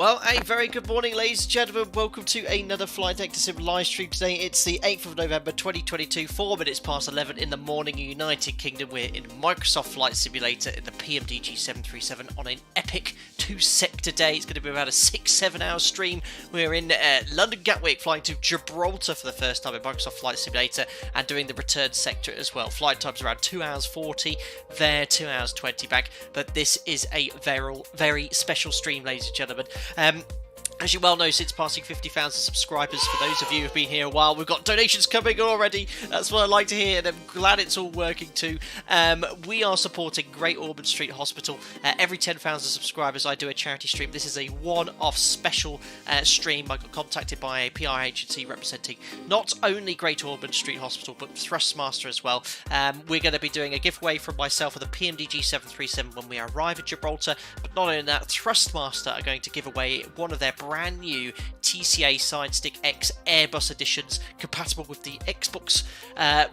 Well, a very good morning, ladies and gentlemen. Welcome to another Flight Deck to Sim live stream today. It's the 8th of November 2022, 4 minutes past 11 in the morning, United Kingdom. We're in Microsoft Flight Simulator in the PMDG 737 on an epic 2-sector day. It's going to be about a 6-7 hour stream. We're in London Gatwick, flying to Gibraltar for the first time in Microsoft Flight Simulator and doing the return sector as well. Flight time's around 2 hours 40 there, 2 hours 20 back. But this is a very special stream, ladies and gentlemen. As you well know, since passing 50,000 subscribers, for those of you who've been here a while, we've got donations coming already. That's what I like to hear, and I'm glad it's all working too. We are supporting Great Ormond Street Hospital. Every 10,000 subscribers, I do a charity stream. This is a one-off special stream. I got contacted by a PR agency representing not only Great Ormond Street Hospital, but Thrustmaster as well. We're going to be doing a giveaway from myself for the PMDG 737 when we arrive at Gibraltar. But not only that, Thrustmaster are going to give away one of their brand new TCA Side Stick X Airbus editions compatible with the Xbox,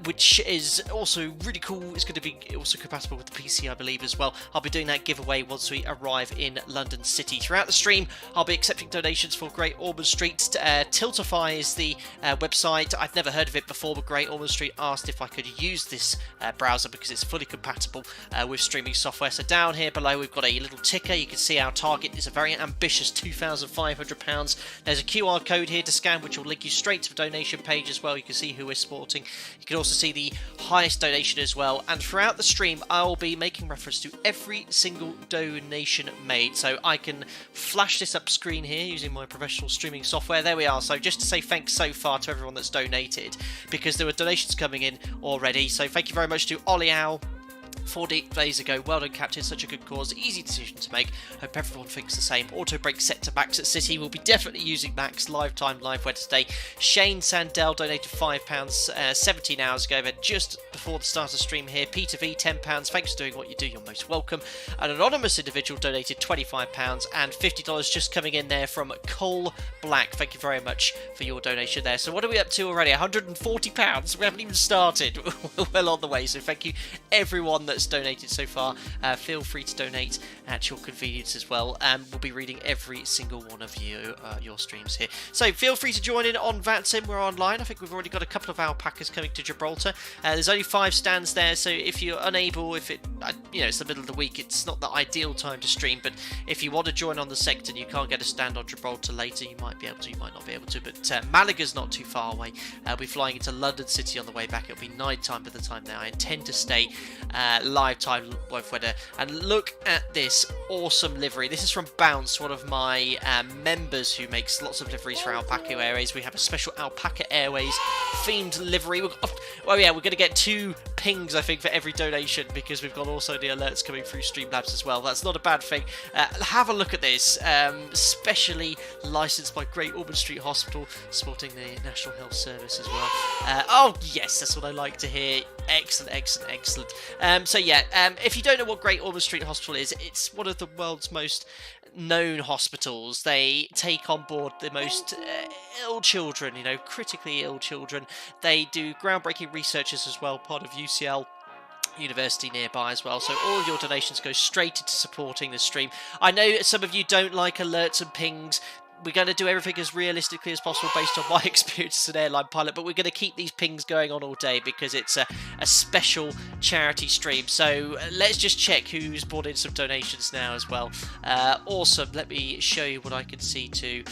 which is also really cool. It's going to be also compatible with the PC, I believe, as well. I'll be doing that giveaway once we arrive in London City. Throughout the stream, I'll be accepting donations for Great Ormond Street. Tiltify is the website. I've never heard of it before, but Great Ormond Street asked if I could use this browser because it's fully compatible with streaming software. So down here below, we've got a little ticker. You can see our target is a very ambitious £2,500. There's a QR code here to scan, which will link you straight to the donation page as well. You can see who we're supporting. You can also see the highest donation as well. And throughout the stream, I will be making reference to every single donation made. So I can flash this up screen here using my professional streaming software. There we are. So just to say thanks so far to everyone that's donated, because there were donations coming in already. So thank you very much to Ollie Owl. 4 days ago. Well done, Captain. Such a good cause. Easy decision to make. Hope everyone thinks the same. Auto brake set to Max at City. We'll be definitely using Max. Live time, live Wednesday. Shane Sandell donated £5 17 hours ago, but just before the start of the stream here. Peter V, £10. Thanks for doing what you do. You're most welcome. An anonymous individual donated £25 and $50 just coming in there from Cole Black. Thank you very much for your donation there. So what are we up to already? £140. We haven't even started. We're well on the way. So thank you everyone that's donated so far. Feel free to donate at your convenience as well. We'll be reading every single one of your streams here. So feel free to join in on VATSIM. We're online. I think we've already got a couple of alpacas coming to Gibraltar. There's only 5 stands there, so if you're unable, if it's the middle of the week, it's not the ideal time to stream. But if you want to join on the sector and you can't get a stand on Gibraltar later, you might be able to, you might not be able to. But Malaga's not too far away. We'll be flying into London City on the way back. It'll be night time by the time there. I intend to stay live time live weather. And look at this awesome livery. This is from Bounce, one of my members who makes lots of liveries for Alpaca Airways. We have a special Alpaca Airways themed livery. We're going to get 2 pings, I think, for every donation, because we've got also the alerts coming through Streamlabs as well. That's not a bad thing. Have a look at this. Specially licensed by Great Ormond Street Hospital, supporting the National Health Service as well. Oh yes, that's what I like to hear. Excellent. So yeah, if you don't know what Great Ormond Street Hospital is, it's one of the world's most known hospitals. They take on board the most ill children, critically ill children. They do groundbreaking researches as well, part of UCL University nearby as well. So all of your donations go straight into supporting the stream. I know some of you don't like alerts and pings. We're going to do everything as realistically as possible based on my experience as an airline pilot, but we're going to keep these pings going on all day because it's a special charity stream. So let's just check who's brought in some donations now as well. Awesome. Let me show you what I can see too.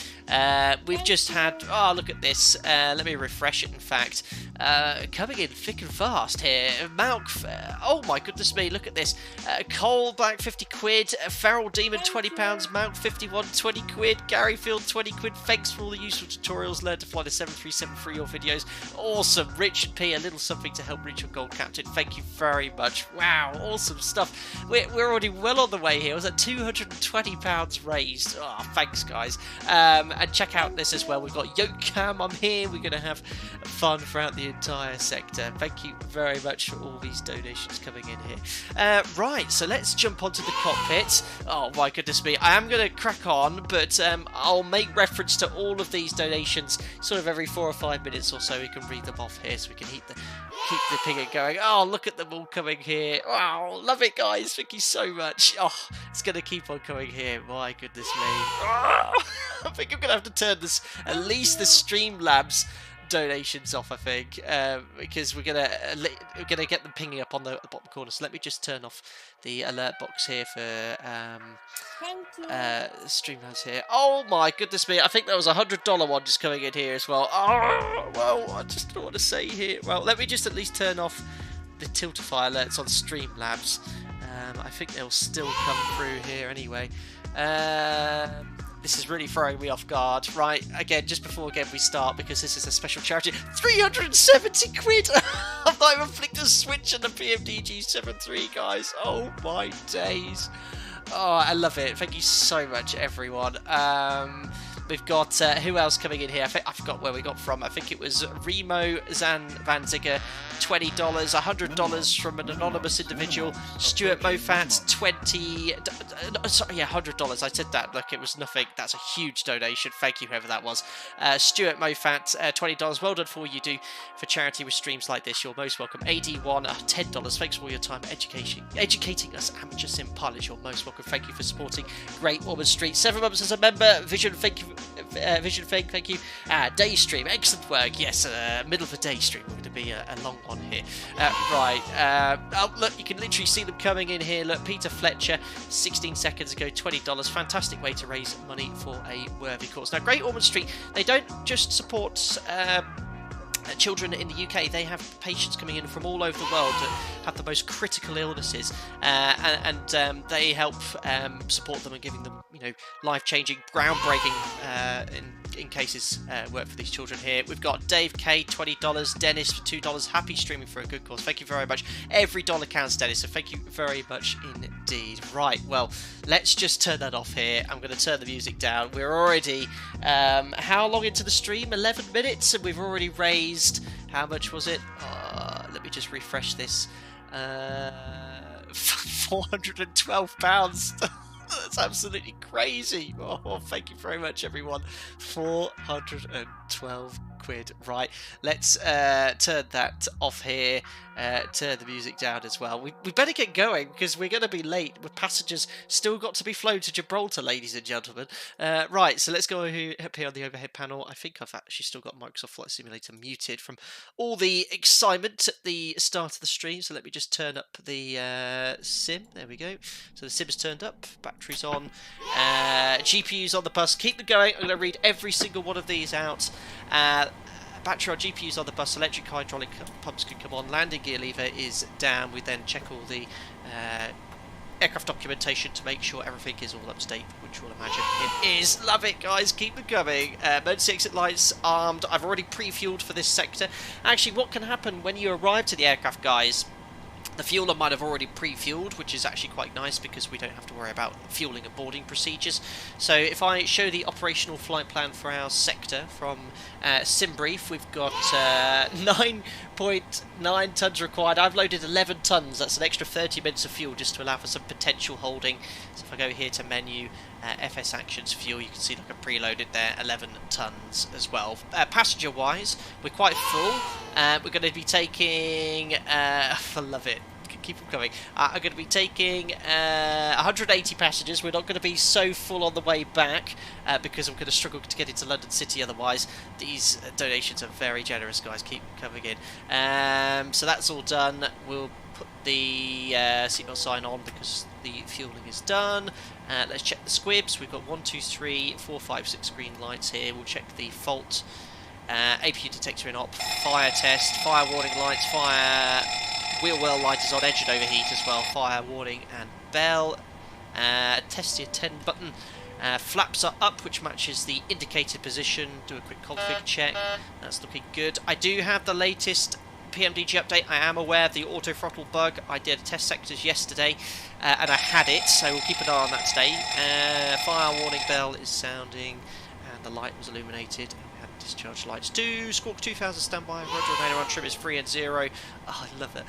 We've just had, look at this. Let me refresh it, in fact. Coming in thick and fast here. Malk, oh my goodness me, look at this. Cole Black, 50 quid. Feral Demon, £20. Malk, 51, 20 quid. Gary Field, 20 quid. Thanks for all the useful tutorials. Learn to fly the 737 for your videos. Awesome. Richard P, a little something to help reach your goal, Captain. Thank you very much. Wow, awesome stuff. We're already well on the way here. Was that £220 raised? Oh, thanks, guys. And check out this as well. We've got Yoke Cam. I'm here. We're going to have fun throughout the entire sector. Thank you very much for all these donations coming in here. Right, so let's jump onto the cockpit. Oh my goodness me. I am going to crack on, but I'll I'll make reference to all of these donations sort of every 4 or 5 minutes or so. We can read them off here so we can keep the pinging going. Oh, look at them all coming here. Wow, love it, guys. Thank you so much. Oh, it's going to keep on coming here. My goodness me. Oh, I think I'm going to have to turn this, at least the Streamlabs donations off, I think, because we're gonna get them pinging up on the bottom corner. So let me just turn off the alert box here for Streamlabs here. Oh my goodness me, I think there was a $100 one just coming in here as well. Oh, well, I just don't want to say here. Well, let me just at least turn off the Tiltify alerts on Streamlabs. I think they'll still come through here anyway. This is really throwing me off guard. Right, again, just before we start, because this is a special charity, 370 quid! I've not even flicked a switch on the PMDG 7.3, guys. Oh my days. Oh, I love it. Thank you so much, everyone. We've got, who else coming in here? I forgot where we got from. I think it was Remo Van Zigger, $20, $100 from an anonymous individual. Stuart Mofat, sorry, yeah, $100. I said that. Look, it was nothing. That's a huge donation. Thank you, whoever that was. Stuart Mofat, $20. Well done for all you do for charity with streams like this. You're most welcome. AD1, $10. Thanks for all your time educating us amateur sim pilots. You're most welcome. Thank you for supporting Great Ormond Street. 7 months as a member. Vision, thank you. Vision Fig, thank you. Day stream, excellent work. Yes, middle of a day stream. We're going to be a long one here. Right. Oh, look, you can literally see them coming in here. Look, Peter Fletcher, 16 seconds ago, $20. Fantastic way to raise money for a worthy cause. Now, Great Ormond Street, they don't just support children in the UK. They have patients coming in from all over the world that have the most critical illnesses, and they help support them and giving them, you know, life-changing, groundbreaking in cases work for these children here. We've got Dave K, $20, Dennis for $2. Happy streaming for a good cause. Thank you very much. Every dollar counts, Dennis, so thank you very much indeed. Right, well, let's just turn that off here. I'm going to turn the music down. We're already how long into the stream? 11 minutes, and we've already raised, how much was it? Let me just refresh this. £412. That's absolutely crazy. Oh, thank you very much, everyone. 412 quid. Right, let's turn that off here. Turn the music down as well. We better get going because we're going to be late with passengers still got to be flown to Gibraltar, ladies and gentlemen. Right, so let's go up here on the overhead panel. I think I've actually still got Microsoft Flight Simulator muted from all the excitement at the start of the stream. So let me just turn up the sim. There we go. So the sim is turned up. Batteries on. GPUs on the bus. Keep them going. I'm going to read every single one of these out. Battery on, GPUs on the bus, electric hydraulic pumps can come on, landing gear lever is down. We then check all the aircraft documentation to make sure everything is all up to date, which you'll imagine it is. Love it, guys, keep them coming. Emergency exit lights armed. I've already pre-fueled for this sector. Actually, what can happen when you arrive to the aircraft, guys? The fueler might have already pre-fueled, which is actually quite nice because we don't have to worry about fueling and boarding procedures. So if I show the operational flight plan for our sector from SimBrief, we've got 9.9 tons required. I've loaded 11 tons. That's an extra 30 minutes of fuel just to allow for some potential holding. So if I go here to menu, FS Actions Fuel, you can see like a preloaded there, 11 tons as well. Passenger-wise, we're quite full. We're going to be taking, I love it, keep them coming. I'm going to be taking 180 passengers. We're not going to be so full on the way back because I'm going to struggle to get into London City otherwise. These donations are very generous, guys. Keep coming in. So that's all done. We'll put the seatbelt sign on because the fueling is done. Let's check the squibs. We've got 1, 2, 3, 4, 5, 6 green lights here. We'll check the fault. APU detector in op. Fire test. Fire warning lights. Fire wheel well light is on. Engine overheat as well. Fire warning and bell. Test your 10 button. Flaps are up, which matches the indicated position. Do a quick config check. That's looking good. I do have the latest PMDG update. I am aware of the auto throttle bug. I did test sectors yesterday and I had it, so we'll keep an eye on that today. Fire warning bell is sounding and the light was illuminated. We had discharge lights. Squawk 2000 standby. Roger, radar on trim is 3 and 0. Oh, I love it.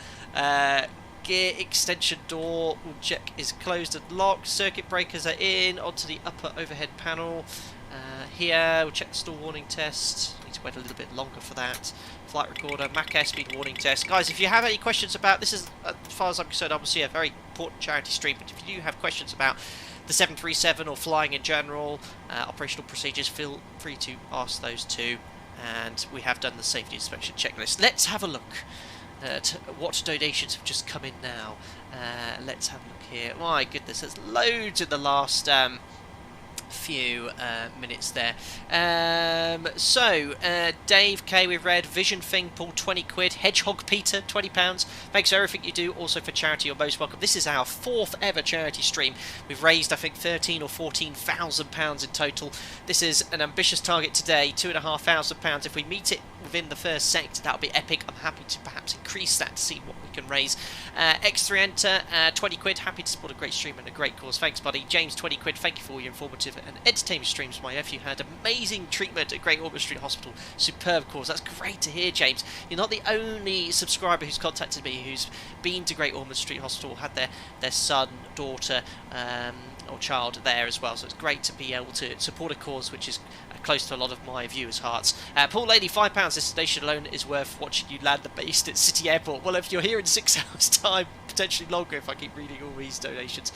Gear extension door we'll check is closed and locked. Circuit breakers are in. Onto the upper overhead panel. here. We'll check the stall warning test. Need to wait a little bit longer for that. Flight recorder, Mac airspeed warning test. Guys, if you have any questions about this, is as far as I'm concerned, obviously a very important charity stream. But if you do have questions about the 737 or flying in general, operational procedures, feel free to ask those too. And we have done the safety inspection checklist. Let's have a look at what donations have just come in now. Let's have a look here. My goodness, there's loads in the last few minutes there. Dave K, we've read. Vision Thing, Paul, 20 quid. Hedgehog Peter, £20. Thanks for everything you do, also for charity. You're most welcome. This is our 4th ever charity stream. We've raised, I think, £13,000 or £14,000 in total. This is an ambitious target today, £2,500. If we meet it within the first sector, that'll be epic. I'm happy to perhaps increase that to see what we can raise. X3 Enter, 20 quid. Happy to support a great stream and a great cause. Thanks, buddy. James, 20 quid. Thank you for all your informative and entertainment streams. My nephew had amazing treatment at Great Ormond Street Hospital. Superb cause. That's great to hear, James. You're not the only subscriber who's contacted me who's been to Great Ormond Street Hospital, had their son, daughter, or child there as well. So it's great to be able to support a cause which is close to a lot of my viewers' hearts. Paul Lady, £5. This station alone is worth watching you land the beast at City Airport. Well, if you're here in 6 hours' time, potentially longer if I keep reading all these donations,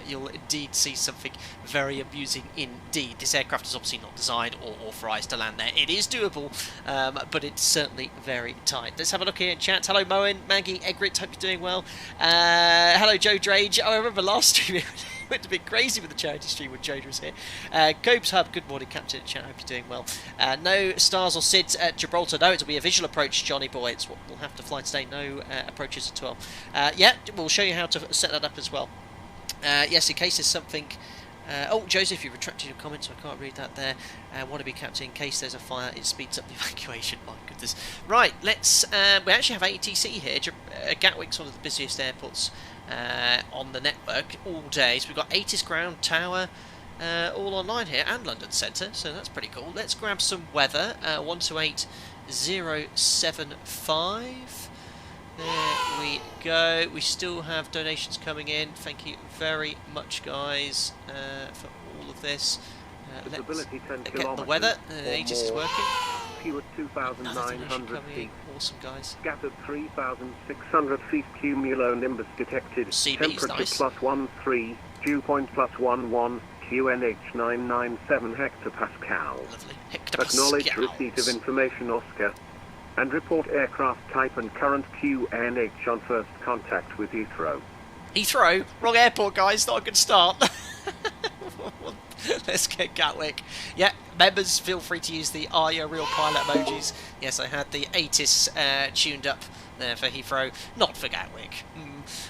you'll indeed see something very amusing indeed. This aircraft is obviously not designed or authorised to land there. It is doable, but it's certainly very tight. Let's have a look here in chat. Hello, Moen, Maggie, Egrit, hope you're doing well. Hello, Joe Drage. Oh, I remember last stream went a bit crazy with the charity stream when Joe was here. Cobes Hub, good morning, Captain. Chat, hope you're doing well. No stars or SIDS at Gibraltar. No, it'll be a visual approach, Johnny boy. It's what we'll have to fly today. No approaches at all. Yeah, we'll show you how to set that up as well. Yes, in case there's something. Oh, Joseph, you retracted your comment, so I can't read that there. Want to be captain in case there's a fire. It speeds up the evacuation. My goodness. Right, let's. We actually have ATC here. Gatwick's one of the busiest airports on the network all day. So we've got ATIS Ground, Tower, all online here, and London Centre. So that's pretty cool. Let's grab some weather. 128075. There we go. We still have donations coming in. Thank you very much, guys, for all of this. Let's get the weather. Aegis is working. Few 2,900 feet. Awesome, guys. Scattered 3,600 feet. Cumulonimbus detected. CB's Temperature nice. +13. Dew point +11. QNH 997 hectopascal. Lovely. Acknowledge Hectopascal. receipt of information, Oscar. And report aircraft type and current QNH on first contact with Heathrow. Heathrow? Wrong airport, guys. Not a good start. Let's get Gatwick. Yeah, members, feel free to use the Are You a Real Pilot emojis. Yes, I had the ATIS tuned up there for Heathrow, not for Gatwick.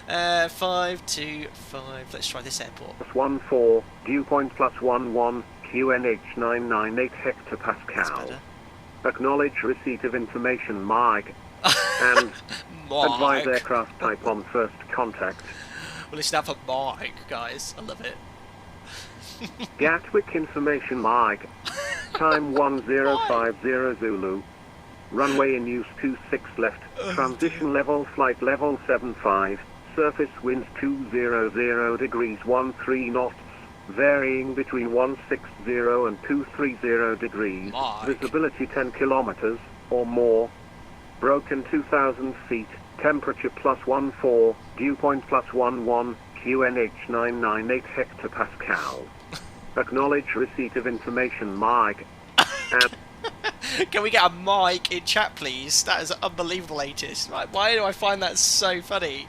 525. Let's try this airport. +14. Dew point +11. QNH 998 hectopascal. That's better. Acknowledge receipt of information, Mike. And advise aircraft type on first contact. Well, it's now for Mike, guys. I love it. Gatwick information, Mike. Time 1050 Zulu. Runway in use 26 left. Transition level flight level 75. Surface winds 200 degrees 13 knots. Varying between 160 and 230 degrees. Mike. Visibility 10 kilometers or more. Broken 2,000 feet. Temperature +14. Dew point +11. QNH 998 hectopascal. Acknowledge receipt of information, Mike. And Can we get a mic in chat, please? That is unbelievable, latest. Right, why do I find that so funny?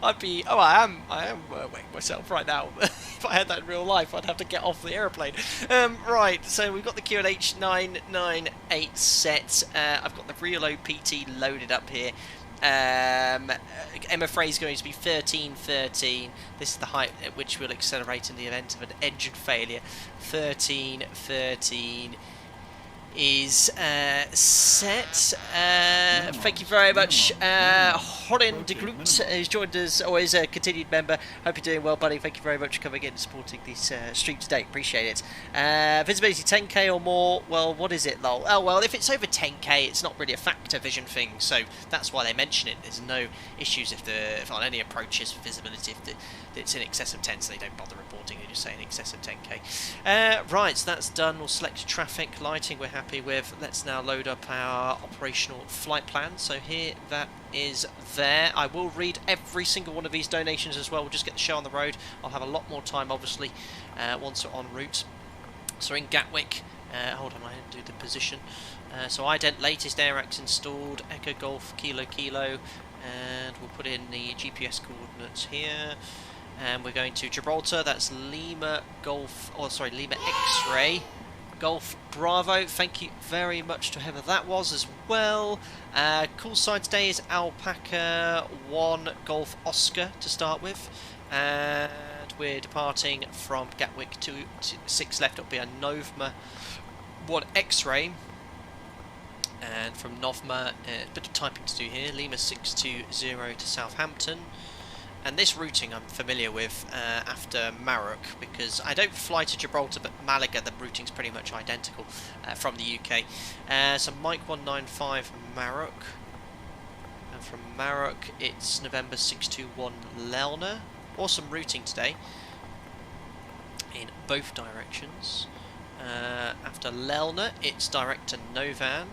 I'd be... Oh, I am weighing myself right now. If I had that in real life, I'd have to get off the aeroplane. Right, so we've got the QNH 998 set. I've got the real OPT loaded up here. MFRA is going to be 1313. This is the height at which we'll accelerate in the event of an engine failure. 1313. is set. Thank you very much, Horin de Groot, who's joined us, or is a continued member. Hope you're doing well, buddy. Thank you very much for coming in and supporting this stream today. Appreciate it. Visibility 10k or more. Well, what is it, lol? Oh, well, if it's over 10k, it's not really a factor vision thing, so that's why they mention it. There's no issues if on any approaches for visibility, if it's in excess of 10, so they don't bother reporting. They just say in excess of 10k. Right, so that's done. We'll select traffic, lighting. We're happy with. Let's now load up our operational flight plan. So here that is there. I will read every single one of these donations as well. We'll just get the show on the road. I'll have a lot more time obviously once we're en route. So in Gatwick, hold on, I didn't do the position. So ident latest AirX installed, Echo Golf Kilo Kilo, and we'll put in the GPS coordinates here. And we're going to Gibraltar. That's Lima Golf, Lima X-Ray Golf Bravo. Thank you very much to whoever that was as well. Call sign today is Alpaca 1 Golf Oscar to start with. And we're departing from Gatwick to 6 left. It'll be a Novma 1 X-Ray. And from Novma, a bit of typing to do here. Lima 620 to Southampton. And this routing I'm familiar with after Maroc, because I don't fly to Gibraltar, but Malaga, the routing's pretty much identical from the UK. So Mike 195 Maroc, and from Maroc it's November 621 Lelna. Awesome routing today in both directions. After Lelna it's direct to Novan.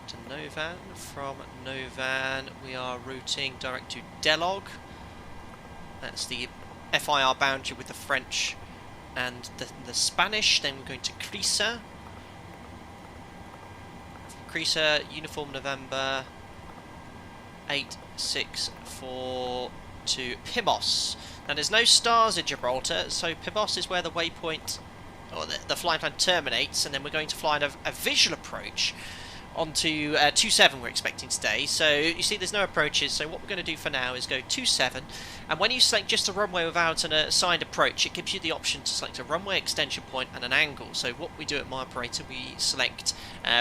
To Novan. From Novan we are routing direct to Delog. That's the FIR boundary with the French and the Spanish. Then we're going to Crisa. Crisa, Uniform November 864 to Pimos. Now there's no stars in Gibraltar, so Pimos is where the waypoint, or the flight plan terminates, and then we're going to fly a visual approach onto 27 we're expecting today. So you see there's no approaches, so what we're going to do for now is go 27, and when you select just a runway without an assigned approach, it gives you the option to select a runway extension point and an angle. So what we do at my operator, we select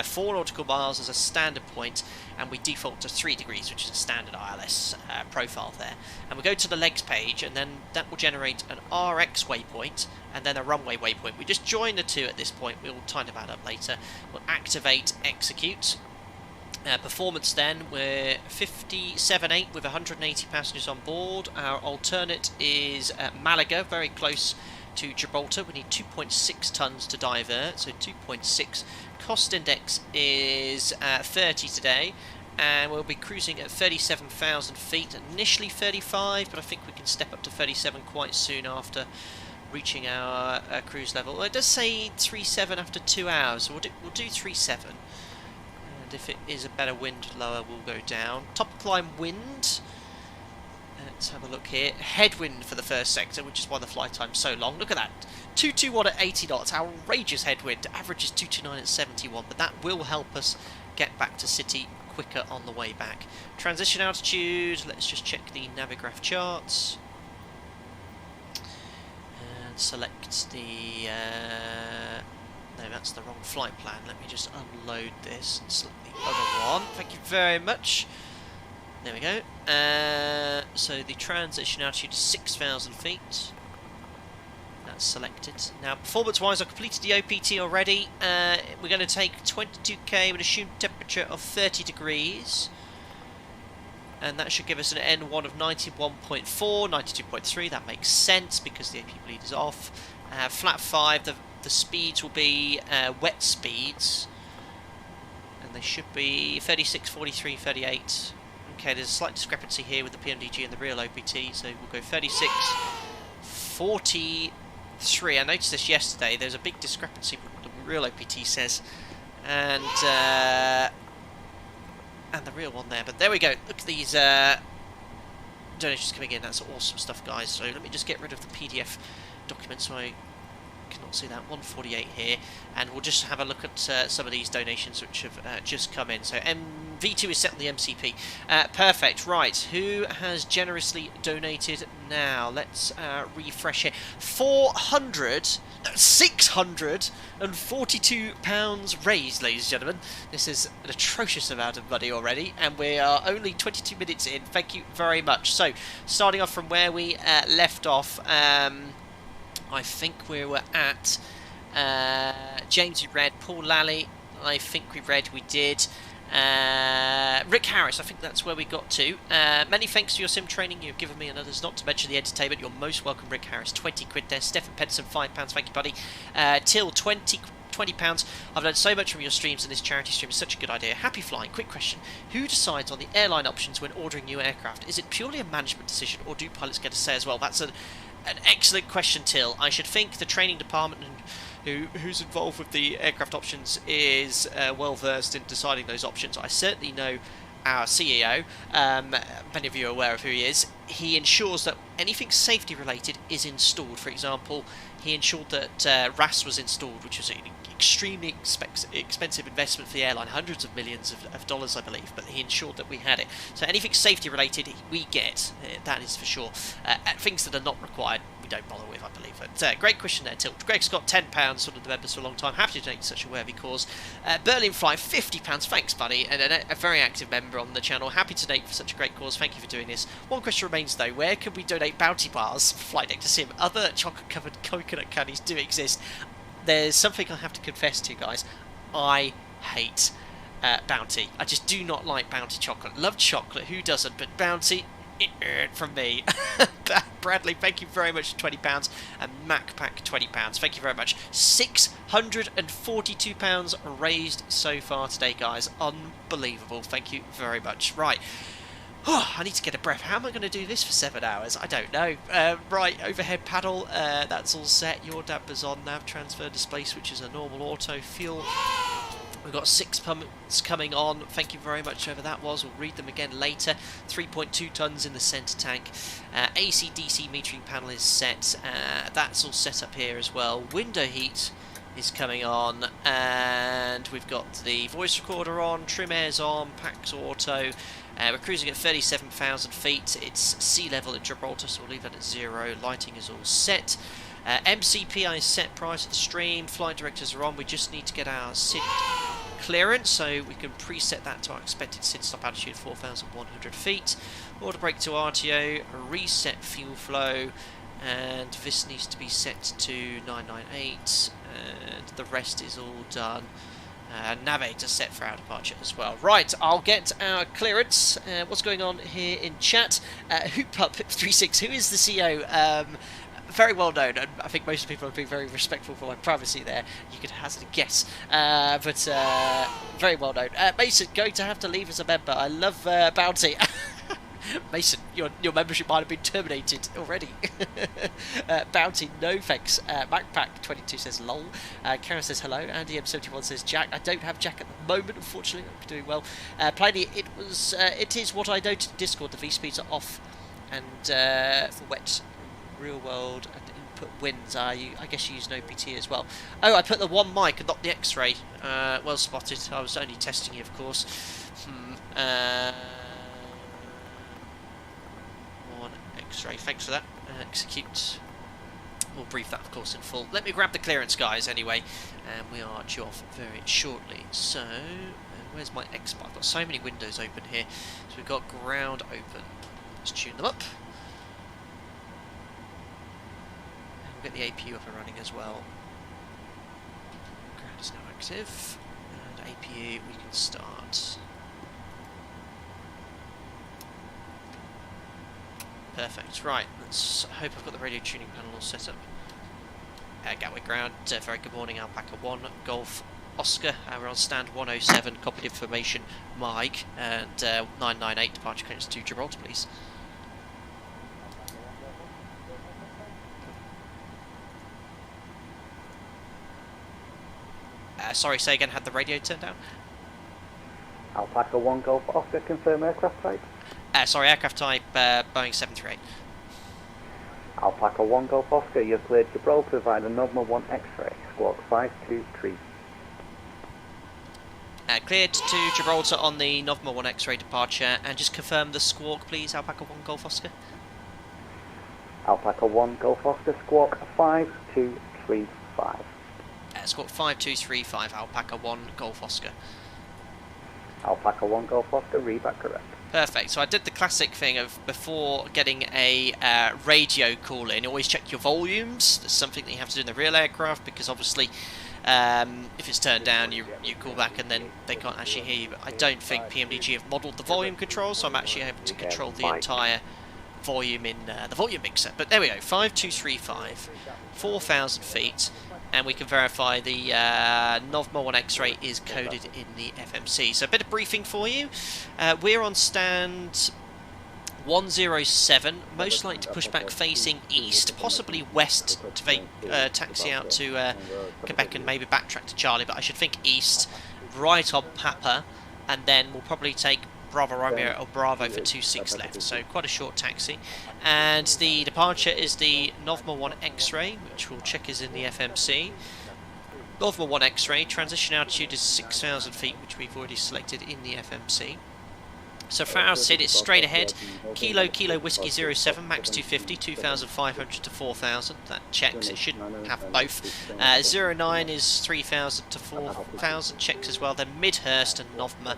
4 nautical miles as a standard point, and we default to 3 degrees, which is a standard ILS profile there. And we go to the legs page, and then that will generate an RX waypoint and then a runway waypoint. We just join the two at this point. We'll tidy that up later. We'll activate execute. Performance then, we're 57.8 with 180 passengers on board. Our alternate is Malaga, very close to Gibraltar. We need 2.6 tons to divert, so 2.6. Cost index is 30 today, and we'll be cruising at 37,000 feet. Initially 35, but I think we can step up to 37 quite soon after reaching our cruise level. Well, it does say 37 after 2 hours, so we'll do 37. And if it is a better wind lower, we'll go down. Top climb wind. Let's have a look here. Headwind for the first sector, which is why the flight time's so long. Look at that. 221 at 80 knots. Outrageous headwind. Average is 229 at 71, but that will help us get back to city quicker on the way back. Transition altitude. Let's just check the Navigraph charts. And select the... no, that's the wrong flight plan. Let me just unload this and select the other one. Thank you very much. There we go. So the transition altitude is 6,000 feet. That's selected. Now, performance-wise, I've completed the OPT already. We're going to take 22k with an assumed temperature of 30 degrees. And that should give us an N1 of 91.4, 92.3. That makes sense because the AP bleed is off. Flat 5, the speeds will be wet speeds. And they should be 36, 43, 38. Okay, there's a slight discrepancy here with the PMDG and the real OPT, so we'll go 36, 43. I noticed this yesterday. There's a big discrepancy with what the real OPT says and the real one there. But there we go. Look at these donations coming in. That's awesome stuff, guys. So let me just get rid of the PDF document so I cannot see that. 148 here, and we'll just have a look at some of these donations which have just come in. So V2 is set on the MCP. Perfect. Right, who has generously donated now? Let's refresh it. 400 £642 raised, ladies and gentlemen. This is an atrocious amount of money already, and we are only 22 minutes in. Thank you very much. So, starting off from where we left off, I think we were at James, we read. Paul Lally, I think we did. Rick Harris, I think that's where we got to. Many thanks for your sim training you've given me and others, not to mention the entertainment. You're most welcome, Rick Harris. 20 quid there. Stephen Pedersen, £5. Thank you, buddy. Till, £20. I've learned so much from your streams, and this charity stream is such a good idea. Happy flying. Quick question. Who decides on the airline options when ordering new aircraft? Is it purely a management decision, or do pilots get a say as well? That's an excellent question, Till. I should think the training department and who's involved with the aircraft options is well versed in deciding those options. I certainly know our CEO, many of you are aware of who he is. He ensures that anything safety related is installed. For example, he ensured that RAS was installed, which was an extremely expensive investment for the airline, hundreds of millions of dollars, I believe, but he ensured that we had it. So anything safety related we get, that is for sure. Things that are not required we don't bother with, I believe. But great question there, Tilt. Greg's got £10, one of the members for a long time. Happy to donate to such a worthy cause. Berlin Fly, £50. Thanks, buddy, and a very active member on the channel. Happy to donate for such a great cause. Thank you for doing this. One question remains though: where can we donate bounty bars for Flight Deck to Sim? Other chocolate-covered coconut candies do exist. There's something I have to confess to you guys. I hate Bounty. I just do not like Bounty chocolate. Love chocolate, who doesn't? But Bounty, from me. Bradley, thank you very much for £20. And MacPack, £20. Thank you very much. £642 raised so far today, guys. Unbelievable. Thank you very much. Right. Oh, I need to get a breath. How am I going to do this for 7 hours? I don't know. Right, overhead paddle, that's all set. Your dampers on. Nav transfer display switch is a normal auto. Fuel. We've got 6 pumps coming on. Thank you very much, whoever that was. We'll read them again later. 3.2 tons in the centre tank. AC/DC metering panel is set. That's all set up here as well. Window heat is coming on, and we've got the voice recorder on. Trim air's on. Pax auto. We're cruising at 37,000 feet. It's sea level at Gibraltar, so we'll leave that at 0. Lighting is all set. MCPI is set prior to the stream. Flight directors are on. We just need to get our SID clearance, so we can preset that to our expected SID stop altitude of 4,100 feet. Order brake to RTO. Reset fuel flow. And this needs to be set to 998. And the rest is all done. Navigator set for our departure as well. Right, I'll get our clearance. What's going on here in chat? HoopUp36, who is the CEO? Very well known, and I think most people have been very respectful for my privacy there. You could hazard a guess, but very well known. Mason, going to have to leave as a member. I love Bounty. Mason, your membership might have been terminated already. Bounty, no thanks. MacPack22 says lol. Karen says hello. Andy M71 says Jack. I don't have Jack at the moment, unfortunately. I'm doing well. Pliny, it is what I noted in Discord. The V-speeds are off, and for wet real world and input wins. I guess you use an OPT as well. Oh, I put the one mic and not the X-ray. Well spotted. I was only testing you, of course. One X-ray. Thanks for that. Execute. We'll brief that, of course, in full. Let me grab the clearance, guys, anyway. And we are due off very shortly. So, where's my X-bar? I've got so many windows open here. So we've got ground open. Let's tune them up. We'll get the APU up and running as well. Ground is now active. And APU, we can start. Perfect. Right, let's hope I've got the radio tuning panel all set up. Gatwick ground, very good morning, Alpaca 1, Golf Oscar. We're on stand 107, copied information, Mike, and 998, departure clearance to Gibraltar, please. Sorry, say again, had the radio turned down? Alpaca 1 Golf Oscar, confirm aircraft type. Sorry, aircraft type Boeing 738. Alpaca 1 Golf Oscar, you're cleared Gibraltar via the November 1 X-ray, squawk 523. Cleared to Gibraltar on the November 1 X-ray departure, and just confirm the squawk, please, Alpaca 1 Golf Oscar. Alpaca 1 Golf Oscar, squawk 5235. 5. Squawk 5235, Alpaca 1, Golf Oscar. Alpaca 1 Golf Oscar, read back correct. Perfect. So I did the classic thing of before getting a radio call in, always check your volumes. That's something that you have to do in the real aircraft because obviously if it's turned down you call back and then they can't actually hear you. But I don't think PMDG have modelled the volume control, so I'm actually able to control the entire volume in the volume mixer. But there we go, 5235, 4,000 feet. And we can verify the Novma 1 X-ray is coded in the FMC. So a bit of briefing for you. We're on stand 107, most likely to push back facing east, possibly west to taxi out to Quebec and maybe backtrack to Charlie, but I should think east, right on Papa, and then we'll probably take Bravo Romeo or Bravo for 26 left, so quite a short taxi. And the departure is the Novma 1 X-ray, which we'll check is in the FMC. Novma 1 X-ray, transition altitude is 6,000 feet, which we've already selected in the FMC. So for our SID, it's straight ahead, Kilo Whiskey 07, max 250, 2,500 to 4,000, that checks, it should have both. 09 is 3,000 to 4,000, checks as well, then Midhurst and Novma,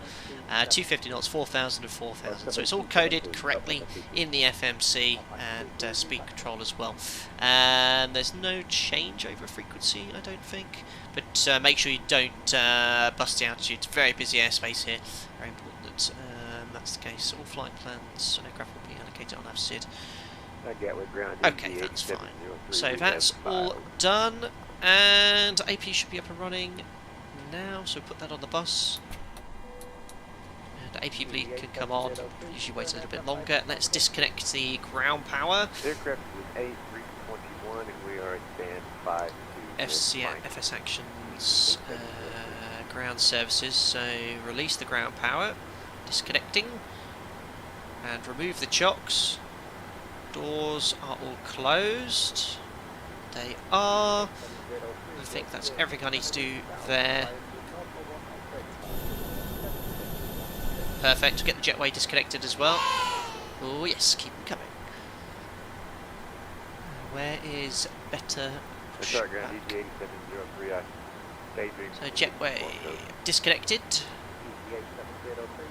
250 knots, 4,000 and 4,000, so it's all coded correctly in the FMC and speed control as well. And there's no change over frequency, I don't think, but make sure you don't bust the altitude, it's very busy airspace here, very important that that's the case. All flight plans and aircraft will be allocated on AVSID. Okay, that's fine. So that's all done, and AP should be up and running now, so put that on the bus. And AP bleed can come on, usually wait a little bit longer. Let's disconnect the ground power. Aircraft is A321 and we are at stand 5. FS actions, ground services, so release the ground power. Disconnecting and remove the chocks. Doors are all closed. They are. I think that's everything I need to do there. Perfect. Get the jetway disconnected as well. Oh yes, keep them coming. Where is better push back? So jetway disconnected.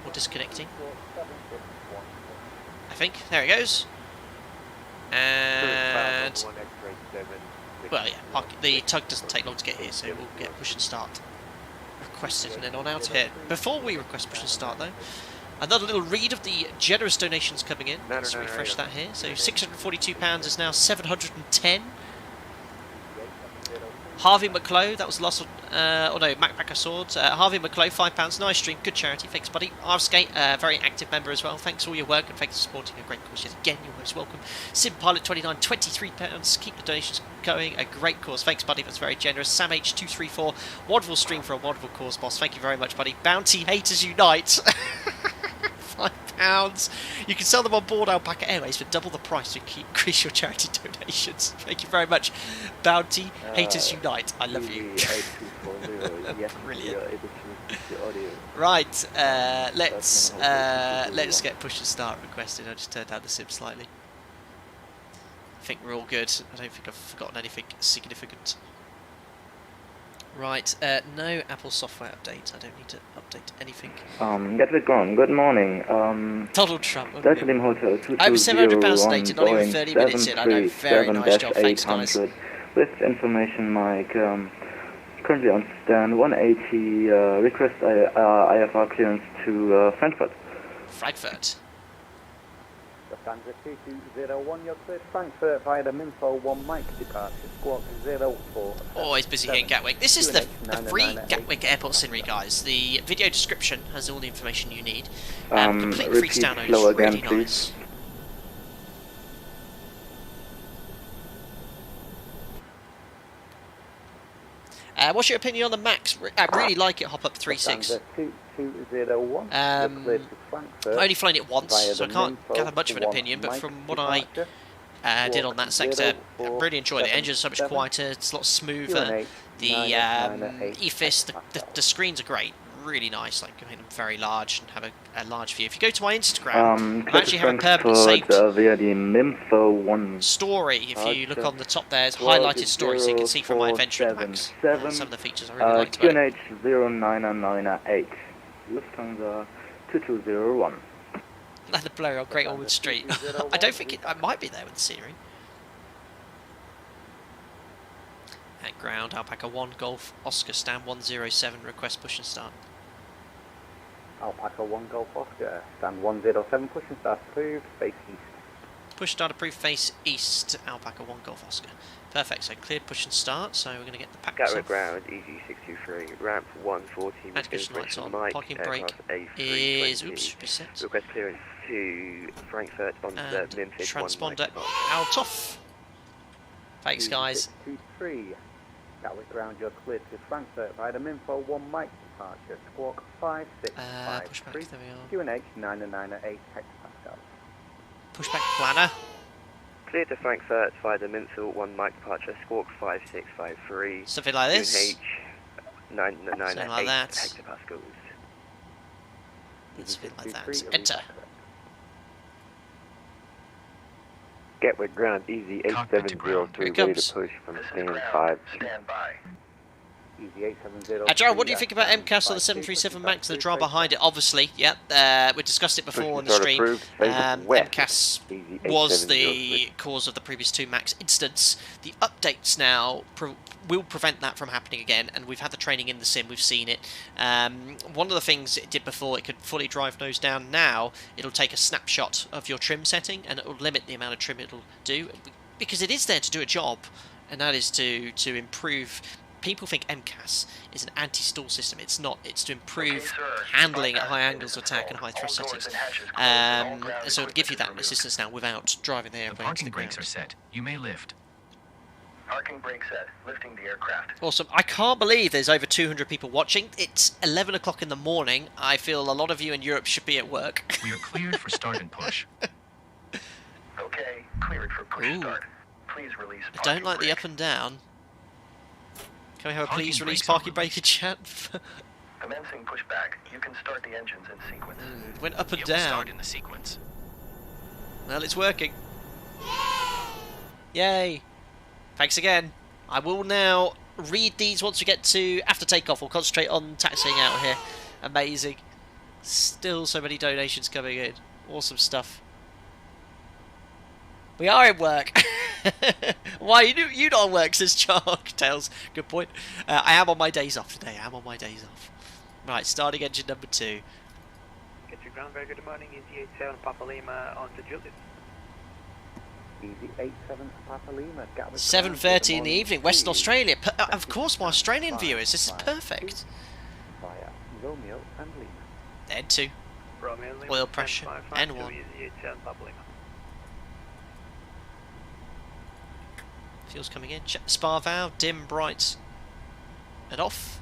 Or disconnecting. I think. There it goes. And well, yeah, the tug doesn't take long to get here, so we'll get push and start requested and then on out here. Before we request push and start though, another little read of the generous donations coming in. Let's refresh that here. So £642 is now 710. Harvey McClough, that was the last one, oh no, Macpacker Swords. Harvey McClough, £5, nice stream, good charity, thanks buddy. Arvskate, very active member as well, thanks for all your work and thanks for supporting a great cause yet again, you're most welcome. SimPilot29, £23, keep the donations going, a great cause, thanks buddy, that's very generous. Sam H234, wonderful stream for a wonderful cause, boss, thank you very much buddy. Bounty Haters Unite, £5. You can sell them on board Alpaca Airways for double the price to increase your charity donations. Thank you very much. Bounty Haters Unite. I love you. Brilliant. Right, let's get push and start requested. I just turned down the sim slightly. I think we're all good. I don't think I've forgotten anything significant. Right, no Apple software update. I don't need to update anything. Gatwick on. Good morning. Donald Trump. Delta Lima Hotel 220 over £700 donated, not even 30 minutes in. I know, very nice job. Thanks, guys. With information mic, currently on stand 180, request IFR clearance to Frankfurt. Frankfurt. Lufthansa 2201, you're cleared Frankfurt via the Minfo 1 mic departure, squawk 04. Always busy here in Gatwick. This is the free Gatwick Airport scenery, guys. The video description has all the information you need. Complete free download is really nice. What's your opinion on the Max? I really like it, hop up 3.6. I've only flown it once, so I can't gather much of an opinion, but from what I did on that sector, I really enjoyed it. The engine's so much quieter, it's a lot smoother. The EFIS, the screens are great. really nice, like making them very large and have a large view. If you go to my Instagram, I actually have a permanent Frankfurt, saved via the Info 1. story. If you look on the top there, it's highlighted story, so you can see from my adventure at the max some of the features I really liked about it. QNH 09998, Lufthansa 2201. And the blur on Great Ormond Street. I don't think it might be there with the scenery. At ground, Alpaca 1, Golf, Oscar, stand 107, request push and start. Alpaca 1 Golf Oscar, stand 107, push and start approved, face east. Push start approved, face east, Alpaca 1 Golf Oscar. Perfect, so cleared push and start, so we're going to get the packs Gatwick off. ground, EG623, ramp 140, Navigation lights on, Mike, parking brake aircraft is, A320. oops, should be set. Request clearance to Frankfurt on the And Memphis 1 transponder Mike. out off. Thanks guys. 23, Gatwick ground, you're cleared to Frankfurt via the Minfo 1 Mike departure, squawk Push back, 5653, there we are. QNH 998 hectopascal. Push back planner. Clear to Frankfurt via the Minfield 1 Mike departure, squawk 5653. Something like this. QNH 998 Something like that. hectopascals. Something like that. Enter. Gatwick ground, easy Here 8703, it ready comes. to push from stand 5. Easy 870. Gerald, what do you think about MCAS on the 737 MAX, the drama behind it? Obviously, yeah, we discussed it before on the stream. MCAS was the cause of the previous 2 MAX incidents. The updates now will prevent that from happening again, and we've had the training in the sim, we've seen it. One of the things it did before, it could fully drive nose down. Now, it'll take a snapshot of your trim setting, and it will limit the amount of trim it'll do, because it is there to do a job, and that is to improve. People think MCAS is an anti-stall system. It's not. It's to improve handling at high angles of attack and high thrust settings. So it'll give you that assistance now without driving the airplane The parking brakes are set. You may lift. Parking brake set. Lifting the aircraft. Awesome. I can't believe there's over 200 people watching. It's 11 o'clock in the morning. I feel a lot of you in Europe should be at work. We are cleared for start and push. Okay, cleared for push start. Please release I don't like the up and down. Can we have a please release parking brake in chat? Commencing pushback. You can start the engines in sequence. Went up and It will down. start in the sequence. Well, it's working. Yay! Thanks again. I will now read these once we get to after takeoff. We'll concentrate on taxiing out here. Amazing. Still so many donations coming in. Awesome stuff. We are in work. Why you not on work, says Shark Tails. Good point. I am on my days off today. I am on my days off. Right, starting engine number 2. Get your ground, very good morning. Easy 87 Papa Lima on to Julius. Easy 87 Papa Lima, Gatwick 7:30 in the evening, Western Australia. Australia. Of course, my Australian viewers. This is perfect. Via Romeo and Lima. Then 2. Romeo and Lima. Oil pressure, and N1. Easy 87 Papa Lima. Fuel's coming in. Check the spar valve. Dim, bright, and off.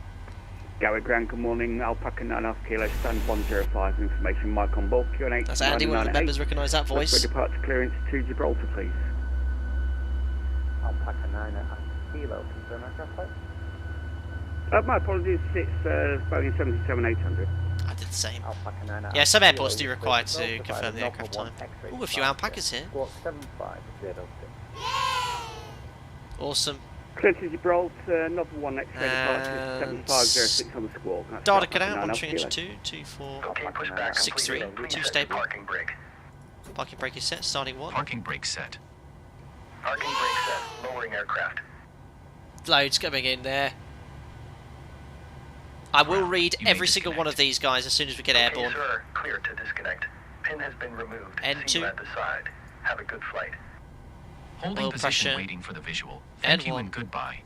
Gatwick ground, good morning. Alpaca 9.5 kilo, stand 105. Information, Mike on board. QNH. That's Andy. One of the members recognise that voice. For departure clearance to Gibraltar, please. Alpaca 9.5 kilo, confirm aircraft type. My apologies, it's Boeing 777-800. I did the same. Alpaca 9.5 Yeah, some airports do kilo, require to Gibraltar confirm via the aircraft Nova time. 1 X-ray Ooh, a few departure, alpacas here. squawk 7506. Awesome. Clear to Gibraltar, another 1 X-ray departure, And 7506 on the squawk. That's data Alpaca cut out. 9.5 Launching engine kilo. 2, 2, 4, Okay, pushback 6, 3, completed. 2 Reset stable. Parking brake. Parking brake is set. Starting 1. Parking brake set. Parking brake set. Lowering aircraft. Loads coming in there. I will read You may every single one of these guys as soon as we get airborne. Okay, sir. Clear to disconnect. Pin has been removed. N2. See you at the side. Have a good flight. Holding Oil position, pressure. waiting for the visual. Thank you N1. and goodbye.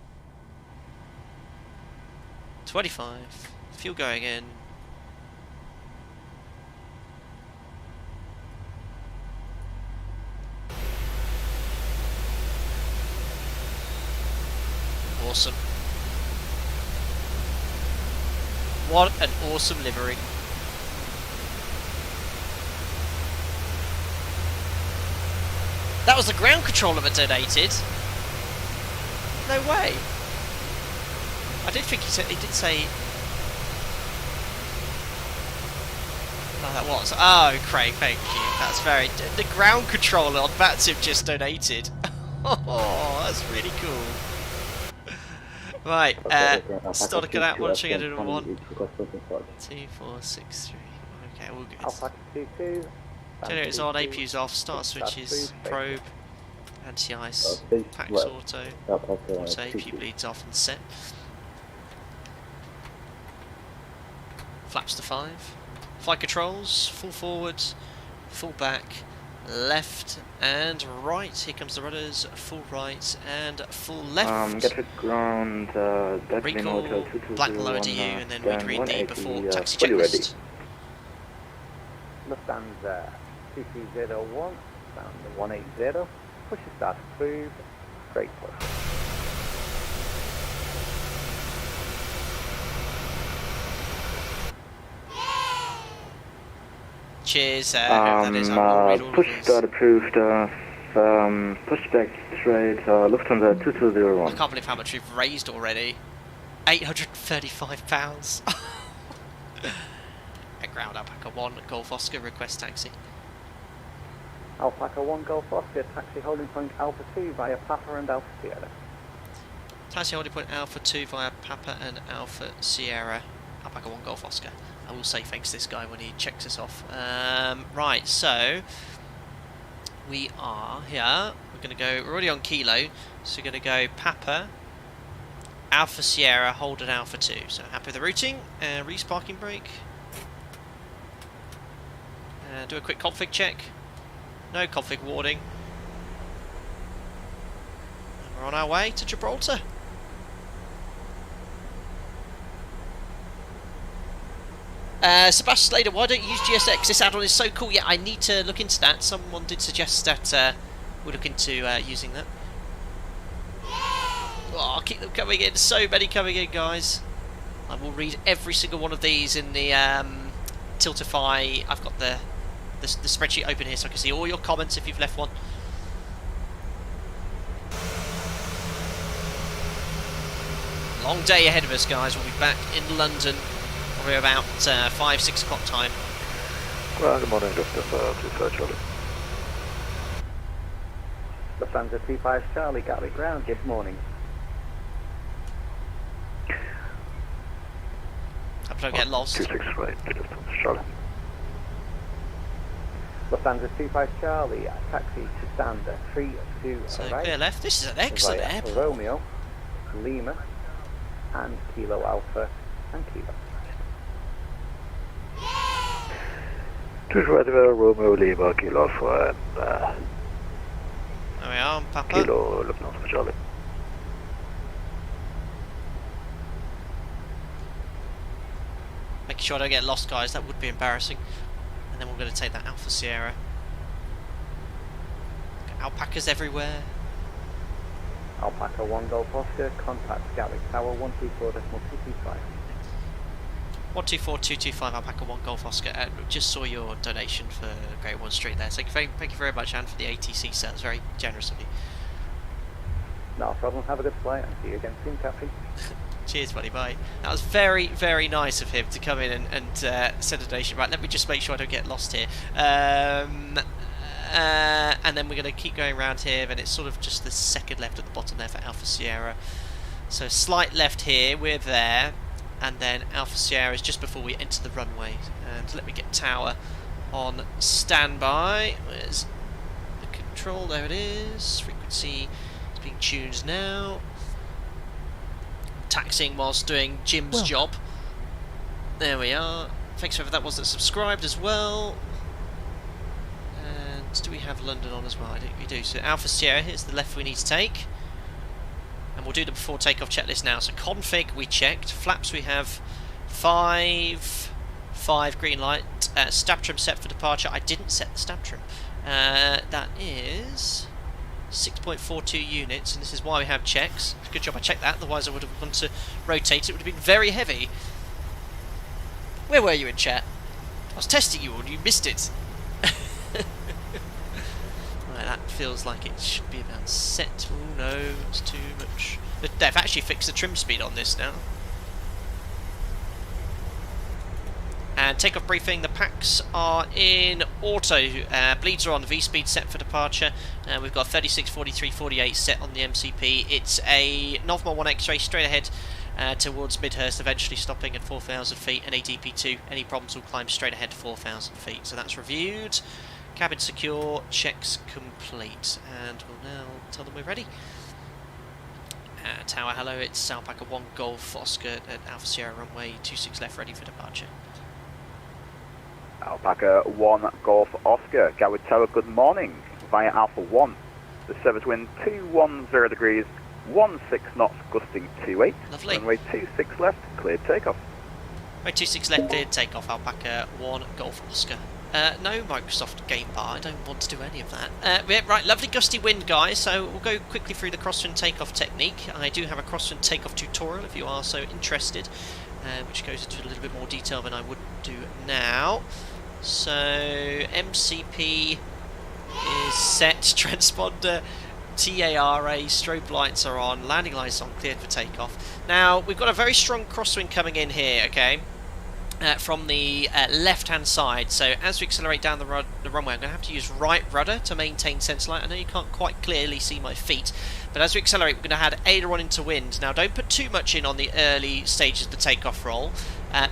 25. Fuel going in. Awesome. What an awesome livery. That was the ground controller that donated. No way. I did think he did say that was. Oh, Craig, thank you. That's very... The ground controller on Batsim just donated. Oh, that's really cool. Right, start looking at 1 1 2463. Okay, all good. Alpha 22. Generators on, APU's off, start switches, probe, anti-ice, packs auto, APU bleeds off and set. Flaps to 5. Flight controls, full forward, full back, left and right. Here comes the rudders, full right and full left. Gatwick ground, recall, black lower DU, and then we'd read the before taxi checklist. Lufthansa 2201, down to 180, push the start approved, straight push. Cheers, that is, I will read all push of these. start approved, pushback straight, Lufthansa 2201. I can't believe how much we've raised already. £835. At ground, Alpaca 1, Golf Oscar, request taxi. Alpaca 1 Golf Oscar, taxi holding point Alpha 2 via Papa and Alpha Sierra. Taxi holding point Alpha 2 via Papa and Alpha Sierra. Alpaca 1 Golf Oscar. I will say thanks to this guy when he checks us off. Right, so we are here. We're going to go, we're already on Kilo, so we're going to go Papa, Alpha Sierra, hold at Alpha 2. So happy with the routing, release parking brake. Do a quick config check. No config warning. And we're on our way to Gibraltar. Sebastian Slater, why don't you use GSX? This add-on is so cool. Yeah, I need to look into that. Someone did suggest that we look into using that. Oh, keep them coming in. So many coming in, guys. I will read every single one of these in the Tiltify. I've got the spreadsheet open here so I can see all your comments if you've left one. Long day ahead of us, guys. We'll be back in London probably about 5-6 o'clock time. Well, good morning, Lufthansa 25 Charlie. Lufthansa 25 Charlie, Gatwick ground, good morning. Hope I don't get lost. 26 right, Lufthansa Charlie. Lufthansa 25 Charlie, taxi to Stander 32 So right. clear left. This is an excellent via airport. Romeo, Lima, and Kilo Alpha and Kilo. 2 right there, Romeo, Lima, Kilo Alpha, and There we are, on Papa. Kilo Lufthansa Charlie. Making sure I don't get lost, guys. That would be embarrassing. And then we're going to take that Alpha Sierra. Alpacas everywhere. Alpaca 1 Golf Oscar, contact Gatwick Tower 124.225. 124225 Alpaca 1 Golf Oscar. Just saw your donation for Great Ormond Street there. So thank you very much, Anne, for the ATC set. It was very generous of you. No problem, have a good flight and see you again soon, Captain. Cheers, buddy, bye. That was very, very nice of him to come in and send a donation. Right, let me just make sure I don't get lost here. And then we're going to keep going around here, and it's sort of just the second left at the bottom there for Alpha Sierra. So slight left here, we're there, and then Alpha Sierra is just before we enter the runway. And let me get tower on standby. Where's the control? There it is. Frequency is being tuned now. Taxiing whilst doing Jim's job. There we are. Thanks for that one that subscribed as well. And do we have London on as well? I think we do. So Alpha Sierra, here's the left we need to take. And we'll do the before takeoff checklist now. So config we checked. Flaps we have 5 green light. Stab trim set for departure. I didn't set the stab trim. That is 6.42 units, and this is why we have checks. Good job I checked that, otherwise I would have gone to rotate. It would have been very heavy. Where were you in chat? I was testing you and you missed it. Right, that feels like it should be about set. Oh no, it's too much. They've actually fixed the trim speed on this now. And takeoff briefing, the packs are in auto, bleeds are on, V-speed set for departure, we've got 36, 43, 48 set on the MCP. It's a November 1 X-ray straight ahead towards Midhurst, eventually stopping at 4,000 feet, and ADP2, any problems will climb straight ahead to 4,000 feet. So that's reviewed, cabin secure, checks complete, and we'll now tell them we're ready. Tower, hello, it's Alpaca 1 Golf Oscar at Alpha Sierra runway 26 left, ready for departure. Alpaca 1 Golf Oscar, Gatwick Tower, good morning. Via Alpha 1, the service wind 210 degrees, 16 knots, gusting 28. Lovely. Runway 26 left, cleared takeoff. Runway 26 left, cleared takeoff, Alpaca 1 Golf Oscar. No Microsoft game bar, I don't want to do any of that. Right, lovely gusty wind, guys, so we'll go quickly through the crosswind takeoff technique. I do have a crosswind takeoff tutorial if you are so interested, which goes into a little bit more detail than I would do now. So, MCP is set, transponder, TARA, strobe lights are on, landing lights on, cleared for takeoff. Now, we've got a very strong crosswind coming in here, okay? From the left-hand side, so as we accelerate down the runway, I'm going to have to use right rudder to maintain sense light. I know you can't quite clearly see my feet, but as we accelerate, we're going to add aileron into wind. Now, don't put too much in on the early stages of the takeoff roll,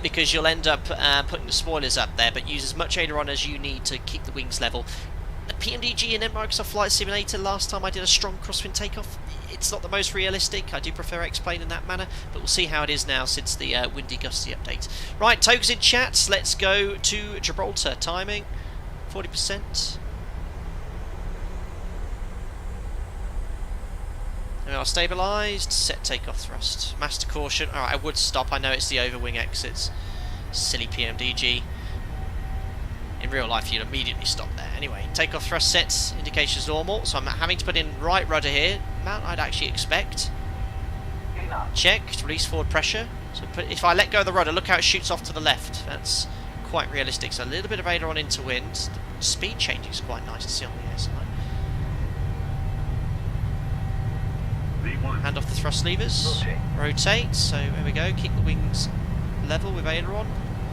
because you'll end up putting the spoilers up there, but use as much aileron as you need to keep the wings level. The PMDG and Microsoft Flight Simulator, last time I did a strong crosswind takeoff, it's not the most realistic. I do prefer explain in that manner, but we'll see how it is now since the windy gusty update. Right, Togue's in chat. Let's go to Gibraltar. Timing 40%. We are stabilised. Set takeoff thrust. Master caution. Alright, I would stop. I know it's the overwing exits. Silly PMDG. In real life, you'd immediately stop there. Anyway, takeoff thrust sets, indications normal, so I'm having to put in right rudder here, amount I'd actually expect. Checked, release forward pressure. So if I let go of the rudder, look how it shoots off to the left. That's quite realistic. So a little bit of aileron into wind. The speed changing is quite nice to see on the air side. Hand off the thrust levers. Rotate. So there we go. Keep the wings level with aileron.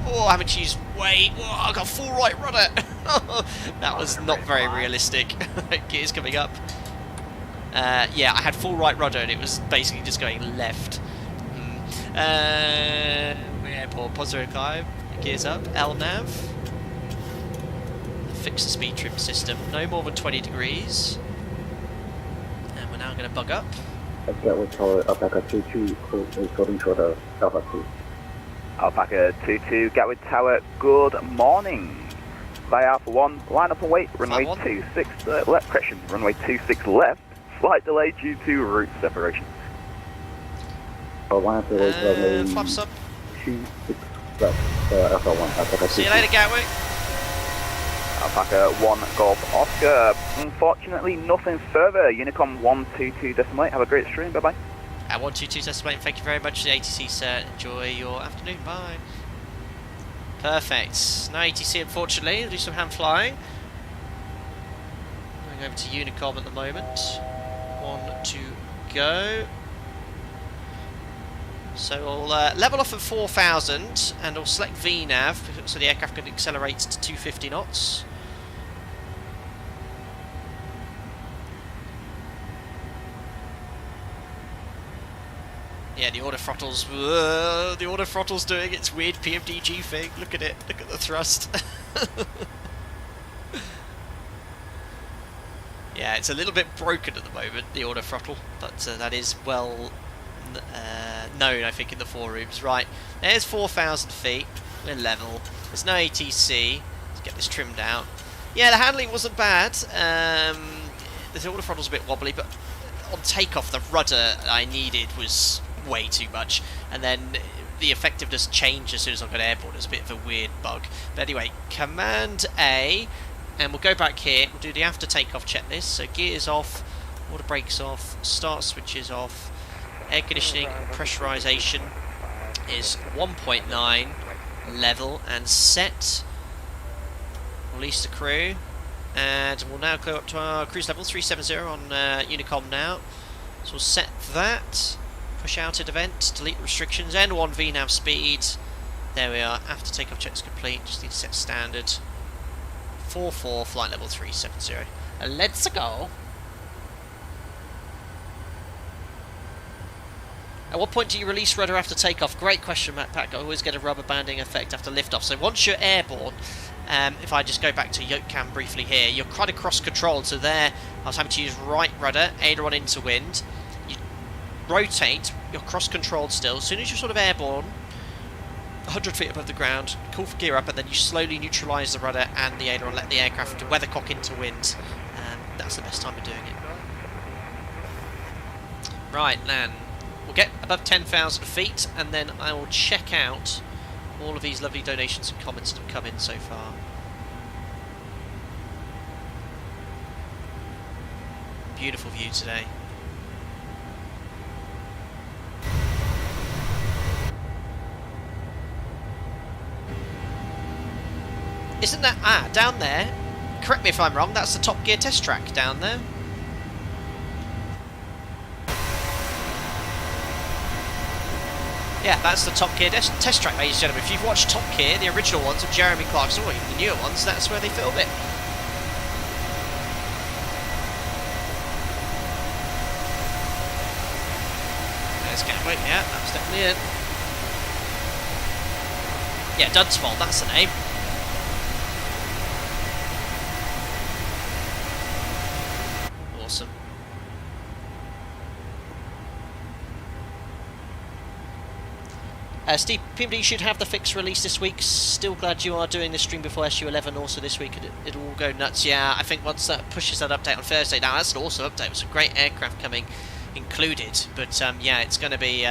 Oh, I haven't used weight. Oh, I got full right rudder. That was not very realistic. Gears coming up. Yeah, I had full right rudder and it was basically just going left. Airport, positive climb. Gears up. LNAV. Fix the speed trim system. No more than 20 degrees. And we're now going to bug up. Gatwick Tower, Alpaca 22, holding short of Alpha 2. Alpaca 22, Gatwick Tower, good morning. Via Alpha 1, line up and wait, runway 26 left, correction, runway 26 left, slight delay due to route separation. Line up and wait, runway flaps up. 26 left, Alpha 1, Alpaca 2. See you later, Gatwick. Alpaca 1 Golf Oscar, unfortunately nothing further, Unicom 122 decimal 8, have a great stream, bye bye. 122 decimal 8, thank you very much for the ATC, sir. Enjoy your afternoon, bye. Perfect. No ATC, unfortunately. We'll do some hand flying. Going over to Unicom at the moment. 1 to go. So we'll level off at 4,000 and we'll select VNAV so the aircraft can accelerate to 250 knots. Yeah, the auto throttle's doing its weird PMDG thing. Look at it. Look at the thrust. Yeah, it's a little bit broken at the moment, the auto throttle, but that is well known, I think, in the forums. Right, there's 4,000 feet. We're level. There's no ATC. Let's get this trimmed out. Yeah, the handling wasn't bad. The auto throttle's a bit wobbly, but on takeoff, the rudder I needed was way too much, and then the effectiveness changed as soon as I got airborne. It was a bit of a weird bug. But anyway, Command A, and we'll go back here. We'll do the after takeoff checklist. So gears off, water brakes off, start switches off, air conditioning pressurization is 1.9, level and set. Release the crew, and we'll now go up to our cruise level 370 on Unicom now. So we'll set that. Push out at event, delete restrictions, N1 VNAV speed, There we are. After takeoff checks complete, just need to set standard. 44, flight level 370. Let's go. At what point do you release rudder after takeoff? Great question, Matt Pack. I always get a rubber banding effect after liftoff. So once you're airborne, if I just go back to yoke cam briefly here, you're kind of cross-controlled. So there, I was having to use right rudder, aileron into wind. You rotate, you're cross-controlled still. As soon as you're sort of airborne, 100 feet above the ground, call for gear up, and then you slowly neutralise the rudder and the aileron, let the aircraft weathercock into wind. That's the best time of doing it. Right, then. We'll get above 10,000 feet, and then I will check out all of these lovely donations and comments that have come in so far. Beautiful view today. Isn't that... down there, correct me if I'm wrong, that's the Top Gear test track down there. Yeah, that's the Top Gear test track, ladies and gentlemen. If you've watched Top Gear, the original ones of Jeremy Clarkson, or even the newer ones, that's where they film it. There's Gatwick, yeah, that's definitely it. Yeah, Dunsfold, that's the name. Awesome. Steve, PMD should have the fix released this week. Still glad you are doing this stream before SU11 also this week. It'll all go nuts. Yeah, I think once that pushes that update on Thursday. Now, that's an awesome update with some great aircraft coming included. But yeah, it's going to be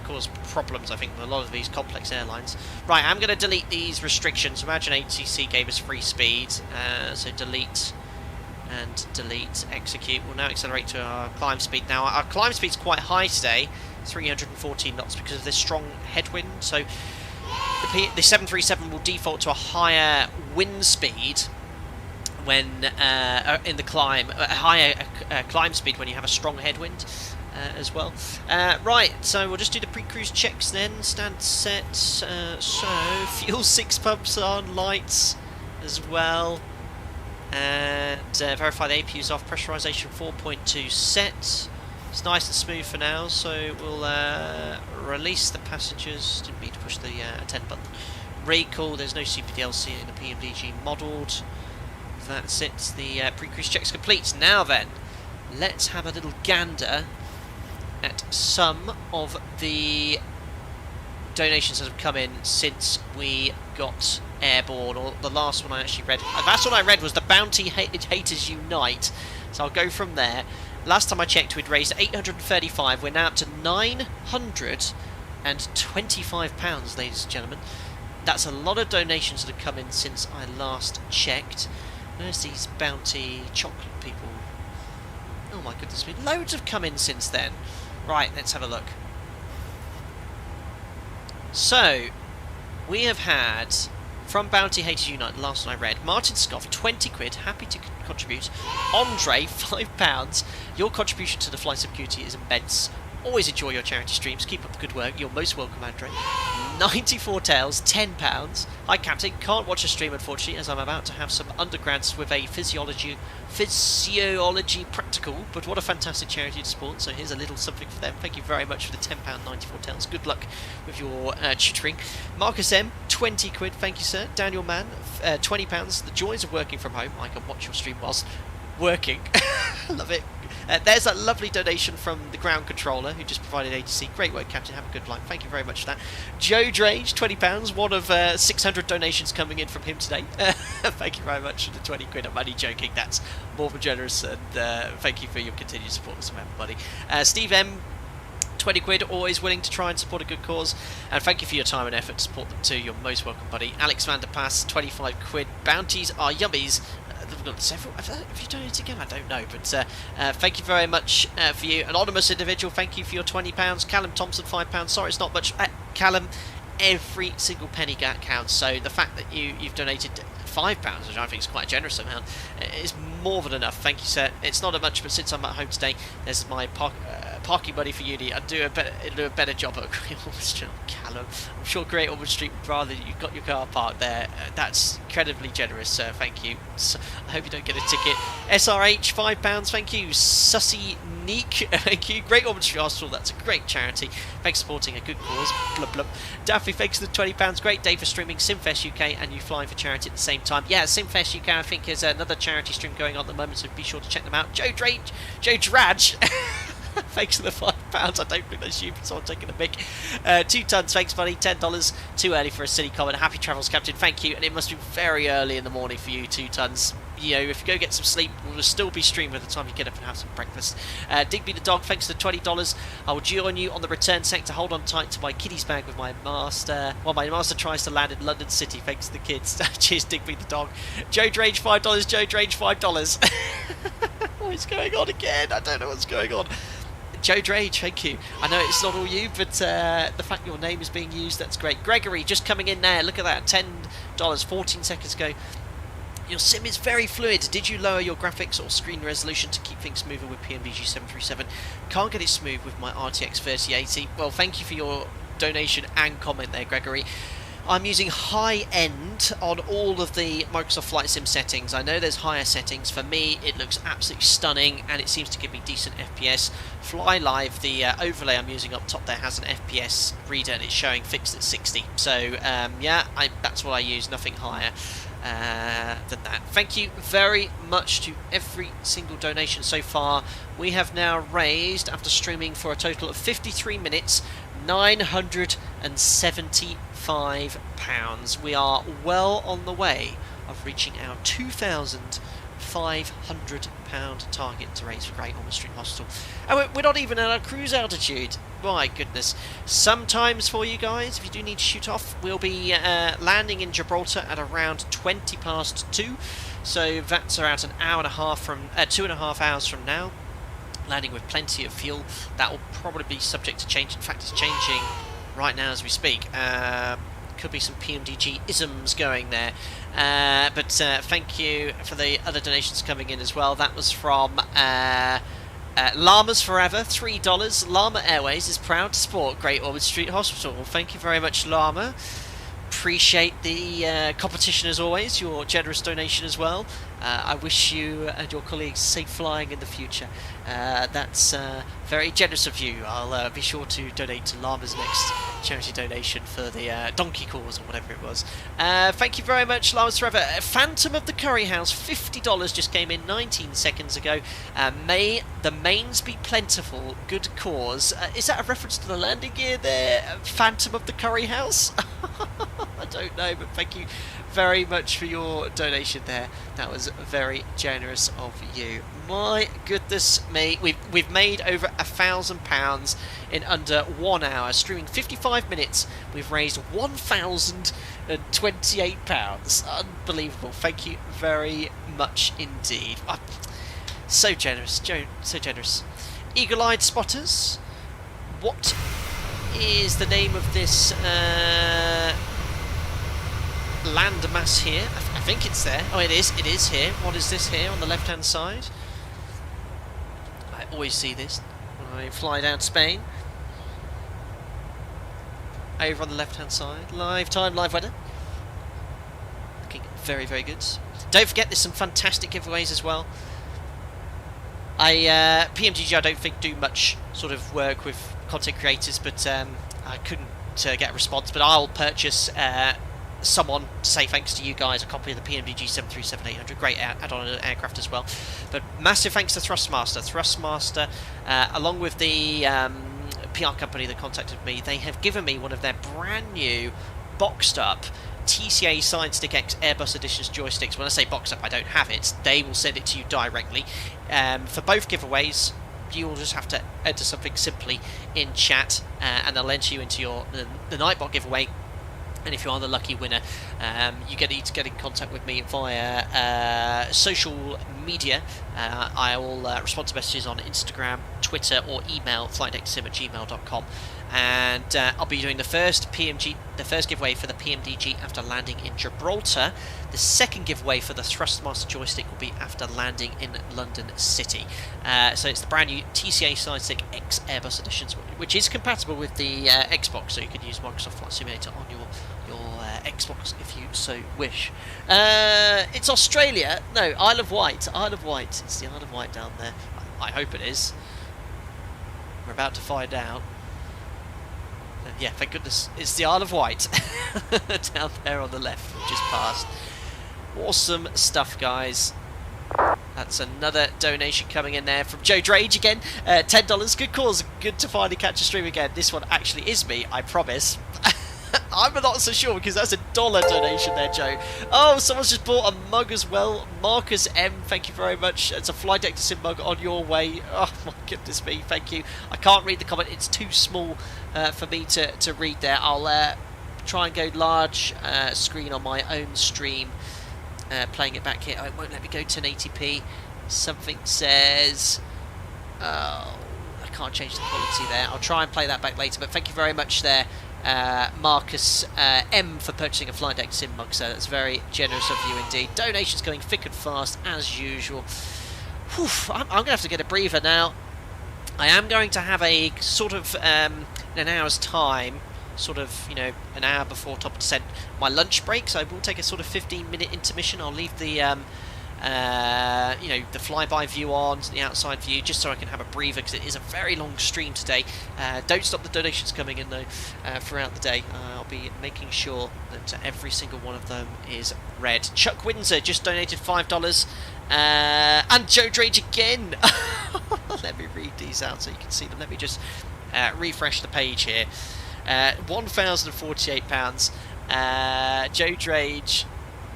cause problems, I think, with a lot of these complex airlines. Right, I'm going to delete these restrictions. Imagine ATC gave us free speed. So delete and delete, execute. We'll now accelerate to our climb speed. Now, our climb speed's quite high today. 314 knots because of this strong headwind, so the 737 will default to a higher wind speed when in the climb, a higher climb speed when you have a strong headwind as well. Right, so we'll just do the pre-cruise checks then. Stand set, so fuel 6 pumps on, lights as well, and verify the APU's off, pressurization 4.2 set. It's nice and smooth for now, so we'll release the passengers. Didn't mean to push the attend button. Recall, there's no CPDLC in the PMDG modelled. That's it, the pre-cruise check's complete. Now then, let's have a little gander at some of the donations that have come in since we got airborne, or the last one I actually read. The last one I read was the Bounty Haters Unite, so I'll go from there. Last time I checked, we'd raised 835. We're now up to £925, ladies and gentlemen. That's a lot of donations that have come in since I last checked. Where's these bounty chocolate people? Oh my goodness me, loads have come in since then. Right, let's have a look. So, we have had, from Bounty Haters Unite, last one I read, Martin Scoff, 20 quid, happy to contribute. Andre, £5. Your contribution to the Flight Sub community is immense. Always enjoy your charity streams. Keep up the good work. You're most welcome, Andre. 94 Tails, £10. Hi, Captain. Can't watch a stream, unfortunately, as I'm about to have some undergrads with a physiology practical, but what a fantastic charity to support, so here's a little something for them. Thank you very much for the £10, 94 Tails. Good luck with your tutoring. Marcus M, 20 quid. Thank you, sir. Daniel Mann, £20. The joys of working from home. I can watch your stream whilst working. Love it. There's that lovely donation from the ground controller who just provided ATC. Great work, Captain. Have a good life. Thank you very much for that. Joe Drage, £20. One of 600 donations coming in from him today. Thank you very much for the 20 quid. I'm only joking. That's more than generous. And thank you for your continued support. Some money. Steve M, 20 quid. Always willing to try and support a good cause. And thank you for your time and effort to support them too. You're most welcome, buddy. Alex Vanderpass, 25 quid. Bounties are yummies. We've got several. Have you donated again? I don't know, but thank you very much for you. Anonymous individual, thank you for your £20. Callum Thompson, £5. Sorry, it's not much. Callum, every single penny counts. So the fact that you've donated £5, which I think is quite a generous amount, is more than enough. Thank you, sir. It's not much, but since I'm at home today, there's my parking money for uni, I'd do a better job at Great Ormond Street. Callum, I'm sure Great Ormond Street would rather you've got your car parked there. That's incredibly generous, sir. Thank you. So, I hope you don't get a ticket. SRH, £5. Thank you. Sussy Neek, thank you. Great Ormond Street Hospital, that's a great charity. Thanks for supporting a good cause. Blub blub. Daffy, thanks for the £20. Great day for streaming Simfest UK and you flying for charity at the same time. Yeah, Simfest UK, I think, is another charity stream going on at the moment, so be sure to check them out. Joe Drage. Thanks for the £5. I don't think that's you, but someone taking a mic. 2 tons, thanks buddy. $10. Too early for a silly comment. Happy travels, Captain. Thank you. And it must be very early in the morning for you, 2 tons. You know, if you go get some sleep, we'll still be streaming by the time you get up and have some breakfast. Digby the dog, thanks for the $20. I will join you on the return sector. Hold on tight to my kiddies bag with my master. While my master tries to land in London City, thanks to the kids. Cheers, Digby the dog. Joe Drange, $5. Joe Drange, $5. What is going on again? I don't know what's going on. Joe Drage, thank you. I know it's not all you, but the fact your name is being used, that's great. Gregory, just coming in there. Look at that, $10, 14 seconds ago. Your sim is very fluid. Did you lower your graphics or screen resolution to keep things moving with PMDG 737? Can't get it smooth with my RTX 3080. Well, thank you for your donation and comment there, Gregory. I'm using high end on all of the Microsoft Flight Sim settings. I know there's higher settings. For me, it looks absolutely stunning and it seems to give me decent FPS. Fly Live, the overlay I'm using up top there, has an FPS reader and it's showing fixed at 60. So yeah, that's what I use, nothing higher than that. Thank you very much to every single donation so far. We have now raised, after streaming for a total of 53 minutes, £975. We are well on the way of reaching our £2,500 target to raise for Great Ormond Street Hospital. And we're not even at our cruise altitude. My goodness. Sometimes for you guys, if you do need to shoot off, we'll be landing in Gibraltar at around 2:20 So that's around an hour and a half from 2.5 hours from now. Landing with plenty of fuel. That will probably be subject to change. In fact, it's changing right now as we speak. Could be some PMDG isms going there. But thank you for the other donations coming in as well. That was from Llamas Forever, $3. Llama Airways is proud to support Great Ormond Street Hospital. Well, thank you very much, Llama. Appreciate the competition as always, your generous donation as well. I wish you and your colleagues safe flying in the future. That's very generous of you. I'll be sure to donate to Llama's next charity donation for the donkey cause or whatever it was. Thank you very much, Llamas Forever. Phantom of the Curry House, $50 just came in 19 seconds ago. May the mains be plentiful, good cause. Is that a reference to the landing gear there, Phantom of the Curry House? I don't know, but thank you very much for your donation there. That was very generous of you. My goodness me, we've made over £1,000 in under 1 hour, streaming 55 minutes. We've raised £1,028. Unbelievable. Thank you very much indeed. So generous, so generous. Eagle-eyed spotters, what is the name of this landmass here? I think it's there. Oh, it is here. What is this here on the left hand side? I always see this when I fly down Spain. Over on the left hand side, live time, live weather, looking very, very good. Don't forget there's some fantastic giveaways as well. PMDG I don't think do much sort of work with content creators, but I couldn't get a response, but I'll purchase someone to say thanks to you guys a copy of the PMDG 737-800, great add-on aircraft as well. But massive thanks to Thrustmaster, along with the PR company that contacted me. They have given me one of their brand new boxed up TCA Side Stick X Airbus Editions joysticks. When I say boxed up, I don't have it. They will send it to you directly. For both giveaways, you will just have to enter something simply in chat, and they'll enter you into the Nightbot giveaway. And if you are the lucky winner, you need to get in contact with me via social media. I will respond to messages on Instagram, Twitter, or email flightdecksim@gmail.com. and I'll be doing the first giveaway for the PMDG after landing in Gibraltar. The second giveaway for the Thrustmaster joystick will be after landing in London City. So it's the brand new TCA Sidestick X Airbus Editions, which is compatible with the Xbox, so you can use Microsoft Flight Simulator on your Xbox if you so wish. It's Australia. No, Isle of Wight. Isle of Wight. It's the Isle of Wight down there. I hope it is. We're about to find out. Yeah, thank goodness. It's the Isle of Wight. Down there on the left, we just passed. Awesome stuff, guys. That's another donation coming in there from Joe Drage again. $10. Good cause. Good to finally catch a stream again. This one actually is me, I promise. I'm not so sure because that's $1 donation there, Joe. Oh, someone's just bought a mug as well. Marcus M, thank you very much. It's a Fly Deck to Sim mug on your way. Oh my goodness me, thank you. I can't read the comment, it's too small for me to read there. I'll try and go large screen on my own stream, playing it back here. Oh, it won't let me go 1080p. Something says... Oh, I can't change the quality there. I'll try and play that back later, but thank you very much there. Marcus M for purchasing a Flight Deck Sim mug, so that's very generous of you indeed. Donations going thick and fast as usual. Whew, I'm going to have to get a breather now. I am going to have a sort of in an hour's time, sort of, you know, an hour before top of descent, my lunch break, so I will take a sort of 15-minute intermission. I'll leave the you know, the flyby view on, the outside view, just so I can have a breather, because it is a very long stream today. Don't stop the donations coming in though throughout the day. I'll be making sure that every single one of them is read. Chuck Windsor just donated $5, and Joe Drage again. Let me read these out so you can see them. Let me just refresh the page here. £1,048. Joe Drage.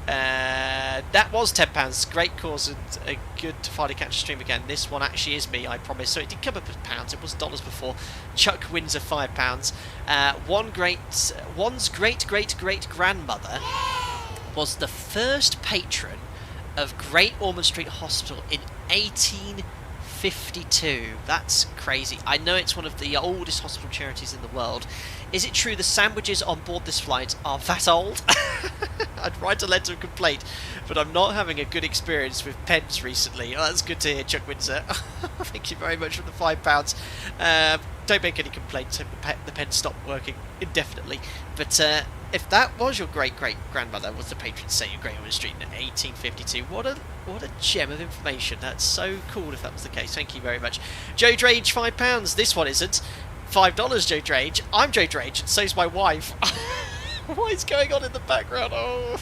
That was £10. Great cause and good to finally catch a stream again. This one actually is me, I promise. So it did come up as pounds. It was dollars before. Chuck Windsor £5. One's great grandmother was the first patron of Great Ormond Street Hospital in 1852. That's crazy. I know it's one of the oldest hospital charities in the world. Is it true the sandwiches on board this flight are that old? I'd write a letter of complaint, but I'm not having a good experience with pens recently. Oh, that's good to hear, Chuck Windsor. Thank you very much for the £5. Don't make any complaints. The pen stopped working indefinitely. But if that was your great-great-grandmother was the patron saint of Great Ormond Street in 1852, what a gem of information. That's so cool if that was the case. Thank you very much. Joe Drage, £5. This one isn't. $5, Joe Drage. I'm Joe Drage, and so's my wife. What is going on in the background? Oh.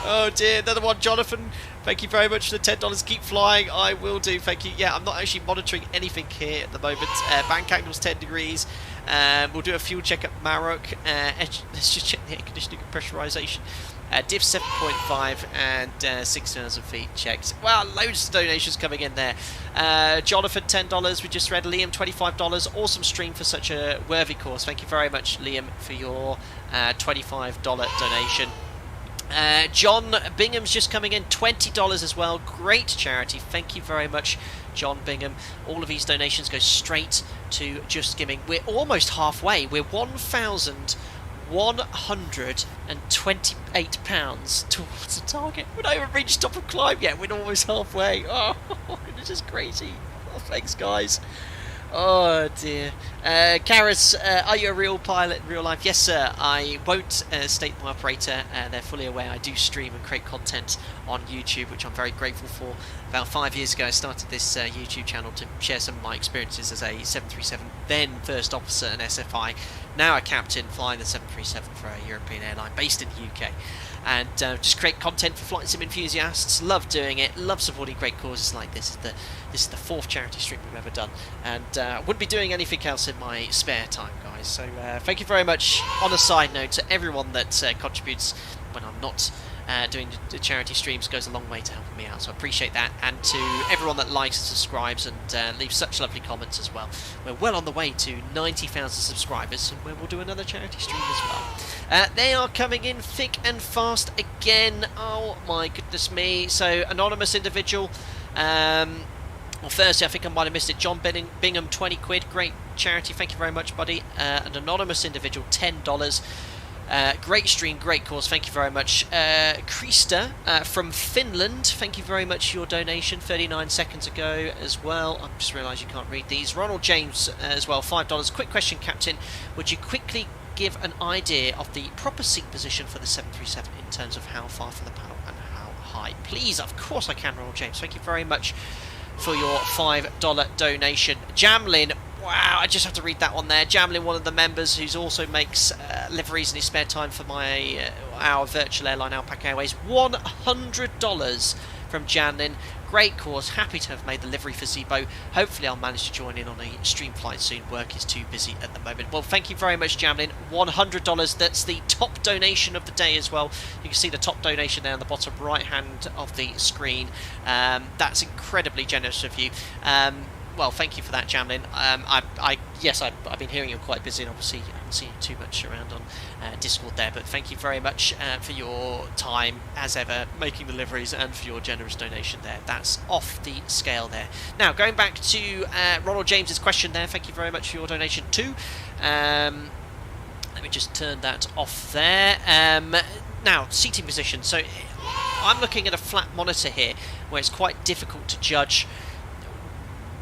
Oh dear, another one, Jonathan. Thank you very much for the $10. Keep flying. I will do, thank you. Yeah, I'm not actually monitoring anything here at the moment. Bangkok was 10 degrees. We'll do a fuel check at Marok. Let's just check the air conditioning and pressurisation. Diff 7.5 and 6,000 feet checked. Wow, loads of donations coming in there. Jonathan, $10. We just read. Liam, $25. Awesome stream for such a worthy cause. Thank you very much, Liam, for your $25 donation. John Bingham's just coming in, $20 as well. Great charity. Thank you very much, John Bingham. All of these donations go straight to Just Skimming. We're almost halfway. We're £1,128 towards the target. We don't even reached top of climb yet. We're almost halfway. Oh, this is crazy. Oh, thanks, guys. Oh dear. Karis, are you a real pilot in real life? Yes, sir. I won't state my operator. They're fully aware I do stream and create content on YouTube, which I'm very grateful for. About 5 years ago, I started this YouTube channel to share some of my experiences as a 737, then first officer and SFI, now a captain flying the 737 for a European airline based in the UK. And just create content for flight sim enthusiasts. Love doing it. Love supporting great causes like this. This is the 4th charity stream we've ever done, and I wouldn't be doing anything else in my spare time, guys. So thank you very much. On a side note, to everyone that contributes when I'm not doing the charity streams, goes a long way to helping me out. So I appreciate that, and to everyone that likes and subscribes and leaves such lovely comments as well. We're well on the way to 90,000 subscribers, and we'll do another charity stream as well. They are coming in thick and fast again. Oh my goodness me. So anonymous individual, well, firstly, I think I might have missed it. John Bingham, £20. Great charity, thank you very much, buddy. An anonymous individual, $10. Great stream, great cause, thank you very much. Krista from Finland, thank you very much for your donation 39 seconds ago as well. I just realised you can't read these. Ronald James as well, $5. Quick question, Captain. Would you quickly give an idea of the proper seat position for the 737 in terms of how far from the panel and how high? Please, of course I can, Ronald James. Thank you very much for your $5 donation. Jamlin, wow, I just have to read that one there. Jamlin, one of the members who also makes liveries in his spare time for our virtual airline, Alpaca Airways. $100 from Jamlin. Great cause. Happy to have made the livery for Zebo. Hopefully I'll manage to join in on a stream flight soon. Work is too busy at the moment. Well, thank you very much, Jamlin. $100. That's the top donation of the day as well. You can see the top donation there on the bottom right hand of the screen. That's incredibly generous of you. Well, thank you for that, Jamlin. Yes, I've been hearing you're quite busy, and obviously I haven't seen you too much around on Discord there, but thank you very much for your time, as ever, making deliveries, and for your generous donation there. That's off the scale there. Now, going back to Ronald James's question there, thank you very much for your donation too. Let me just turn that off there. Now, seating position. So, I'm looking at a flat monitor here, where it's quite difficult to judge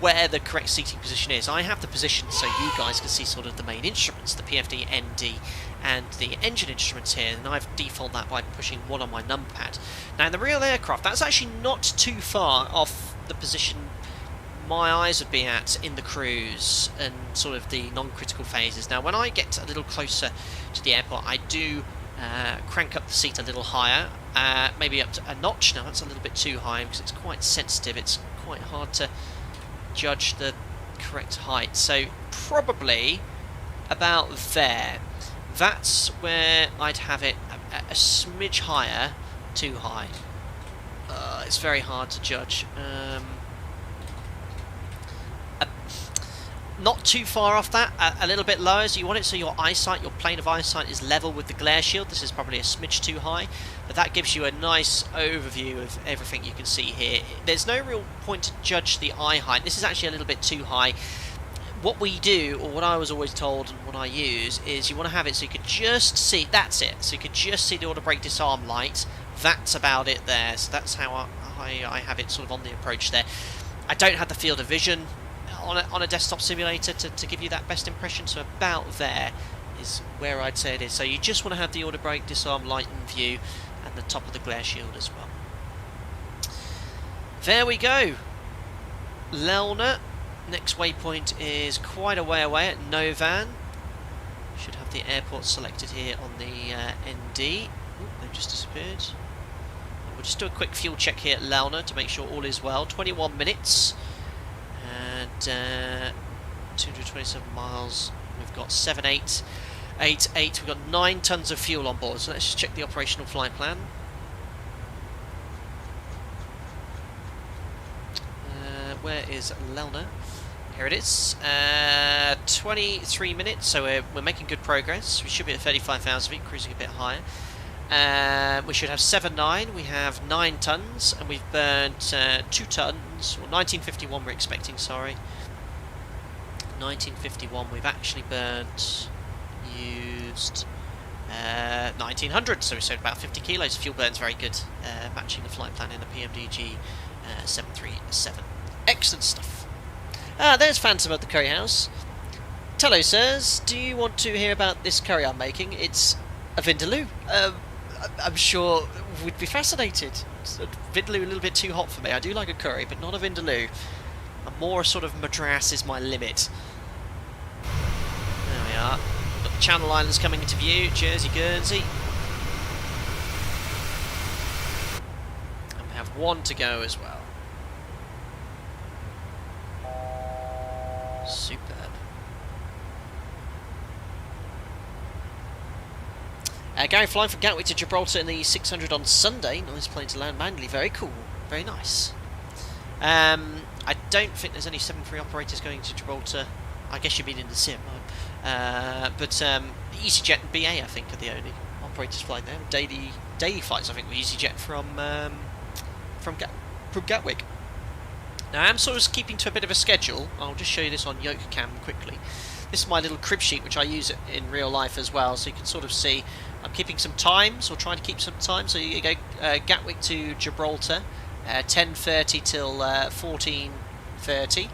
where the correct seating position is. I have the position so you guys can see sort of the main instruments, the PFD, ND, and the engine instruments here, and I've defaulted that by pushing 1 on my numpad. Now in the real aircraft, that's actually not too far off the position my eyes would be at in the cruise and sort of the non-critical phases. Now when I get a little closer to the airport, I do crank up the seat a little higher, maybe up to a notch. Now that's a little bit too high because it's quite sensitive, it's quite hard to judge the correct height, so probably about there. That's where I'd have it a smidge higher, too high. It's very hard to judge. Not too far off that, a little bit lower, so you want it so your eyesight, your plane of eyesight is level with the glare shield. This is probably a smidge too high, but that gives you a nice overview of everything you can see here. There's no real point to judge the eye height. This is actually a little bit too high. What we do, or what I was always told and what I use, is you want to have it so you can just see, that's it, so you can just see the auto brake disarm light. That's about it there, so that's how I have it sort of on the approach there. I don't have the field of vision on a desktop simulator to give you that best impression, so about there is where I'd say it is. So you just want to have the auto brake disarm light in view and the top of the glare shield as well. There we go. Lelna, next waypoint is quite a way away at Novan. Should have the airport selected here on the ND. Ooh, they've just disappeared. We'll just do a quick fuel check here at Lelna to make sure all is well. 21 minutes. And 227 miles. We've got 7888. We've got 9 tons of fuel on board. So let's just check the operational flight plan. Where is Lelna? Here it is. 23 minutes. So we're making good progress. We should be at 35,000 feet, cruising a bit higher. We should have 7.9. We have 9 tons, and we've burnt 2 tons. Well, 1951 we're expecting, sorry. 1951 we've actually used 1900, so we saved about 50 kilos. Fuel burn's very good, matching the flight plan in the PMDG 737. Excellent stuff. There's Phantom at the curry house. Tello says, do you want to hear about this curry I'm making? It's a vindaloo. I'm sure we'd be fascinated. Vindaloo a little bit too hot for me. I do like a curry, but not a vindaloo. A more sort of Madras is my limit. There we are. Got the Channel Islands coming into view. Jersey, Guernsey. And we have 1 to go as well. Superb. Gary flying from Gatwick to Gibraltar in the 600 on Sunday. Nice plane to land manually. Very cool. Very nice. I don't think there's any 7-3 operators going to Gibraltar. I guess you mean in the sim. But EasyJet and BA, I think, are the only operators flying there. Daily flights, I think, with EasyJet from Gatwick. Now I am sort of keeping to a bit of a schedule. I'll just show you this on yoke cam quickly. This is my little crib sheet which I use in real life as well, so you can sort of see I'm keeping some times, or trying to keep some time. So you go Gatwick to Gibraltar, 10:30 till 14:30,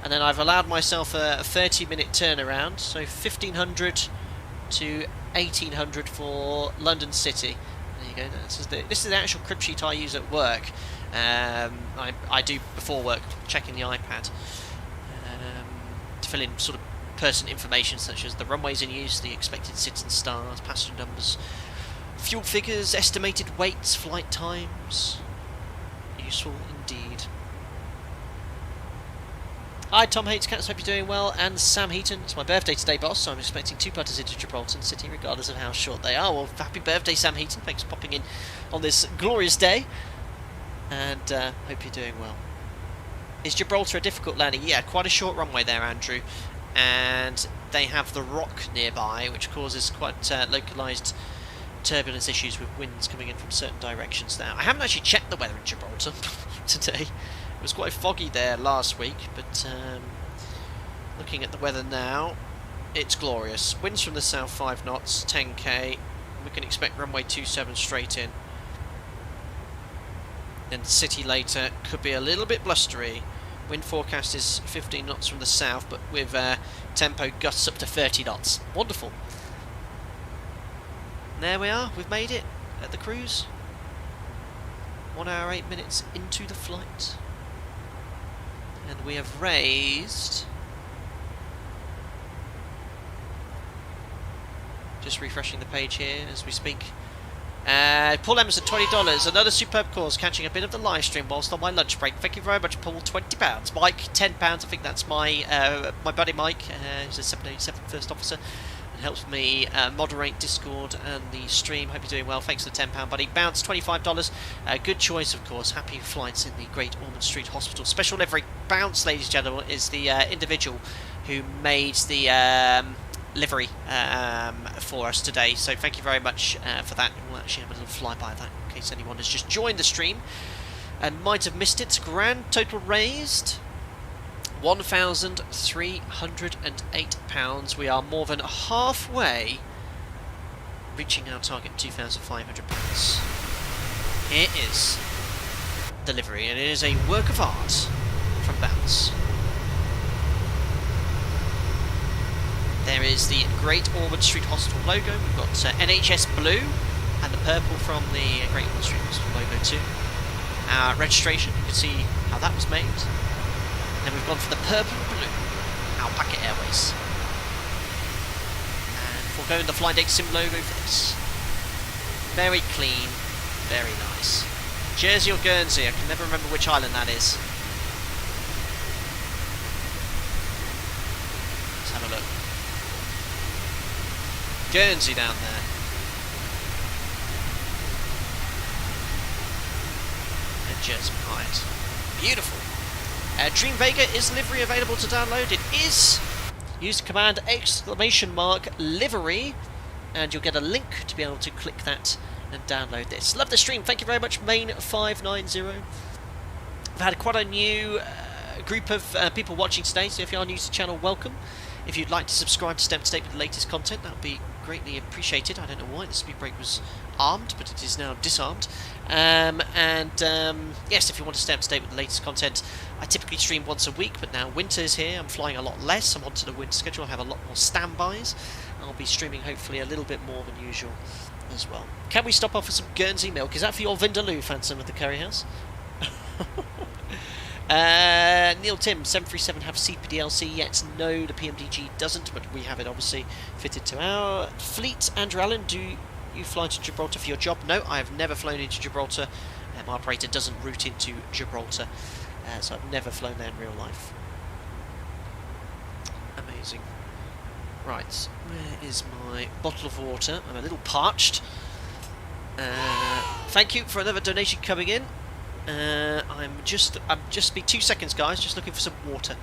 and then I've allowed myself a 30-minute turnaround, so 1500 to 1800 for London City. There you go. This is the actual crib sheet I use at work. I do before work, checking the iPad to fill in sort of personal information such as the runways in use, the expected sits and stars, passenger numbers, fuel figures, estimated weights, flight times. Useful indeed. Hi Tom Hates Cats, hope you're doing well, and Sam Heaton. It's my birthday today, boss, so I'm expecting 2 putters into Gibraltar City regardless of how short they are. Well, happy birthday Sam Heaton, thanks for popping in on this glorious day, and hope you're doing well. Is Gibraltar a difficult landing? Yeah, quite a short runway there, Andrew, and they have the rock nearby, which causes quite localised turbulence issues with winds coming in from certain directions there. I haven't actually checked the weather in Gibraltar today. It was quite foggy there last week, but looking at the weather now, it's glorious. Winds from the south 5 knots, 10k. We can expect runway 27 straight in. Then the city later could be a little bit blustery. Wind forecast is 15 knots from the south, but with tempo gusts up to 30 knots. Wonderful. And there we are, we've made it at the cruise. 1 hour 8 minutes into the flight. And we have raised, just refreshing the page here as we speak, Paul Emerson, $20, another superb cause, catching a bit of the live stream whilst on my lunch break. Thank you very much, Paul. £20. Mike, £10. I think that's my my buddy Mike, who's a 787 First Officer, and helps me moderate Discord and the stream. Hope you're doing well. Thanks for the £10, buddy. Bounce, $25. Good choice, of course. Happy flights in the Great Ormond Street Hospital. Special livery. Bounce, ladies and gentlemen, is the individual who made the livery for us today, so thank you very much for that. We'll actually have a little flyby of that in case anyone has just joined the stream and might have missed it. Grand total raised £1,308. We are more than halfway reaching our target, £2,500. Here is the livery, and it is a work of art from Bounce. There is the Great Ormond Street Hospital logo. We've got NHS blue and the purple from the Great Ormond Street Hospital logo too. Our registration, you can see how that was made. Then we've gone for the purple and blue, Alpaca Airways. And foregoing the Flydeck Sim logo for this. Very clean, very nice. Jersey or Guernsey, I can never remember which island that is. Let's have a look. Guernsey down there. And Jersey Hyatt. Beautiful. Dream Vega is livery available to download. It is. Use the command !livery and you'll get a link to be able to click that and download this. Love the stream. Thank you very much, Main590. I've had quite a new group of people watching today, so if you are new to the channel, welcome. If you'd like to subscribe to Stay Up to Date with the latest content, that would be greatly appreciated. I don't know why the speed brake was armed, but it is now disarmed. Yes, if you want to stay up to date with the latest content, I typically stream once a week, but now winter is here. I'm flying a lot less. I'm onto the winter schedule. I have a lot more standbys. I'll be streaming hopefully a little bit more than usual as well. Can we stop off for some Guernsey milk? Is that for your Vindaloo, Phantom of the Curry House? Neil Tim, 737 have CPDLC yet? No, the PMDG doesn't, but we have it obviously fitted to our fleet. Andrew Allen, do you fly to Gibraltar for your job? No, I have never flown into Gibraltar. My operator doesn't route into Gibraltar, so I've never flown there in real life. Amazing. Right, where is my bottle of water? I'm a little parched. Thank you for another donation coming in. I'm just be 2 seconds, guys. Just looking for some water.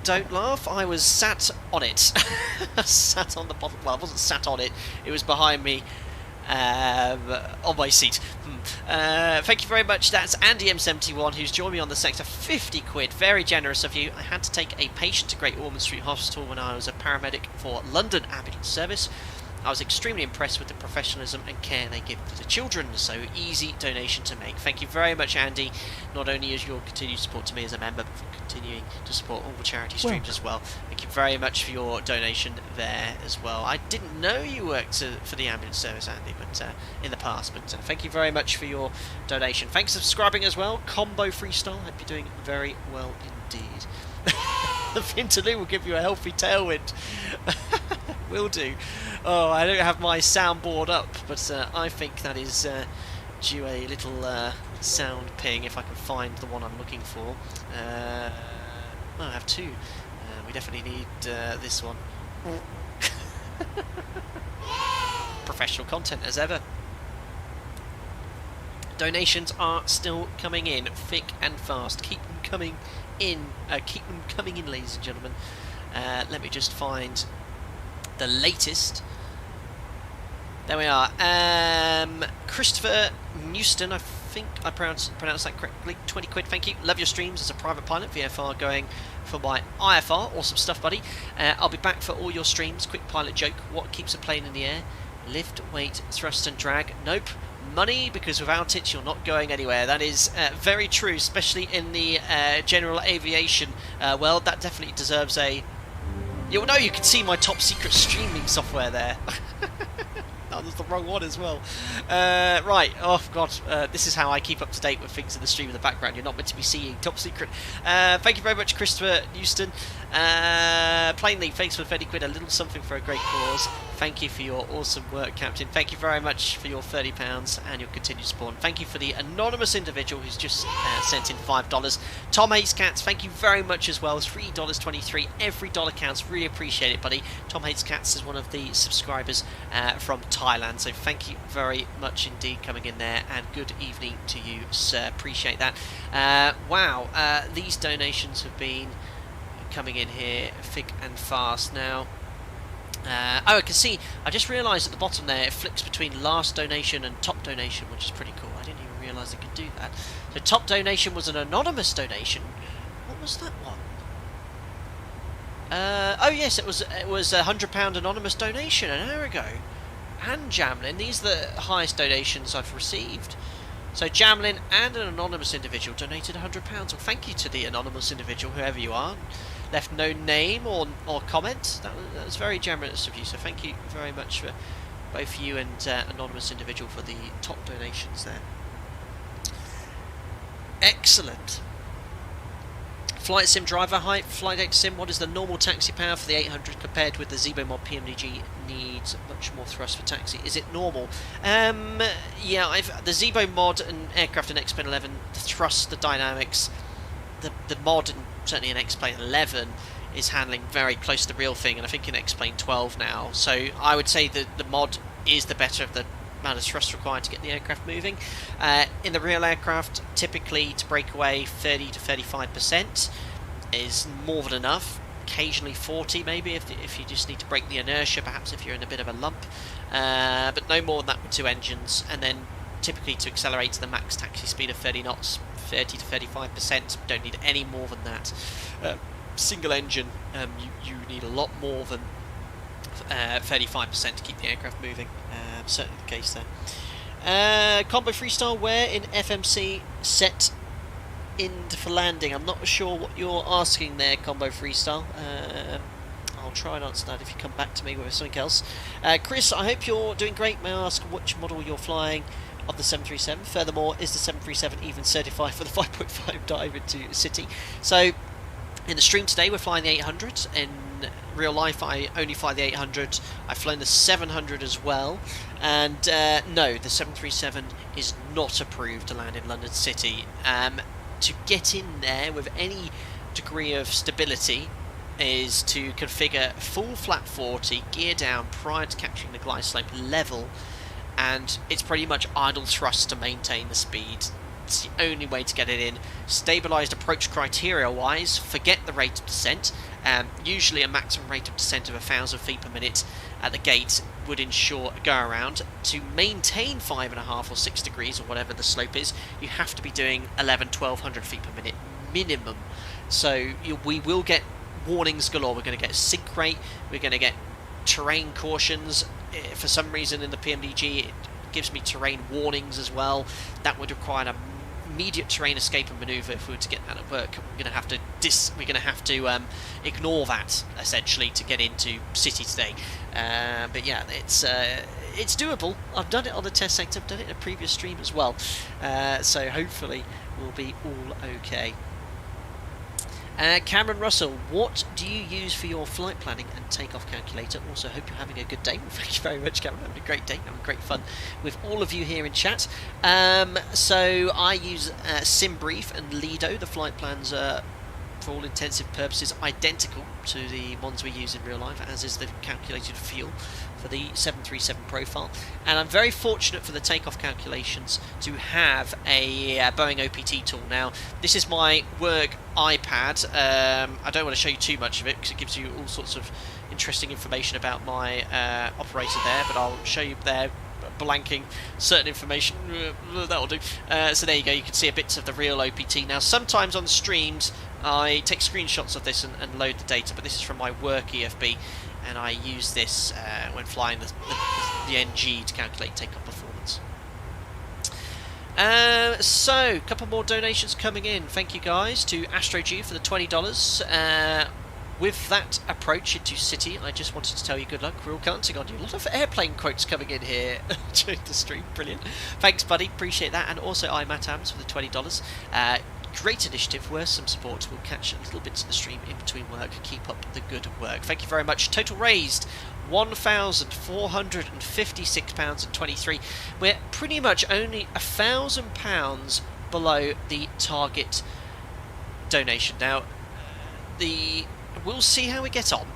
Don't laugh. I was sat on it. Sat on the bottle. Well, I wasn't sat on it. It was behind me, on my seat. Thank you very much. That's Andy M71 who's joined me on the sector. 50 quid, very generous of you. I had to take a patient to Great Ormond Street Hospital when I was a paramedic for London Ambulance Service. I was extremely impressed with the professionalism and care they give to the children, so easy donation to make. Thank you very much, Andy, not only as your continued support to me as a member, but for continuing to support all the charity streams as well. Thank you very much for your donation there as well. I didn't know you worked for the ambulance service, Andy, but in the past, but thank you very much for your donation. Thanks for subscribing as well. Combo Freestyle, hope you're doing very well indeed. The Vindaloo will give you a healthy tailwind. Will do. Oh, I don't have my soundboard up, but I think that is due a little sound ping if I can find the one I'm looking for. I have two. We definitely need this one. Professional content as ever. Donations are still coming in thick and fast. Keep them coming in. Keep them coming in, ladies and gentlemen. Let me just find the latest. There we are. Christopher Newston, I think I pronounced that correctly. 20 quid, thank you. Love your streams as a private pilot. VFR going for my IFR. Awesome stuff, buddy. I'll be back for all your streams. Quick pilot joke. What keeps a plane in the air? Lift, weight, thrust and drag. Nope. Money, because without it you're not going anywhere. That is very true, especially in the general aviation world. That definitely deserves a... You'll know, you can see my top secret streaming software there. Oh, that's the wrong one as well. Right, oh god, this is how I keep up to date with things in the stream in the background. You're not meant to be seeing top secret. Thank you very much, Christopher Houston. Plainly, thanks for 30 quid, a little something for a great cause. Thank you for your awesome work, Captain. Thank you very much for your £30 and your continued support. Thank you for the anonymous individual who's just sent in $5. Tom Hates Cats, thank you very much as well. It's $3.23. Every dollar counts. Really appreciate it, buddy. Tom Hates Cats is one of the subscribers from Thailand, so thank you very much indeed coming in there, and good evening to you, sir. Appreciate that. Wow, these donations have been coming in here thick and fast now. Oh, I can see, I just realised at the bottom there it flicks between last donation and top donation, which is pretty cool. I didn't even realise it could do that. So top donation was an anonymous donation. What was that one? Oh yes, it was a £100 anonymous donation an hour ago. And Jamlin, these are the highest donations I've received. So Jamlin and an anonymous individual donated £100. Well, thank you to the anonymous individual, whoever you are. Left no name or comment. That was very generous of you, so thank you very much for both you and anonymous individual for the top donations there. Excellent. Flight sim driver, hi, flight deck sim, what is the normal taxi power for the 800 compared with the Zebo mod PMDG needs much more thrust for taxi? Is it normal? Yeah, the Zebo mod and aircraft in X-Plane 11, the thrust, the dynamics, the mod, and certainly in X-Plane 11 is handling very close to the real thing, and I think in X-Plane 12 now. So I would say that the mod is the better of the amount of thrust required to get the aircraft moving. In the real aircraft, typically to break away 30 to 35% is more than enough. Occasionally 40 maybe if you just need to break the inertia, perhaps if you're in a bit of a lump. But no more than that with two engines, and then typically to accelerate to the max taxi speed of 30 knots, 30 to 35%, don't need any more than that. Single engine, you need a lot more than 35% to keep the aircraft moving. Certainly the case there. Combo Freestyle, where in FMC set into for landing? I'm not sure what you're asking there, Combo Freestyle. I'll try and answer that if you come back to me with something else. Chris, I hope you're doing great. May I ask which model you're flying of the 737? Furthermore, is the 737 even certified for the 5.5 dive into City? So in the stream today we're flying the 800. In real life I only fly the 800. I've flown the 700 as well, and no, the 737 is not approved to land in London City. To get in there with any degree of stability is to configure full flat 40, gear down prior to capturing the glide slope level, and it's pretty much idle thrust to maintain the speed. It's the only way to get it in. Stabilised approach criteria wise, forget the rate of descent. Usually a maximum rate of descent of 1,000 feet per minute at the gate would ensure a go around. To maintain 5.5 or 6 degrees or whatever the slope is, you have to be doing 1,100 feet per minute minimum. So we will get warnings galore. We're going to get sink rate, we're going to get terrain cautions. For some reason in the PMDG it gives me terrain warnings as well. That would require an immediate terrain escape and manoeuvre if we were to get that at work. We're going to have to ignore that essentially to get into city today. But yeah, it's doable. I've done it on the test sector, I've done it in a previous stream as well, so hopefully we'll be all okay. Cameron Russell, what do you use for your flight planning and takeoff calculator? Also, hope you're having a good day. Thank you very much, Cameron. Having a great day, having great fun with all of you here in chat. So I use SimBrief and Lido. The flight plans are, for all intensive purposes, identical to the ones we use in real life, as is the calculated fuel for the 737 profile. And I'm very fortunate for the takeoff calculations to have a Boeing OPT tool. Now, this is my work iPad. I don't want to show you too much of it because it gives you all sorts of interesting information about my operator there, but I'll show you there blanking certain information. That'll do. So there you go, you can see a bit of the real OPT. Now sometimes on the streams I take screenshots of this and load the data, but this is from my work EFB, and I use this when flying the NG to calculate takeoff performance. So, a couple more donations coming in. Thank you guys to AstroG for the $20. With that approach into City, I just wanted to tell you good luck. We're all counting on you. A lot of airplane quotes coming in here during the stream. Brilliant. Thanks, buddy. Appreciate that. And also iMatams for the $20. Great initiative. Worth some support. We'll catch little bits of the stream in between work. Keep up the good work. Thank you very much. Total raised £1,456.23. We're pretty much only £1,000 below the target donation. Now, we'll see how we get on.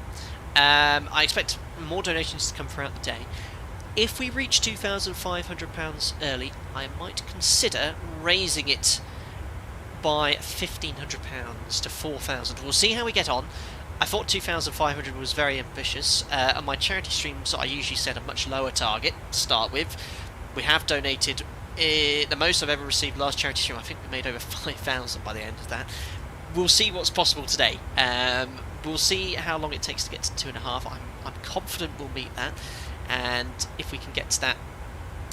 I expect more donations to come throughout the day. If we reach £2,500 early, I might consider raising it by £1,500 to £4,000. We'll see how we get on. I thought 2,500 was very ambitious. On my charity streams, I usually set a much lower target to start with. We have donated the most I've ever received last charity stream. I think we made over 5,000 by the end of that. We'll see what's possible today. We'll see how long it takes to get to 2.5. I'm confident we'll meet that, and if we can get to that,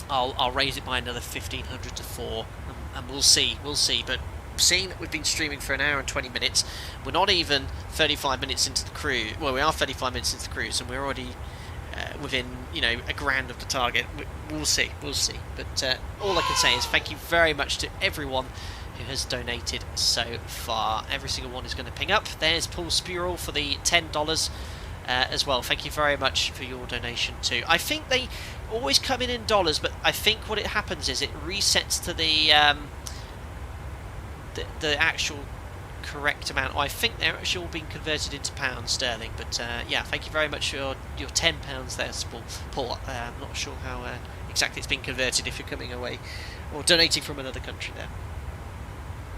I'll raise it by another 1,500 to 4, and we'll see. But seeing that we've been streaming for an hour and 20 minutes, we're not even 35 minutes into the cruise. Well, we are 35 minutes into the cruise, and we're already within, £1,000 of the target. We'll see. But all I can say is thank you very much to everyone who has donated so far. Every single one is going to ping up. There's Paul Spurel for the $10 as well. Thank you very much for your donation too. I think they always come in dollars, but I think what it happens is it resets to the actual correct amount. I think they're actually all being converted into pounds sterling, but yeah, thank you very much for your £10 there, Paul. I'm not sure how exactly it's been converted if you're coming away or donating from another country there.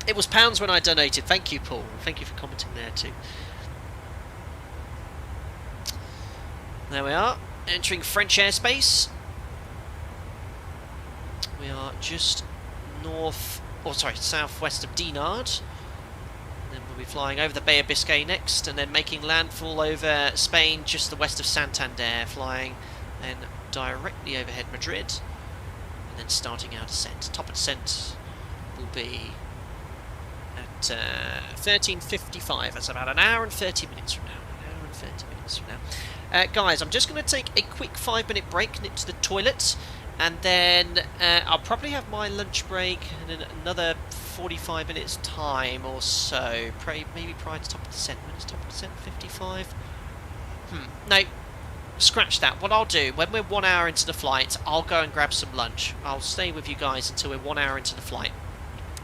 It was pounds when I donated. Thank you, Paul. Thank you for commenting there too. There we are, entering French airspace. We are just southwest of Dinard. Then we'll be flying over the Bay of Biscay next, and then making landfall over Spain, just the west of Santander, flying then directly overhead Madrid, and then starting our descent. Top of descent will be at 13:55. That's about an hour and 30 minutes from now. Guys, I'm just going to take a quick 5-minute break, nip to the toilet, and then I'll probably have my lunch break in another 45 minutes time or so, maybe prior to top of descent. When is top of descent? 55? No, scratch that. What I'll do, when we're 1 hour into the flight, I'll go and grab some lunch. I'll stay with you guys until we're 1 hour into the flight.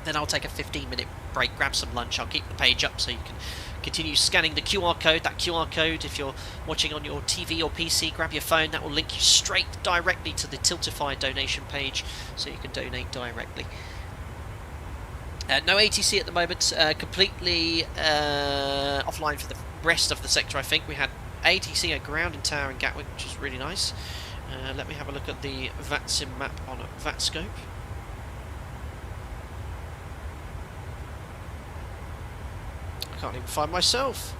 Then I'll take a 15-minute break, grab some lunch. I'll keep the page up so you can continue scanning the QR code. That QR code, if you're watching on your TV or PC, grab your phone. That will link you straight directly to the Tiltify donation page, so you can donate directly. No ATC at the moment, completely off flying for the rest of the sector, I think. We had ATC, a grounding tower in Gatwick, which is really nice. Let me have a look at the VATSIM map on VATScope. I can't even find myself.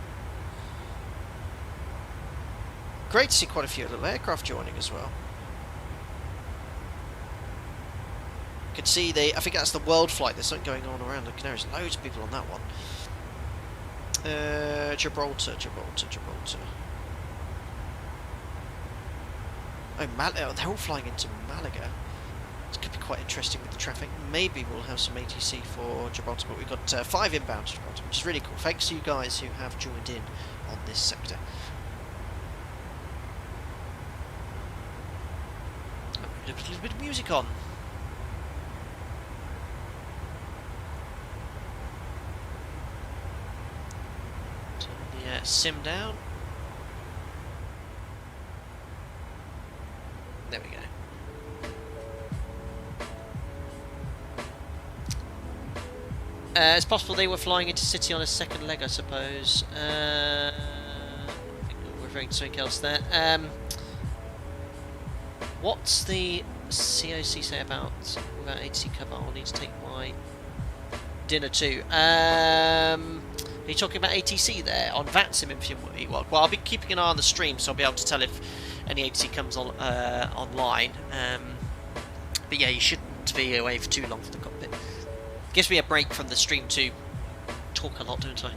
Great to see quite a few little aircraft joining as well. You can see I think that's the world flight. There's something going on around the Canaries. Loads of people on that one. Gibraltar. Oh, they're all flying into Malaga. This could be quite interesting with the traffic. Maybe we'll have some ATC for Gibraltar, but we've got 5 inbound to Gibraltar, which is really cool. Thanks to you guys who have joined in on this sector. A little bit of music on. Turn the sim down. There we go. It's possible they were flying into City on a second leg, I suppose. I think we're referring to something else there. What's the COC say about ATC cover? I'll need to take my dinner too. Are you talking about ATC there on VATSIM? Well, I'll be keeping an eye on the stream, so I'll be able to tell if any ATC comes on online. But yeah, you shouldn't be away for too long from the cockpit. Gives me a break from the stream to talk a lot, don't I?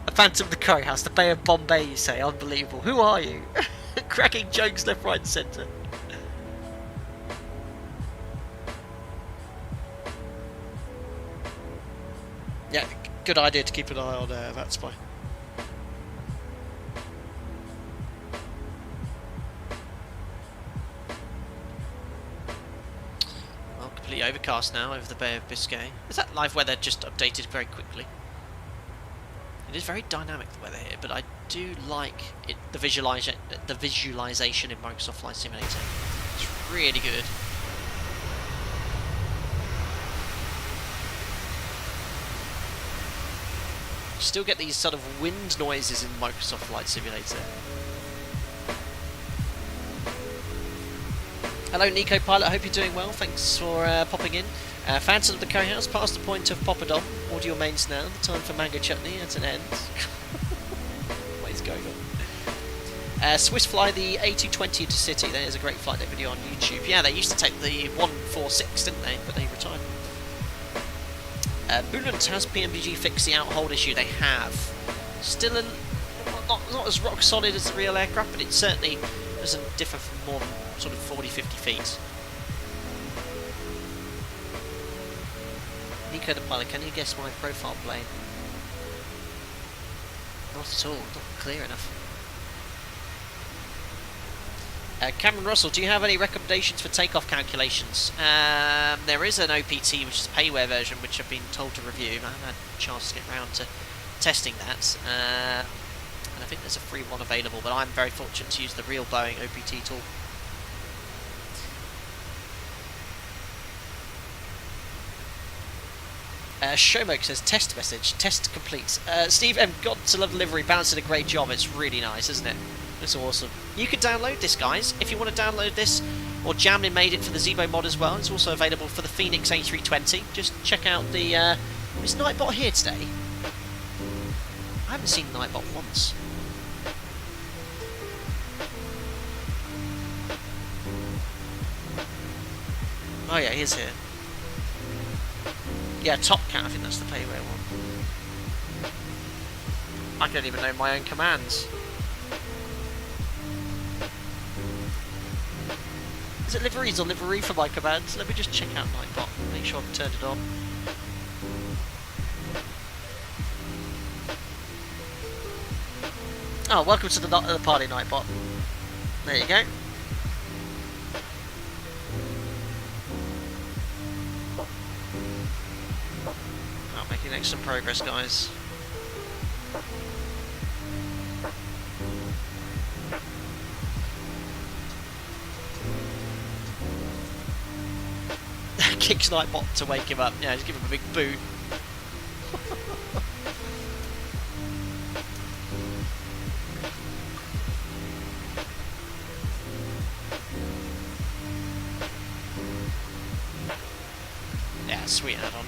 A Phantom of the Curry House, the Bay of Bombay, you say? Unbelievable. Who are you? Cracking jokes left, right and centre. Yeah, good idea to keep an eye on that spy. Well, completely overcast now over the Bay of Biscay. Is that live weather just updated very quickly? It is very dynamic, the weather here, but I do like it, the visualization in Microsoft Flight Simulator. It's really good. You still get these sort of wind noises in Microsoft Flight Simulator. Hello Nico Pilot, I hope you're doing well, thanks for popping in. Phantom of the Curry House, past the point of Poppadom, audio mains now, the time for mango chutney at an end. What is going on? Swiss fly the A220 into City, there's a great flight day video on YouTube. Yeah, they used to take the 146, didn't they? But they retired. Boolant has PMDG fixed the outhold issue, they have. Still not as rock solid as the real aircraft, but it certainly doesn't differ from more than sort of 40-50 feet. Nico the Pilot, can you guess my profile plane? Not at all, not clear enough. Cameron Russell, do you have any recommendations for takeoff calculations? There is an OPT, which is a payware version, which I've been told to review. I haven't had a chance to get around to testing that. And I think there's a free one available, but I'm very fortunate to use the real Boeing OPT tool. Showmoke says, test message, test complete. Steve M, Godzilla delivery, Balance did a great job. It's really nice, isn't it? It's awesome. You can download this, guys. If you want to download this, or Jamlin made it for the Zebo mod as well. It's also available for the Phoenix A320. Just check out the... is Nightbot here today? I haven't seen Nightbot once. Oh yeah, he is here. Yeah, Top Cat, I think that's the payware one. I don't even know my own commands. Is it liveries or livery for my commands? Let me just check out Nightbot, make sure I've turned it on. Oh, welcome to the party, Nightbot. There you go. Oh, making excellent progress, guys. kicks Nightbot to wake him up. Yeah, just give him a big boot. Yeah, sweet add-on.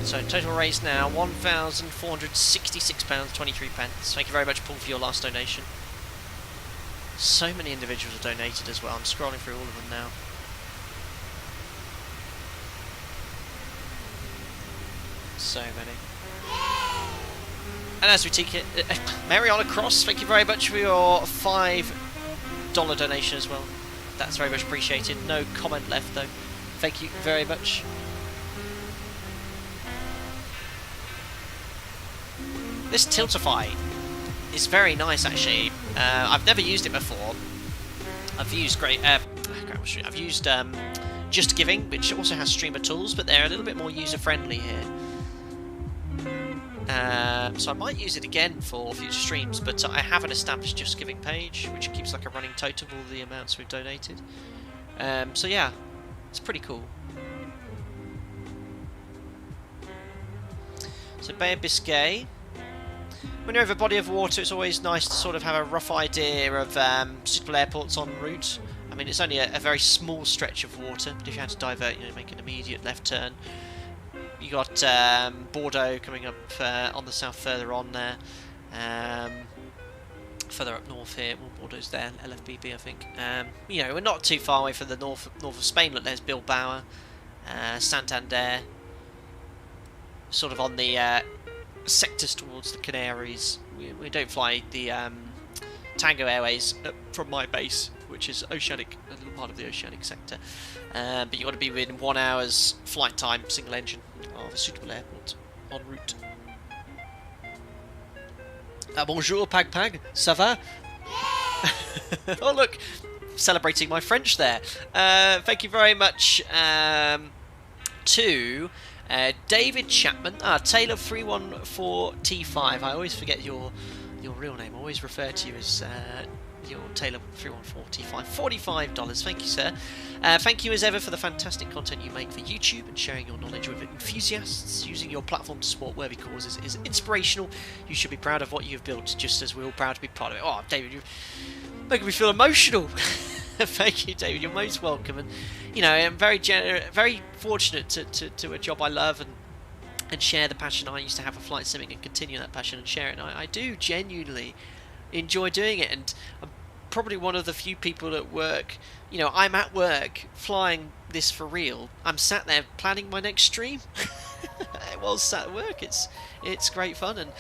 So total raise now, £1,466.23. Thank you very much, Paul, for your last donation. So many individuals have donated as well. I'm scrolling through all of them now. So many. And as we take it, Mariana Cross, thank you very much for your $5 donation as well. That's very much appreciated. No comment left though. Thank you very much. This Tiltify is very nice actually. I've never used it before. I've used I've used Just Giving, which also has streamer tools, but they're a little bit more user friendly here. So I might use it again for future streams, but I have an established Just Giving page, which keeps like a running total of all the amounts we've donated. So yeah, it's pretty cool. So Bay of Biscay. When you're over a body of water, it's always nice to sort of have a rough idea of suitable airports en route. I mean, it's only a very small stretch of water, but if you had to divert, you know, make an immediate left turn. You got Bordeaux coming up on the south further on there. Further up north here, well, Bordeaux's there, LFBB I think. You know, we're not too far away from the north of Spain. Look, there's Bilbao, Santander. Sort of on the sectors towards the Canaries. We don't fly the Tango Airways from my base, which is Oceanic, a little part of the Oceanic sector. But you've got to be within 1 hour's flight time, single engine, of a suitable airport en route. Bonjour, Pag Pag, ça va? Oh look, celebrating my French there. Thank you very much to David Chapman, Taylor 314T5. I always forget your real name. I always refer to you as your Taylor 314T5. $45. Thank you, sir. Thank you as ever for the fantastic content you make for YouTube and sharing your knowledge with enthusiasts. Using your platform to support worthy causes is inspirational. You should be proud of what you've built, just as we're all proud to be part of it. Oh, David, you're making me feel emotional. Thank you, David. You're most welcome. And you know, I'm very fortunate to a job I love and share the passion I used to have for flight simming and continue that passion and share it. And I do genuinely enjoy doing it, and I'm probably one of the few people at work. You know, I'm at work flying this for real. I'm sat there planning my next stream. While sat at work, it's great fun, and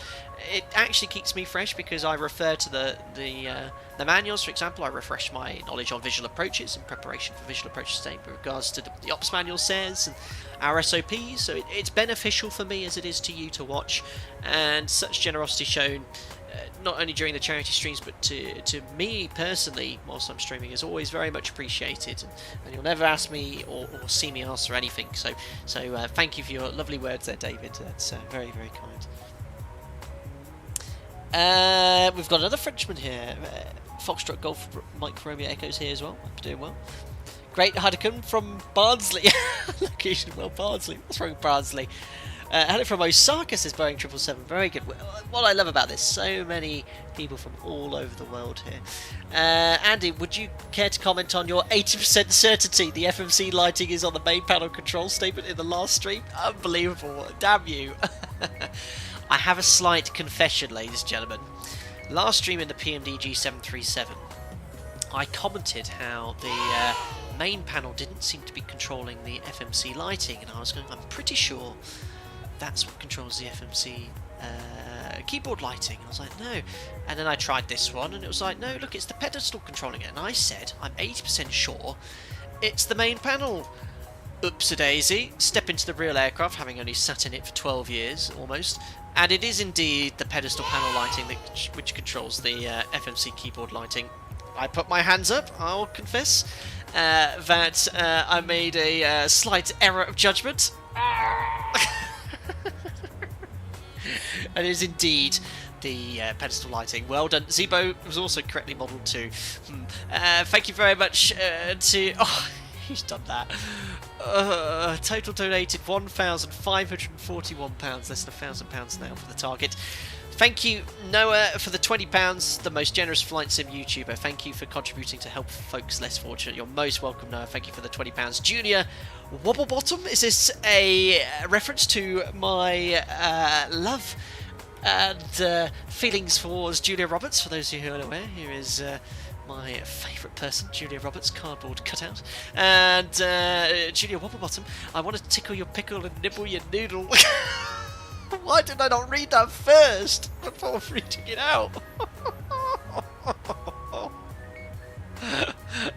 it actually keeps me fresh because I refer to the manuals. For example, I refresh my knowledge on visual approaches in preparation for visual approaches today with regards to the ops manual says and our SOPs. So it's beneficial for me as it is to you to watch, and such generosity shown not only during the charity streams but to me personally whilst I'm streaming is always very much appreciated, and you'll never ask me or see me ask for anything, so thank you for your lovely words there, David. That's very, very kind. We've got another Frenchman here, Foxtrot Golf Mike Romeo Echoes here as well. I'm doing well. Great Huddersfield from Barnsley. Location, well, Barnsley. What's wrong with Barnsley? Hello from Osaka, says Boeing 777. Very good. What I love about this, so many people from all over the world here. Andy, would you care to comment on your 80% certainty the FMC lighting is on the main panel control statement in the last stream? Unbelievable. Damn you. I have a slight confession, ladies and gentlemen. Last stream in the PMDG 737, I commented how the main panel didn't seem to be controlling the FMC lighting, and I was going, I'm pretty sure that's what controls the FMC keyboard lighting. And I was like, no. And then I tried this one, and it was like, no, look, it's the pedestal controlling it. And I said, I'm 80% sure it's the main panel. Oops-a-daisy. Step into the real aircraft, having only sat in it for 12 years, almost. And it is indeed the pedestal panel lighting which controls the FMC keyboard lighting. I put my hands up, I'll confess, that I made a slight error of judgment. And it is indeed the pedestal lighting. Well done. Zebo was also correctly modelled too. Thank you very much to... Oh, who's done that? Total donated £1,541, less than £1,000 now for the target. Thank you, Noah, for the £20, the most generous flight sim YouTuber. Thank you for contributing to help folks less fortunate. You're most welcome, Noah. Thank you for the £20. Junior Wobblebottom, is this a reference to my love and feelings towards Julia Roberts? For those of you who are unaware, here is my favourite person, Julia Roberts, cardboard cutout. And Julia Wobblebottom, I want to tickle your pickle and nibble your noodle. Why did I not read that first before reading it out?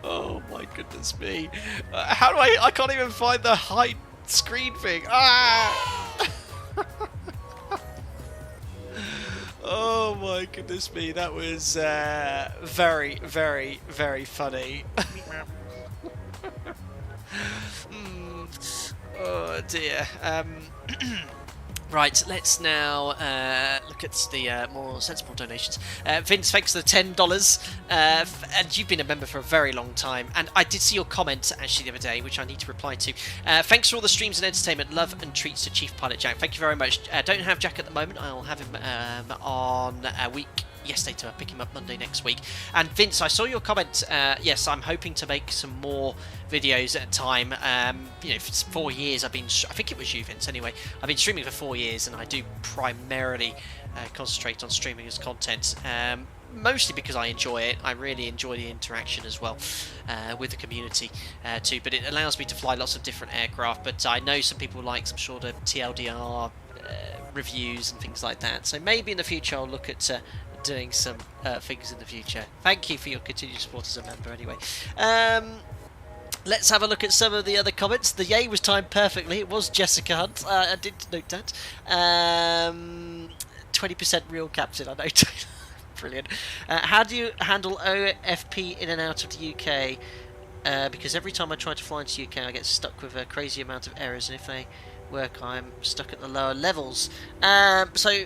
Oh my goodness me. How do I can't even find the hide screen thing. Ah! Oh my goodness me, that was very, very, very funny. Oh dear. Right, let's now look at the more sensible donations. Vince, thanks for the $10. And you've been a member for a very long time. And I did see your comment, actually, the other day, which I need to reply to. Thanks for all the streams and entertainment. Love and treats to Chief Pilot Jack. Thank you very much. Don't have Jack at the moment. I'll have him on a week yesterday to pick him up Monday next week. And Vince, I saw your comment. Yes, I'm hoping to make some more videos at a time. You know, for 4 years I've been, I think it was you, Vince, anyway. I've been streaming for 4 years, and I do primarily concentrate on streaming as content. Mostly because I enjoy it. I really enjoy the interaction as well with the community too. But it allows me to fly lots of different aircraft. But I know some people like some sort of TLDR reviews and things like that. So maybe in the future I'll look at doing some things in the future. Thank you for your continued support as a member anyway. Let's have a look at some of the other comments. The yay was timed perfectly. It was Jessica Hunt. I did note that. 20% real captain. I know. Brilliant. How do you handle OFP in and out of the UK? Because every time I try to fly into the UK I get stuck with a crazy amount of errors, and if they work I'm stuck at the lower levels. So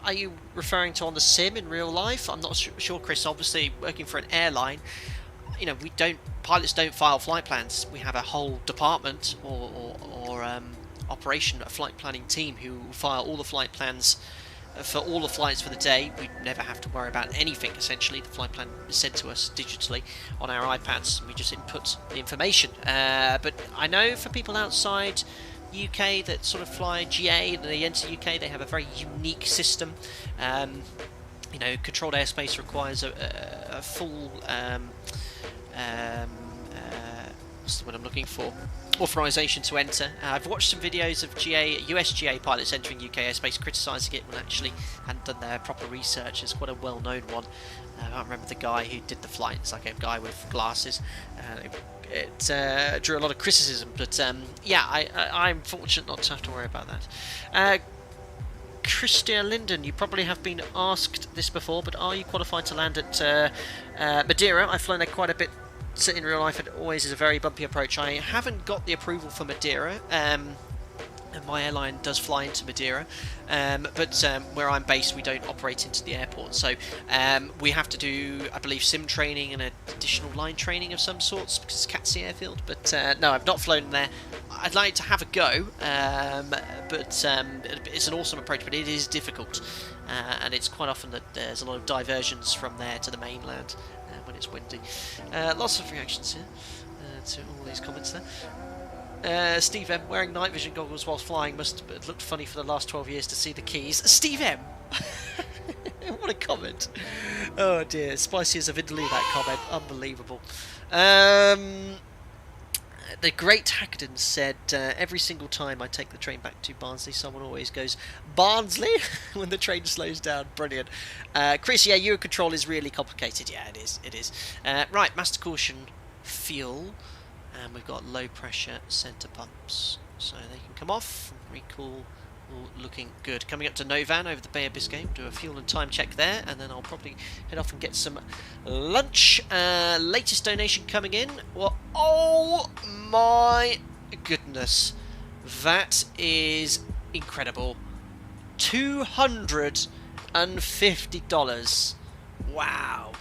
are you referring to on the sim in real life? I'm not sure, Chris. Obviously, working for an airline, you know, pilots don't file flight plans. We have a whole department or operation, a flight planning team who file all the flight plans for all the flights for the day. We never have to worry about anything, essentially. The flight plan is sent to us digitally on our iPads. We just input the information. But I know for people outside UK that sort of fly GA and they enter UK, they have a very unique system. You know, controlled airspace requires a full what's the word I'm looking for? Authorization to enter. I've watched some videos of US GA pilots entering UK airspace criticising it when actually hadn't done their proper research. It's quite a well-known one. I can't remember the guy who did the flight. It's like a guy with glasses. It drew a lot of criticism, but yeah, I'm fortunate not to have to worry about that. Christian Linden, you probably have been asked this before, but are you qualified to land at Madeira? I've flown there quite a bit in real life, and it always is a very bumpy approach. I haven't got the approval for Madeira, and my airline does fly into Madeira, but where I'm based we don't operate into the airport, so we have to do, I believe, sim training and additional line training of some sorts because it's Catsy Airfield. But no, I've not flown there. I'd like to have a go, but it's an awesome approach, but it is difficult, and it's quite often that there's a lot of diversions from there to the mainland when it's windy. Lots of reactions here to all these comments there. Steve M, wearing night vision goggles while flying must have looked funny for the last 12 years to see the keys. Steve M! What a comment. Oh dear, spicy as a vindaloo, that comment. Unbelievable. The Great Hackden said, every single time I take the train back to Barnsley, someone always goes, Barnsley? when the train slows down. Brilliant. Chris, yeah, Eurocontrol is really complicated. Yeah, it is. Right, master caution, fuel. And we've got low pressure centre pumps, so they can come off. Recall, all looking good. Coming up to Novan over the Bay of Biscay, do a fuel and time check there, and then I'll probably head off and get some lunch. Latest donation coming in. Well, oh my goodness, that is incredible. £200 $250. Wow,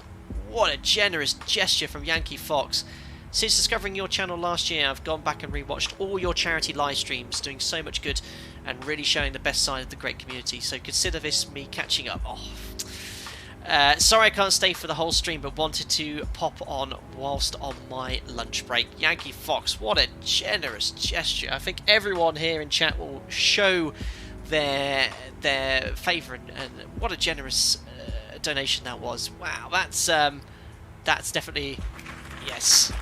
what a generous gesture from Yankee Fox. Since discovering your channel last year, I've gone back and rewatched all your charity live streams, doing so much good and really showing the best side of the great community. So consider this me catching up. Sorry I can't stay for the whole stream, but wanted to pop on whilst on my lunch break. Yankee Fox, what a generous gesture. I think everyone here in chat will show their favour, and what a generous donation that was. Wow, that's definitely, yes.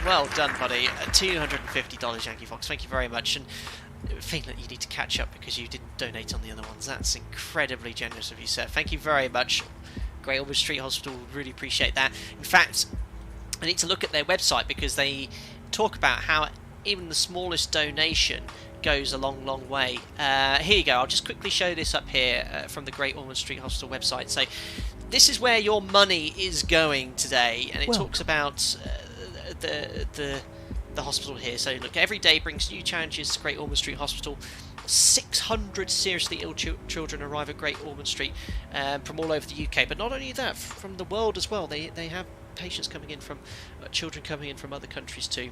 Well done, buddy. $250, Yankee Fox. Thank you very much. And feeling that you need to catch up because you didn't donate on the other ones. That's incredibly generous of you, sir. Thank you very much. Great Ormond Street Hospital, really appreciate that. In fact, I need to look at their website because they talk about how even the smallest donation goes a long, long way. Here you go. I'll just quickly show this up here from the Great Ormond Street Hospital website. So this is where your money is going today, and it talks about the hospital here. So look, every day brings new challenges to Great Ormond Street Hospital. 600 seriously ill children arrive at Great Ormond Street from all over the UK, but not only that, from the world as well. They have patients coming in from children coming in from other countries too.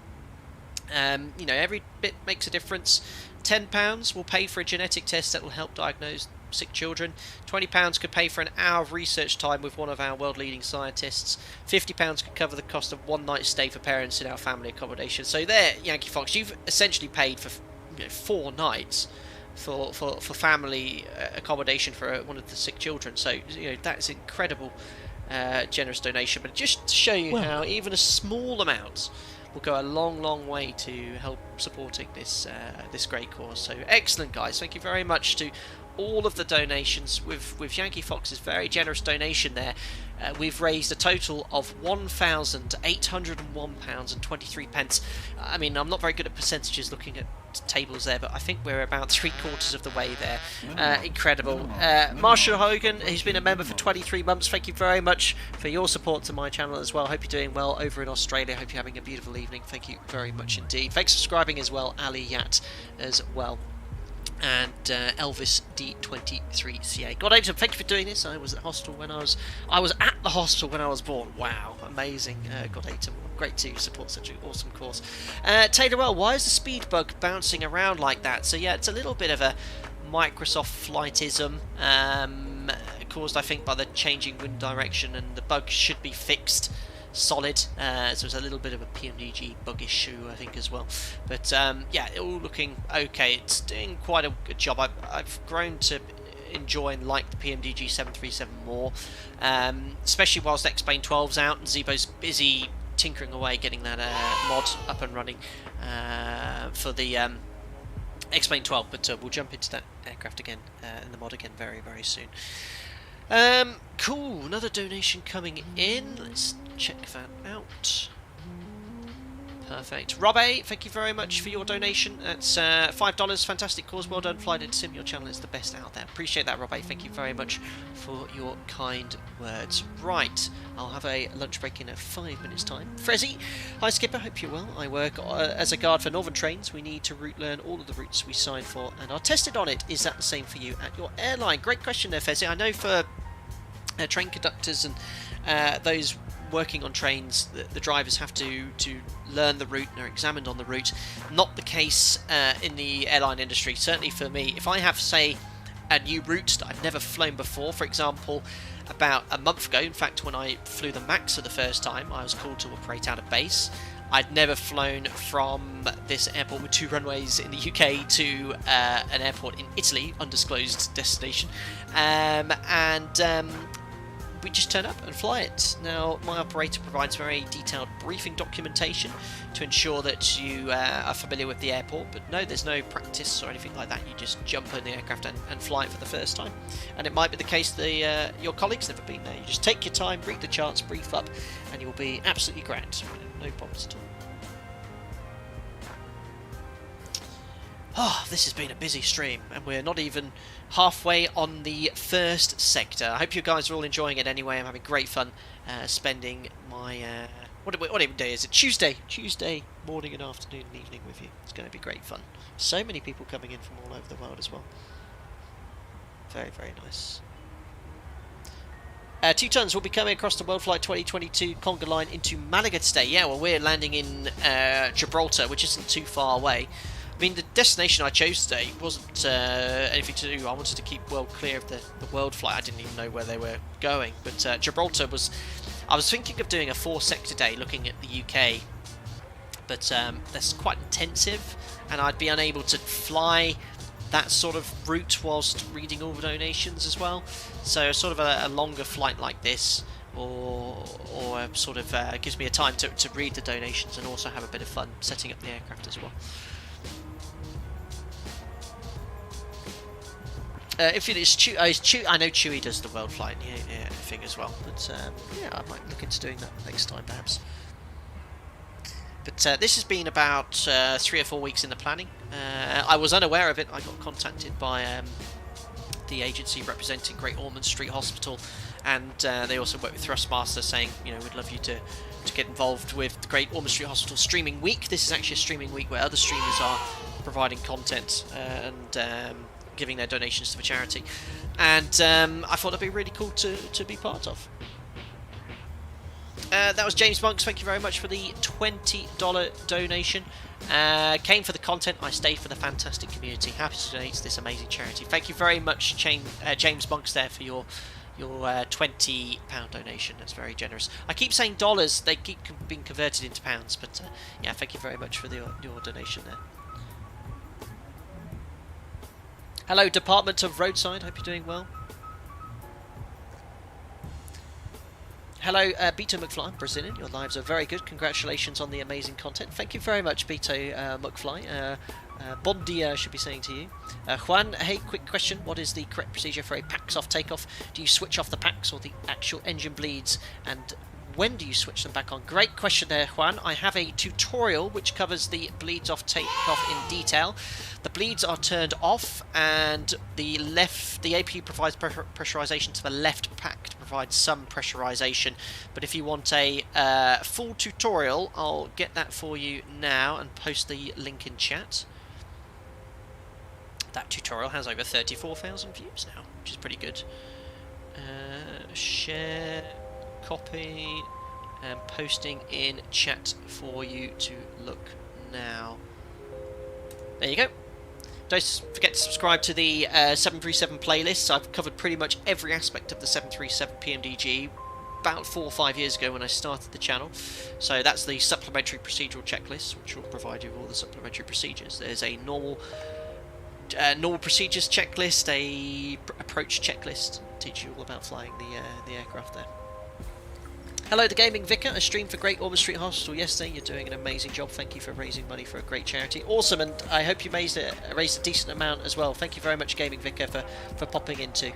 You know, every bit makes a difference. £10 will pay for a genetic test that will help diagnose sick children. £20 could pay for an hour of research time with one of our world-leading scientists. £50 could cover the cost of one night stay for parents in our family accommodation. So there, Yankee Fox, you've essentially paid for 4 nights for family accommodation for one of the sick children. So that's incredible, generous donation. But just to show you how even a small amount will go a long, long way to help supporting this great cause. So excellent, guys. Thank you very much to all of the donations. With Yankee Fox's very generous donation there, we've raised a total of £1,801.23. I mean, I'm not very good at percentages looking at tables there, but I think we're about 3/4 of the way there. Incredible. Marshall Hogan, who's been a member for 23 months, thank you very much for your support to my channel as well. Hope you're doing well over in Australia. Hope you're having a beautiful evening. Thank you very much indeed. Thanks for subscribing as well, Ali Yat as well. And Elvis D23CA. God, thank you for doing this. I was at the hospital when I was at the hospital when I was born. Wow, amazing. God, great to support such an awesome course. Taylor, well, why is the speed bug bouncing around like that? So yeah, it's a little bit of a Microsoft flightism, caused I think by the changing wind direction, and the bug should be fixed. Solid, so it's a little bit of a PMDG bug issue I think as well, but yeah, all looking okay. It's doing quite a good job. I've grown to enjoy and like the PMDG 737 more, especially whilst X-Plane 12's out and Zebo's busy tinkering away getting that mod up and running for the X-Plane 12, but we'll jump into that aircraft again in the mod again very, very soon. Cool, another donation coming in. Let's check that out. Perfect. Rob A, thank you very much for your donation. That's $5. Fantastic cause. Well done. Fly Sim. Your channel is the best out there. Appreciate that, Rob A. Thank you very much for your kind words. Right, I'll have a lunch break in 5 minutes' time. Frezzy, hi Skipper. Hope you're well. I work as a guard for Northern Trains. We need to route learn all of the routes we sign for and are tested on it. Is that the same for you at your airline? Great question there, Frezzy. I know for train conductors and those working on trains, the drivers have to learn the route and are examined on the route. Not the case in the airline industry. Certainly for me, if I have, say, a new route that I've never flown before, for example, about a month ago, in fact, when I flew the MAX for the first time, I was called to operate out of base. I'd never flown from this airport with 2 runways in the UK to an airport in Italy, undisclosed destination, we just turn up and fly it. Now, my operator provides very detailed briefing documentation to ensure that you are familiar with the airport, but no, there's no practice or anything like that. You just jump in the aircraft and fly it for the first time. And it might be the case that your colleague's never been there. You just take your time, read the charts, brief up, and you'll be absolutely grand. No problems at all. Oh, this has been a busy stream, and we're not even halfway on the first sector. I hope you guys are all enjoying it anyway. I'm having great fun spending my... what day is it? Tuesday morning and afternoon and evening with you. It's going to be great fun. So many people coming in from all over the world as well. Very, very nice. 2 tons will be coming across the World Flight 2022 Conga line into Malaga today. Yeah, well, we're landing in Gibraltar, which isn't too far away. I mean, the destination I chose today wasn't anything to do. I wanted to keep well clear of the world flight. I didn't even know where they were going. But Gibraltar was... I was thinking of doing a 4-sector day looking at the UK. But that's quite intensive. And I'd be unable to fly that sort of route whilst reading all the donations as well. So sort of a longer flight like this, or sort of gives me a time to read the donations and also have a bit of fun setting up the aircraft as well. If it is Chew, I know Chewy does the world flight thing as well, but yeah, I might look into doing that next time perhaps. But this has been about 3 or 4 weeks in the planning. I was unaware of it. I got contacted by the agency representing Great Ormond Street Hospital, and they also work with Thrustmaster, saying, you know, we'd love you to get involved with the Great Ormond Street Hospital streaming week. This is actually a streaming week where other streamers are providing content and giving their donations to the charity, and I thought that'd be really cool to be part of. That was James Monks. Thank you very much for the $20 donation. Came for the content, I stayed for the fantastic community. Happy to donate to this amazing charity. Thank you very much, James Monks, there for your £20 donation. That's very generous. I keep saying dollars; they keep being converted into pounds. But yeah, thank you very much for your donation there. Hello, Department of Roadside. Hope you're doing well. Hello, Beto McFly, Brazilian. Your lives are very good. Congratulations on the amazing content. Thank you very much, Beto McFly. Bon dia, should be saying to you. Juan, hey, quick question. What is the correct procedure for a PAX off takeoff? Do you switch off the PAX or the actual engine bleeds? And when do you switch them back on? Great question there, Juan. I have a tutorial which covers the bleeds off takeoff in detail. The bleeds are turned off, and the APU provides pressurization to the left pack to provide some pressurization. But if you want a full tutorial, I'll get that for you now and post the link in chat. That tutorial has over 34,000 views now, which is pretty good. Share, copy, and posting in chat for you to look now. There you go. Don't forget to subscribe to the 737 playlists. I've covered pretty much every aspect of the 737 PMDG about 4 or 5 years ago when I started the channel. So that's the supplementary procedural checklist, which will provide you with all the supplementary procedures. There's a normal procedures checklist, a approach checklist, teach you all about flying the aircraft there. Hello, the Gaming Vicar. I streamed for Great Ormond Street Hospital yesterday. You're doing an amazing job. Thank you for raising money for a great charity. Awesome, and I hope you raised a decent amount as well. Thank you very much, Gaming Vicar, for popping in too.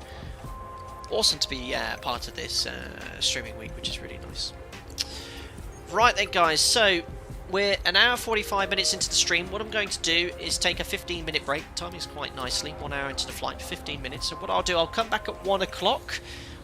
Awesome to be part of this streaming week, which is really nice. Right then, guys. So we're an hour 45 minutes into the stream. What I'm going to do is take a 15-minute break. Timing's quite nicely. 1 hour into the flight, 15 minutes. So what I'll do, I'll come back at 1 o'clock.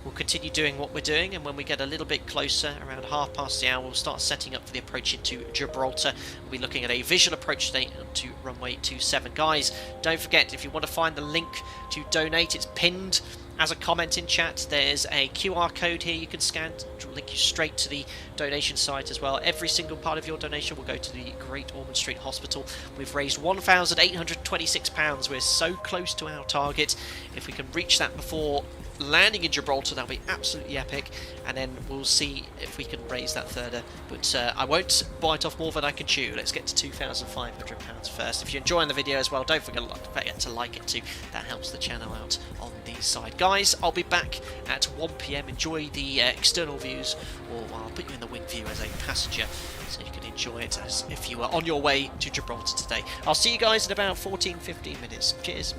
We'll continue doing what we're doing, and when we get a little bit closer, around 1/2 the hour, we'll start setting up for the approach into Gibraltar. We'll be looking at a visual approach today to runway 27. Guys, don't forget, if you want to find the link to donate, it's pinned as a comment in chat. There's a QR code here you can scan, which will link you straight to the donation site as well. Every single part of your donation will go to the Great Ormond Street Hospital. We've raised £1,826. We're so close to our target. If we can reach that before landing in Gibraltar, that'll be absolutely epic, and then we'll see if we can raise that further. But I won't bite off more than I can chew. Let's get to £2,500 first. If you're enjoying the video as well, don't forget to like it too. That helps the channel out on the side. Guys, I'll be back at 1 PM. Enjoy the external views, or I'll put you in the wing view as a passenger, so you can enjoy it as if you were on your way to Gibraltar today. I'll see you guys in about 14-15 minutes. Cheers.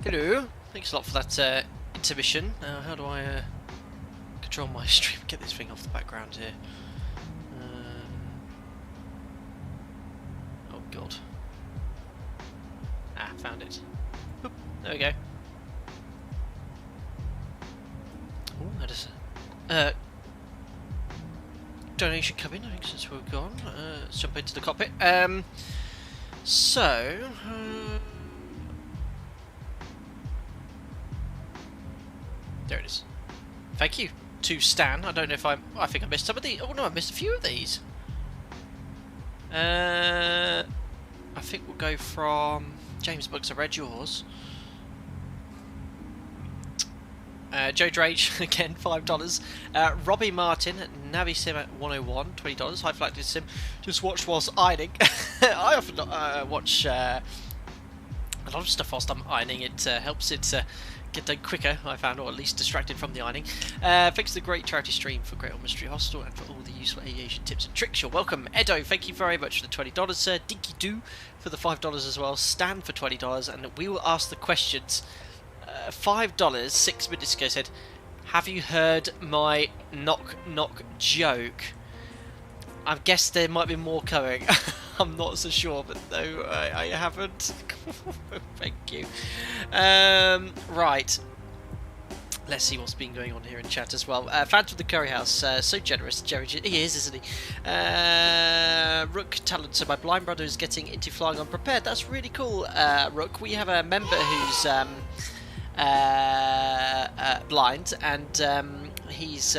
Hello. Thanks a lot for that intermission. How do I control my stream? Get this thing off the background here. Oh god. Ah, found it. Oop, there we go. Oh, that is donation coming, I think, since we're gone. Let's jump into the cockpit. So there it is. Thank you to Stan. I don't know if I think I missed some of these. Oh no, I missed a few of these. I think we'll go from James Books. I read yours. Joe Drage, again, $5. Robbie Martin, Navi Sim at 101, $20. High Flight Sim, just watched whilst ironing. I often watch a lot of stuff whilst I'm ironing. It helps it get done quicker, I found, or at least distracted from the ironing. Thanks to the great charity stream for Great Ormond Street Hospital and for all the useful aviation tips and tricks. You're welcome. Edo, thank you very much for the $20, sir. Dinky Doo for the $5 as well. Stan for $20, and we will ask the questions. $5 6 minutes ago said, have you heard my knock knock joke? I guess there might be more coming. I'm not so sure, but no, I haven't. Thank you. Right, let's see what's been going on here in chat as well. Phantom of the Curry House, so generous. Jerry, he is, isn't he? Rook Talent, so my blind brother is getting into flying unprepared. That's really cool, Rook. We have a member who's blind, and he's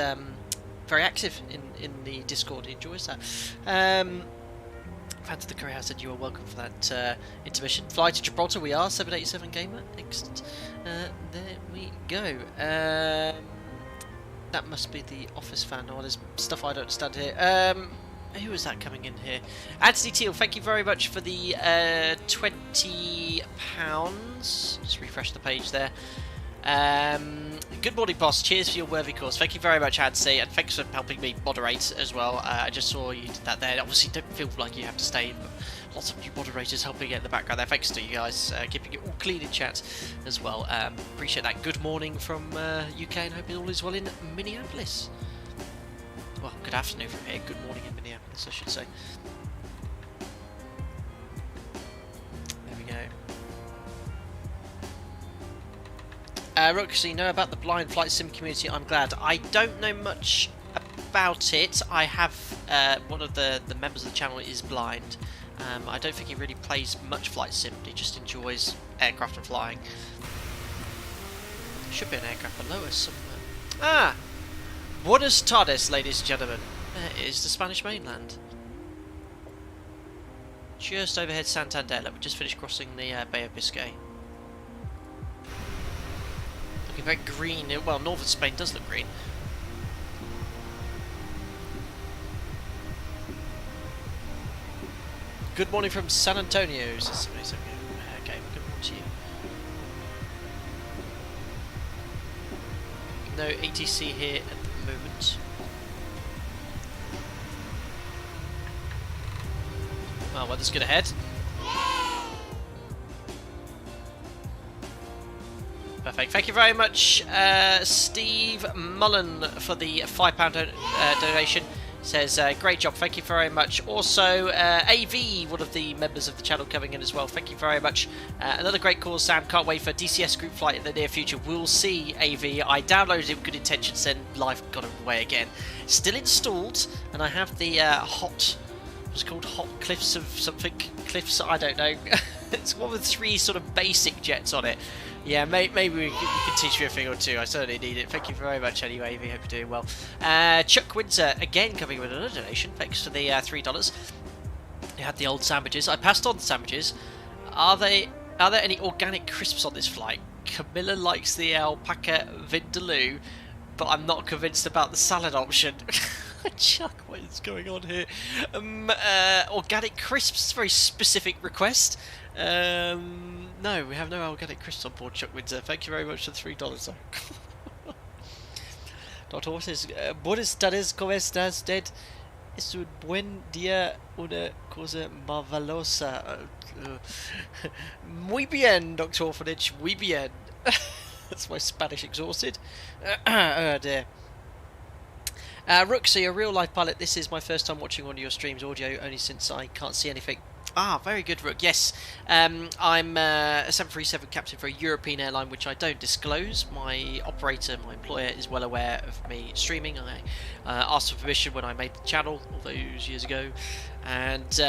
very active in the Discord. He enjoys that. Phantom of the Curry House said you are welcome for that intermission. Fly to Gibraltar, we are. 787 Gamer. Excellent. There we go. That must be the Office fan. Oh, there's stuff I don't understand here. Who is that coming in here? Anthony Teal, thank you very much for the £20. Just refresh the page there. Good morning, boss. Cheers for your worthy cause. Thank you very much, Anthony, and thanks for helping me moderate as well. I just saw you did that there. Obviously, don't feel like you have to stay, but lots of new moderators helping in the background there. Thanks to you guys, keeping it all clean in chat as well. Appreciate that. Good morning from UK, and hope it all is well in Minneapolis. Well, good afternoon from here. Good morning in Minneapolis, I should say. There we go. Rook, so you know about the blind flight sim community. I'm glad. I don't know much about it. I have one of the members of the channel is blind. I don't think he really plays much flight sim. He just enjoys aircraft and flying. There should be an aircraft below us somewhere. Ah! Buenos tardes, ladies and gentlemen. There is the Spanish mainland. Just overhead Santander. Let me just finish crossing the Bay of Biscay. Looking very green. Well, northern Spain does look green. Good morning from San Antonio. Okay, good morning to you. No ATC here at the moment. Well, weather's good ahead. Perfect. Thank you very much, Steve Mullen, for the £5 donation. Says, great job, thank you very much. Also, AV, one of the members of the channel, coming in as well. Thank you very much. Another great cause, Sam. Can't wait for DCS group flight in the near future. We'll see, AV. I downloaded it with good intentions, then life got away again. Still installed, and I have the what's it called? Hot Cliffs of something? Cliffs, I don't know. It's one with 3 sort of basic jets on it. Yeah, maybe you can teach me a thing or two. I certainly need it. Thank you very much anyway, AV. Hope you're doing well. Chuck Windsor, again, coming with another donation. Thanks for the $3. You had the old sandwiches. I passed on the sandwiches. Are there any organic crisps on this flight? Camilla likes the alpaca vindaloo, but I'm not convinced about the salad option. Chuck, what is going on here? Organic crisps, very specific request. No, we have no organic crisps on board, Chuck Windsor. Thank you very much for the $3. Doctor, what is Buenas tardes, ¿cómo estás, Dead? Es un buen día, una cosa marvelosa. Muy bien, Dr. Orphanage, muy bien. That's my Spanish exhausted. Oh dear. Rook, so you're a real life pilot. This is my first time watching one of your streams audio, only since I can't see anything. Ah, very good, Rook. Yes, I'm a 737 captain for a European airline, which I don't disclose. My operator, my employer, is well aware of me streaming. I asked for permission when I made the channel all those years ago, and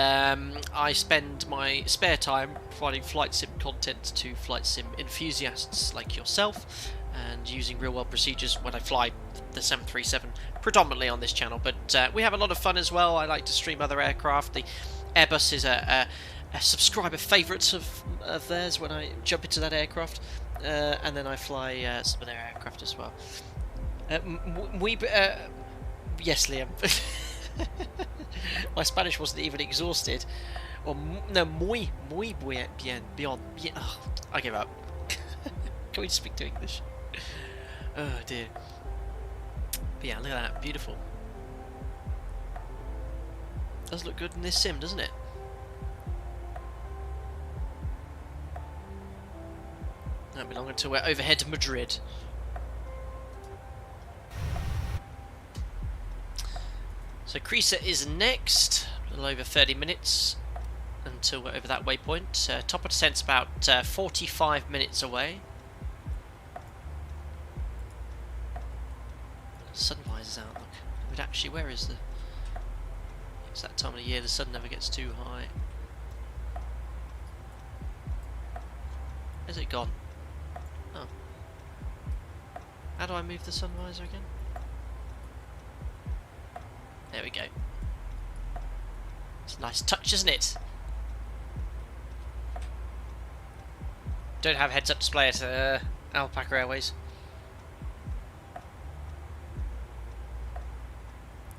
I spend my spare time providing flight sim content to flight sim enthusiasts like yourself, and using real-world procedures when I fly the 737, predominantly on this channel. But we have a lot of fun as well. I like to stream other aircraft. The Airbus is a subscriber favourite of theirs when I jump into that aircraft, and then I fly some of their aircraft as well. Yes, Liam. My Spanish wasn't even exhausted. Or no, muy bien, beyond. Oh, I give up. Can we speak to English? Oh dear. But yeah, look at that, beautiful. Does look good in this sim, doesn't it? That'll be long until we're overhead to Madrid. So Crisa is next, a little over 30 minutes until we're over that waypoint. Top of descent's about 45 minutes away. Sunrise is out, look. But actually, where is the... It's that time of the year, the sun never gets too high. Where's it gone? Oh. How do I move the sun visor again? There we go. It's a nice touch, isn't it? Don't have heads-up display at Alpaca Airways.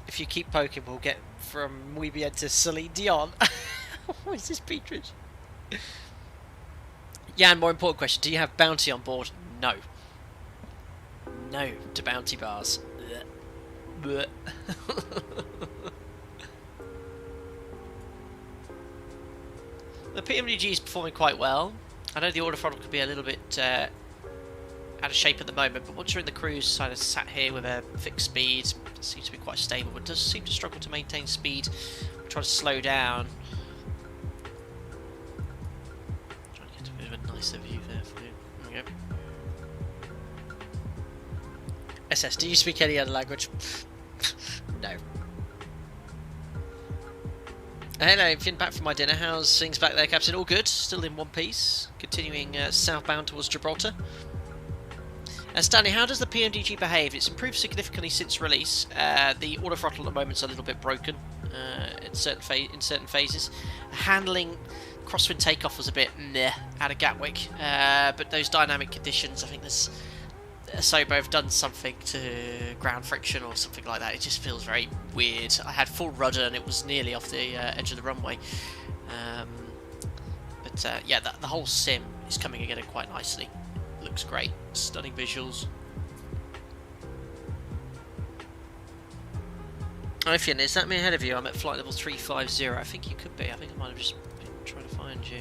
If you keep poking, we'll get from Muy Bien to Celine Dion. What is this, Petrich? Yeah, and more important question, do you have bounty on board? No. No to bounty bars. Blech. The PMDG is performing quite well. I know the order throttle could be a little bit out of shape at the moment, but once you're in the cruise, kind of sat here with a fixed speed, it seems to be quite stable, but does seem to struggle to maintain speed. Try to slow down. Trying to get a bit of a nicer view there for you. There we go. SS, do you speak any other language? No. Hello, Finn, back from my dinner. How's things back there, Captain? All good, still in one piece. Continuing southbound towards Gibraltar. Stanley, how does the PMDG behave? It's improved significantly since release. The auto throttle at the moment is a little bit broken in certain phases. Handling crosswind takeoff was a bit meh out of Gatwick, but those dynamic conditions, I think there's Asobo have done something to ground friction or something like that. It just feels very weird. I had full rudder and it was nearly off the edge of the runway. Yeah, the whole sim is coming together quite nicely. Looks great. Stunning visuals. Ofian, is that me ahead of you? I'm at flight level 350. I think you could be. I think I might have just been trying to find you.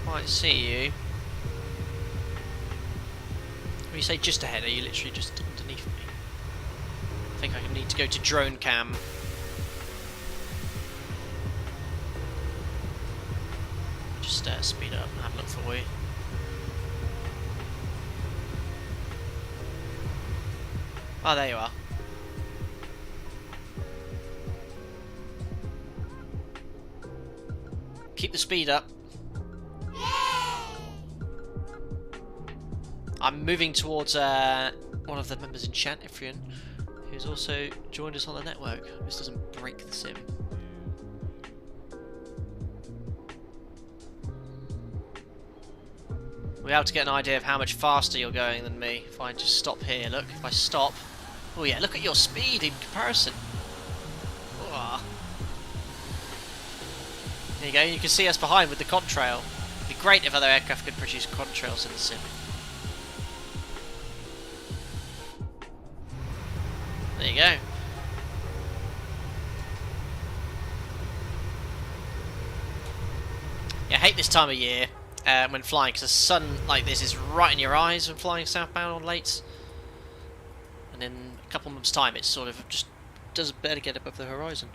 Quite see you. When you say just ahead, are you literally just underneath me? I think I need to go to drone cam. Just speed up and have a look for you. Oh, there you are. Keep the speed up. I'm moving towards one of the members in chat, Ifrian, who's also joined us on the network. This doesn't break the sim. We're able to get an idea of how much faster you're going than me. If I just stop here, look, if I stop... Oh yeah, look at your speed in comparison. Oh. There you go, you can see us behind with the contrail. The great if other aircraft could produce contrails in the sim. There you go. Yeah, I hate this time of year when flying, because the sun like this is right in your eyes when flying southbound on lates. And in a couple of months' time, it sort of just doesn't barely get above the horizon.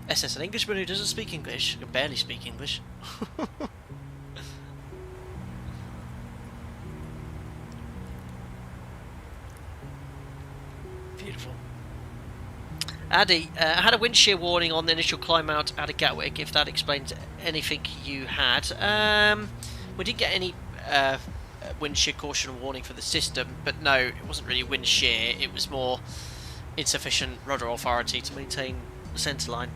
SS, an Englishman who doesn't speak English, can barely speak English. Beautiful. Addy, I had a wind shear warning on the initial climb out at Gatwick, if that explains anything you had. We didn't get any wind shear caution warning for the system, but no, it wasn't really wind shear, it was more insufficient rudder authority to maintain the centre line.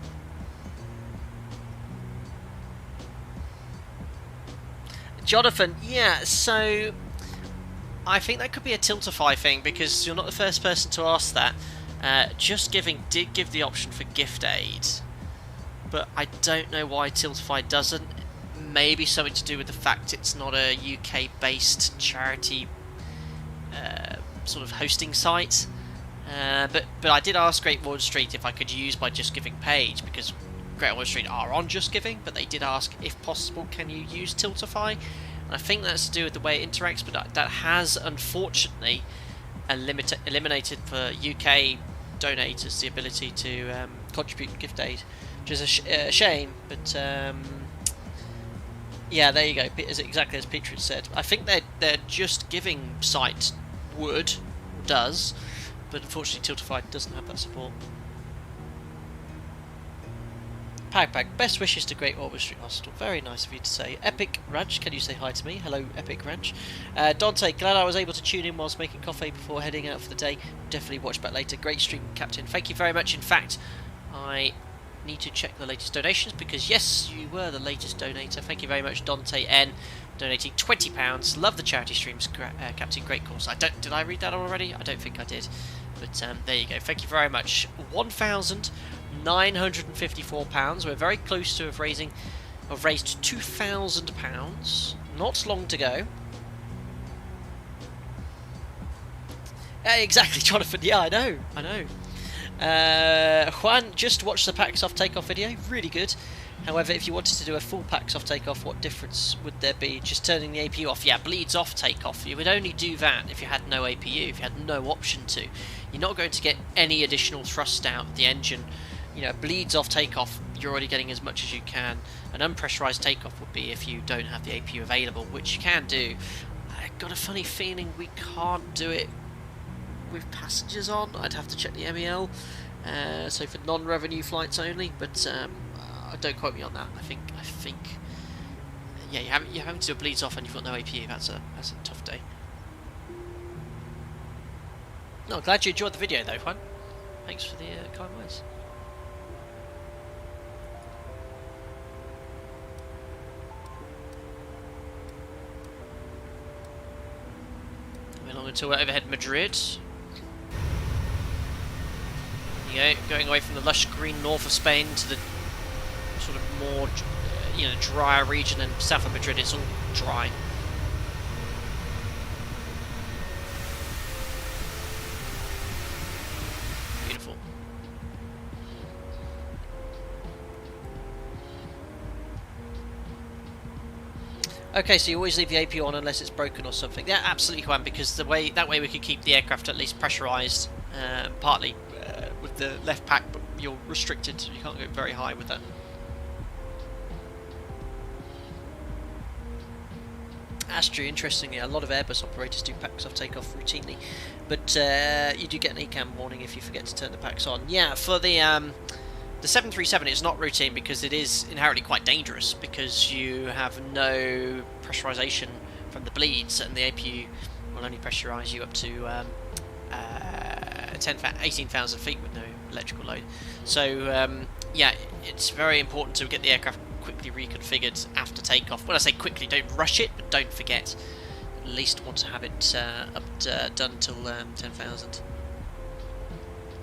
Jonathan, yeah, so I think that could be a Tiltify thing, because you're not the first person to ask that. Just Giving did give the option for gift aid, but I don't know why Tiltify doesn't. Maybe something to do with the fact it's not a UK-based charity sort of hosting site. But I did ask Great Ormond Street if I could use my Just Giving page, because Great Ormond Street are on Just Giving, but they did ask if possible, can you use Tiltify? And I think that's to do with the way it interacts, but that has unfortunately eliminated for UK donators the ability to contribute gift aid, which is a shame, but yeah, there you go, exactly as Peter had said. I think their Just Giving site does, but unfortunately Tiltify doesn't have that support. Pag, best wishes to Great Ormond Street Hospital. Very nice of you to say. Epic Ranch, can you say hi to me? Hello, Epic Ranch. Dante, glad I was able to tune in whilst making coffee before heading out for the day. Definitely watch back later. Great stream, Captain. Thank you very much. In fact, I need to check the latest donations, because yes, you were the latest donator. Thank you very much, Dante N, donating £20. Love the charity streams, Captain. Great course. Did I read that already? I don't think I did. But there you go. Thank you very much. £1,954. We're very close to have raised £2,000. Not long to go. Exactly, Jonathan. Yeah, I know. Juan, just watched the packs off takeoff video. Really good. However, if you wanted to do a full packs off takeoff, what difference would there be? Just turning the APU off? Yeah, bleeds off takeoff. You would only do that if you had no APU, if you had no option to. You're not going to get any additional thrust out of the engine. You know, bleeds off takeoff, you're already getting as much as you can. An unpressurised takeoff would be if you don't have the APU available, which you can do. I've got a funny feeling we can't do it with passengers on. I'd have to check the MEL. So for non-revenue flights only, but don't quote me on that. I think yeah, you're having to do a bleeds off and you've got no APU. That's a tough day. No, glad you enjoyed the video though, Juan. Thanks for the kind words. We're along until we're overhead Madrid. There you go, going away from the lush green north of Spain to the sort of more, drier region, and south of Madrid it's all dry. Beautiful. Okay, so you always leave the APU on unless it's broken or something. Yeah, absolutely, Juan, because that way we could keep the aircraft at least pressurised, partly with the left pack, but you're restricted, so you can't go very high with that. Astro, interestingly, a lot of Airbus operators do packs off takeoff routinely, but you do get an ECAM warning if you forget to turn the packs on. Yeah, for the 737 it's not routine because it is inherently quite dangerous, because you have no pressurisation from the bleeds, and the APU will only pressurise you up to 18,000 feet with no electrical load. So yeah, it's very important to get the aircraft quickly reconfigured after takeoff. When I say quickly, don't rush it, but don't forget least want to have it done until 10,000.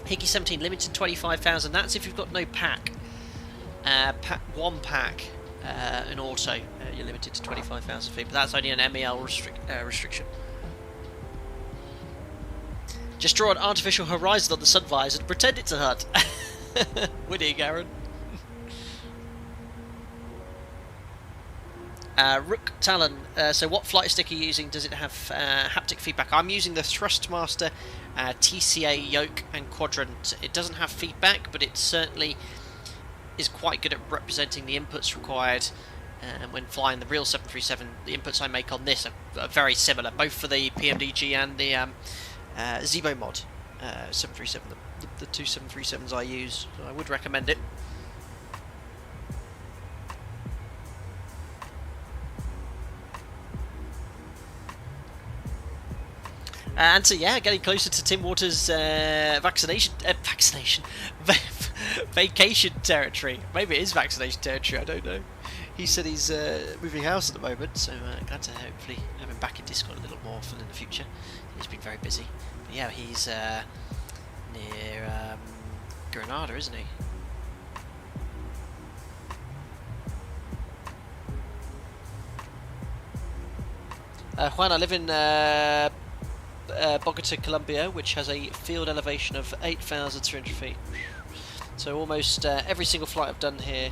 Higgy 17 limited 25,000. That's if you've got no pack. One pack in auto, you're limited to 25,000 feet, but that's only an MEL restriction. Just draw an artificial horizon on the sun visor and pretend it's a hut. Winning, Aaron. Rook Talon, so what flight stick are you using? Does it have haptic feedback? I'm using the Thrustmaster TCA yoke and quadrant. It doesn't have feedback, but it certainly is quite good at representing the inputs required when flying the real 737. The inputs I make on this are very similar, both for the PMDG and the Zebo mod 737, the two 737s I use. So I would recommend it. And so yeah, getting closer to Tim Waters' vacation territory. Maybe it is vaccination territory, I don't know. He said he's moving house at the moment, so glad to hopefully have him back in Discord a little more often in the future. He's been very busy. But yeah, he's near Granada, isn't he? Juan, I live in Bogota, Colombia, which has a field elevation of 8,300 feet. So almost every single flight I've done here,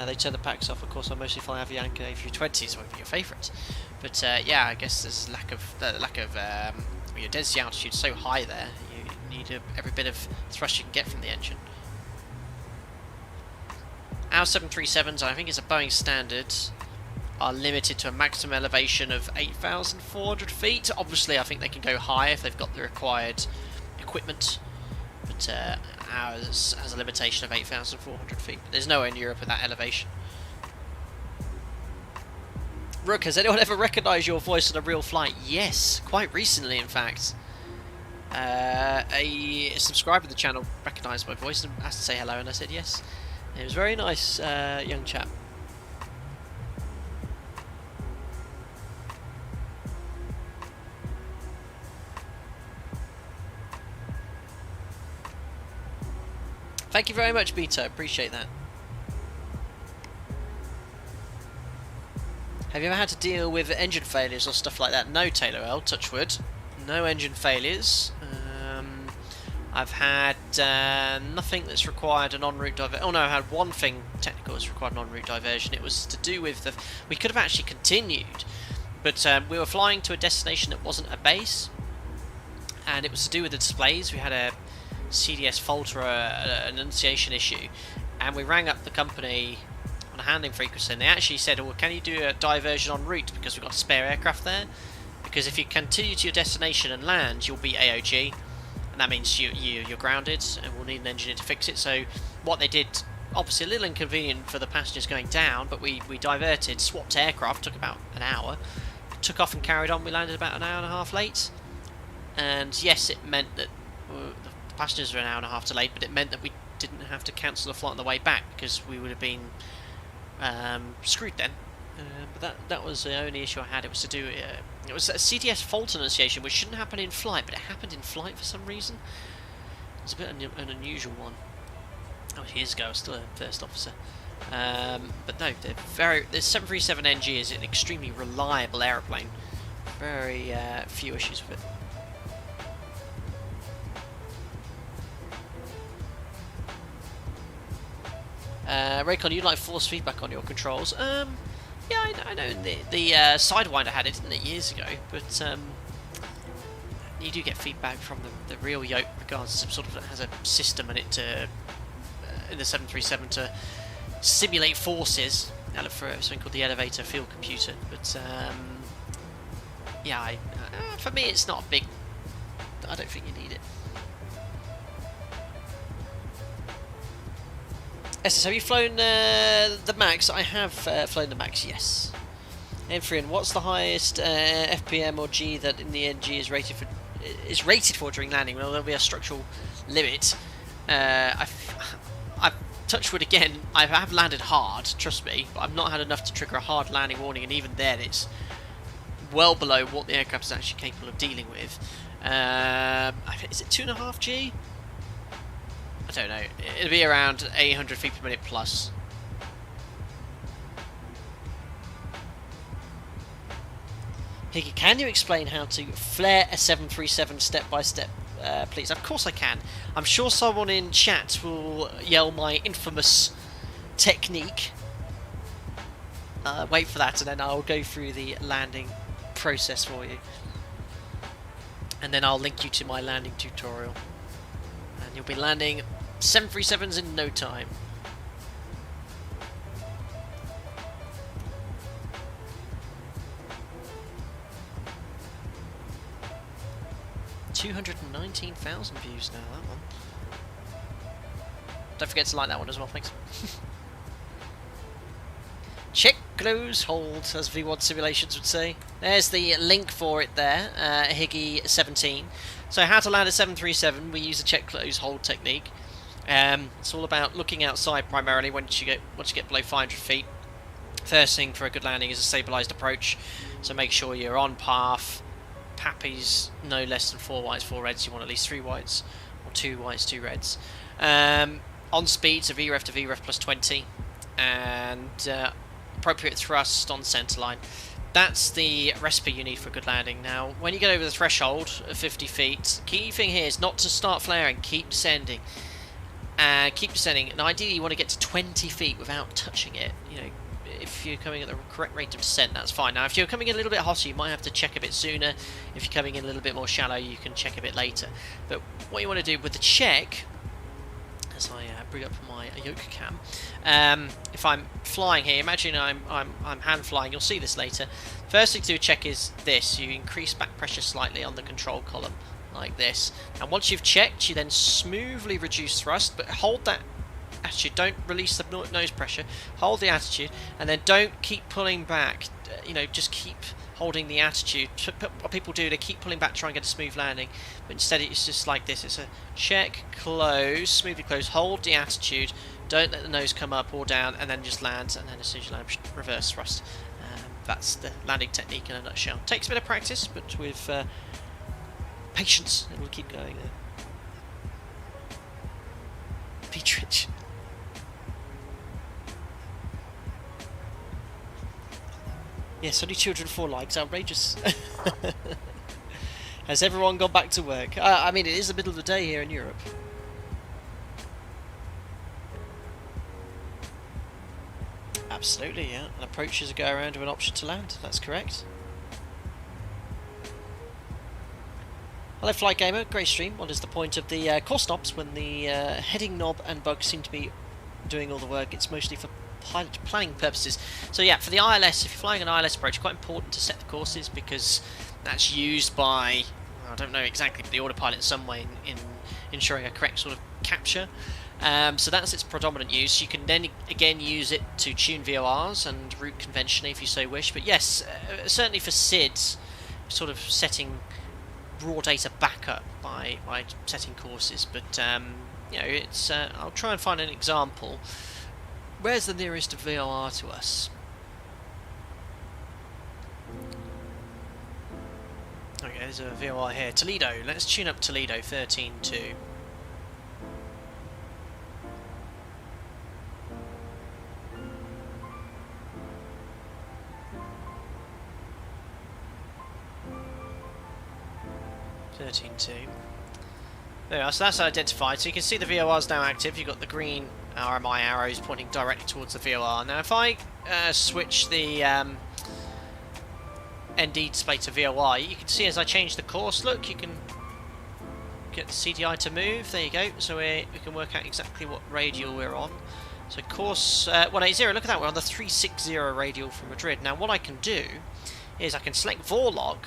they turn the packs off. Of course, I mostly fly Avianca A320s, won't be your favourite. But yeah, I guess there's lack of your density altitude so high there. You need every bit of thrust you can get from the engine. Our 737s, I think it's a Boeing standard, are limited to a maximum elevation of 8,400 feet. Obviously, I think they can go higher if they've got the required equipment, but ours has a limitation of 8,400 feet. There's nowhere in Europe at that elevation. Rook, has anyone ever recognised your voice on a real flight? Yes, quite recently, in fact. A subscriber to the channel recognised my voice and asked to say hello, and I said yes. It was very nice, young chap. Thank you very much, Beto. Appreciate that. Have you ever had to deal with engine failures or stuff like that? No, Taylor L. Touchwood. No engine failures. I've had nothing that's required an en route diversion. Oh no, I had one thing technical that's required an en route diversion. It was to do with the. We could have actually continued, but we were flying to a destination that wasn't a base, and it was to do with the displays. We had a CDS fault or an enunciation issue, and we rang up the company on a handling frequency, and they actually said, well, can you do a diversion en route because we've got a spare aircraft there, because if you continue to your destination and land, you'll be AOG, and that means you're grounded, and we'll need an engineer to fix it. So what they did, obviously a little inconvenient for the passengers going down, but we diverted, swapped aircraft, took about an hour, took off and carried on. We landed about an hour and a half late, and yes, it meant that the passengers were an hour and a half delayed, but it meant that we didn't have to cancel the flight on the way back, because we would have been screwed then. But that was the only issue I had. It was to do it was a CDS fault enunciation, which shouldn't happen in flight, but it happened in flight for some reason. It was a bit an unusual one. Oh, years ago, I was still a first officer. But no, the 737NG is an extremely reliable aeroplane. Very few issues with it. Raycon, you'd like force feedback on your controls? Yeah, I know the Sidewinder had it, didn't it, years ago, but you do get feedback from the real yoke, regards to sort of, it has a system in it in the 737 to simulate forces. I look for something called the elevator field computer, but yeah, for me it's not a big, I don't think you need it. Estes, have you flown the Max? I have flown the Max, yes. Enfrian, what's the highest FPM or G that in the NG is rated for during landing? Well, there'll be a structural limit. I've touched wood again. I have landed hard, trust me, but I've not had enough to trigger a hard landing warning, and even then it's well below what the aircraft is actually capable of dealing with. Is it 2.5 G? I don't know. It'll be around 800 feet per minute plus. Higgy, can you explain how to flare a 737 step by step, please? Of course I can. I'm sure someone in chat will yell my infamous technique. Wait for that, and then I'll go through the landing process for you. And then I'll link you to my landing tutorial. And you'll be landing 737s in no time. $219,000 views now, that one. Don't forget to like that one as well, thanks. Check, close, hold, as V1 Simulations would say. There's the link for it there, Higgy17. So how to land a 737, we use a check, close, hold technique. It's all about looking outside primarily once you get below 500 feet. First thing for a good landing is a stabilised approach, so make sure you're on path. Pappy's no less than 4 whites, 4 reds. You want at least 3 whites, or 2 whites, 2 reds. On speed, so VREF to VREF plus 20, and appropriate thrust on centre line. That's the recipe you need for a good landing. Now, when you get over the threshold of 50 feet, key thing here is not to start flaring. Keep descending. Keep descending, and ideally you want to get to 20 feet without touching it. You know, if you're coming at the correct rate of descent, that's fine. Now, if you're coming in a little bit hotter, you might have to check a bit sooner. If you're coming in a little bit more shallow, you can check a bit later. But what you want to do with the check, as I bring up my yoke cam, if I'm flying here, imagine I'm hand flying. You'll see this later. First thing to do check is this: you increase back pressure slightly on the control column, like this. And once you've checked, you then smoothly reduce thrust, but hold that attitude. Don't release the nose pressure. Hold the attitude, and then don't keep pulling back. You know, just keep holding the attitude. What people do, they keep pulling back, try and get a smooth landing, but instead it's just like this. It's a check, close, smoothly close, hold the attitude, don't let the nose come up or down, and then just land, and then as soon as you land, reverse thrust. That's the landing technique in a nutshell. Takes a bit of practice, but with patience, it will keep going there. Petrich. Yes, only children 4 likes. Outrageous. Has everyone gone back to work? I mean, it is the middle of the day here in Europe. Absolutely, yeah. And approaches a go around with an option to land. That's correct. Hello, Flight Gamer. Great stream. What is the point of the course knobs when the heading knob and bug seem to be doing all the work? It's mostly for pilot planning purposes. So yeah, for the ILS, if you're flying an ILS approach, it's quite important to set the courses, because that's used by, I don't know exactly, but the autopilot in some way in ensuring a correct sort of capture. So that's its predominant use. You can then again use it to tune VORs and route conventionally if you so wish. But yes, certainly for SIDS, sort of setting raw data backup by setting courses. But you know, it's I'll try and find an example. Where's the nearest VOR to us? Okay, there's a VOR here. Toledo. Let's tune up Toledo 13.2. There we are, so that's identified. So you can see the VOR is now active. You've got the green RMI arrows pointing directly towards the VOR. Now if I switch the ND display to VOR, you can see as I change the course, look, you can get the CDI to move. There you go. So we can work out exactly what radial we're on. So course 180, look at that, we're on the 360 radial from Madrid. Now what I can do is I can select Vorlock,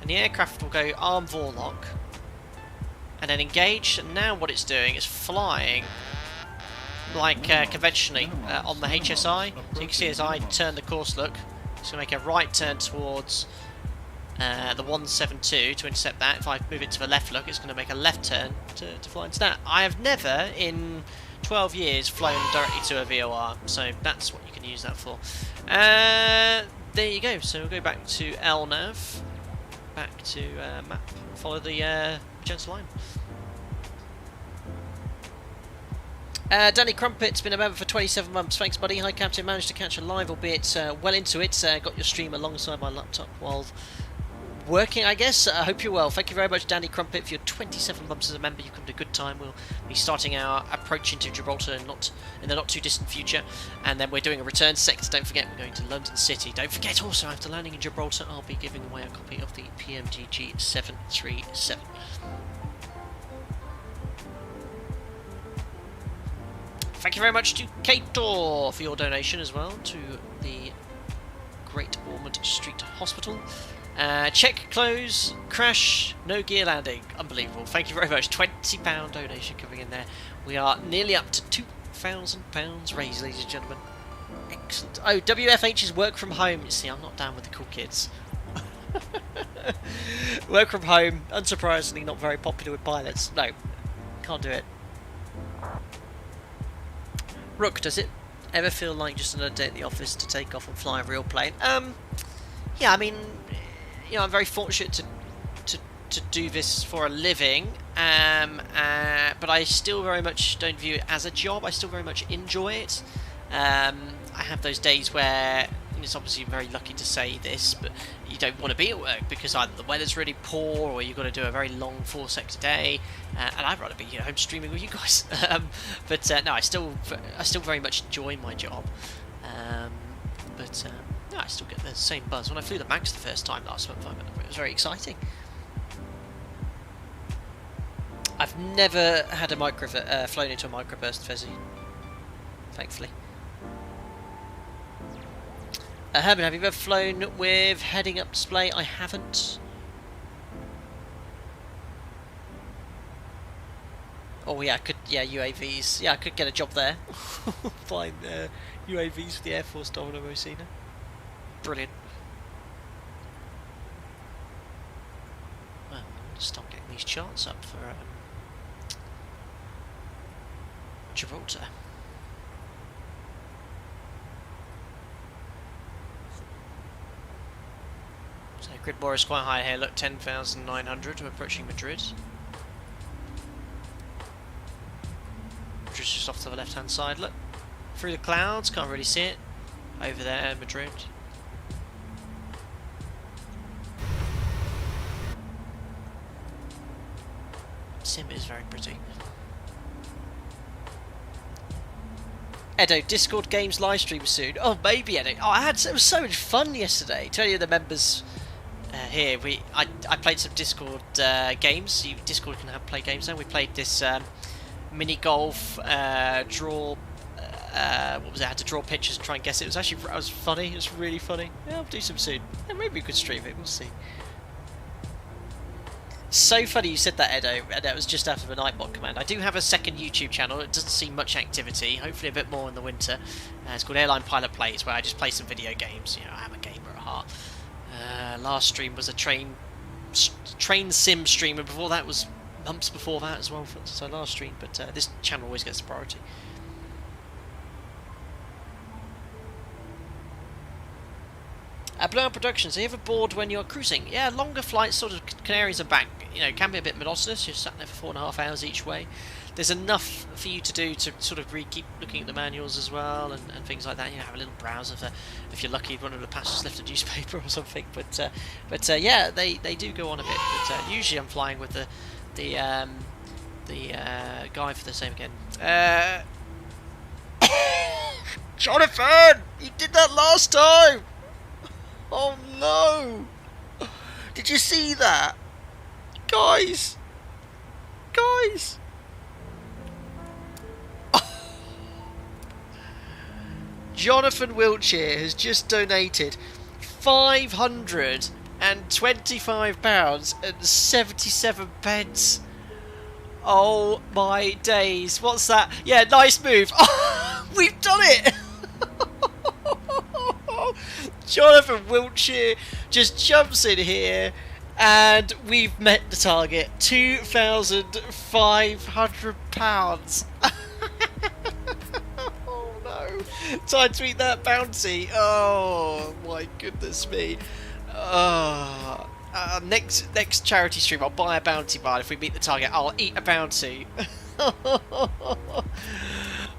and the aircraft will go arm Vorlock, and then engage. And now what it's doing is flying like conventionally on the HSI. So you can see as I turn the course, look, it's going to make a right turn towards the 172 to intercept that. If I move it to the left, look, it's going to make a left turn to fly into that. I have never in 12 years flown directly to a VOR, so that's what you can use that for. there you go. So we'll go back to LNAV, back to map, follow the magenta line. Danny Crumpet's been a member for 27 months. Thanks, buddy. Hi, Captain. Managed to catch a live, albeit well into it. Got your stream alongside my laptop while working, I guess. I hope you're well. Thank you very much, Danny Crumpet, for your 27 months as a member. You've come to a good time. We'll be starting our approach into Gibraltar in the not too distant future. And then we're doing a return sector. Don't forget, we're going to London City. Don't forget also, after landing in Gibraltar, I'll be giving away a copy of the PMDG 737. Thank you very much to Kator for your donation as well to the Great Ormond Street Hospital. Check, close, crash, no gear landing. Unbelievable. Thank you very much. £20 donation coming in there. We are nearly up to £2,000 raised, ladies and gentlemen. Excellent. Oh, WFH's work from home. You see, I'm not down with the cool kids. Work from home, unsurprisingly not very popular with pilots. No, can't do it. Rook, does it ever feel like just another day at the office to take off and fly a real plane? Yeah, I mean, you know, I'm very fortunate to do this for a living, but I still very much don't view it as a job. I still very much enjoy it. I have those days where, and it's obviously very lucky to say this, but you don't want to be at work because either the weather's really poor or you've got to do a very long 4-sector day, and I'd rather be home streaming with you guys. No, I still very much enjoy my job. No, I still get the same buzz. When I flew the Max the first time last month, it was very exciting. I've never had a flown into a microburst, Fezzy, thankfully. Herman, have you ever flown with heading up display? I haven't. Oh yeah, UAVs. Yeah, I could get a job there. Flying UAVs for the Air Force, Domino Mosina. Brilliant. Well, I'm going to start getting these charts up for Gibraltar. So grid bar is quite high here. Look, 10,900. We're approaching Madrid. Madrid's just off to the left-hand side. Look, through the clouds. Can't really see it. Over there, Madrid. Sim is very pretty. Edo, Discord games live stream soon. Oh, maybe Edo. Oh, it was so much fun yesterday. Tell you the members here. I played some Discord games. Discord can play games now. We played this mini golf draw. What was it? I had to draw pictures and try and guess it. It was funny. It was really funny. Yeah, I'll do some soon. Yeah, maybe we could stream it. We'll see. So funny you said that, Edo, and that was just out of a Nightbot command. I do have a second YouTube channel. It doesn't see much activity, hopefully a bit more in the winter. It's called Airline Pilot Plays, where I just play some video games. You know, I am a gamer at heart. Last stream was a train sim stream, and before that was months before that as well, so last stream, but this channel always gets the priority. Blowout Productions, are you ever bored when you're cruising? Yeah, longer flights, sort of Canaries and back, you know, can be a bit monotonous. You're sat there for 4.5 hours each way. There's enough for you to do to sort of keep looking at the manuals as well and things like that. You know, have a little browse if you're lucky, one of the passengers left a newspaper or something. But yeah, they do go on a bit. But usually I'm flying with the guy for the same again. Jonathan, you did that last time. Oh no! Did you see that? Guys! Jonathan Wiltshire has just donated £525.77. Oh my days. What's that? Yeah, nice move. Oh, we've done it! Jonathan Wiltshire just jumps in here and we've met the target. £2,500. Oh no. Time to eat that bounty. Oh my goodness me. Next charity stream, I'll buy a bounty bar. If we meet the target, I'll eat a bounty.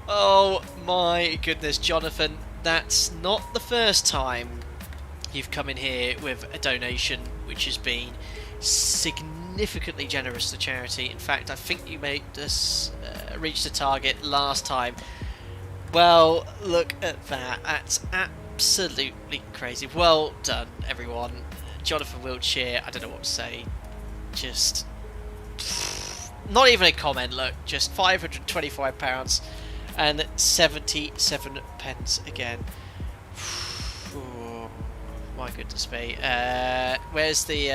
Oh my goodness, Jonathan, that's not the first time you've come in here with a donation which has been significantly generous to charity. In fact, I think you made us reach the target last time. Well, look at that. That's absolutely crazy. Well done, everyone. Jonathan Wiltshire, I don't know what to say. Just... not even a comment, look. Just £525 and 77 pence again. Oh, my goodness me. Where's the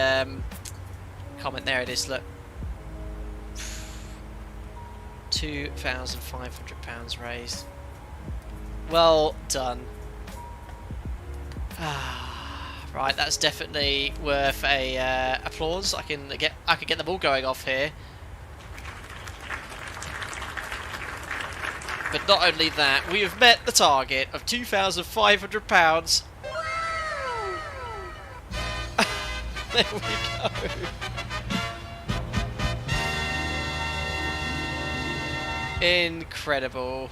comment? There it is, look. £2,500 raised. Well done. Right, that's definitely worth a applause. I can get them all going off here. But not only that, we have met the target of £2,500. There we go. Incredible.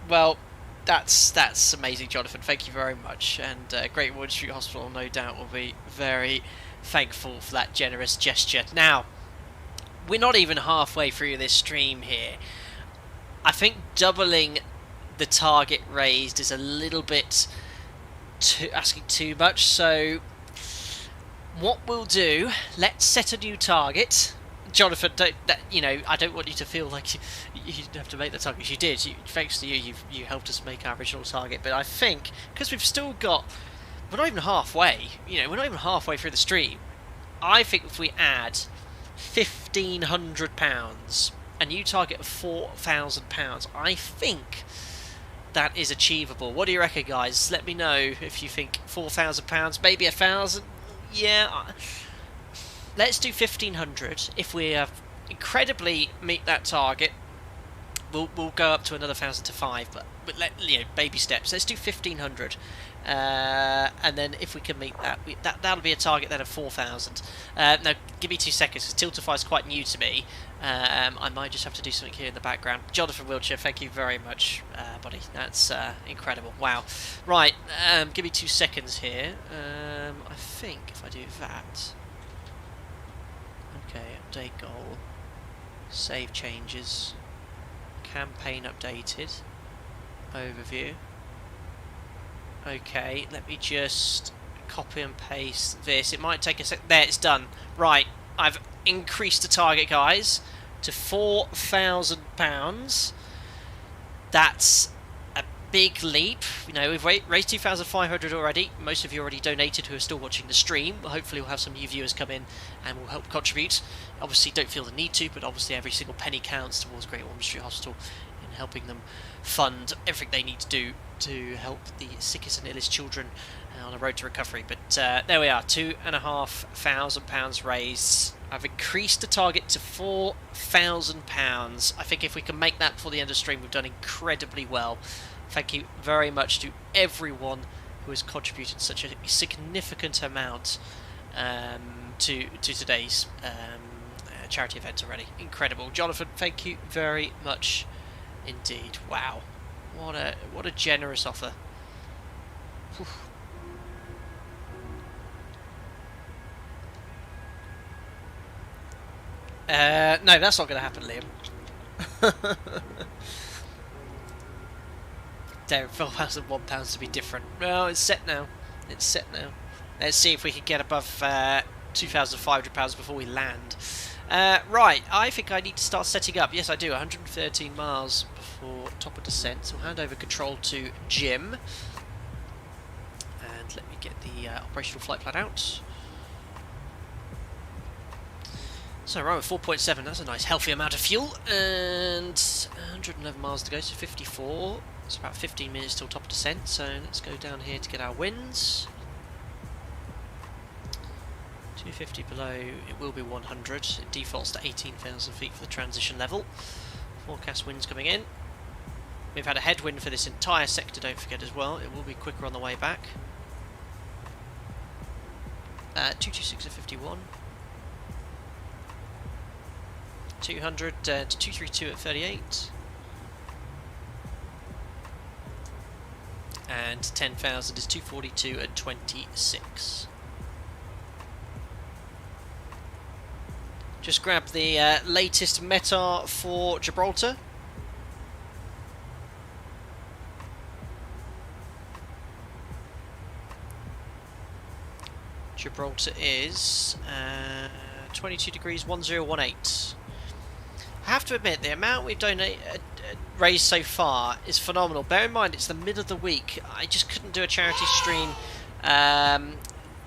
Well, that's amazing, Jonathan. Thank you very much. And Great Ormond Street Hospital, no doubt, will be very thankful for that generous gesture. Now, we're not even halfway through this stream here. I think doubling the target raised is a little bit asking too much. So, what we'll do? Let's set a new target. Jonathan, I don't want you to feel like you didn't have to make the target. You did. Thanks to you, you helped us make our original target. But I think, because we've still got... we're not even halfway. We're not even halfway through the stream. I think if we add £1,500, a new target of £4,000, I think that is achievable. What do you reckon, guys? Let me know if you think £4,000, maybe 1,000. Yeah... let's do 1,500. If we incredibly meet that target, we'll go up to another 1,000 to 5. But baby steps. Let's do 1,500, and then if we can meet that, that'll be a target then of 4,000. Now, give me 2 seconds, because Tiltify is quite new to me. I might just have to do something here in the background. Jonathan Wiltshire, thank you very much, buddy. That's incredible. Wow. Right. Give me 2 seconds here. I think if I do that. Okay, update goal, save changes, campaign updated, overview. Okay, let me just copy and paste this. It might take a sec. There, it's done. Right, I've increased the target, guys, to £4,000. That's a big leap. We've raised 2,500 already. Most of you already donated who are still watching the stream. Hopefully we'll have some new viewers come in and will help contribute. Obviously don't feel the need to, but obviously every single penny counts towards Great Ormond Street Hospital in helping them fund everything they need to do to help the sickest and illest children on the road to recovery. But there we are, £2,500 raised. I've increased the target to £4,000. I think if we can make that before the end of the stream, we've done incredibly well. Thank you very much to everyone who has contributed such a significant amount to today's charity event already. Incredible. Jonathan, thank you very much indeed. Wow. What a generous offer. Whew. No, that's not going to happen, Liam. David £4,001 to be different. Well, it's set now. It's set now. Let's see if we can get above £2,500 before we land. Right, I think I need to start setting up. Yes, I do. 113 miles before top of descent. So I'll hand over control to Jim. And let me get the operational flight plan out. So we're on with 4.7. That's a nice healthy amount of fuel. And 111 miles to go, so 54. It's about 15 minutes till top of descent. So let's go down here to get our winds. 250 below, it will be 100. It defaults to 18,000 feet for the transition level. Forecast winds coming in. We've had a headwind for this entire sector, don't forget as well. It will be quicker on the way back. 226 at 51. 200 to 232 at 38. And 10,000 is 242 at 26. Just grab the latest METAR for Gibraltar. Gibraltar is 22 degrees 1018. I have to admit, the amount we've raised so far is phenomenal. Bear in mind, it's the middle of the week. I just couldn't do a charity stream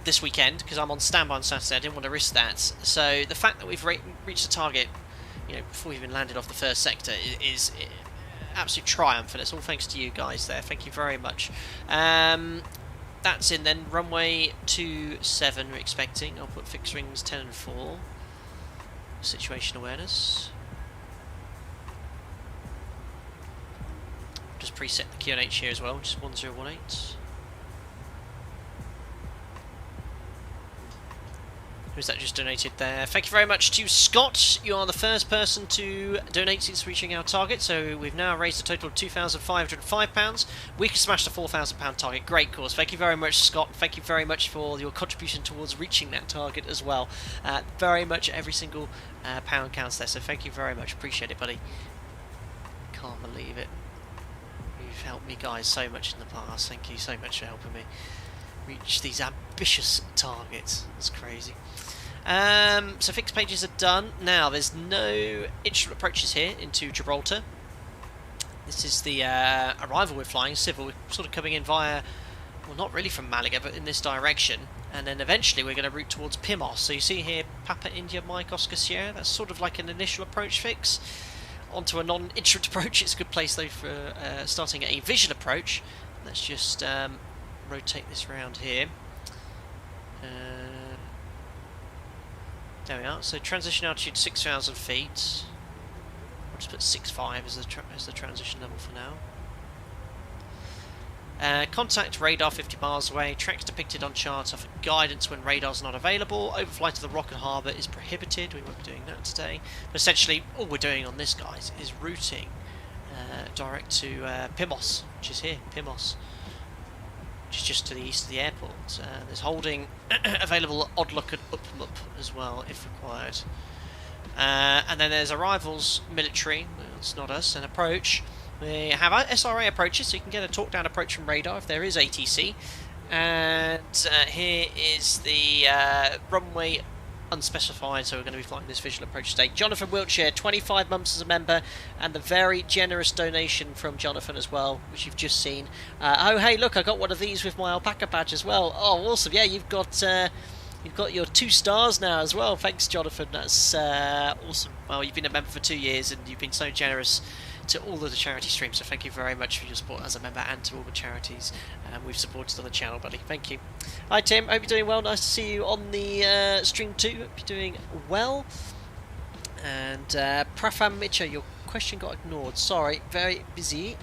this weekend because I'm on standby on Saturday. I didn't want to risk that. So the fact that we've reached the target, you know, before we even landed off the first sector is absolute triumph, and it's all thanks to you guys there. Thank you very much. That's in then. Runway 27 we're expecting. I'll put fixed rings 10 and 4. Situation awareness. Just preset the QNH here as well, which is 1018. Who's that just donated there? Thank you very much to Scott. You are the first person to donate since reaching our target. So we've now raised a total of £2,505. We can smash the £4,000 target. Great cause. Thank you very much, Scott. Thank you very much for your contribution towards reaching that target as well. Very much every single pound counts there. So thank you very much. Appreciate it, buddy. Can't believe it. You've helped me guys so much in the past. Thank you so much for helping me reach these ambitious targets. That's crazy. So fixed pages are done. Now there's no instrument approaches here into Gibraltar. This is the arrival we're flying, civil. We're sort of coming in via, well, not really from Malaga, but in this direction. And then eventually we're going to route towards Pimos. So you see here, Papa India Mike Oscar Sierra. That's sort of like an initial approach fix. Onto a non-instrument approach. It's a good place though for starting a visual approach. Let's just rotate this round here. There we are. So transition altitude 6,000 feet. I'll just put 6.5 as the transition level for now. Contact radar 50 miles away. Tracks depicted on chart offer guidance when radar's not available. Overflight of the rocket harbour is prohibited. We won't be doing that today. But essentially, all we're doing on this, guys, is routing direct to Pimos, which is here, Pimos. Which is just to the east of the airport. There's holding available odd look and up as well if required. And then there's arrivals military, well, it's not us, and approach. We have SRA approaches, so you can get a talk down approach from radar if there is ATC. And here is the runway unspecified, so we're going to be flying this visual approach today. Jonathan Wiltshire, 25 months as a member, and the very generous donation from Jonathan as well, which you've just seen. Oh hey, look, I got one of these with my alpaca badge as well. Oh awesome, yeah, you've got your 2 stars now as well. Thanks, Jonathan, that's awesome. Well, you've been a member for 2 years and you've been so generous to all of the charity streams, so thank you very much for your support as a member and to all the charities we've supported on the channel, buddy. Thank you. Hi Tim, hope you're doing well. Nice to see you on the stream too. Hope you're doing well. And Prafam Mitcha, your question got ignored. Sorry, very busy.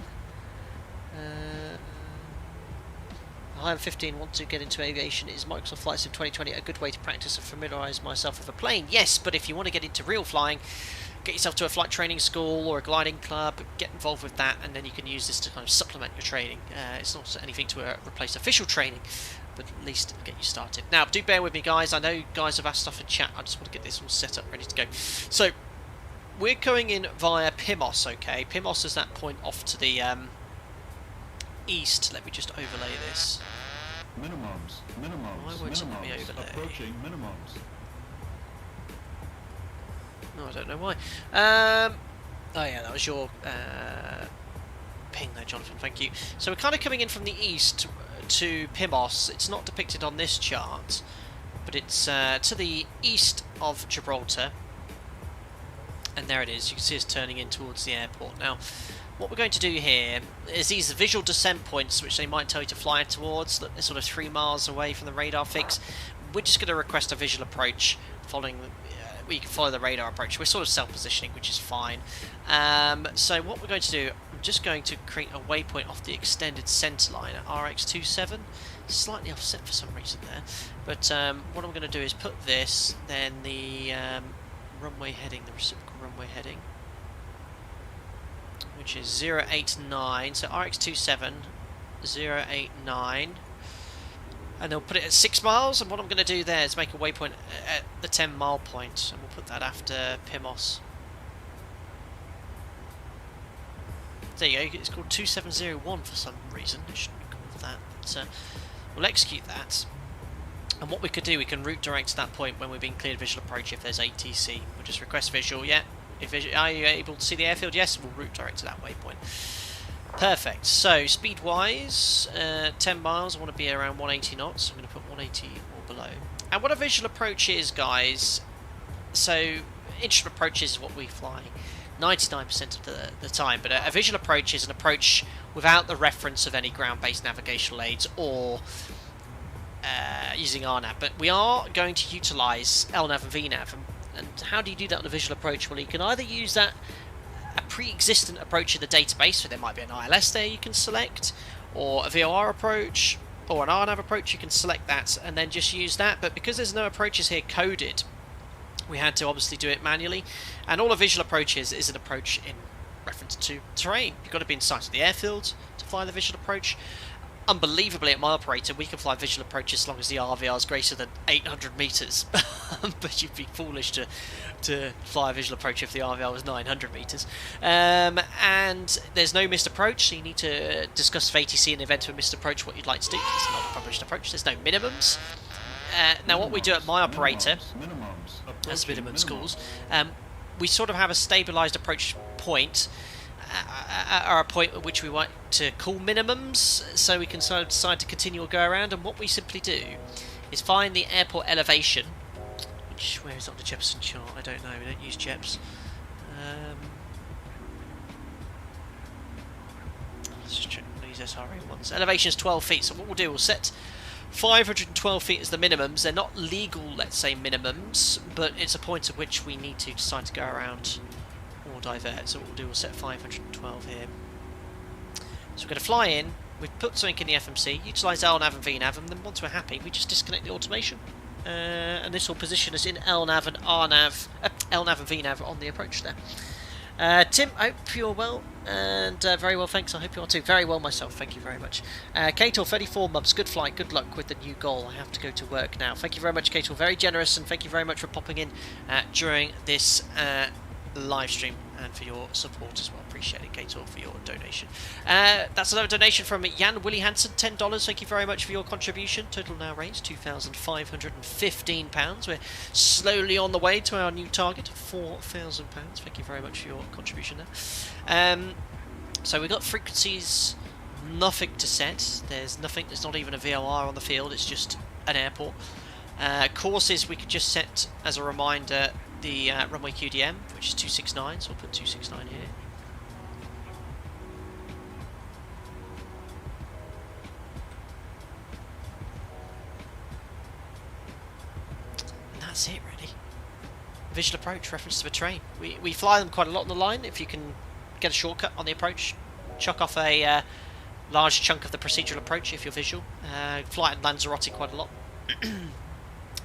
Hi, I'm 15, want to get into aviation. Is Microsoft Flight Sim 2020 a good way to practice and familiarise myself with a plane? Yes, but if you want to get into real flying, get yourself to a flight training school or a gliding club, get involved with that, and then you can use this to kind of supplement your training. It's not anything to replace official training, but at least get you started. Now, do bear with me, guys. I know you guys have asked stuff in chat. I just want to get this all set up, ready to go. So, we're going in via Pimos, okay? Pimos is that point off to the east. Let me just overlay this. Minimums. Why won't it let me overlay? Approaching minimums. No, I don't know why. Oh yeah, that was your ping there, Jonathan, thank you. So we're kind of coming in from the east to Pimos. It's not depicted on this chart, but it's to the east of Gibraltar. And there it is, you can see us turning in towards the airport. Now, what we're going to do here is these visual descent points, which they might tell you to fly towards. Look, they're sort of 3 miles away from the radar fix. We're just going to request a visual approach following we can follow the radar approach. We're sort of self-positioning, which is fine. So what we're going to do, I'm just going to create a waypoint off the extended centre line at RX27. Slightly offset for some reason there. But what I'm going to do is put this, then the runway heading, the reciprocal runway heading, which is 089. So RX27, 089. And they'll put it at 6 miles, and what I'm going to do there is make a waypoint at the 10 mile point, and we'll put that after Pimos. There you go, it's called 2701 for some reason, it shouldn't be called that, but we'll execute that. And what we could do, we can route direct to that point when we're being cleared visual approach if there's ATC. We'll just request visual, yeah. Are you able to see the airfield? Yes, we'll route direct to that waypoint. Perfect. So speed wise, 10 miles, I want to be around 180 knots. So I'm going to put 180 or below. And what a visual approach is, guys, so instrument approach is what we fly 99% of the time, but a visual approach is an approach without the reference of any ground-based navigational aids or using RNAV. But we are going to utilise LNAV and VNAV. And how do you do that on a visual approach? Well, you can either use that a pre-existent approach in the database, so there might be an ILS there you can select, or a VOR approach, or an RNAV approach, you can select that and then just use that. But because there's no approaches here coded, we had to obviously do it manually, and all a visual approach is an approach in reference to terrain. You've got to be in sight of the airfield to fly the visual approach. Unbelievably, at my operator, we can fly visual approach as long as the RVR is greater than 800 metres. But you'd be foolish to fly a visual approach if the RVR was 900 metres. And there's no missed approach, so you need to discuss with ATC in the event of a missed approach what you'd like to do. It's not a published approach. There's no minimums. Now, what we do at my operator, as minimum schools, we sort of have a stabilised approach point. Are a point at which we want to call minimums, so we can sort of decide to continue or go around. And what we simply do is find the airport elevation, which, where is it on the Jepson chart? I don't know, we don't use Jeps. Let's just check these SRA ones. Elevation is 12 feet, so what we'll do, we'll set 512 feet as the minimums. They're not legal, let's say, minimums, but it's a point at which we need to decide to go around or divert. So what we'll do, we'll set 512 here. So we're going to fly in, we've put something in the FMC, utilise LNAV and VNAV, and then once we're happy, we just disconnect the automation. And this will position us in LNAV and RNAV, LNAV and VNAV on the approach there. Tim, I hope you're well, and very well, thanks. I hope you are too. Very well myself, thank you very much. Kator, 34 months, good flight, good luck with the new goal. I have to go to work now. Thank you very much, Kator, very generous, and thank you very much for popping in during this live stream and for your support as well. Appreciate it, Kator, for your donation. That's another donation from Jan Willie Hansen, $10. Thank you very much for your contribution. Total now raised £2,515. We're slowly on the way to our new target of £4,000. Thank you very much for your contribution there. So we've got frequencies, nothing to set. There's nothing. There's not even a VOR on the field. It's just an airport. Courses we could just set as a reminder. The runway QDM, which is 269, so we'll put 269 here. And that's it, really. Visual approach, reference to the train. We fly them quite a lot on the line. If you can get a shortcut on the approach, chuck off a large chunk of the procedural approach if you're visual. Fly in Lanzarote quite a lot.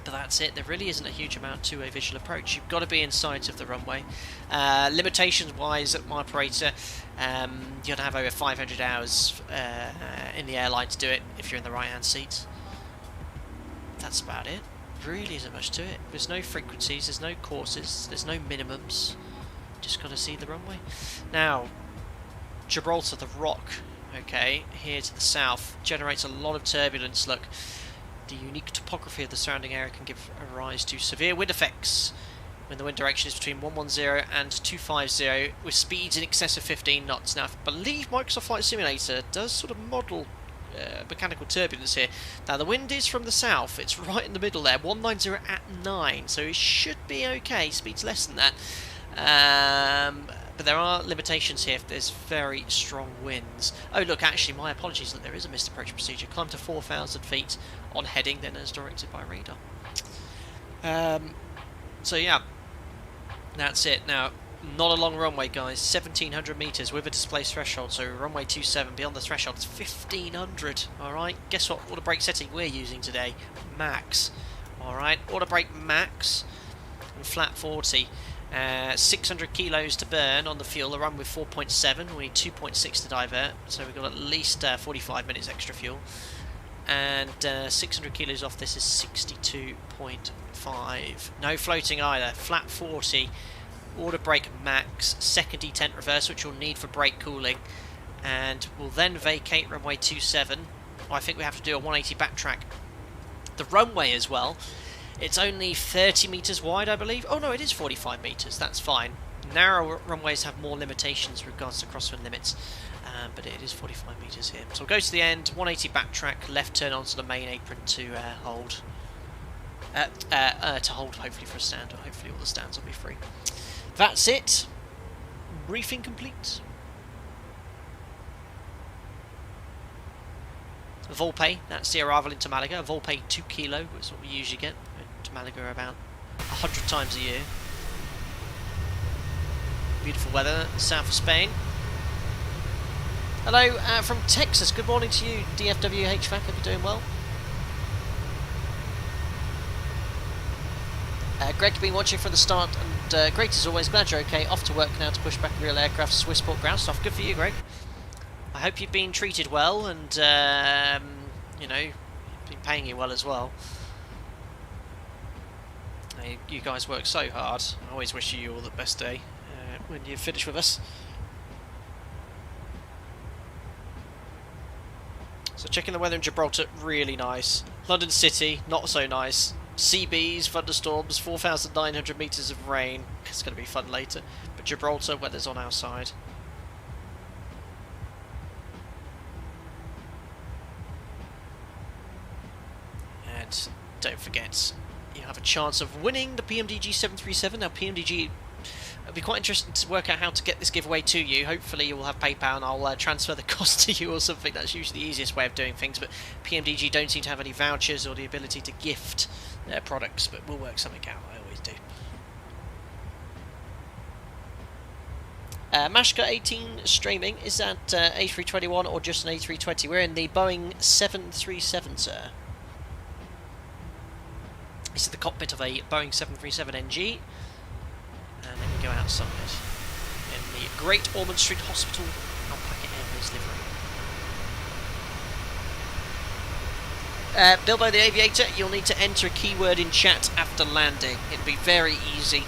But that's it. There really isn't a huge amount to a visual approach. You've got to be in sight of the runway. Limitations wise at my operator, you've got to have over 500 hours in the airline to do it if you're in the right hand seat. That's about it. Really isn't much to it. There's no frequencies, there's no courses, there's no minimums. Just got to see the runway. Now, Gibraltar, the rock, okay, here to the south, generates a lot of turbulence. Look. The unique topography of the surrounding area can give rise to severe wind effects when the wind direction is between 110 and 250 with speeds in excess of 15 knots. Now, I believe Microsoft Flight Simulator does sort of model mechanical turbulence here. Now, the wind is from the south. It's right in the middle there, 190 at 9, so it should be okay. Speed's less than that. But there are limitations here if there's very strong winds. Oh, look, actually, my apologies. Look, there is a missed approach procedure. Climb to 4,000 feet on heading, then as directed by radar. So, yeah, That's it. Now, not a long runway, guys. 1,700 metres with a displaced threshold. So runway 27 beyond the threshold is 1,500. All right. Guess what? Auto brake setting we're using today? Max. All right. Auto brake max and flat 40. 600 kilos to burn on the fuel. The run with 4.7. We need 2.6 to divert. So we've got at least 45 minutes extra fuel. And 600 kilos off this is 62.5. No floating either. Flat 40. Auto brake max. Second detent reverse, which you'll need for brake cooling. And we'll then vacate runway 27. I think we have to do a 180 backtrack. The runway as well. It's only 30 metres wide, I believe. Oh no, it is 45 metres. That's fine. Narrow runways have more limitations with regards to crosswind limits. But it is 45 metres here. So we'll go to the end, 180 backtrack, left turn onto the main apron to hold. To hold, hopefully, for a stand, or hopefully all the stands will be free. That's it. Briefing complete. Volpe, that's the arrival into Malaga. Volpe 2 kilo is what we usually get to Malaga about 100 times a year. Beautiful weather, south of Spain. Hello from Texas. Good morning to you, DFW HVAC. Hope you're doing well. Greg, you've been watching from the start, and great as always. Glad you're okay. Off to work now to push back a real aircraft, Swissport ground stuff. Good for you, Greg. I hope you've been treated well, and you know, been paying you well as well. You guys work so hard. I always wish you all the best day when you finish with us. So checking the weather in Gibraltar, really nice. London City, not so nice. CBs, thunderstorms, 4,900 metres of rain. It's going to be fun later. But Gibraltar, weather's on our side. And don't forget, you have a chance of winning the PMDG 737. Now PMDG, it'll be quite interesting to work out how to get this giveaway to you. Hopefully you will have PayPal and I'll transfer the cost to you or something. That's usually the easiest way of doing things, but PMDG don't seem to have any vouchers or the ability to gift their products, but we'll work something out. I always do. Mashka 18 streaming, is that A321 or just an A320? We're in the Boeing 737, sir. This is the cockpit of a Boeing 737NG. And then we go outside in the Great Ormond Street Hospital Alpaca Airways livery. Bilbo the Aviator, you'll need to enter a keyword in chat after landing. It'll be very easy.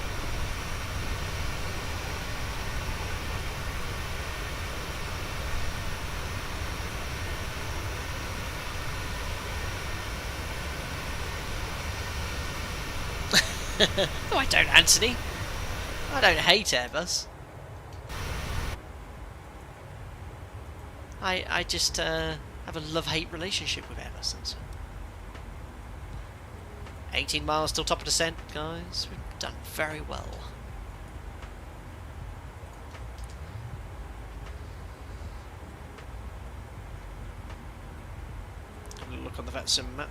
No, I don't, Anthony. I don't hate Airbus. I just have a love-hate relationship with Airbus. And so. 18 miles till top of descent, guys. We've done very well. Look on the VATSIM map.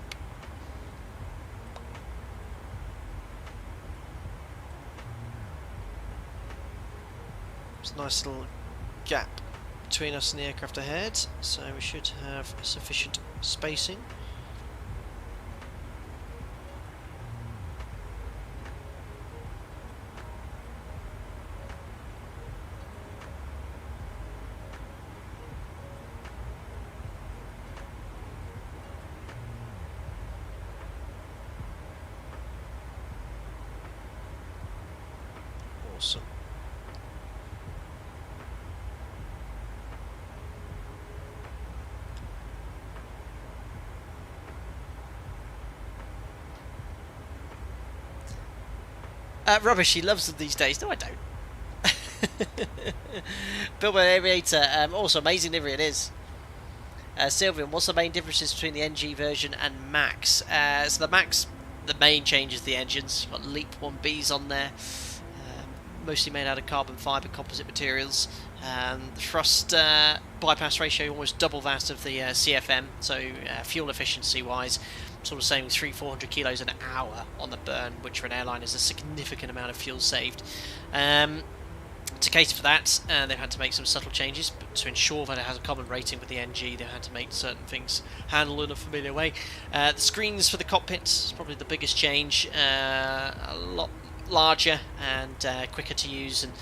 It's a nice little gap between us and the aircraft ahead, so we should have sufficient spacing. Awesome. Rubbish, he loves them these days. No, I don't. Bilbo Aviator, also amazing livery it is. Sylvian, what's the main differences between the NG version and Max? So the Max, the main change is the engines. You've got LEAP 1Bs on there, mostly made out of carbon fibre composite materials. The thrust bypass ratio almost double that of the CFM, so fuel efficiency wise. sort of saving 300-400 kilos an hour on the burn, which for an airline is a significant amount of fuel saved. To cater for that, they've had to make some subtle changes, but to ensure that it has a common rating with the NG, they've had to make certain things handle in a familiar way. The screens for the cockpits is probably the biggest change, a lot larger and quicker to use, and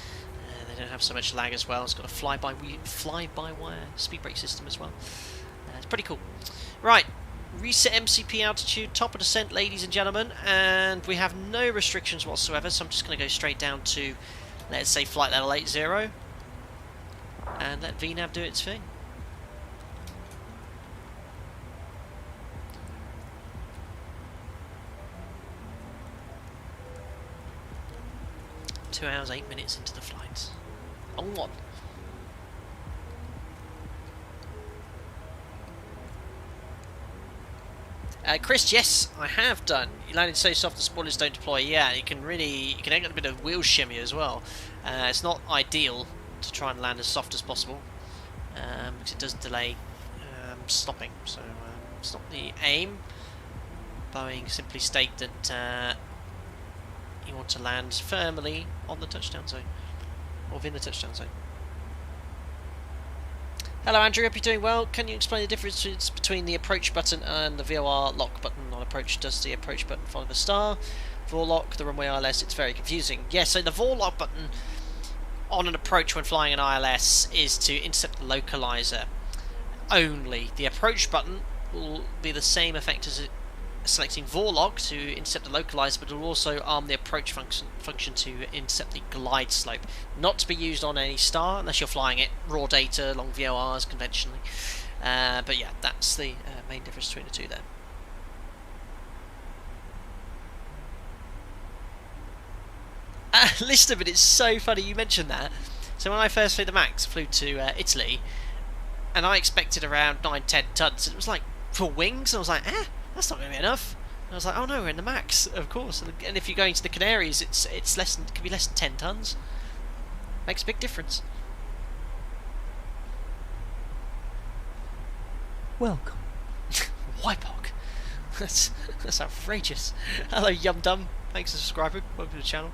they don't have so much lag as well. It's got a fly-by-wire speed brake system as well. It's pretty cool. Right, reset MCP altitude, top of descent, ladies and gentlemen, and we have no restrictions whatsoever, so I'm just going to go straight down to, let's say, flight level 80, and let VNAV do its thing. Two hours, 8 minutes into the flight. On. Chris, yes, I have done. You landed so soft the spoilers don't deploy. Yeah, you can get a bit of wheel shimmy as well. It's not ideal to try and land as soft as possible because it does delay stopping. So it's not the aim. Boeing simply state that you want to land firmly on the touchdown zone, or within the touchdown zone. Hello Andrew, hope you're doing well. Can you explain the difference between the approach button and the VOR lock button? On approach, does the approach button follow the star? VOR lock, the runway ILS, it's very confusing. Yeah, so the VOR lock button on an approach when flying an ILS is to intercept the localizer only. The approach button will be the same effect as selecting VOR lock to intercept the localizer, but it will also arm the approach function to intercept the glide slope. Not to be used on any star unless you're flying it raw data, long VORs conventionally. But yeah, that's the main difference between the two there. Listen, but it's so funny you mentioned that. So when I first flew the MAX, I flew to Italy, and I expected around 9-10 tons. It was like for wings, and I was like, that's not going to be enough. And I was like, oh no, we're in the MAX, of course. And if you're going to the Canaries, it's less than, it can be less than 10 tons. Makes a big difference. Welcome. Wypock. That's outrageous. Hello, Yum Dum. Thanks for subscribing. Welcome to the channel.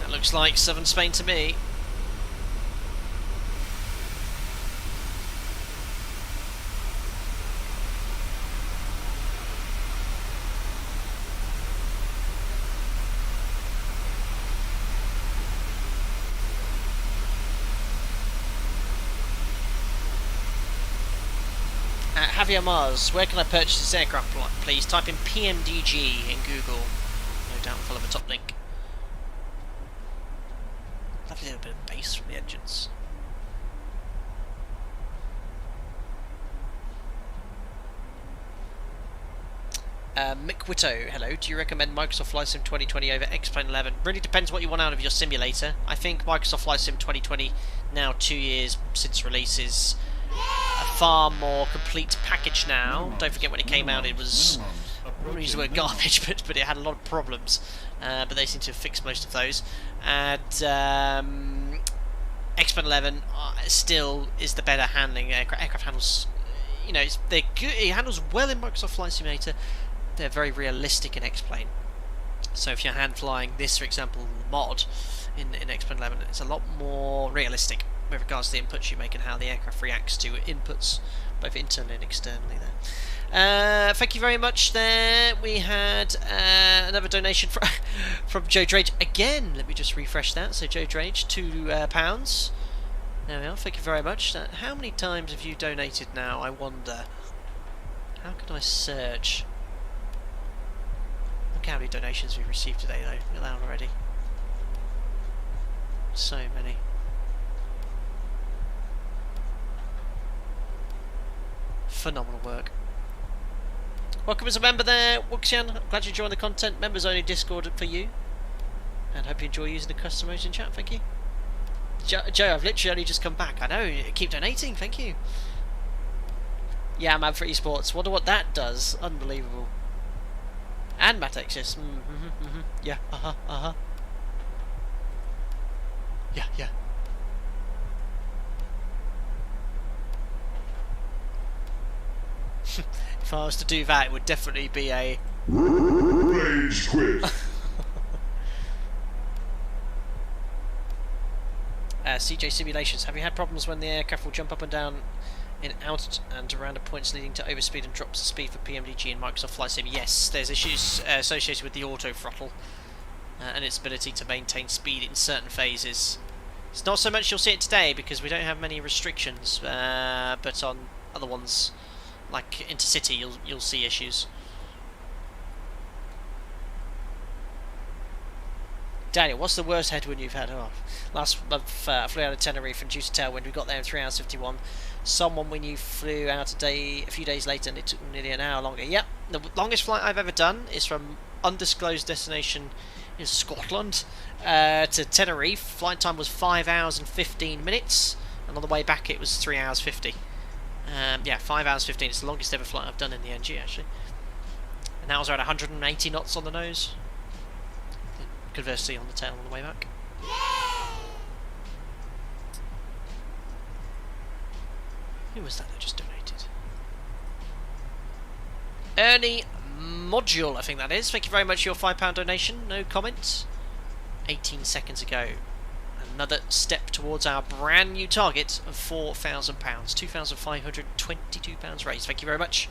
That looks like southern Spain to me. Javier Mars, where can I purchase this aircraft, please? Type in PMDG in Google. No doubt follow the top link. Lovely little bit of bass from the engines. Mick Whitto, hello. Do you recommend Microsoft Flight Sim 2020 over X-Plane 11? Really depends what you want out of your simulator. I think Microsoft Flight Sim 2020, now 2 years since release, is a far more complete package now. Don't forget when it came out, it was, I wouldn't use the word garbage, but it had a lot of problems. But they seem to have fixed most of those. And X-Plane 11 still is the better handling aircraft. Aircraft handles, you know, they're good. It handles well in Microsoft Flight Simulator. They're very realistic in X-Plane. So if you're hand flying this, for example, mod in X-Plane 11, it's a lot more realistic with regards to the inputs you make and how the aircraft reacts to inputs, both internally and externally there. Thank you very much there. We had another donation from Joe Drage. Again, let me just refresh that. So Joe Drage, £2. There we are, thank you very much. How many times have you donated now, I wonder? How can I search? Look how many donations we've received today though. Look at that already. So many. Phenomenal work. Welcome as a member there, Wuxian. Glad you joined the content. Members only Discord for you. And hope you enjoy using the custom modes in chat. Thank you. Joe, I've literally only just come back. I know, keep donating. Thank you. Yeah, I'm for esports. Wonder what that does. Unbelievable. And Matex, yes. Yeah, Yeah. If I was to do that, it would definitely be a... Rage quit. CJ Simulations, have you had problems when the aircraft will jump up and down in out and around at points leading to overspeed and drops the speed for PMDG and Microsoft Flight Sim? Yes, there's issues associated with the auto throttle and its ability to maintain speed in certain phases. It's not so much you'll see it today because we don't have many restrictions, but on other ones like Intercity you'll see issues. Daniel, what's the worst headwind you've had? Oh, last month I flew out of Tenerife and due to tailwind we got there in 3 hours 51. Someone we knew flew out a few days later and it took nearly an hour longer. Yep, the longest flight I've ever done is from undisclosed destination in Scotland to Tenerife. Flight time was 5 hours and 15 minutes and on the way back it was 3 hours 50. Yeah, 5 hours 15. It's the longest ever flight I've done in the NG actually. And that was around 180 knots on the nose. Conversely on the tail on the way back. Who was that just donated? Ernie Module, I think that is. Thank you very much for your £5 donation. No comments. 18 seconds ago. Another step towards our brand new target of £4,000. £2,522 raised. Thank you very much.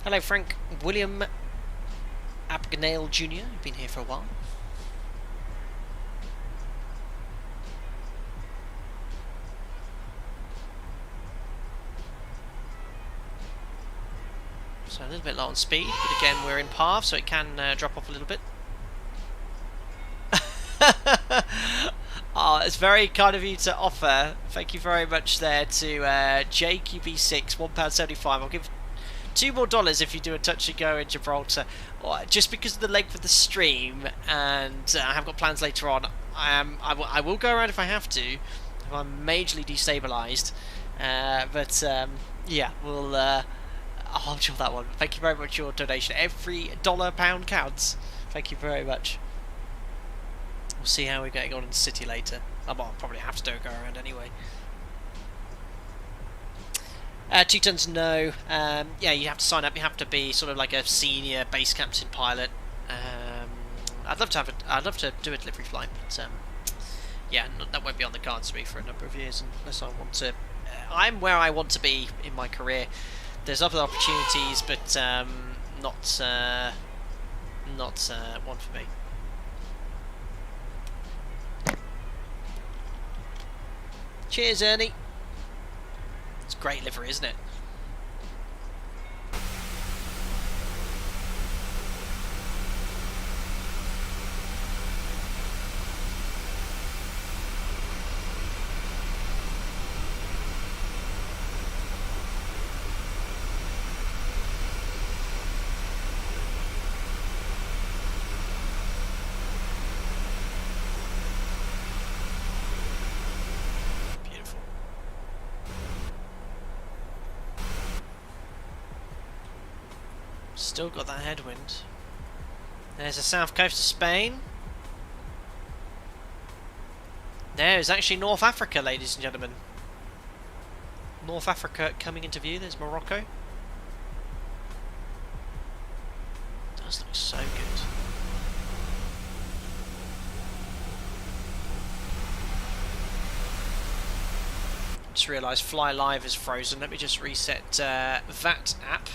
Hello Frank. William Abgnale Jr. You've been here for a while. So a little bit low on speed, but again we're in path, so it can drop off a little bit. Oh, it's very kind of you to offer. Thank you very much there to JQB6, £1.75. I'll give $2 more if you do a touch and go in Gibraltar, just because of the length of the stream, and I have got plans later on. I will go around if I have to, if I'm majorly destabilised. But yeah, I'll hold you on that one. Thank you very much for your donation. Every £1 counts. Thank you very much. We'll see how we're getting on in the city later. I'll probably have to go around anyway. 2 tons, no. Yeah, you have to sign up. You have to be sort of like a senior base captain pilot. I'd love to do a delivery flight, but yeah, that won't be on the cards for me for a number of years unless I want to. I'm where I want to be in my career. There's other opportunities, but not one for me. Cheers, Ernie. It's a great livery, isn't it? Still got that headwind. There's the south coast of Spain. There is actually North Africa, ladies and gentlemen. North Africa coming into view. There's Morocco. Does look so good. Just realised Fly Live is frozen. Let me just reset that app.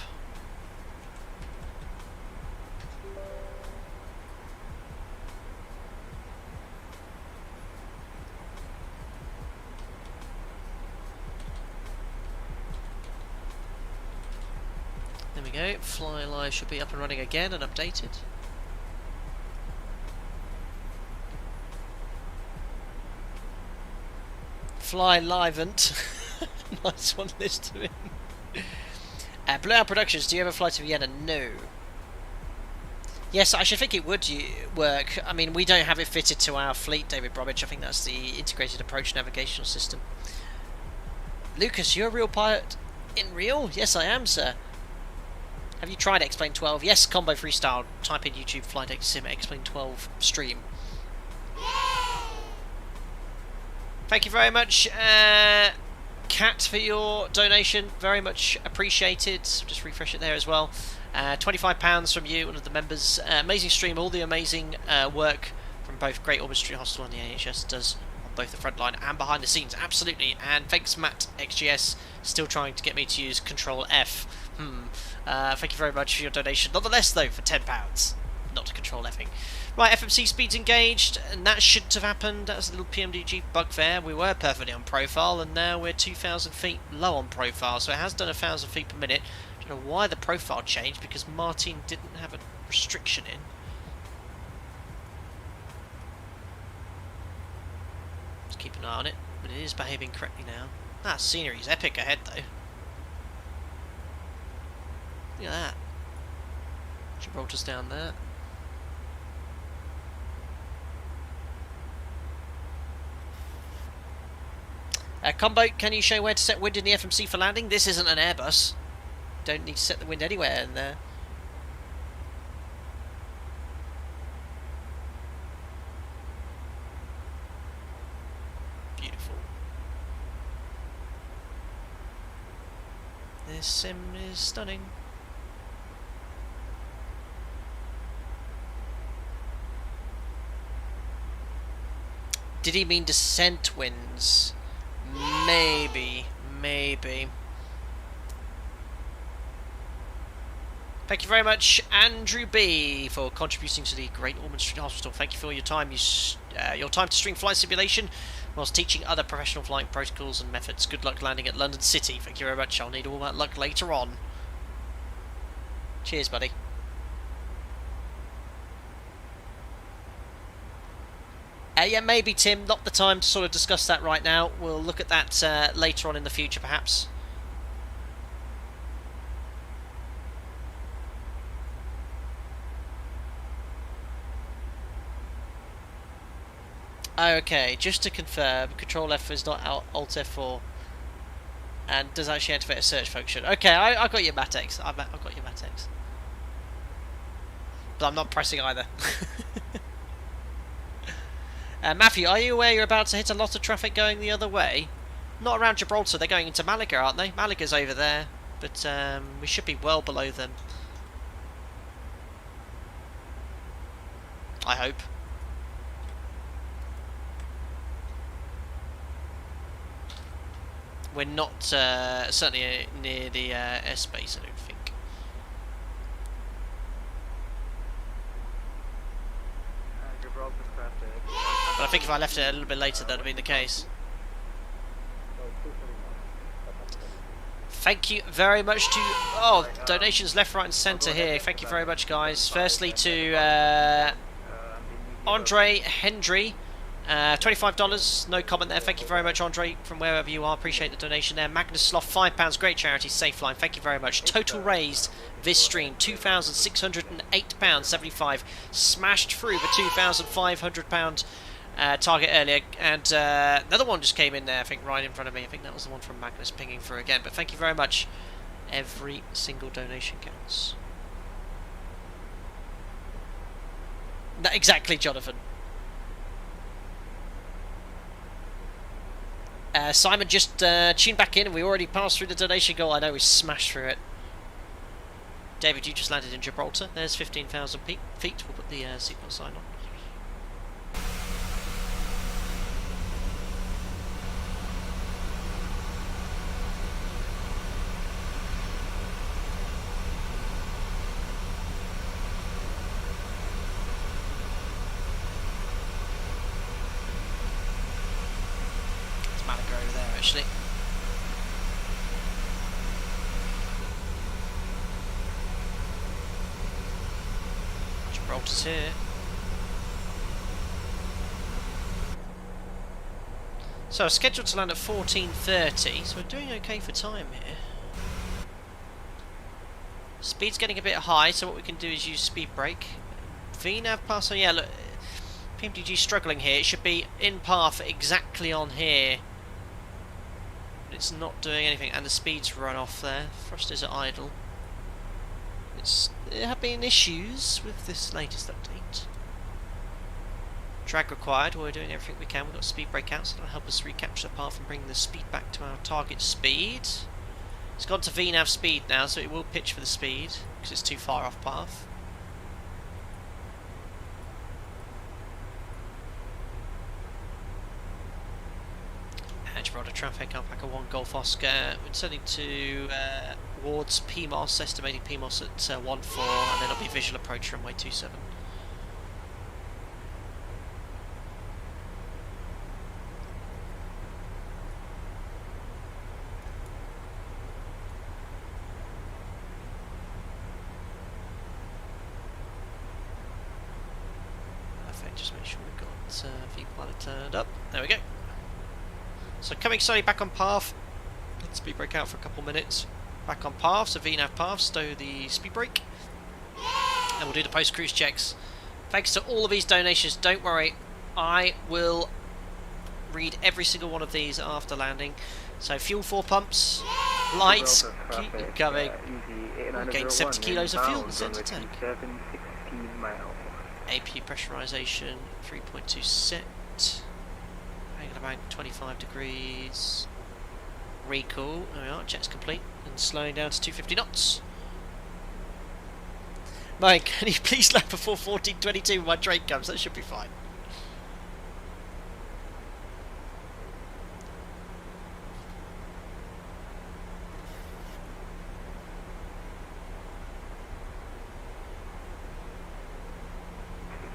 There we go, Fly Live should be up and running again and updated. Fly Livent. Nice one, listening. Blue Owl Productions, do you ever fly to Vienna? No. Yes, I should think it would work. I mean, we don't have it fitted to our fleet, David Bromwich. I think that's the Integrated Approach Navigational System. Lucas, you're a real pilot in real? Yes, I am, sir. Have you tried X-Plane 12? Yes, Combo Freestyle. Type in YouTube Flight Sim X-Plane 12 stream. Thank you very much, Kat, for your donation. Very much appreciated. Just refresh it there as well. £25 from you, one of the members. Amazing stream, all the amazing work from both Great Ormond Street Hospital and the NHS does on both the front line and behind the scenes. Absolutely. And thanks, Matt XGS, still trying to get me to use Control F. Thank you very much for your donation. Nonetheless, though, for £10, not to Control Fing. Right, FMC speeds engaged, and that shouldn't have happened. That was a little PMDG bug there. We were perfectly on profile, and now we're 2,000 feet low on profile, so it has done 1,000 feet per minute. I don't know why the profile changed, because Martin didn't have a restriction in. Let's keep an eye on it, but it is behaving correctly now. That scenery is epic ahead, though. Look at that. Gibraltar's down there. Combo, can you show where to set wind in the FMC for landing? This isn't an Airbus. Don't need to set the wind anywhere in there. Beautiful. This sim is stunning. Did he mean descent winds? Maybe. Thank you very much, Andrew B, for contributing to the Great Ormond Street Hospital. Thank you for your time. Your time to stream flight simulation whilst teaching other professional flying protocols and methods. Good luck landing at London City. Thank you very much. I'll need all that luck later on. Cheers, buddy. Yeah, maybe, Tim. Not the time to sort of discuss that right now. We'll look at that later on in the future, perhaps. Okay, just to confirm, Control F is not Alt F4 and does actually activate a search function. Okay, I got your Matex. I've got your Matex. But I'm not pressing either. Matthew, are you aware you're about to hit a lot of traffic going the other way? Not around Gibraltar, they're going into Malaga, aren't they? Malaga's over there, but we should be well below them. I hope. We're not certainly near the airspace, I don't think. But I think if I left it a little bit later, that would have been the case. Thank you very much to... Oh, donations left, right and centre here. Thank you very much, guys. Firstly to Andre Hendry. $25, no comment there. Thank you very much, Andre, from wherever you are. Appreciate the donation there. Magnus Sloth, £5, great charity, safe line. Thank you very much. Total raised this stream, £2,608.75. Smashed through the £2,500 target earlier, and another one just came in there, I think, right in front of me. I think that was the one from Magnus pinging through again. But thank you very much. Every single donation counts. Exactly, Jonathan. Simon just tuned back in and we already passed through the donation goal. I know we smashed through it. David, you just landed in Gibraltar. There's 15,000 feet. We'll put the seatbelt sign on. Actually, Gibraltar's here. So scheduled to land at 14:30, so we're doing okay for time here. Speed's getting a bit high, so what we can do is use speed brake. VNav pass on, yeah, look, PMDG struggling here. It should be in path exactly on here. It's not doing anything, and the speed's run off there. Thrusters are idle. There have been issues with this latest update. Drag required. We're doing everything we can. We've got speed brake out, so that'll help us recapture the path and bring the speed back to our target speed. It's gone to VNAV speed now, so it will pitch for the speed because it's too far off path. Gibraltar traffic, Alpaca 1 Golf Oscar. We're turning towards PMOS, estimating PMOS at 1-4, and then it'll be visual approach runway 27. Perfect, just make sure we've got V-pilot turned up. There we go. So coming slowly back on path. Let speed brake out for a couple minutes. Back on path, so VNAV path, stow the speed brake. And we'll do the post-cruise checks. Thanks to all of these donations, don't worry, I will read every single one of these after landing. So fuel 4 pumps, lights, keep it going. Gain 70 kilos of fuel, center tank. AP pressurization, 3.2 set. Hanging about 25 degrees. Recall, there we are, jet's complete, and slowing down to 250 knots. Mike, can you please land before 14:22 when my train comes? That should be fine.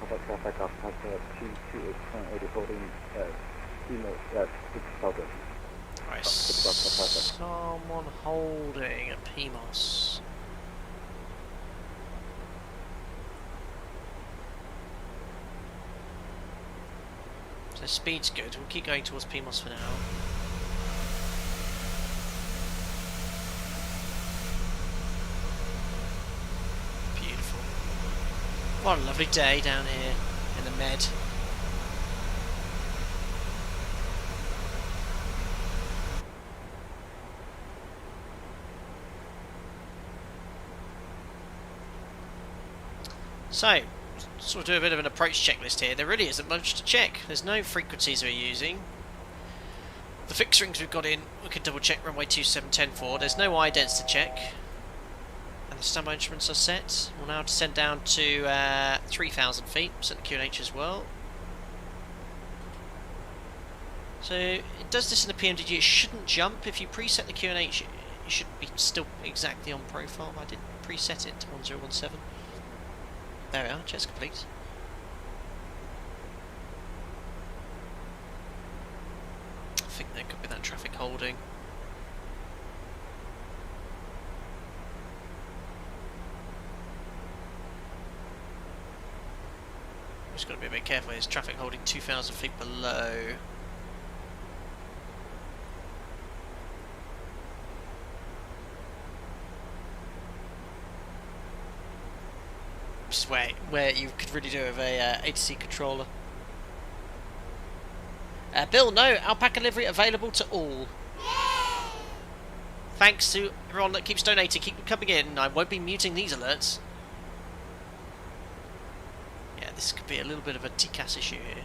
Public traffic off Papa 228 currently holding Right, someone holding a PMOS. So speed's good, we'll keep going towards PMOS for now. Beautiful. What a lovely day down here in the Med. So, sort of do a bit of an approach checklist here. There really isn't much to check. There's no frequencies we're using. The fixed rings we've got in, we can double check runway 2710 for. There's no idents to check. And the standby instruments are set. We'll now descend down to 3,000 feet. Set the QNH as well. So, it does this in the PMDG. It shouldn't jump. If you preset the QNH, it should be still exactly on profile. I did preset it to 1017. There we are, jet's complete. I think there could be that traffic holding. Just got to be a bit careful, there's traffic holding 2,000 feet below. Which is where you could really do with a ATC controller. Bill, no, Alpaca livery available to all. Thanks to everyone that keeps donating, keep them coming in. I won't be muting these alerts. Yeah, this could be a little bit of a TCAS issue here.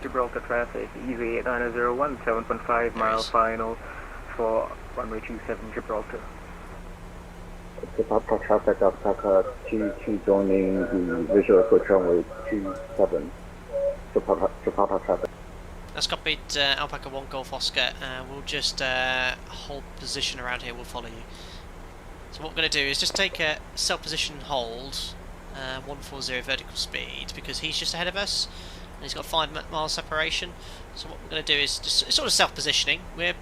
Gibraltar traffic, EV8901, 7.5 mile final for runway 27 Gibraltar. Gibraltar traffic off Papa 22 joining the visual approach runway 27. Gibraltar traffic. That's copied Alpaca 1 Golf Oscar. We'll just hold position around here, we'll follow you. So what we're going to do is just take a self-position hold, 140 vertical speed, because he's just ahead of us. He's got 5 mile separation, so what we're going to do is just sort of self-positioning. We are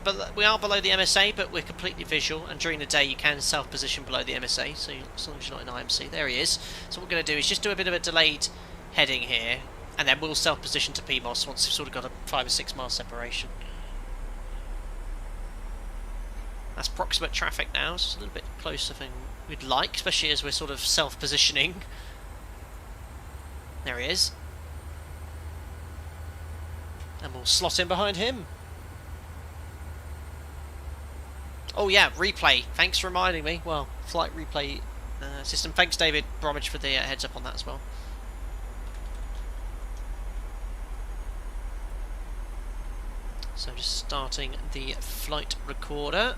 below the MSA, but we're completely visual, and during the day you can self-position below the MSA, so as long as you're not in IMC. There he is. So what we're going to do is just do a bit of a delayed heading here, and then we'll self-position to PMOS once we've sort of got a 5 or 6 mile separation. That's proximate traffic now, so it's a little bit closer than we'd like, especially as we're sort of self-positioning. There he is. And we'll slot in behind him. Oh yeah, replay. Thanks for reminding me. Well, flight replay system. Thanks, David Bromwich, for the heads up on that as well. So just starting the flight recorder.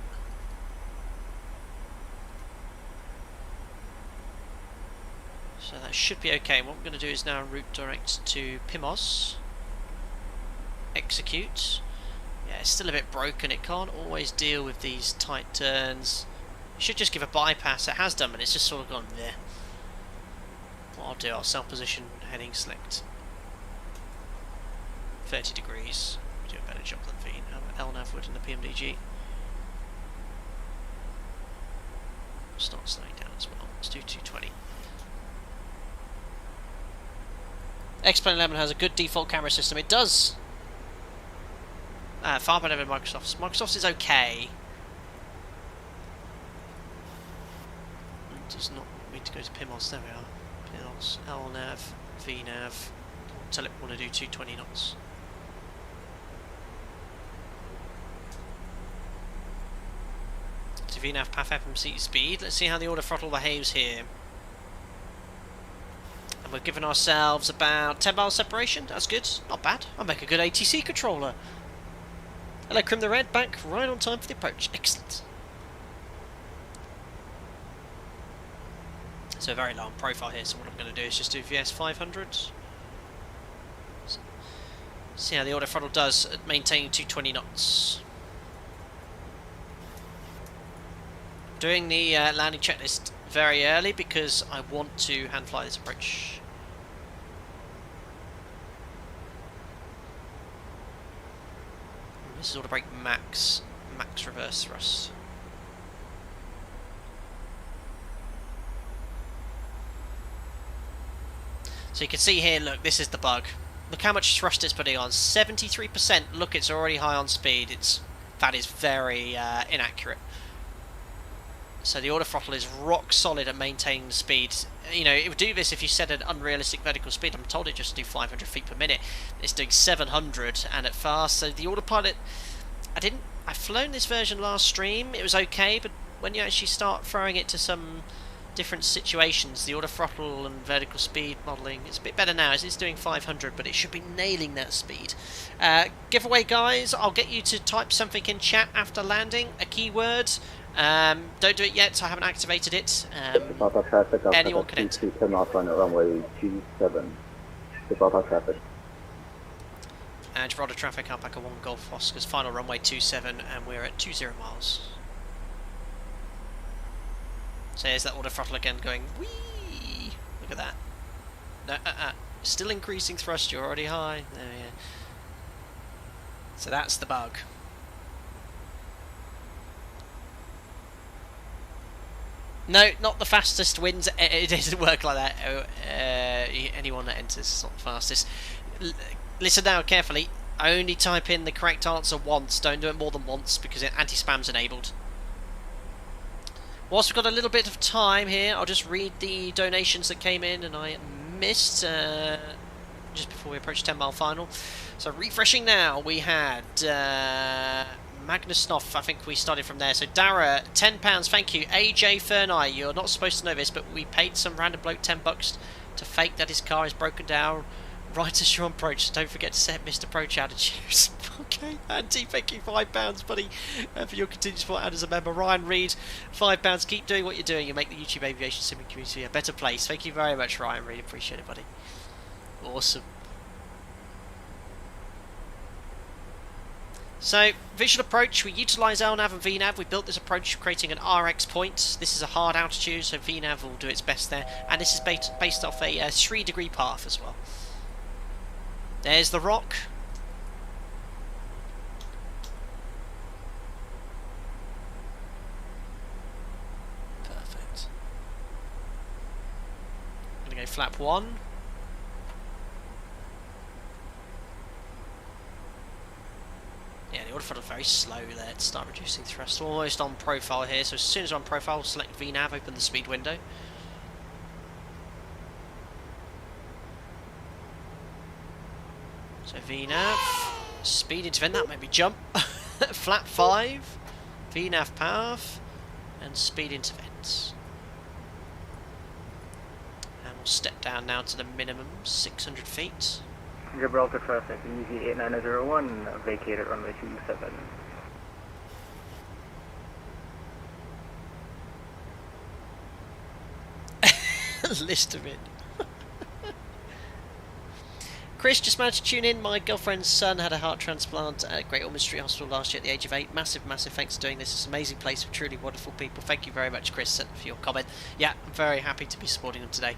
So that should be okay. What we're going to do is now route direct to Pimos. Execute. Yeah, it's still a bit broken. It can't always deal with these tight turns. It should just give a bypass. It has done, but it's just sort of gone there. What I'll do, I'll self-position heading select 30 degrees. Do a better job than LNAV would in the PMDG. Start slowing down as well. Let's do 220. X-Plane 11 has a good default camera system. It does. Far better than Microsoft's. Microsoft's is okay. It does not need to go to PIMOS. There we are. PIMOS, LNAV, VNAV. Tell it we want to do 220 knots. So VNAV, PAF, FMC speed. Let's see how the order throttle behaves here. And we've given ourselves about 10 miles separation. That's good. Not bad. I'll make a good ATC controller. Hello, Crim the Red, back right on time for the approach. Excellent. So very low on profile here, so what I'm going to do is just do VS 500. See how the auto throttle does at maintaining 220 knots. Doing the landing checklist very early because I want to hand fly this approach. This is auto brake max reverse thrust. So you can see here, look, this is the bug. Look how much thrust it's putting on. 73%. Look, it's already high on speed. That is very inaccurate. So the auto throttle is rock solid at maintaining the speed. You know, it would do this if you set an unrealistic vertical speed. I'm told it just to do 500 feet per minute. It's doing 700 and at fast. So the autopilot, I've flown this version last stream. It was okay, but when you actually start throwing it to some different situations, the auto throttle and vertical speed modelling, it's a bit better now. It's doing 500, but it should be nailing that speed. Giveaway, guys. I'll get you to type something in chat after landing, a keyword. Don't do it yet, I haven't activated it. Anyone can enter. Turn off on runway 27. Gibraltar traffic. Gibraltar traffic, Alpaca 1 Golf Oscar's final runway 27, and we're at 20 miles. So here's that auto throttle again going whee! Look at that. No, still increasing thrust, you're already high. There we go. So that's the bug. No, not the fastest wins. It doesn't work like that. Anyone that enters is not the fastest. Listen now carefully. Only type in the correct answer once. Don't do it more than once because anti-spam's enabled. Whilst we've got a little bit of time here, I'll just read the donations that came in and I missed just before we approach 10 mile final. So refreshing now, we had Magnus Snoff, I think we started from there. So Dara, £10, thank you. AJ Ferneye, you're not supposed to know this, but we paid some random bloke $10 to fake that his car is broken down right as you're on approach. So don't forget to set Mr. Approach attitudes. Okay, Andy, thank you, £5, buddy, for your continued support and as a member. Ryan Reed, £5. Keep doing what you're doing. You make the YouTube aviation simming community a better place. Thank you very much, Ryan Reed. Appreciate it, buddy. Awesome. So, visual approach, we utilise LNAV and VNAV. We built this approach creating an RX point. This is a hard altitude, so VNAV will do its best there. And this is based off a 3-degree path as well. There's the rock. Perfect. I'm going to go flap 1. Yeah, the auto throttle very slow there to start reducing thrust. Almost on profile here, so as soon as we're on profile, we'll select VNAV, open the speed window. So VNAV, speed into vent, that made me jump. Flap 5. VNAV path and speed intervents. And we'll step down now to the minimum, 600 feet. Gibraltar traffic, EG8901, vacated runway 27. List of it. Chris, just managed to tune in. My girlfriend's son had a heart transplant at Great Ormond Street Hospital last year at the age of 8. Massive thanks for doing this. It's an amazing place with truly wonderful people. Thank you very much, Chris, for your comment. Yeah, I'm very happy to be supporting them today.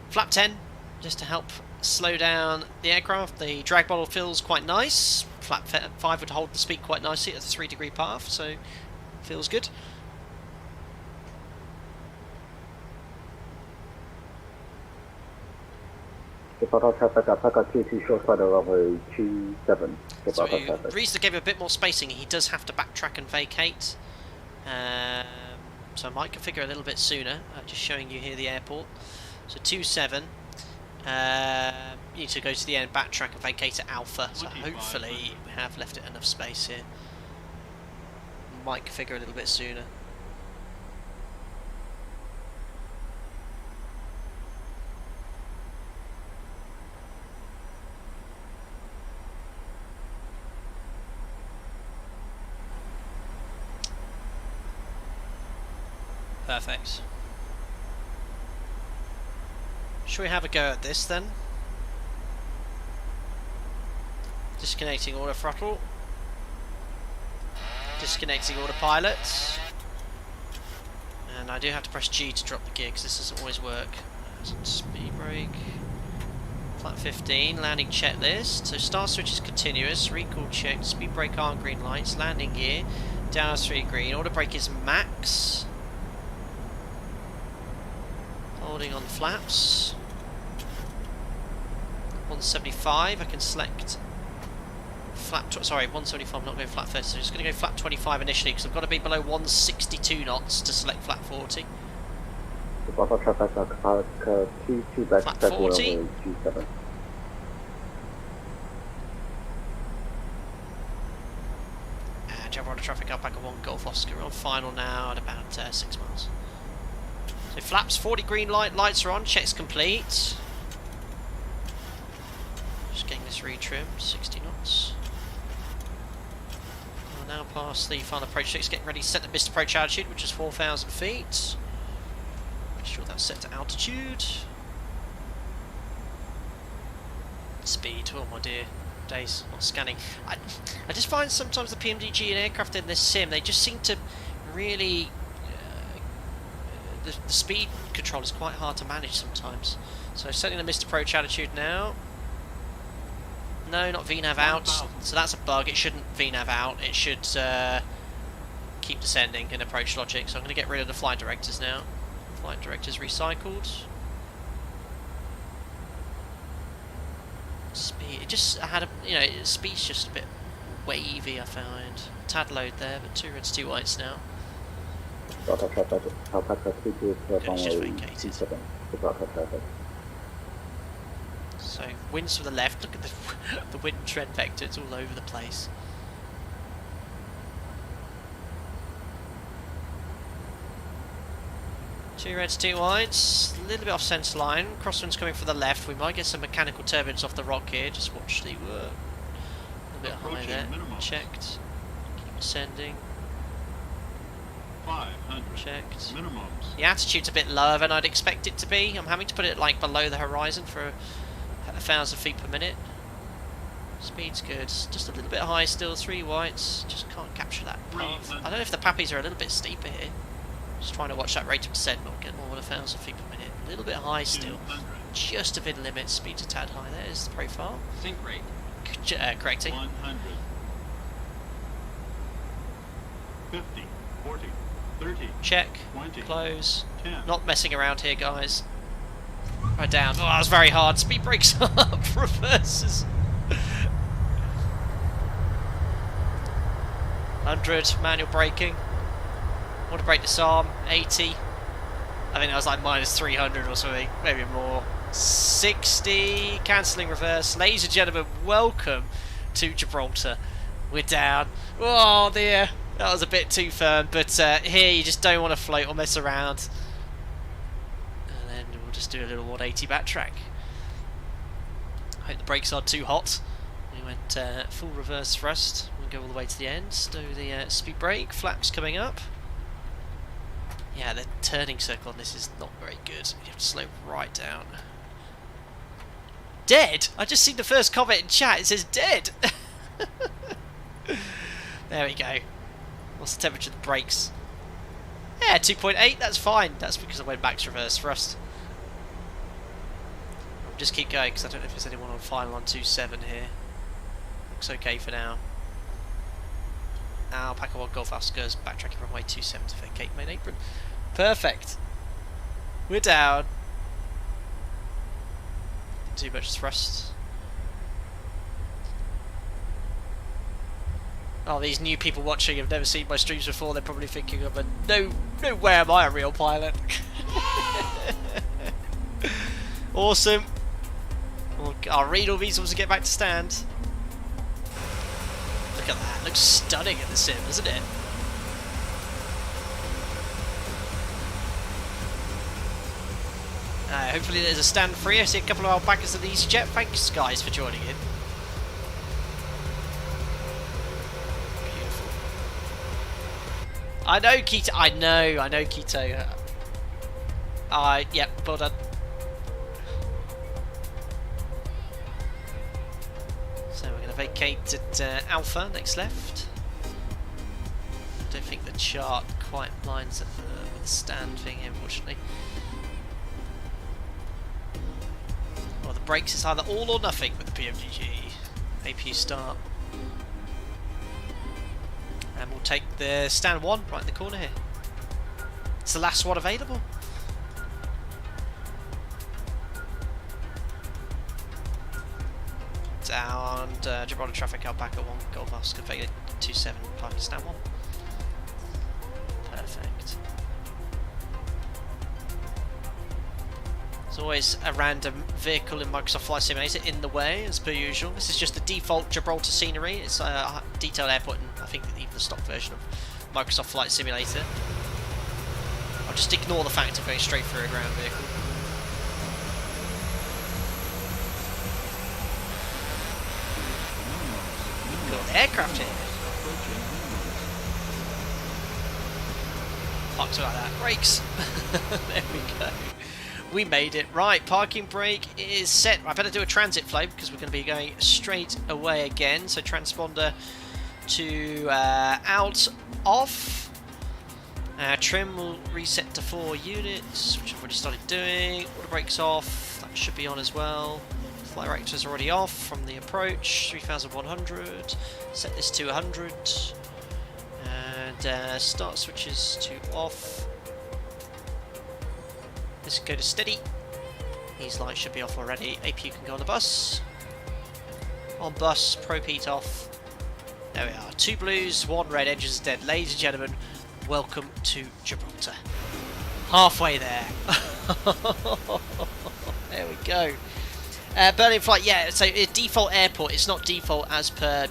Flap 10, just to help slow down the aircraft. The drag model feels quite nice. Flap 5 would hold the speed quite nicely at the 3-degree path, so feels good. Gibraltar traffic, Alpaca 22 short side of runway 27. So Gibraltar traffic. the reason I gave him a bit more spacing, he does have to backtrack and vacate. So I might configure a little bit sooner, just showing you here the airport. So 27, you need to go to the end, backtrack and vacate at Alpha. So hopefully we have left it enough space here. Might configure a little bit sooner. Perfect. Shall we have a go at this then? Disconnecting auto throttle. Disconnecting autopilot. And I do have to press G to drop the gear because this doesn't always work. Speed brake. Flat 15, landing checklist. So start switch is continuous, recall check, speed brake on green lights, landing gear, down 3 green, auto brake is max. Holding on the flaps. 175, I can select flap, sorry, 175, I'm not going flap 30, so I'm just going to go flap 25 initially because I've got to be below 162 knots to select flap 40. Gibraltar traffic, Alpaca 22 back Flat to 40. runway 27. And Gibraltar traffic, Alpaca 1 Golf Oscar. We're on final now at about 6 miles. So flaps 40 green light, lights are on, checks complete. Just getting this retrimmed, 60 knots. We'll now pass the final approach checks, getting ready to set the missed approach altitude, which is 4,000 feet. Make sure that's set to altitude. Speed, oh my dear, days, not scanning. I just find sometimes the PMDG and aircraft in this sim, they just seem to really... The speed control is quite hard to manage sometimes. So setting the missed approach altitude now. No, not VNAV out. So that's a bug. It shouldn't VNAV out. It should keep descending in approach logic. So I'm going to get rid of the flight directors now. Flight directors recycled. Speed. It just had a, speed's just a bit wavy. I find tad load there, but 2 reds, 2 whites now. Gibraltar traffic, Alpaca 22 runway 27. Gibraltar traffic. So winds from the left. Look at the wind trend vector. It's all over the place. Two reds, 2 whites. A little bit off centre line. Crosswind's coming from the left. We might get some mechanical turbulence off the rock here. Just watch the work. A little bit high there. Checked. Keep ascending. 500. Checked. Minimums. The altitude's a bit lower than I'd expect it to be. I'm having to put it like below the horizon for 1,000 feet per minute. Speed's good. Just a little bit high still. 3 whites. Just can't capture that path. I don't know if the pappies are a little bit steeper here. Just trying to watch that rate of descent, not get more than 1,000 feet per minute. A little bit high still. Just a bit limit. Speed's a tad high. There is the profile. Sync rate. Correcting. 100. 50. 40. 30. Check. 20. Close. 10. Not messing around here, guys. Right down. Oh, that was very hard. Speed brakes up. Reverses. 100. Manual braking. Want to brake disarm. 80. I think that was like minus 300 or something. Maybe more. 60. Cancelling reverse. Ladies and gentlemen, welcome to Gibraltar. We're down. Oh dear. That was a bit too firm, but here you just don't want to float or mess around. And then we'll just do a little 180 backtrack. I hope the brakes aren't too hot. We went full reverse thrust. We'll go all the way to the end. Do the speed brake. Flaps coming up. Yeah, the turning circle on this is not very good. You have to slow right down. Dead? I just seen the first comment in chat. It says dead. There we go. What's the temperature of the brakes? Yeah, 2.8. That's fine. That's because I went back to reverse thrust. I'll just keep going because I don't know if there's anyone on final on 2.7 here. Looks okay for now. Alpaca 1 Golf Oscars backtracking runway 27 to vacate main apron. Perfect. We're down. Too much thrust. Oh, these new people watching have never seen my streams before. They're probably thinking of no way am I a real pilot. Awesome. I'll read all these once I get back to stand. Look at that. Looks stunning in the sim, doesn't it? Hopefully there's a stand free. I see a couple of alpacas at the EasyJet. Thanks, guys, for joining in. Beautiful. I know, Keto. I know, Keto. Yep, well done. So we're going to vacate at Alpha, next left. I don't think the chart quite lines up with the stand thing, unfortunately. Well, the brakes is either all or nothing with the PMDG. APU start. And we'll take the stand 1 right in the corner here. It's the last one available. Down Gibraltar traffic, Alpaca 1, Golf Oscar, Vega 27, parking stand 1. Perfect. There's always a random vehicle in Microsoft Flight Simulator in the way, as per usual. This is just the default Gibraltar scenery. It's a detailed airport, and I think even the stock version of Microsoft Flight Simulator. I'll just ignore the fact of going straight through a ground vehicle. Got aircraft here. Parked like that. Brakes. There we go. We made it. Right, parking brake is set. I better do a transit flow because we're going to be going straight away again. So transponder to out, off. Trim will reset to 4 units, which I've already started doing. Water brakes off. That should be on as well. Flight rector is already off from the approach. 3100. Set this to 100. And start switches to off. This can go to steady. These lights should be off already. APU can go on the bus. On bus, ProPeat off. There we are. 2 blues, 1 red, engines dead. Ladies and gentlemen, welcome to Gibraltar. Halfway there. There we go. Berlin flight, yeah, so default airport. It's not default as per...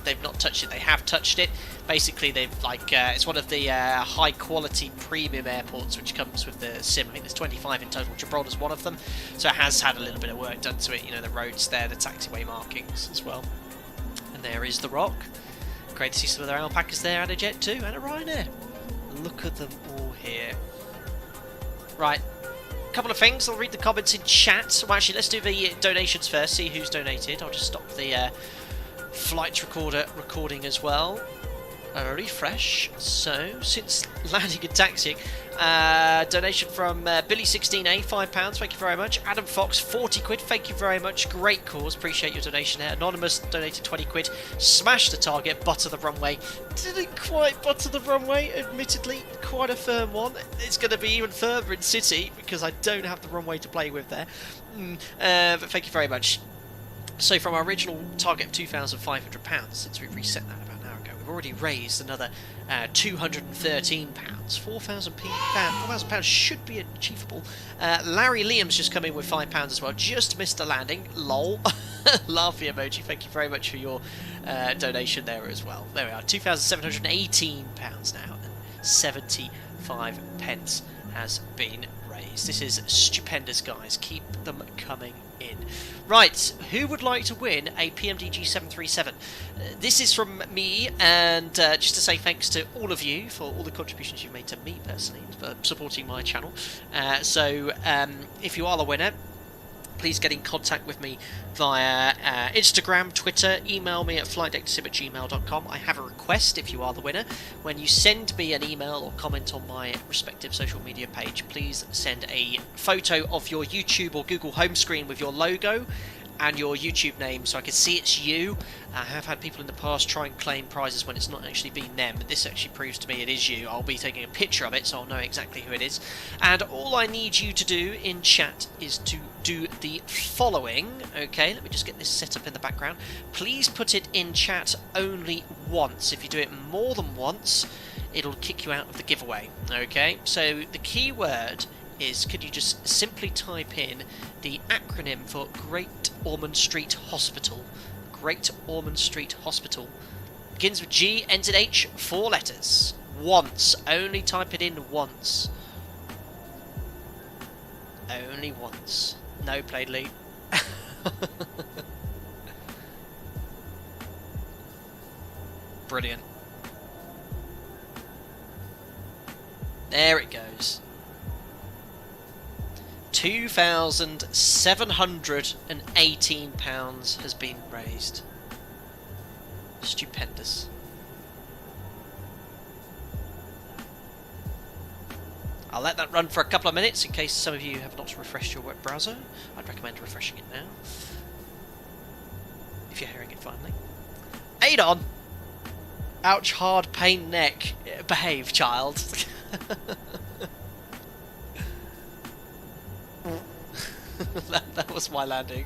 They've not touched it. They have touched it. Basically, they've it's one of the high quality premium airports which comes with the sim. I think there's 25 in total. Gibraltar's one of them, so it has had a little bit of work done to it. You know, the roads there, the taxiway markings as well. And there is the Rock. Great to see some of their alpacas there, and a Jet 2 and a Ryanair. Look at them all here. Right, a couple of things. I'll read the comments in chat. Well, actually, let's do the donations first. See who's donated. I'll just stop the flight recorder recording as well. Refresh. So, since landing and taxiing, donation from Billy16A, £5, thank you very much. Adam Fox, 40 quid, thank you very much. Great cause, appreciate your donation there. Anonymous donated 20 quid. Smash the target, butter the runway. Didn't quite butter the runway, admittedly, quite a firm one. It's going to be even further in city because I don't have the runway to play with there. But thank you very much. So from our original target of £2,500, since we reset that about an hour ago. We've already raised another £213. £4,000 should be achievable. Larry Liam's just come in with £5 as well. Just missed a landing. Lol. Laughy emoji. Thank you very much for your donation there as well. There we are. £2,718 now. And 75 pence has been raised. This is stupendous, guys. Keep them coming in. Right, who would like to win a PMDG 737? This is from me, and just to say thanks to all of you for all the contributions you've made to me personally for supporting my channel. So if you are the winner, please get in contact with me via Instagram, Twitter, email me at flightdeckdecib@gmail.com. I have a request if you are the winner. When you send me an email or comment on my respective social media page, please send a photo of your YouTube or Google home screen with your logo and your YouTube name so I can see it's you. I have had people in the past try and claim prizes when it's not actually been them, but this actually proves to me it is you. I'll be taking a picture of it so I'll know exactly who it is. And all I need you to do in chat is to do the following. Okay, let me just get this set up in the background. Please put it in chat only once. If you do it more than once, it'll kick you out of the giveaway. Okay, so the key word is, could you just simply type in the acronym for Great Ormond Street Hospital. Great Ormond Street Hospital. Begins with G, ends in H, 4 letters. Once. Only type it in once. Only once. No, played Lee. Brilliant. There it goes. £2,718 has been raised. Stupendous. I'll let that run for a couple of minutes in case some of you have not refreshed your web browser. I'd recommend refreshing it now, if you're hearing it finally. Adon! Ouch, hard, pain, neck. Behave, child. that was my landing.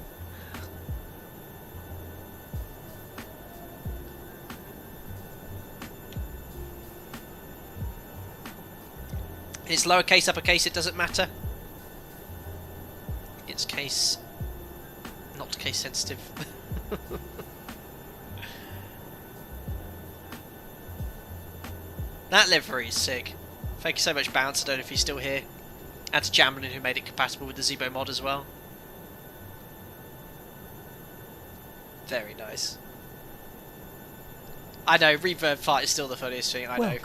It's lowercase, uppercase, it doesn't matter. It's case... not case sensitive. That livery is sick. Thank you so much, Bounce. I don't know if he's still here. And to Jamlin, who made it compatible with the Zebo mod as well. Very nice. I know, reverb fight is still the funniest thing, I know.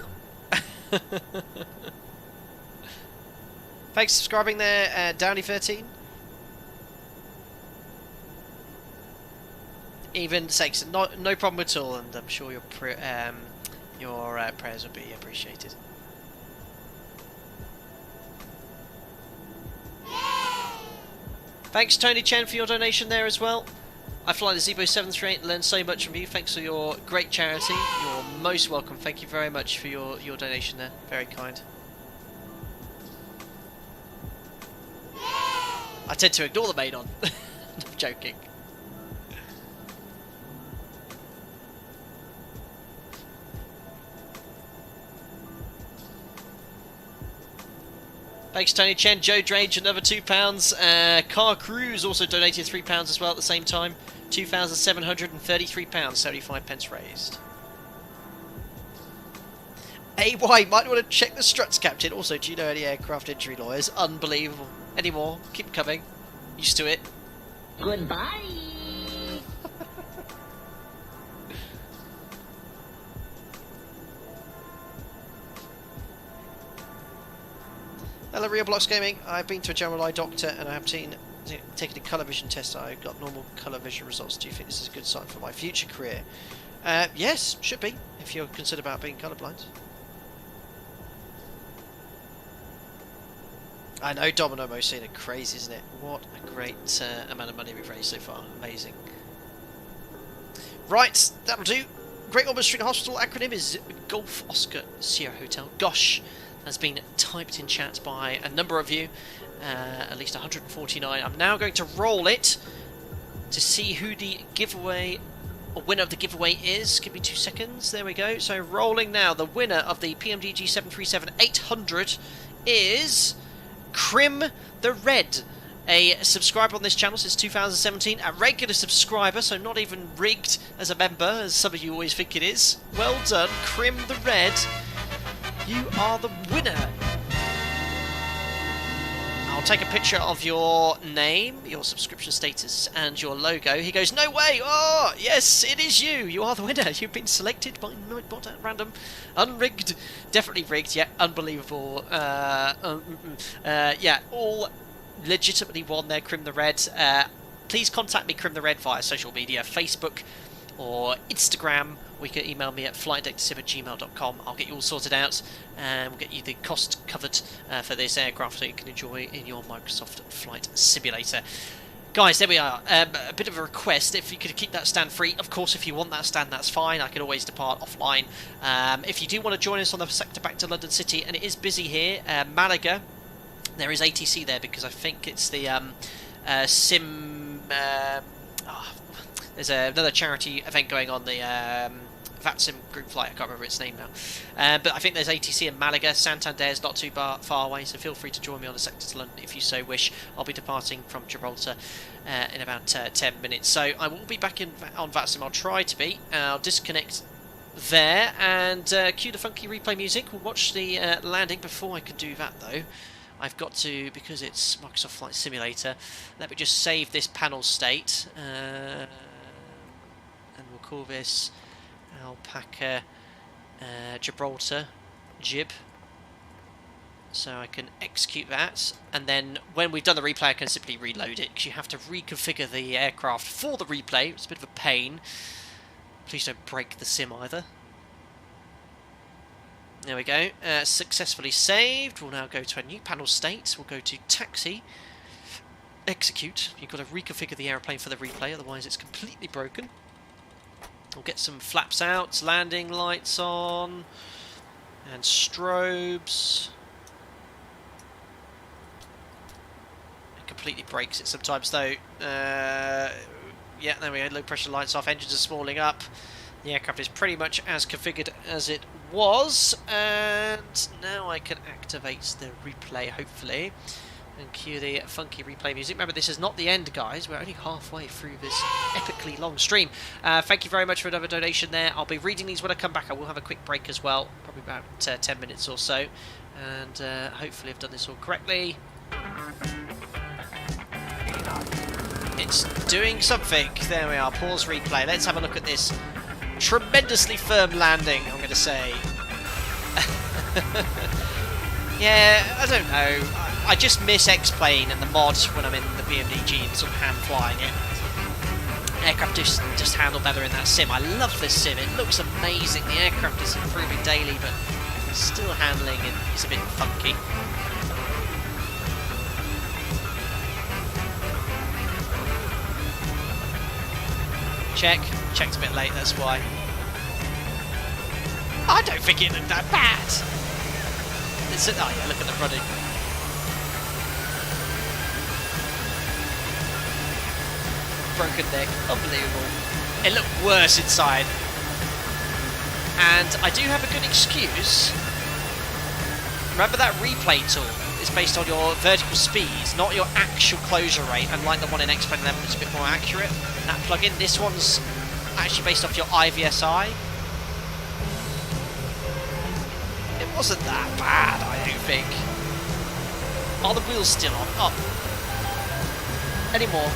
Thanks for subscribing there, Downey13. Even sakes, no problem at all, and I'm sure your prayers will be appreciated. Thanks, Tony Chen, for your donation there as well. I fly the Zebo 738 and learn so much from you. Thanks for your great charity. You're most welcome. Thank you very much for your donation there. Very kind. I tend to ignore the main on. I'm joking. Thanks, Tony Chen. Joe Drage, another £2. Car Cruise also donated £3 as well at the same time. £2,733, 75 pence raised. AY, might want to check the struts, Captain. Also, do you know any aircraft injury lawyers? Unbelievable. Any more? Keep coming. Used to it. Goodbye. Hello, Real Blocks Gaming. I've been to a general eye doctor and I have taken a colour vision test. I got normal colour vision results. Do you think this is a good sign for my future career? Yes, should be, if you're concerned about being colourblind. I know Domino Mosina, crazy, isn't it? What a great amount of money we've raised so far. Amazing. Right, that'll do. Great Ormond Street Hospital acronym is Golf Oscar Sierra Hotel. Gosh, has been typed in chat by a number of you, at least 149. I'm now going to roll it to see who the giveaway winner of the giveaway is, give me 2 seconds, there we go. So rolling now, the winner of the PMDG 737-800 is Crim the Red. A subscriber on this channel since 2017, a regular subscriber, so not even rigged as a member, as some of you always think it is. Well done, Crim the Red. You are the winner. I'll take a picture of your name, your subscription status, and your logo. He goes, no way! Oh, yes, it is you! You are the winner. You've been selected by Nightbot at random. Unrigged. Definitely rigged, yeah. Unbelievable. Yeah, all legitimately won there, Crim the Red. Please contact me, Crim the Red, via social media, Facebook or Instagram. We can email me at flightdeckdecib@gmail.com. I'll get you all sorted out and we'll get you the cost covered for this aircraft so you can enjoy in your Microsoft Flight Simulator. Guys, there we are. A bit of a request, if you could keep that stand free. Of course, if you want that stand, that's fine. I can always depart offline. If you do want to join us on the sector back to London City, and it is busy here, Malaga, there is ATC there because I think it's the there's another charity event going on, the VATSIM group flight. I can't remember its name now. But I think there's ATC in Malaga. Santander is not too far away, so feel free to join me on the sector to London if you so wish. I'll be departing from Gibraltar in about 10 minutes. So I will be back on VATSIM. I'll try to be. I'll disconnect there and cue the funky replay music. We'll watch the landing. Before I can do that, though, I've got to, because it's Microsoft Flight Simulator, let me just save this panel state. And we'll call this Alpaca Gibraltar Gib. So I can execute that, and then when we've done the replay I can simply reload it, because you have to reconfigure the aircraft for the replay. It's a bit of a pain. Please don't break the sim either. There we go. Successfully saved. We'll now go to a new panel state. We'll go to taxi. Execute. You've got to reconfigure the aeroplane for the replay, otherwise it's completely broken. We'll get some flaps out, landing lights on, and strobes. It completely breaks it sometimes though. Yeah, there we go. Low pressure lights off. Engines are smalling up. The aircraft is pretty much as configured as it was, and now I can activate the replay, hopefully, and cue the funky replay music. Remember, this is not the end, guys. We're only halfway through this epically long stream. Thank you very much for another donation there. I'll be reading these when I come back. I will have a quick break as well, probably about 10 minutes or so, and hopefully I've done this all correctly. It's doing something. There we are. Pause replay. Let's have a look at this tremendously firm landing, I'm going to say. Yeah, I don't know. I just miss X-Plane and the mod when I'm in the PMDG and sort of hand flying it. Aircraft just handle better in that sim. I love this sim. It looks amazing. The aircraft is improving daily, but still handling it is a bit funky. Checked a bit late, that's why. I don't think it looked that bad. Oh yeah, look at the running. Broken neck, unbelievable. It looked worse inside. And I do have a good excuse. Remember that replay tool is based on your vertical speeds, not your actual closure rate, unlike the one in X-Plane 11 that's a bit more accurate. That plugin, this one's actually based off your IVSI. It wasn't that bad, I don't think. Are the wheels still on? Up. Any more?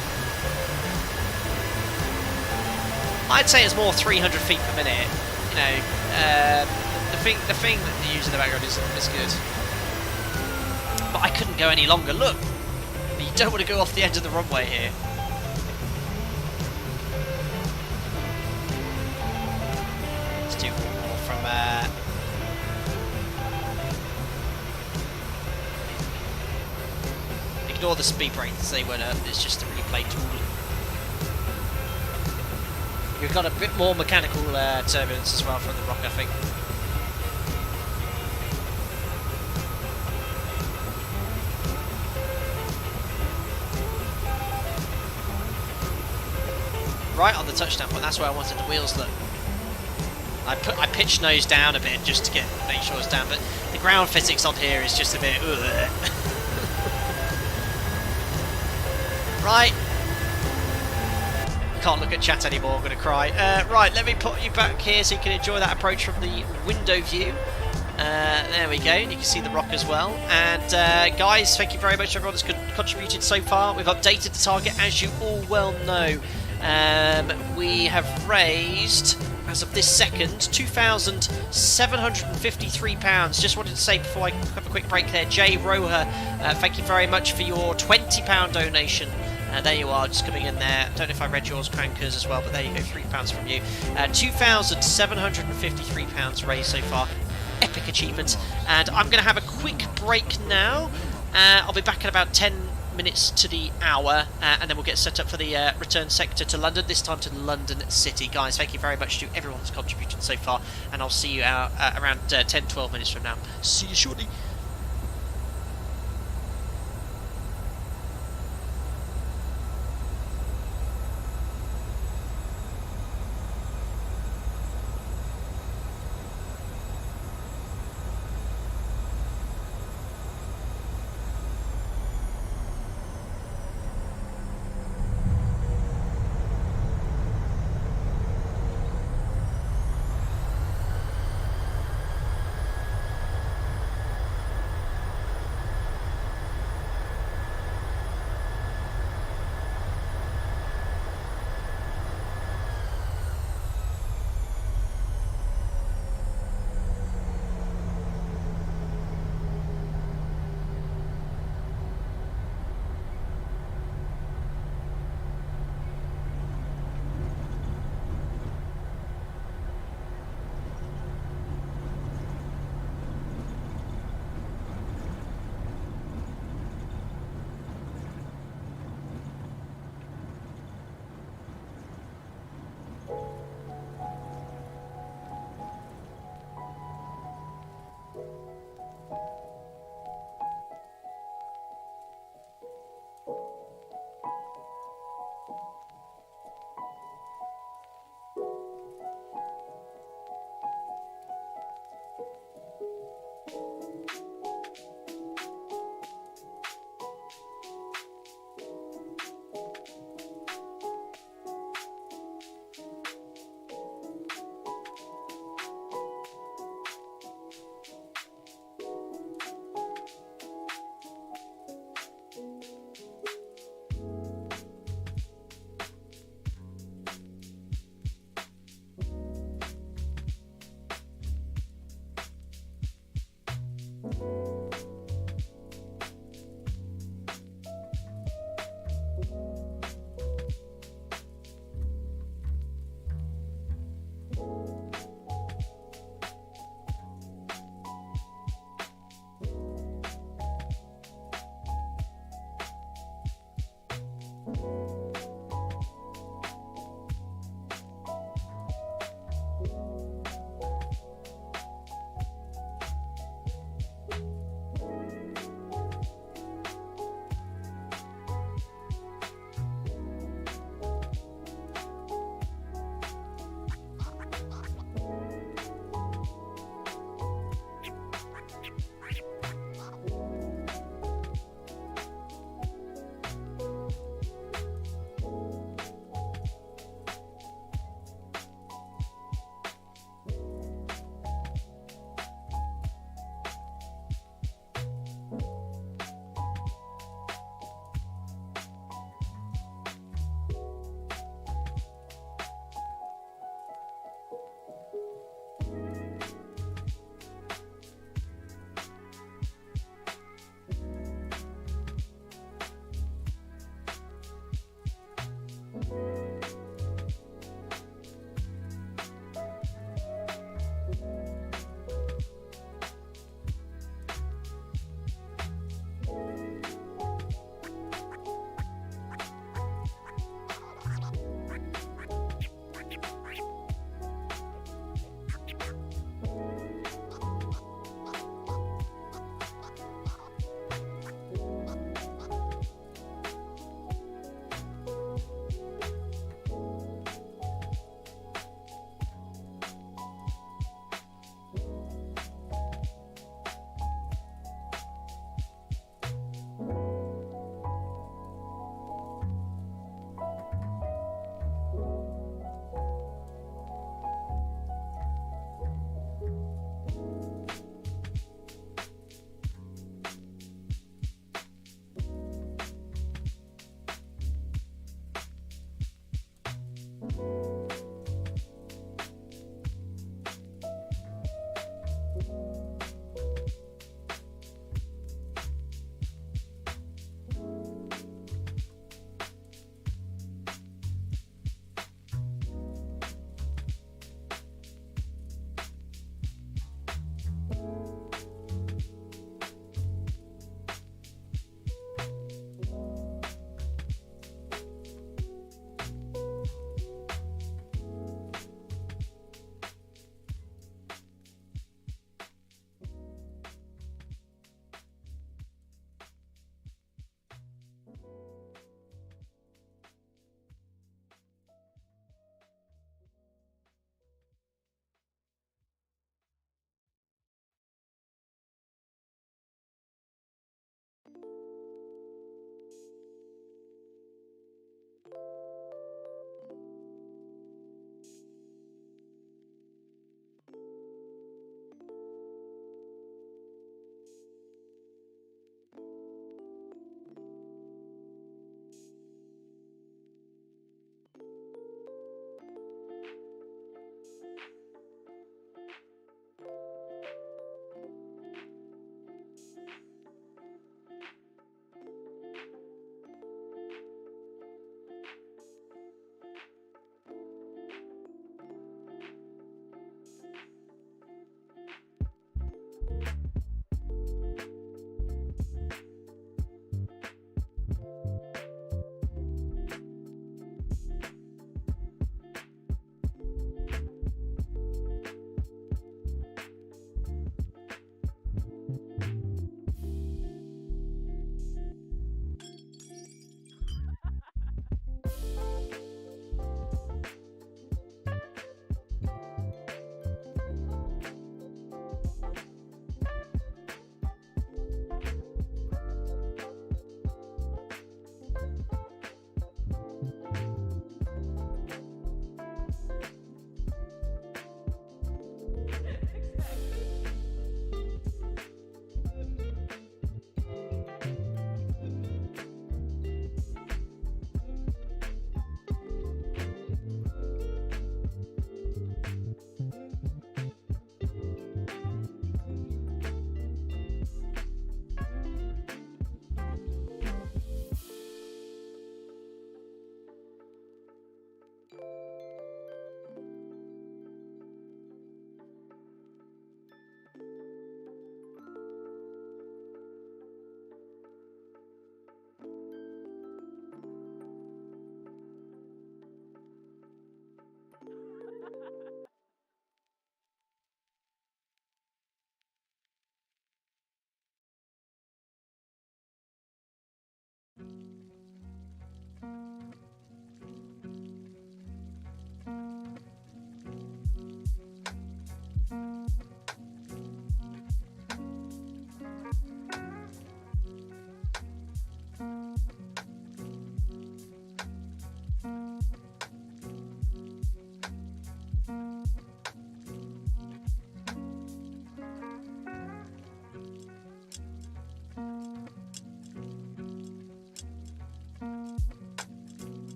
I'd say it's more 300 feet per minute. You know, the thing that they use in the background is good. But I couldn't go any longer. Look, you don't want to go off the edge of the runway here. Let's do more from ignore the speed brakes, they went up. It's just a replay tool. We've got a bit more mechanical turbulence as well from the rock, I think. right on the touchdown point. That's where I wanted the wheels look. I pitched nose down a bit just to make sure it's down, but the ground physics on here is just a bit. Right. Can't look at chat anymore, I'm going to cry. Right, let me put you back here so you can enjoy that approach from the window view. There we go, you can see the rock as well. And guys, thank you very much everyone that's contributed so far. We've updated the target, as you all well know. We have raised, as of this second, £2,753. Just wanted to say before I have a quick break there, Jay Roher, thank you very much for your £20 donation. There you are, just coming in there. I don't know if I read yours, Crankers, as well, but there you go, £3 from you. £2,753 raised so far. Epic achievement. And I'm going to have a quick break now. I'll be back in about 10 minutes to the hour, and then we'll get set up for the return sector to London, this time to London City. Guys, thank you very much to everyone that's contributed so far, and I'll see you around 10-12 minutes from now. See you shortly.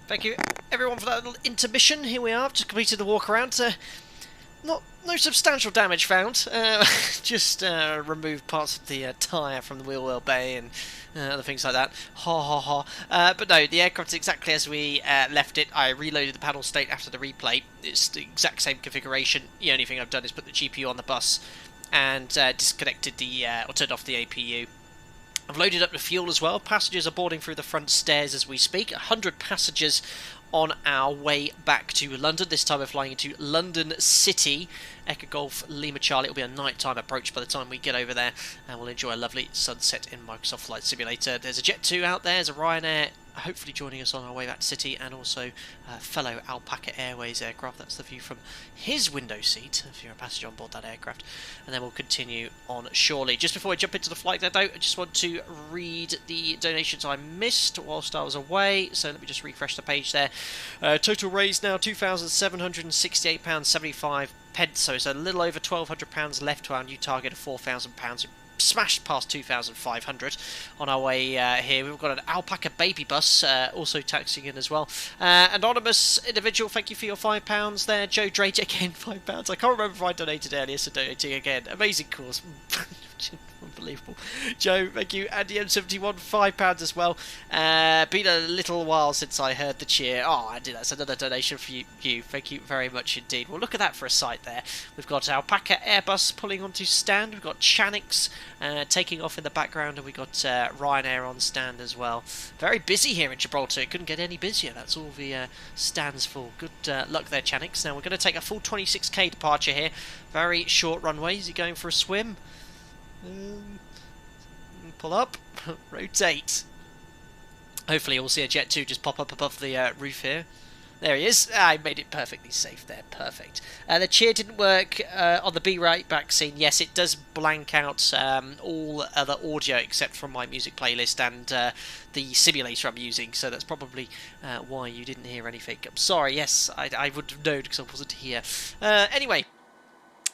Thank you everyone for that little intermission. Here we are, just completed the walk around. No substantial damage found. Just removed parts of the tyre from the wheel well bay and other things like that. Ha ha ha. But no, the aircraft's exactly as we left it. I reloaded the panel state after the replay. It's the exact same configuration. The only thing I've done is put the GPU on the bus and disconnected or turned off the APU. I've loaded up the fuel as well. Passengers are boarding through the front stairs as we speak. 100 passengers on our way back to London. This time we're flying into London City. Echo Golf Lima Charlie. It'll be a nighttime approach by the time we get over there, and we'll enjoy a lovely sunset in Microsoft Flight Simulator. There's a Jet 2 out there. There's a Ryanair hopefully joining us on our way back to City, and also fellow Alpaca Airways aircraft. That's the view from his window seat if you're a passenger on board that aircraft. And then we'll continue on shortly. Just before I jump into the flight though, I just want to read the donations I missed whilst I was away. So let me just refresh the page there. Total raised now £2,768.75. So it's a little over £1,200 left to our new target of £4,000. Smashed past 2,500 on our way here. We've got an Alpaca baby bus also taxiing in as well. Anonymous individual, thank you for your £5 there. Joe Drake again, £5. I can't remember if I donated earlier, so donating again. Amazing cause. Unbelievable. Joe, thank you. Andy M71, £5 as well. Been a little while since I heard the cheer. Oh, Andy, that's another donation for you. Thank you very much indeed. Well, look at that for a sight there. We've got Alpaca Airbus pulling onto stand. We've got Channix taking off in the background, and we've got Ryanair on stand as well. Very busy here in Gibraltar. It couldn't get any busier. That's all the stands full. Good luck there, Channix. Now we're going to take a full 26k departure here. Very short runway. Is he going for a swim? Pull up, rotate. Hopefully we'll see a Jet 2 just pop up above the roof here. There he is. I made it perfectly safe there. Perfect. The cheer didn't work on the B right back scene. Yes, it does blank out all other audio except from my music playlist and the simulator I'm using. So that's probably why you didn't hear anything. I'm sorry. Yes, I would have known because I wasn't here. Anyway.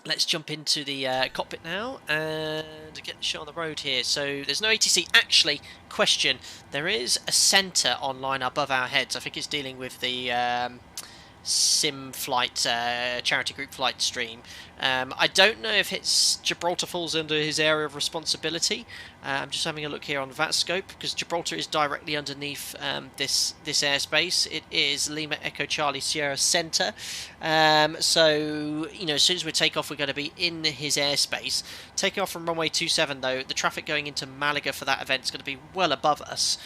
Let's jump into the cockpit now and get the show on the road here. So there's no ATC. Actually, question, there is a centre online above our heads. I think it's dealing with the sim flight, charity group flight stream. I don't know if it's Gibraltar falls under his area of responsibility. I'm just having a look here on VATScope because Gibraltar is directly underneath this airspace. It is Lima Echo Charlie Sierra Centre. So, you know, as soon as we take off, we're going to be in his airspace. Taking off from runway 27, though, the traffic going into Malaga for that event is going to be well above us.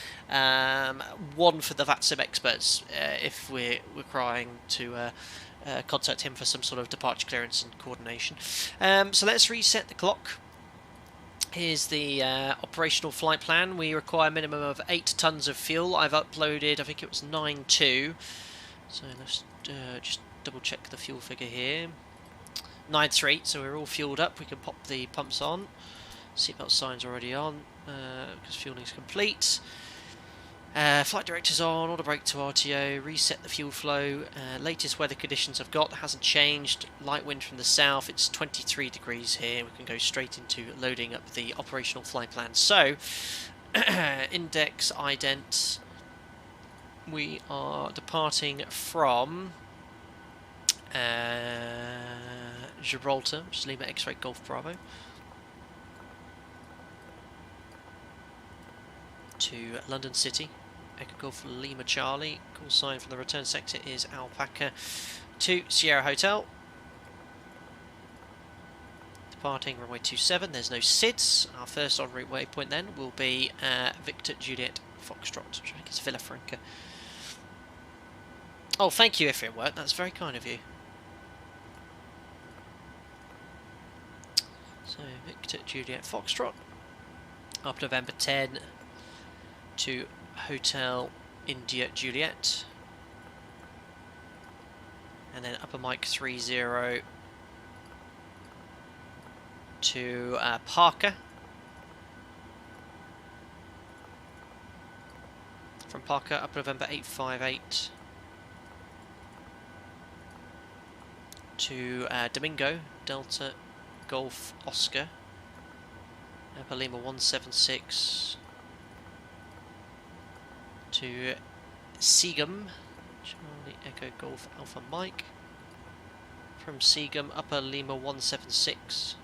One for the VATSIM experts if we're requiring to contact him for some sort of departure clearance and coordination. So let's reset the clock. Here's the operational flight plan. We require a minimum of 8 tons of fuel. I've uploaded, I think it was 9.2. So let's just double check the fuel figure here. 9.3, so we're all fueled up. We can pop the pumps on. Seatbelt signs already on because fueling is complete. Flight director's on, order brake to RTO, reset the fuel flow. Latest weather conditions I've got hasn't changed. Light wind from the south, it's 23 degrees here. We can go straight into loading up the operational flight plan. So, index ident, we are departing from Gibraltar, which is Lima X-Ray Golf Bravo, to London City, Echo Golf Lima Charlie. Call sign from the return sector is Alpaca to Sierra Hotel. Departing runway 27, there's no SIDS. Our first en route waypoint then will be Victor Juliet Foxtrot, which I think is Villafranca. Oh, thank you if it worked, that's very kind of you. So, Victor Juliet Foxtrot, up November 10 to Hotel India Juliet, and then upper Mike 30 to Parker. From Parker, up November 858 to Domingo Delta Golf Oscar, upper Lima 176 to Seagum, Charlie Echo Golf Alpha Mike. from Seagum, Upper Lima 176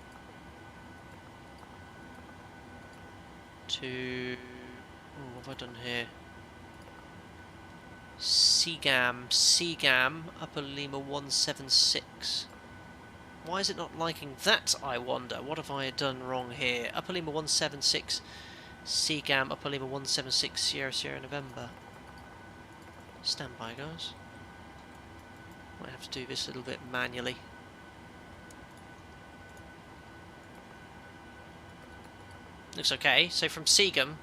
to... oh, what have I done here? Seagam, Upper Lima 176. Why is it not liking that, I wonder? What have I done wrong here? Upper Lima 176, Seagam, Upper Lima 176, Sierra November. Stand by, guys. Might have to do this a little bit manually. Looks okay. So from Seagum,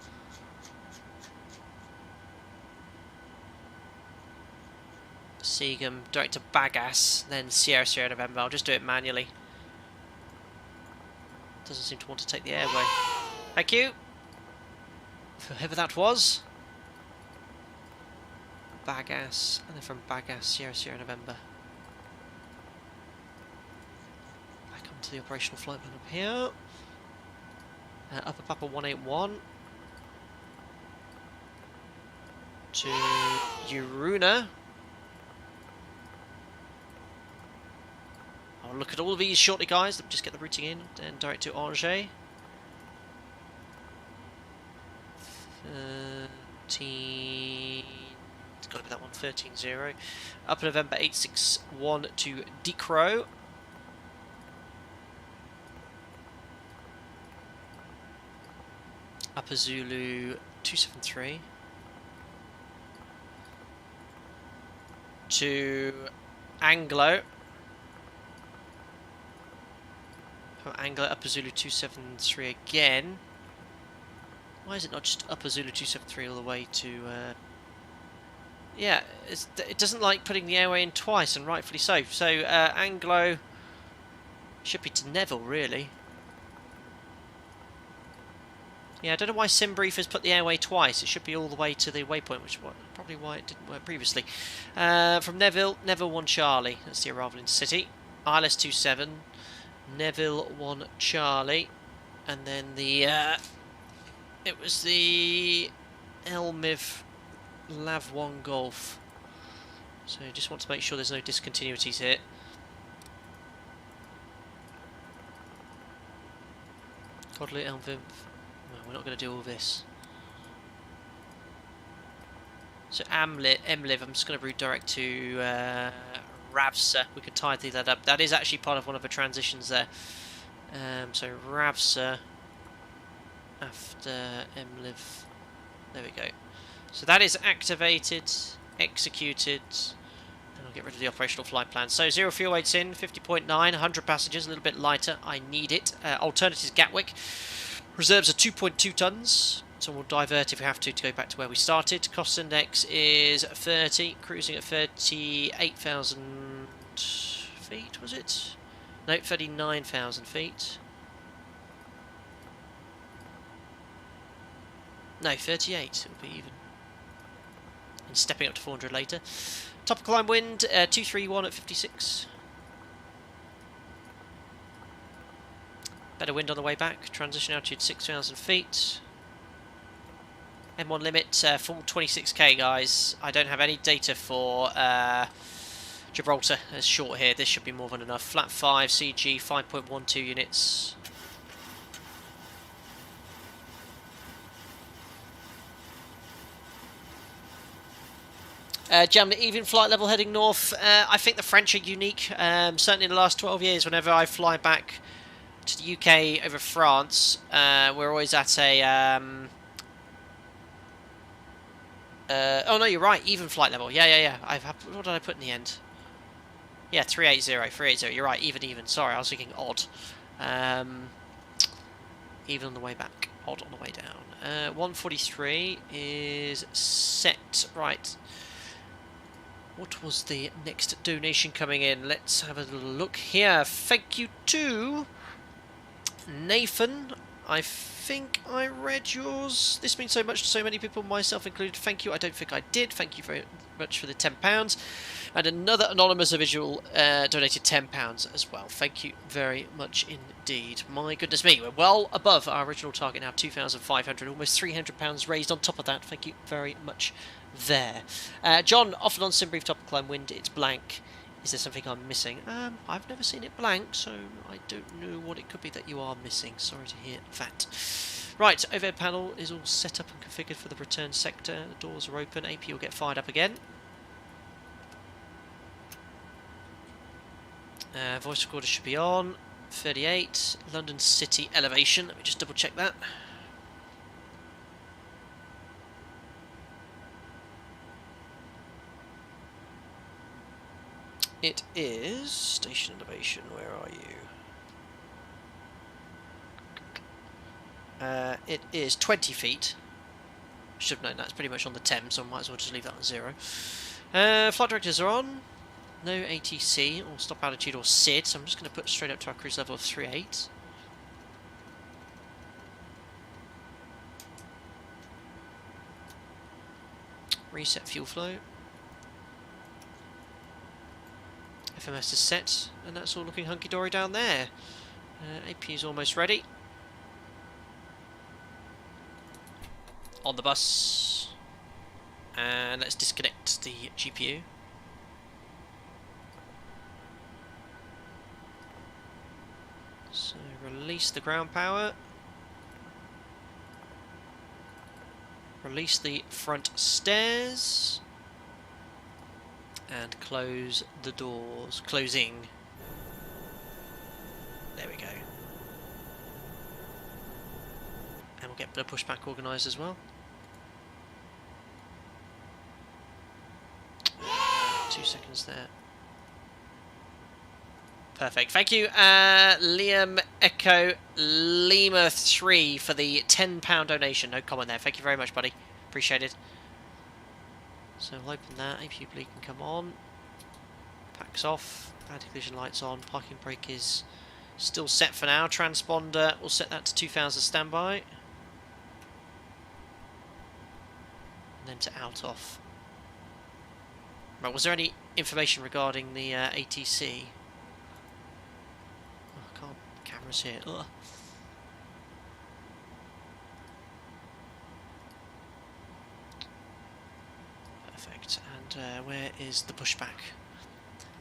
direct to Bagas, then Sierra November. I'll just do it manually. Doesn't seem to want to take the airway. Thank you. Whoever that was. Bagas, and then from Bagas, Sierra November. Back onto the operational flight plan up here. Upper Papa 181 to Uruna. I'll look at all of these shortly, guys. Let me just get the routing in and direct to Angers. 13. It's got to be that one. 13-0. Upper November 861 to Dicro. Upper Zulu 273 to Anglo. From Anglo, Upper Zulu 273 again. Why is it not just Upper Zulu 273 all the way to... yeah, it doesn't like putting the airway in twice, and rightfully so. So Anglo should be to Neville, really. Yeah, I don't know why SimBrief has put the airway twice. It should be all the way to the waypoint, which is probably why it didn't work previously. From Neville 1 Charlie. That's the arrival in City. ILS 27, Neville 1 Charlie, and then the it was the Elmiv Lav 1 Golf. So just want to make sure there's no discontinuities here. Godly Elmiv. No, we're not going to do all this. So Emliv, I'm just going to redirect to Ravsa. We could tidy that up. That is actually part of one of the transitions there. So Ravsa after Emliv. There we go. So that is activated, executed, and I'll get rid of the operational flight plan. So 0 fuel weights in, 50.9, 100 passengers, a little bit lighter. I need it. Alternatives Gatwick. Reserves are 2.2 tons, so we'll divert if we have to go back to where we started. Cost index is 30, cruising at 38,000 feet, was it? No, 39,000 feet. No, 38, it'll be even. And stepping up to 400 later. Top of climb wind, 231 at 56. Better wind on the way back. Transition altitude 6,000 feet. M1 limit, full 26k, guys. I don't have any data for Gibraltar as short here. This should be more than enough. Flat 5, CG, 5.12 units. Germany even flight level heading north. I think the French are unique. Certainly in the last 12 years, whenever I fly back to the UK over France, we're always at a... oh no, you're right, even flight level. Yeah. What did I put in the end? Yeah, 380. You're right, even. Sorry, I was thinking odd. Even on the way back, odd on the way down. 143 is set. Right. What was the next donation coming in? Let's have a little look here. Thank you to Nathan. I think I read yours. This means so much to so many people, myself included. Thank you. I don't think I did. Thank you very much for the £10. And another anonymous individual donated £10 as well. Thank you very much indeed. My goodness me, we're well above our original target now, 2,500, almost £300 raised on top of that. Thank you very much there. John, off and on SimBrief top of climb wind, it's blank. Is there something I'm missing? I've never seen it blank, so I don't know what it could be that you are missing. Sorry to hear that. Right, overhead panel is all set up and configured for the return sector. The doors are open. AP will get fired up again. Voice recorder should be on. 38, London City elevation. Let me just double check that. It is station elevation. Where are you? It is 20 feet. Should have known that. It's pretty much on the Thames, so I might as well just leave that on 0. Flight directors are on. No ATC or stop altitude or SID, so I'm just going to put straight up to our cruise level of 38. Reset fuel flow. FMS is set, and that's all looking hunky-dory down there. AP is almost ready. On the bus. And let's disconnect the GPU. So release the ground power. Release the front stairs. And close the doors. Closing. There we go. And we'll get the pushback organised as well. 2 seconds there. Perfect. Thank you, Liam Echo Lima 3 for the £10 donation. No comment there. Thank you very much, buddy. Appreciate it. So we'll open that. AP bleed can come on. Packs off. Anti-collision lights on. Parking brake is still set for now. Transponder, we'll set that to 2000 standby. And then to out off. Right, was there any information regarding the ATC? Oh, I can't. Cameras here. Ugh. Perfect. And where is the pushback?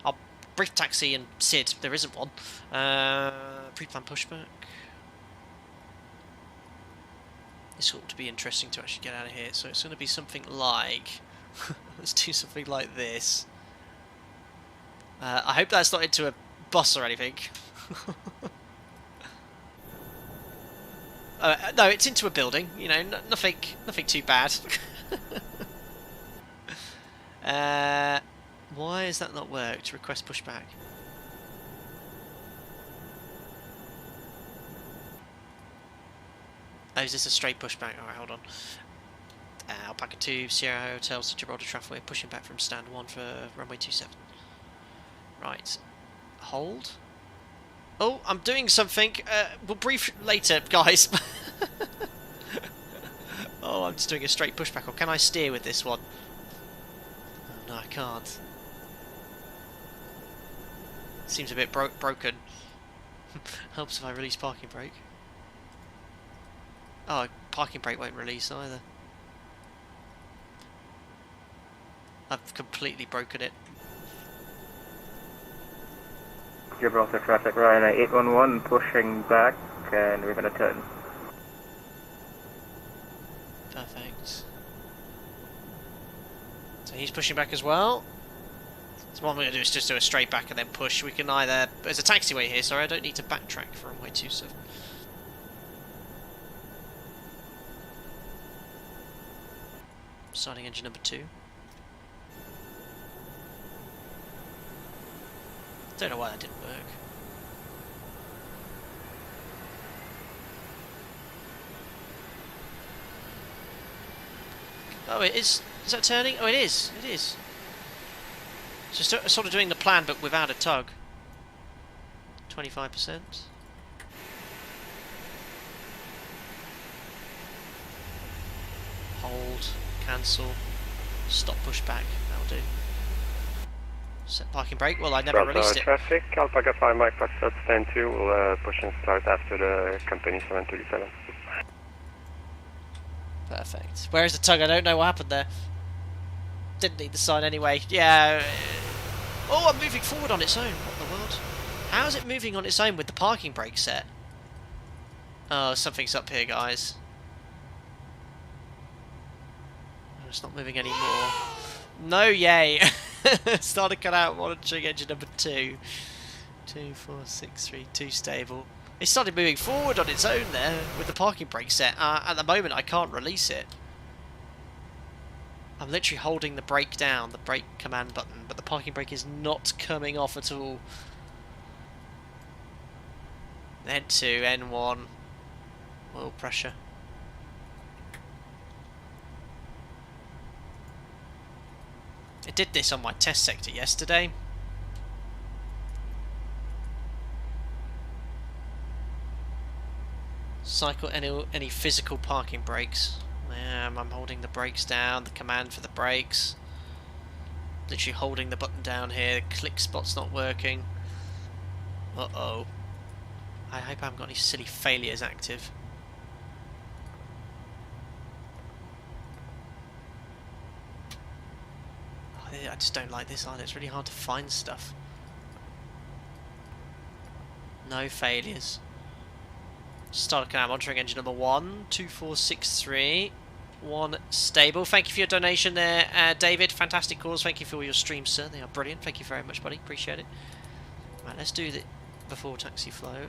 I'll brief taxi and SID. There isn't one. Pre-plan pushback. This ought to be interesting to actually get out of here. So it's going to be something like. Let's do something like this. I hope that's not into a bus or anything. No, it's into a building. You know, nothing too bad. Why has that not worked? Request pushback. Oh, is this a straight pushback? Alright, hold on. Alpaca 2, Sierra Hotels to Gibraltar Traffic. We're pushing back from stand 1 for runway 27. Right. Hold. Oh, I'm doing something. We'll brief later, guys. Oh, I'm just doing a straight pushback. Or can I steer with this one? Oh, no, I can't. Seems a bit broken. Helps if I release parking brake. Oh, parking brake won't release either. I've completely broken it. Gibraltar traffic, Ryanair 811 pushing back, and we're going to turn. Perfect. So he's pushing back as well. So what I'm going to do is just do a straight back and then push. We can either... There's a taxiway here, sorry, I don't need to backtrack for runway 27. Starting engine number 2. Don't know why that didn't work. Oh, it is. Is that turning? Oh, it is. It is. So sort of doing the plan, but without a tug. 25%. Hold. Cancel. Stop. Pushback. That'll do. Set parking brake. Well, I never released it. Traffic, Alpaca 5 Mike Foxtrot stand 2 will push and start after the company 737. Perfect. Where is the tug? I don't know what happened there. Didn't need the sign anyway. Yeah, Oh, I'm moving forward on its own. What in the world? How is it moving on its own with the parking brake set? Oh, something's up here, guys. Oh, it's not moving anymore. No, yay! Started to cut out monitoring engine number 2. 2, 4, 6, 3, 2 stable. It started moving forward on its own there with the parking brake set. At the moment, I can't release it. I'm literally holding the brake down, the brake command button, but the parking brake is not coming off at all. N2, N1, oil pressure. It did this on my test sector yesterday. Cycle any physical parking brakes. I'm holding the brakes down, the command for the brakes. Literally holding the button down here, the click spot's not working. Uh-oh. I hope I haven't got any silly failures active. Oh, I just don't like this either, it's really hard to find stuff. No failures. Start canal monitoring engine number 1, 2463. 1 stable. Thank you for your donation there, David. Fantastic cause. Thank you for all your streams, sir. They are brilliant. Thank you very much, buddy. Appreciate it. Right, let's do the before taxi flow.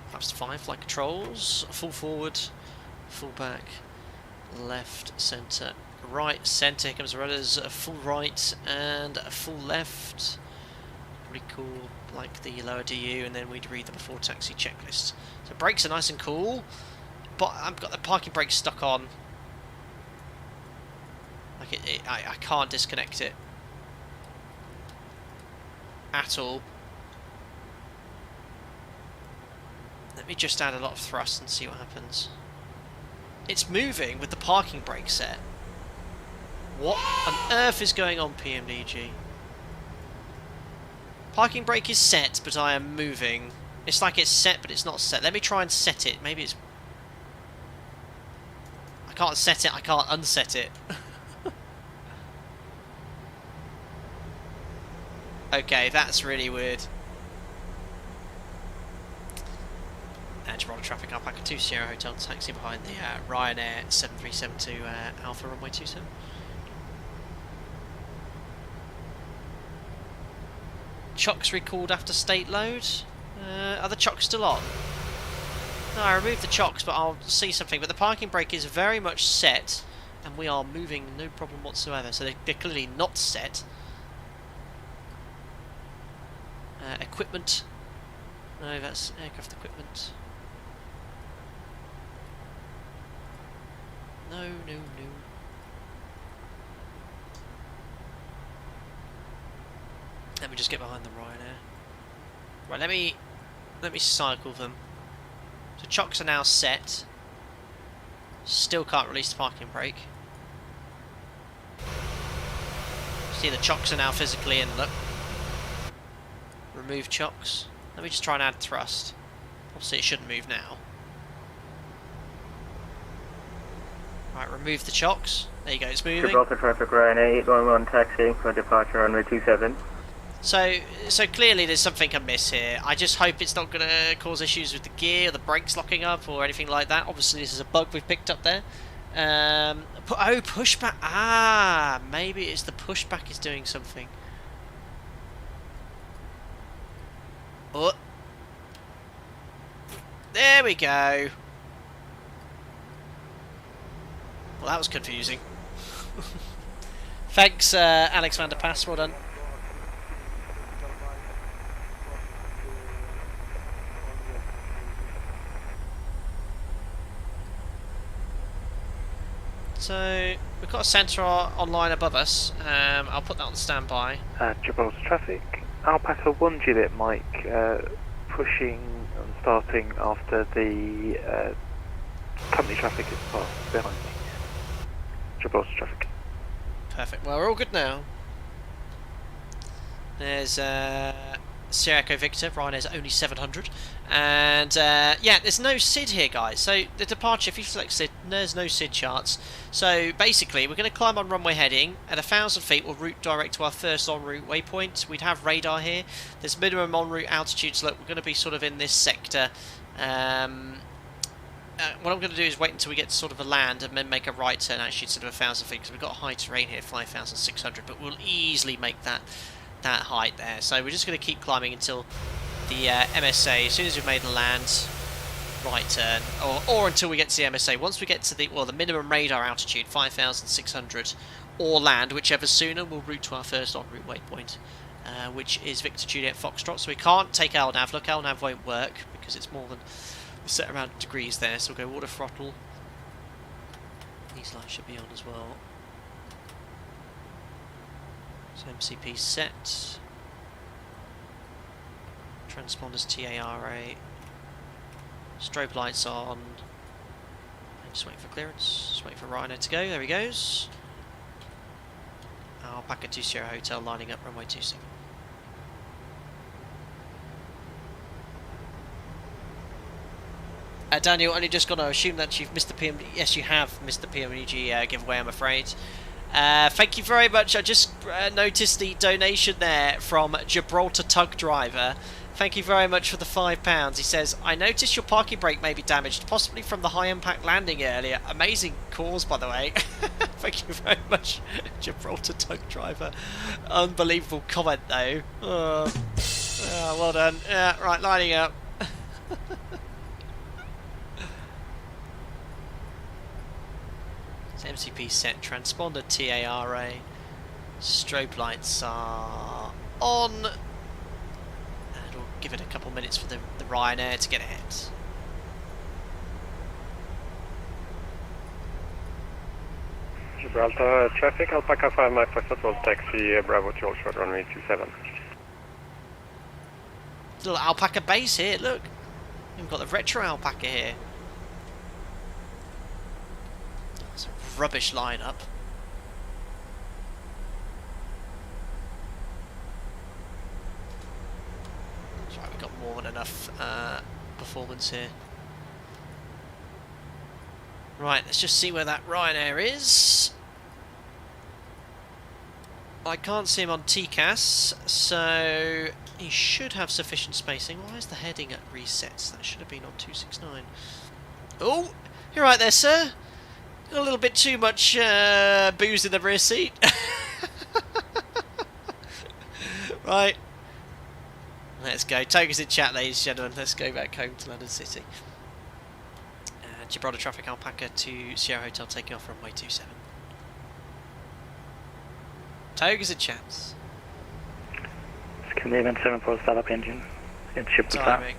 Flaps 5, flight controls. Full forward, full back, left, centre, right, centre. Here comes the rudders, a full right and a full left. Pretty cool, like the lower DU, and then we'd read the before taxi checklist. So brakes are nice and cool, but I've got the parking brake stuck on. Like I can't disconnect it at all. Let me just add a lot of thrust and see what happens. It's moving with the parking brake set. What on earth is going on, PMDG? Parking brake is set, but I am moving. It's like it's set, but it's not set. Let me try and set it. Maybe it's... I can't set it, I can't unset it. Okay, that's really weird. Gibraltar traffic, Alpaca 2 Sierra Hotel taxi behind the Ryanair 7372 Alpha runway 27. Chocks recalled after state load. Are the chocks still on? No, I removed the chocks, but I'll see something. But the parking brake is very much set, and we are moving no problem whatsoever. So they're clearly not set. Equipment. No, that's aircraft equipment. No, no, no. Let me just get behind the Ryanair. Right, let me cycle them. So chocks are now set. Still can't release the parking brake. See, the chocks are now physically in, look. Remove chocks. Let me just try and add thrust. Obviously it shouldn't move now. Right, remove the chocks. There you go, it's moving. Gibraltar traffic, Ryanair 811 taxi for departure runway 27. So clearly there's something amiss here. I just hope it's not going to cause issues with the gear, or the brakes locking up, or anything like that. Obviously this is a bug we've picked up there. Oh, pushback. Ah, maybe it's the pushback is doing something. Oh. There we go. Well, that was confusing. Thanks, Alex van der Pass, well done. So, we've got a centre online above us. I'll put that on standby. Gibraltar traffic, Alpaca 1 Juliet Mike, pushing and starting after the company traffic is passed behind me. Gibraltar traffic. Perfect. Well, we're all good now. There's Sierra Echo Victor, Ryanair's only 700. And yeah, there's no SID here, guys. So the departure, if you select SID, there's no SID charts. So basically, we're going to climb on runway heading. At 1,000 feet, we'll route direct to our first en route waypoint. We'd have radar here. There's minimum en route altitudes. Look, we're going to be sort of in this sector. What I'm going to do is wait until we get to sort of a land and then make a right turn actually instead of 1,000 feet, because we've got high terrain here, 5,600, but we'll easily make that height there. So we're just going to keep climbing until the MSA. As soon as we've made a land, right turn, or until we get to the MSA. Once we get to the minimum radar altitude, 5,600, or land, whichever sooner, we'll route to our first en route waypoint, which is Victor Juliet Foxtrot. So we can't take LNAV. Look, LNAV won't work because it's more than a set amount of degrees there. So we'll go water throttle. These lights should be on as well. So MCP set. Transponders TARA. Strobe lights on. And just waiting for clearance. Just waiting for Rhino to go. There he goes. Alpaca 2 Sierra Hotel lining up runway 27. Daniel, only just gonna assume that you've missed the PMDG. Yes, you have missed the PMDG giveaway, I'm afraid. Thank you very much. I just noticed the donation there from Gibraltar Tug Driver. Thank you very much for the £5. He says, I noticed your parking brake may be damaged, possibly from the high impact landing earlier. Amazing cause, by the way. Thank you very much, Gibraltar Tug Driver. Unbelievable comment, though. Well done. Right, lining up. MCP set, transponder TARA, strobe lights are on, and we'll give it a couple minutes for the Ryanair to get ahead. Gibraltar traffic, Alpaca 5 Mike Foxtrot will taxi Bravo to short runway 27. Little Alpaca base here, look. We've got the retro Alpaca here. Rubbish lineup. That's right, we've got more than enough performance here. Right, let's just see where that Ryanair is. I can't see him on TCAS, so he should have sufficient spacing. Why is the heading at resets? That should have been on 269. Oh, you're right there, sir. A little bit too much booze in the rear seat. Right. Let's go. Toga's in chat, ladies and gentlemen. Let's go back home to London City. Gibraltar traffic, Alpaca to Sierra Hotel taking off runway 27. Toga's in chat. It's Canadian 74 start up engine. It's Gibraltar.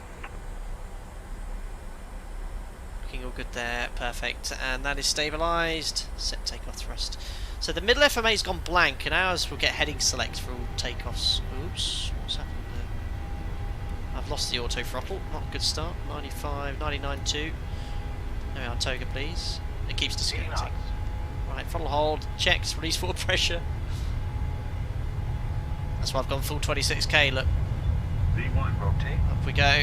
All good there, perfect, and that is stabilised. Set takeoff thrust. So the middle FMA's gone blank, and ours will get heading select for all takeoffs. Oops, what's happened there? I've lost the auto throttle, not a good start. 95, 99.2. There we are, Toga, please. It keeps disconnecting. Right, throttle hold, checked, release forward pressure. That's why I've gone full 26k, look. V1 rotate. Up we go.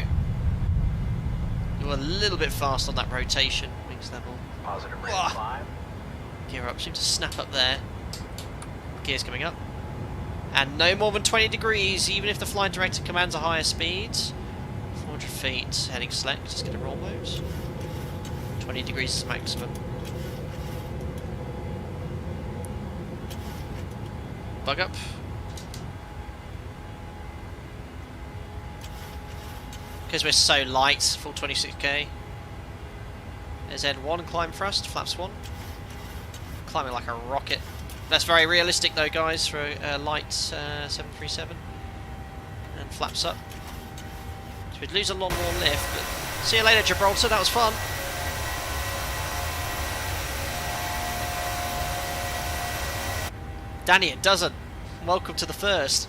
You're a little bit fast on that rotation, wings level. Positive rate 5. Gear up, seems to snap up there. Gears coming up. And no more than 20 degrees, even if the flight director commands a higher speed. 400 feet, heading select, just get a roll mode. 20 degrees is maximum. Bug up. Because we're so light, full 26k. There's N1, climb thrust, flaps 1. Climbing like a rocket. That's very realistic though, guys, for a light 737. And flaps up. So we'd lose a lot more lift, but see you later, Gibraltar, that was fun. Danny, it doesn't. Welcome to the first.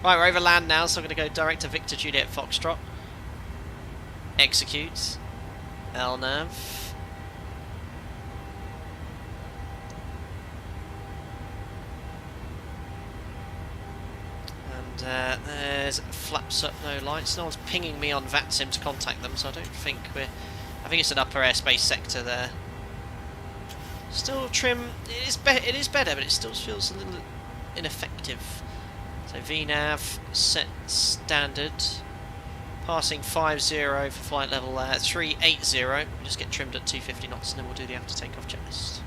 Right, we're over land now, so I'm going to go direct to Victor Juliet Foxtrot. Execute. LNAV. And there's flaps up, no lights. No one's pinging me on VATSIM to contact them, so I don't think we're... I think it's an upper airspace sector there. Still trim. It is better, but it still feels a little ineffective. So VNAV set standard. Passing 50 for flight level 380. We'll just get trimmed at 250 knots, and then we'll do the after takeoff checklist.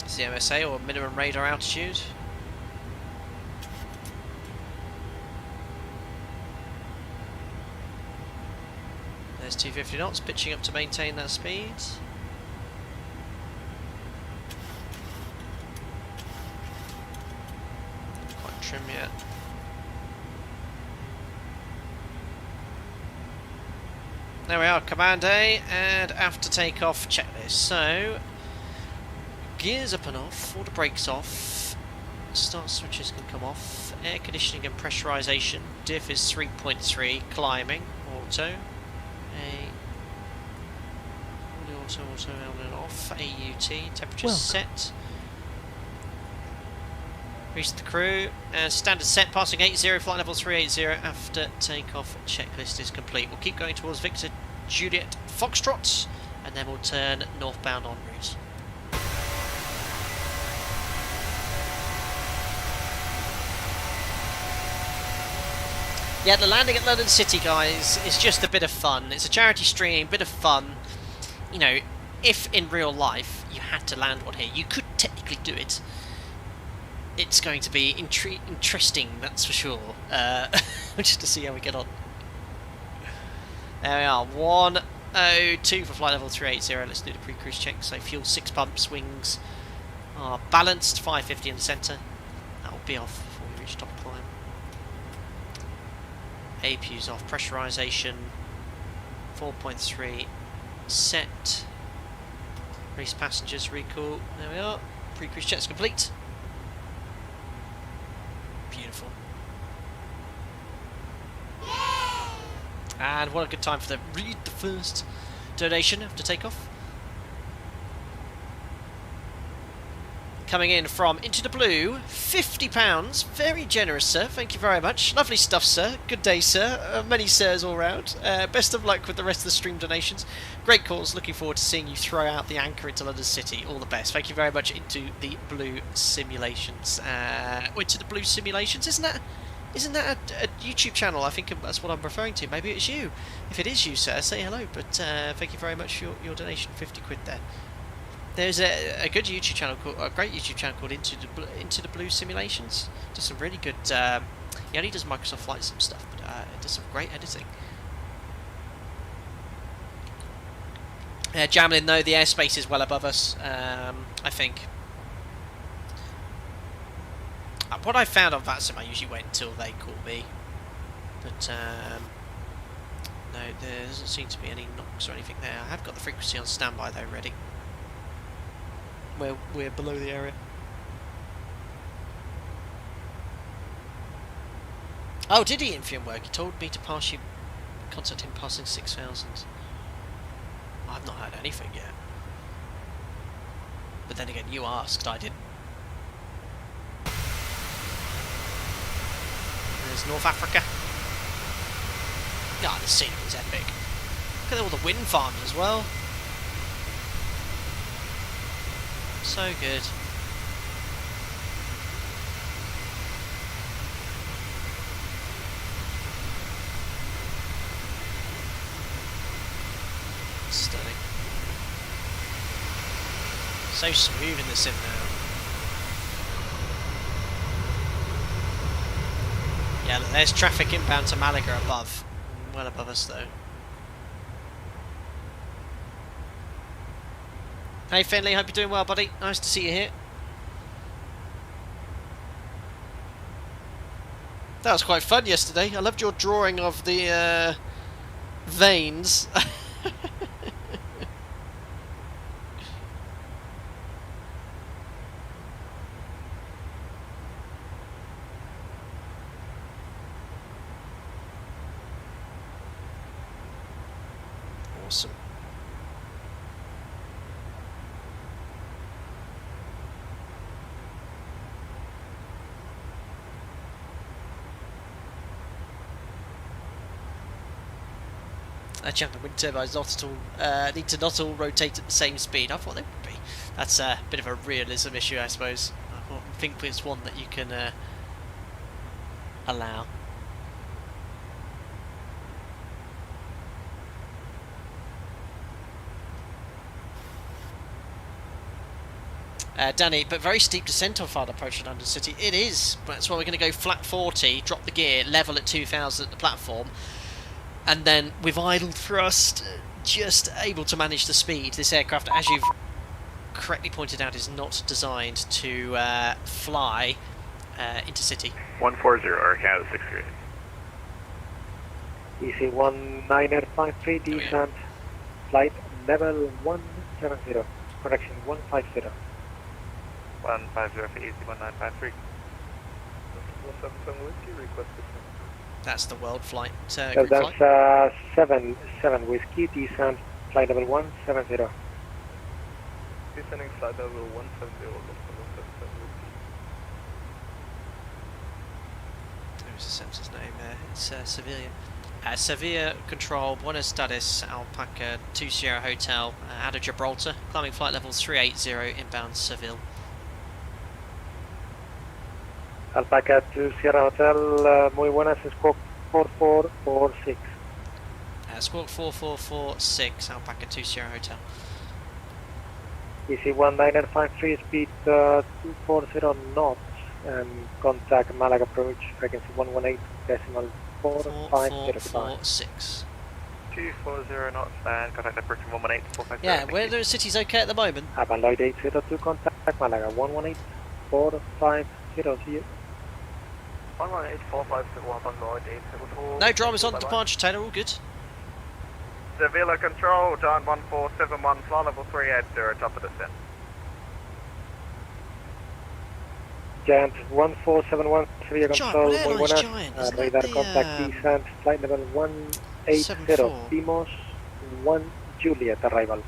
CMSA or minimum radar altitude. There's 250 knots, pitching up to maintain that speed. Not quite trim yet. There we are, Command A, and after takeoff checklist. So, gears up and off, all the brakes off, start switches can come off, air conditioning and pressurization, diff is 3.3, climbing, auto, auto on and off, AUT, temperature set, reached the crew, and standard set, passing 80, flight level 380, after takeoff checklist is complete. We'll keep going towards Victor Juliet Foxtrot, and then we'll turn northbound en route. Yeah, the landing at London City, guys, is just a bit of fun. It's a charity stream, bit of fun. You know, if in real life you had to land one here, you could technically do it. It's going to be interesting, that's for sure. Just to see how we get on. There we are, 102 for flight level 380. Let's do the pre-cruise check. So fuel 6 pumps, wings are balanced, 550 in the centre. That will be off before we reach top climb. APU's off, pressurisation 4.3 set. Race passengers recall. There we are. Pre-cruise checks complete. Beautiful. And what a good time for the read the first donation after takeoff. Coming in from Into the Blue, £50. Very generous, sir. Thank you very much. Lovely stuff, sir. Good day, sir. Many sirs all round. Best of luck with the rest of the stream donations. Great cause. Looking forward to seeing you throw out the anchor into London City. All the best. Thank you very much, Into the Blue Simulations. Into the Blue Simulations, isn't that a YouTube channel? I think that's what I'm referring to. Maybe it's you. If it is you, sir, say hello. But thank you very much for your donation. 50 quid there. There's a good YouTube channel a great YouTube channel called Into the Blue Simulations. Does some really good. He only does Microsoft Flight Sim stuff, but it does some great editing. Jamlin, though, the airspace is well above us. I think. What I found on VATSIM, I usually wait until they call me, but no, there doesn't seem to be any knocks or anything there. I have got the frequency on standby though, ready. We're below the area. Oh, did he in film work? He told me to pass you, contact him passing 6,000. I've not heard anything yet. But then again, you asked, I didn't. There's North Africa. Ah, the scenery is epic. Look at all the wind farms as well. So good. Stunning. So smooth in the sim now. Yeah, look, there's traffic inbound to Malaga above. Well above us though. Hey Finley, hope you're doing well, buddy. Nice to see you here. That was quite fun yesterday. I loved your drawing of the veins. Awesome. Jumping wind turbines not at all need to not all rotate at the same speed. I thought they would be. That's a bit of a realism issue, I suppose. I think it's one that you can allow. Danny, but very steep descent on far approach London City. It is. That's why we're going to go flat 40, drop the gear, level at 2000 at the platform, and then with idle thrust, just able to manage the speed. This aircraft, as you've correctly pointed out, is not designed to fly intercity. 140, or Canada 68. EC1953 descent, flight level 170, correction 150. 150 for EC1953. That's the world flight. So group that's flight. 7 whiskey, descent, flight level 170. Descending flight level 170. There's the sensor's name there. It's Sevilla. Sevilla Control, Buenos Aires, Alpaca 2 Sierra Hotel, out of Gibraltar, climbing flight level 380, inbound Seville. Alpaca 2 Sierra Hotel, muy buenas, Squawk 4446. Squawk 4446, Alpaca 2 Sierra Hotel. EC1953, speed 240 knots, and contact Malaga approach, frequency 118.45. 4446. 240 knots and contact approach 118.45. Yeah, where the city's okay at the moment. Avan Lloyd 802, contact Malaga 118.450, see you. 118.450, No dramas on departure, Taylor, all good. Sevilla Control, Giant 1471, flight level 380, top of descent. Giant 1471, Sevilla Control, muy Airlines buenas, Giant, isn't radar that the, contact descent, flight level 180, 74? Dimos 1 Juliet arrival.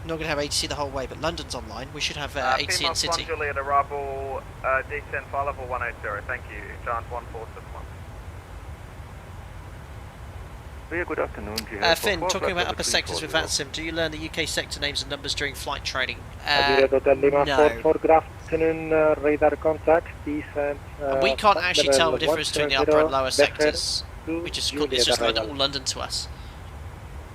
Not going to have ATC the whole way, but London's online. We should have ATC in City. 1 Juliet arrival, descent, flight level 180, thank you, Giant 1471. Good afternoon. Finn, talking about upper sectors with VATSIM, do you learn the UK sector names and numbers during flight training? No. Good afternoon, radar contact, descent. We can't actually tell the difference between the upper and lower sectors. It's just like all London to us.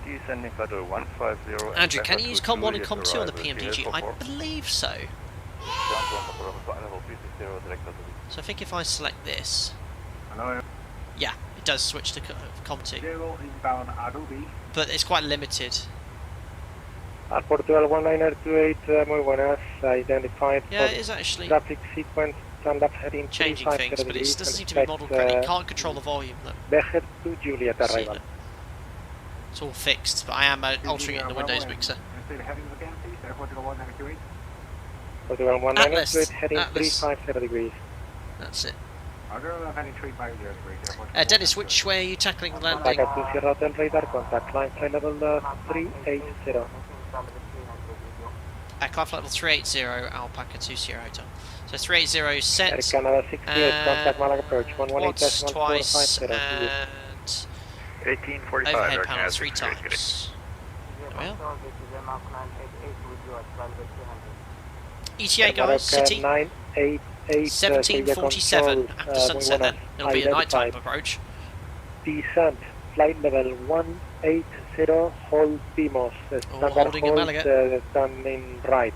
Descending flight 150. Andrew, can you use COM 1 and COM 2 on the PMDG? I believe so. So I think if I select this, yeah, it does switch to COM 2. But it's quite limited. Portugal 1928, muy buenas, identified Yeah, it is actually traffic sequence, stand up heading changing things, but it doesn't seem to be model correctly. It can't control the volume though. Becher to Juliet arrival. It's all fixed, but I am altering it in the Windows mixer. Portugal 1928, heading 350 degrees. That's it. Dennis, which way are you tackling the landing? Back to Sierra Hotel, radar contact, climb flight level 380. Climb flight level 380, Alpaca 2 Sierra Hotel. So 380 set. Air Canada 68, contact Malaga approach, 118.450. Twice, and 1845. overhead panel 3 times. Well. ETA guys, City. 1747 after sunset then. It'll be a nighttime approach. Descent, flight level 180, hold Dimos. Standard holding in hold, Malaga. standing right.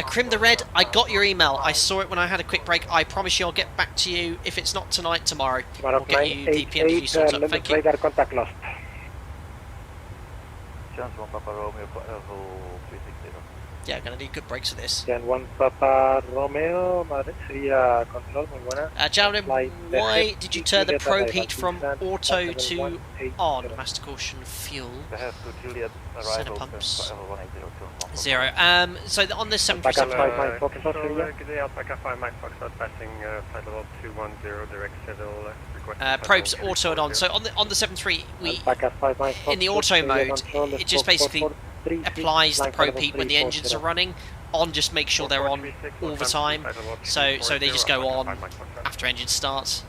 Crim the Red, I got your email. I saw it when I had a quick break. I promise you I'll get back to you. If it's not tonight, tomorrow. We'll get you the PMDG sorted out. Thank you. Radar contact lost. Chance 1 Papa Romeo, level 360. Yeah, gonna need good brakes for this. Jan 1 Papa Romeo, sería control, muy buena. Gentlemen, why did you turn the probe heat from auto to on? Master caution, fuel. Center pumps. 0. So on this 737. Alpaca 5 Mike Foxtrot passing flight level 210 direct Seville. Probes auto and on. So on the 73, we in the auto mode, it just basically applies the probe heat when the engines are running. on just make sure they're on all the time. So they just go on after engine starts.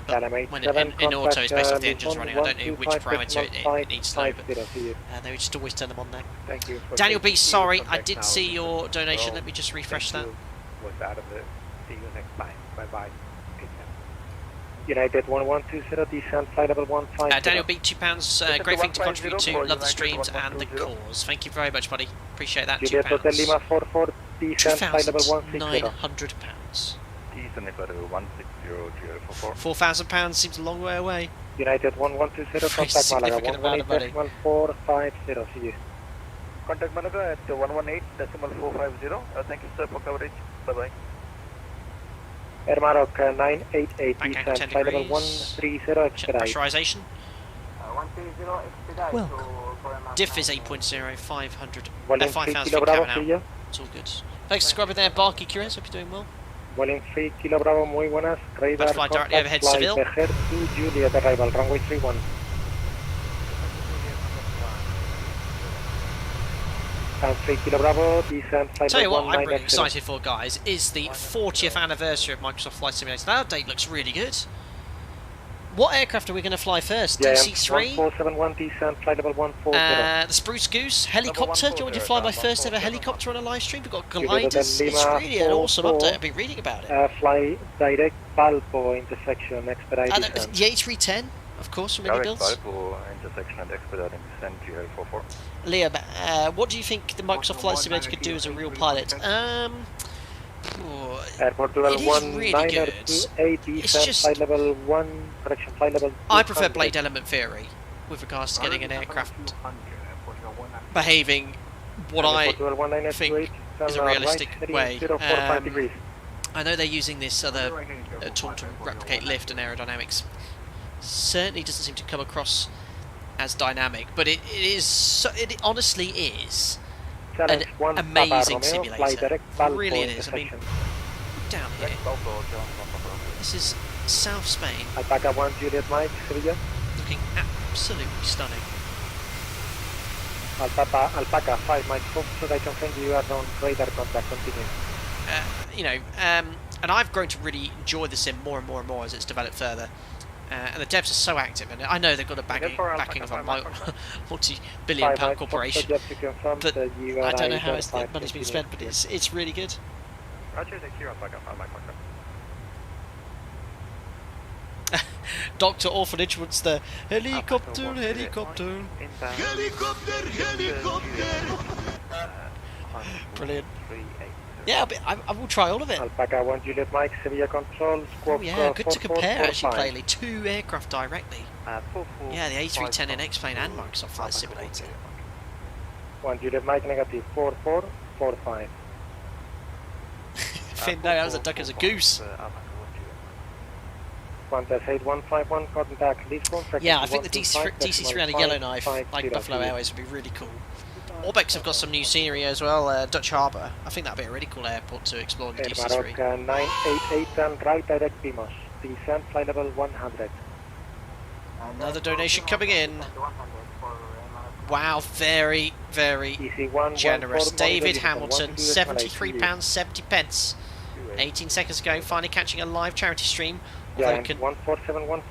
But when in auto, it's based off the engine's running. I don't know which parameter it needs to know, but they would just always turn them on there. Thank you. Daniel B, sorry, I did see your donation. Let me just refresh that. Was out of the. See you next time. Bye bye. United 1120, descent flight level 150. Daniel B, £2. Great thing to contribute to. Love the streams and the cause. Thank you very much, buddy. Appreciate that. £2. Lima 44, descent flight level 160. £2,900. Descent flight level 160, £4,000 seems a long way away. United 1120, contact Malaga 118.450. See you. Contact Malaga at 118.450. Thank you, sir, for coverage. Bye bye. Air Maroc 988, descent flight level 130, expedite. Pressurization. 130, expedite. Welcome. Diff is 8.0, 500, Volume 5,000 3 feet Bravo, cabin out. It's all good. Thanks for subscribing there, Barky Curious. Hope you're doing well. Volume 3 Kilo Bravo, muy buenas. Radar fly directly overhead Seville. Bejer to Juliet arrival, runway 31. And 3 Kilo Bravo, descent flight Tell you level what I'm really 190. excited for, guys, is the 40th anniversary of Microsoft Flight Simulator. That date looks really good. What aircraft are we going to fly first? DC-3? 1471, descent flight level 140. The Spruce Goose helicopter. Do you want me to fly my first ever helicopter on a live stream? We've got gliders. It's really an awesome update. I've been reading about it. Fly direct Valpo intersection, expedite descent. The A310, of course, from Mini Builds. Valpo intersection and expediting descent GL44. Liam, what do you think the Microsoft Flight Simulator could do as a real pilot? Airport it level is really good. It's just flight level 1, correction, flight level 200. I prefer blade element theory with regards to getting an aircraft behaving what I think is a realistic way. I know they're using this other tool to replicate lift and aerodynamics. Certainly doesn't seem to come across as dynamic, but it honestly is an amazing simulator. Really it is. I mean, down here. This is South Spain. Alpaca 1 Juliet Mike, Sevilla. Looking absolutely stunning. Alpaca 5 Mike 4, so I can send you out on radar contact. Continue. And I've grown to really enjoy the sim more and more and more as it's developed further. And the devs are so active, and I know they've got a backing of a multi-billion-pound corporation, but I don't know how the money's been spent, but it's really good. Dr. Orphanage wants the helicopter. Brilliant. Yeah, I will try all of it. Alpaca 1 Juliet Mike, Sevilla Control, Squawk. Oh yeah, good to compare actually, plainly. 2 aircraft directly. Yeah, the A310 in X-Plane and Microsoft Flight Simulator. 1 Juliet Mike, negative 4445. Finn, no, that was a duck as a goose. Qantas 8151, contact Lisbon. Yeah, I think the DC-3 and a yellow knife, like Buffalo Airways, would be really cool. Orbex have got some new scenery as well, Dutch Harbour. I think that'd be a really cool airport to explore in the DC-3. 988 and right direct Pimos. Descent flight level 100. Another donation coming in. Wow, very, very generous. David Hamilton, £73.70. 18 seconds ago, finally catching a live charity stream.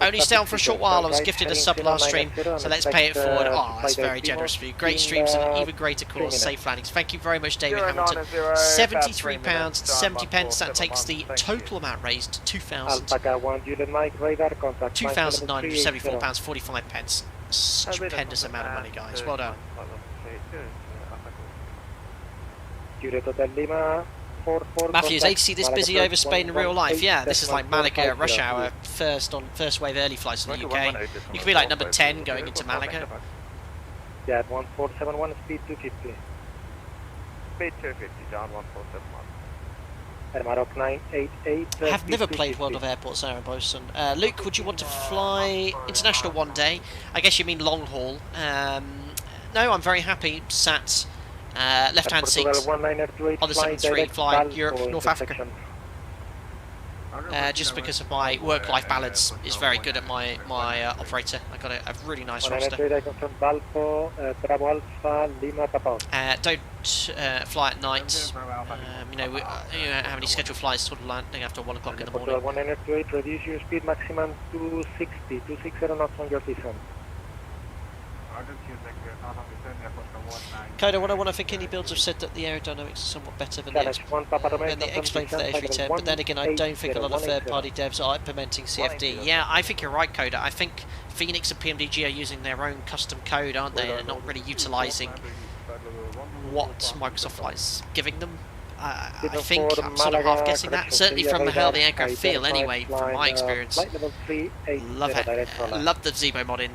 Only stay on for a short while. I was gifted a sub last stream, so let's pay it forward. Oh, that's very generous of you. Great streams and an even greater cause. Safe landings. Thank you very much, David Hamilton. £73.70. That takes the total amount raised to £2,974.45. Stupendous amount of money, guys. Well done. Matthew, is ATC this busy over Spain in real life? Yeah, this is like Malaga rush hour, first wave early flights in the UK. You could be like number 10 going into Malaga. Yeah, 1471, speed 250. Speed 250, down 1471. Maroc 988. I have never played World of Airports, Aaron Boson. Luke, would you want to fly international one day? I guess you mean long haul. No, I'm very happy sat left-hand seat on the 73 flying Europe, North Africa. just because of my work-life balance is very good at my operator. I got a really nice roster. Don't fly at night. You know, we don't have any scheduled flights sort of landing after 1 o'clock in the morning. 1928, reduce your speed maximum to 260 knots on your descent. Coda 101, I think any builds have said that the aerodynamics are somewhat better than the X-Plane for the A310, but then again I don't think a lot of third-party devs are implementing CFD. Yeah, I think you're right, Coda. I think Phoenix and PMDG are using their own custom code, aren't they? They're not really utilising what Microsoft Flight's giving them. I think I'm sort of half guessing that, certainly from how the aircraft feel anyway, from my experience. Love it. Love the Zebo mod in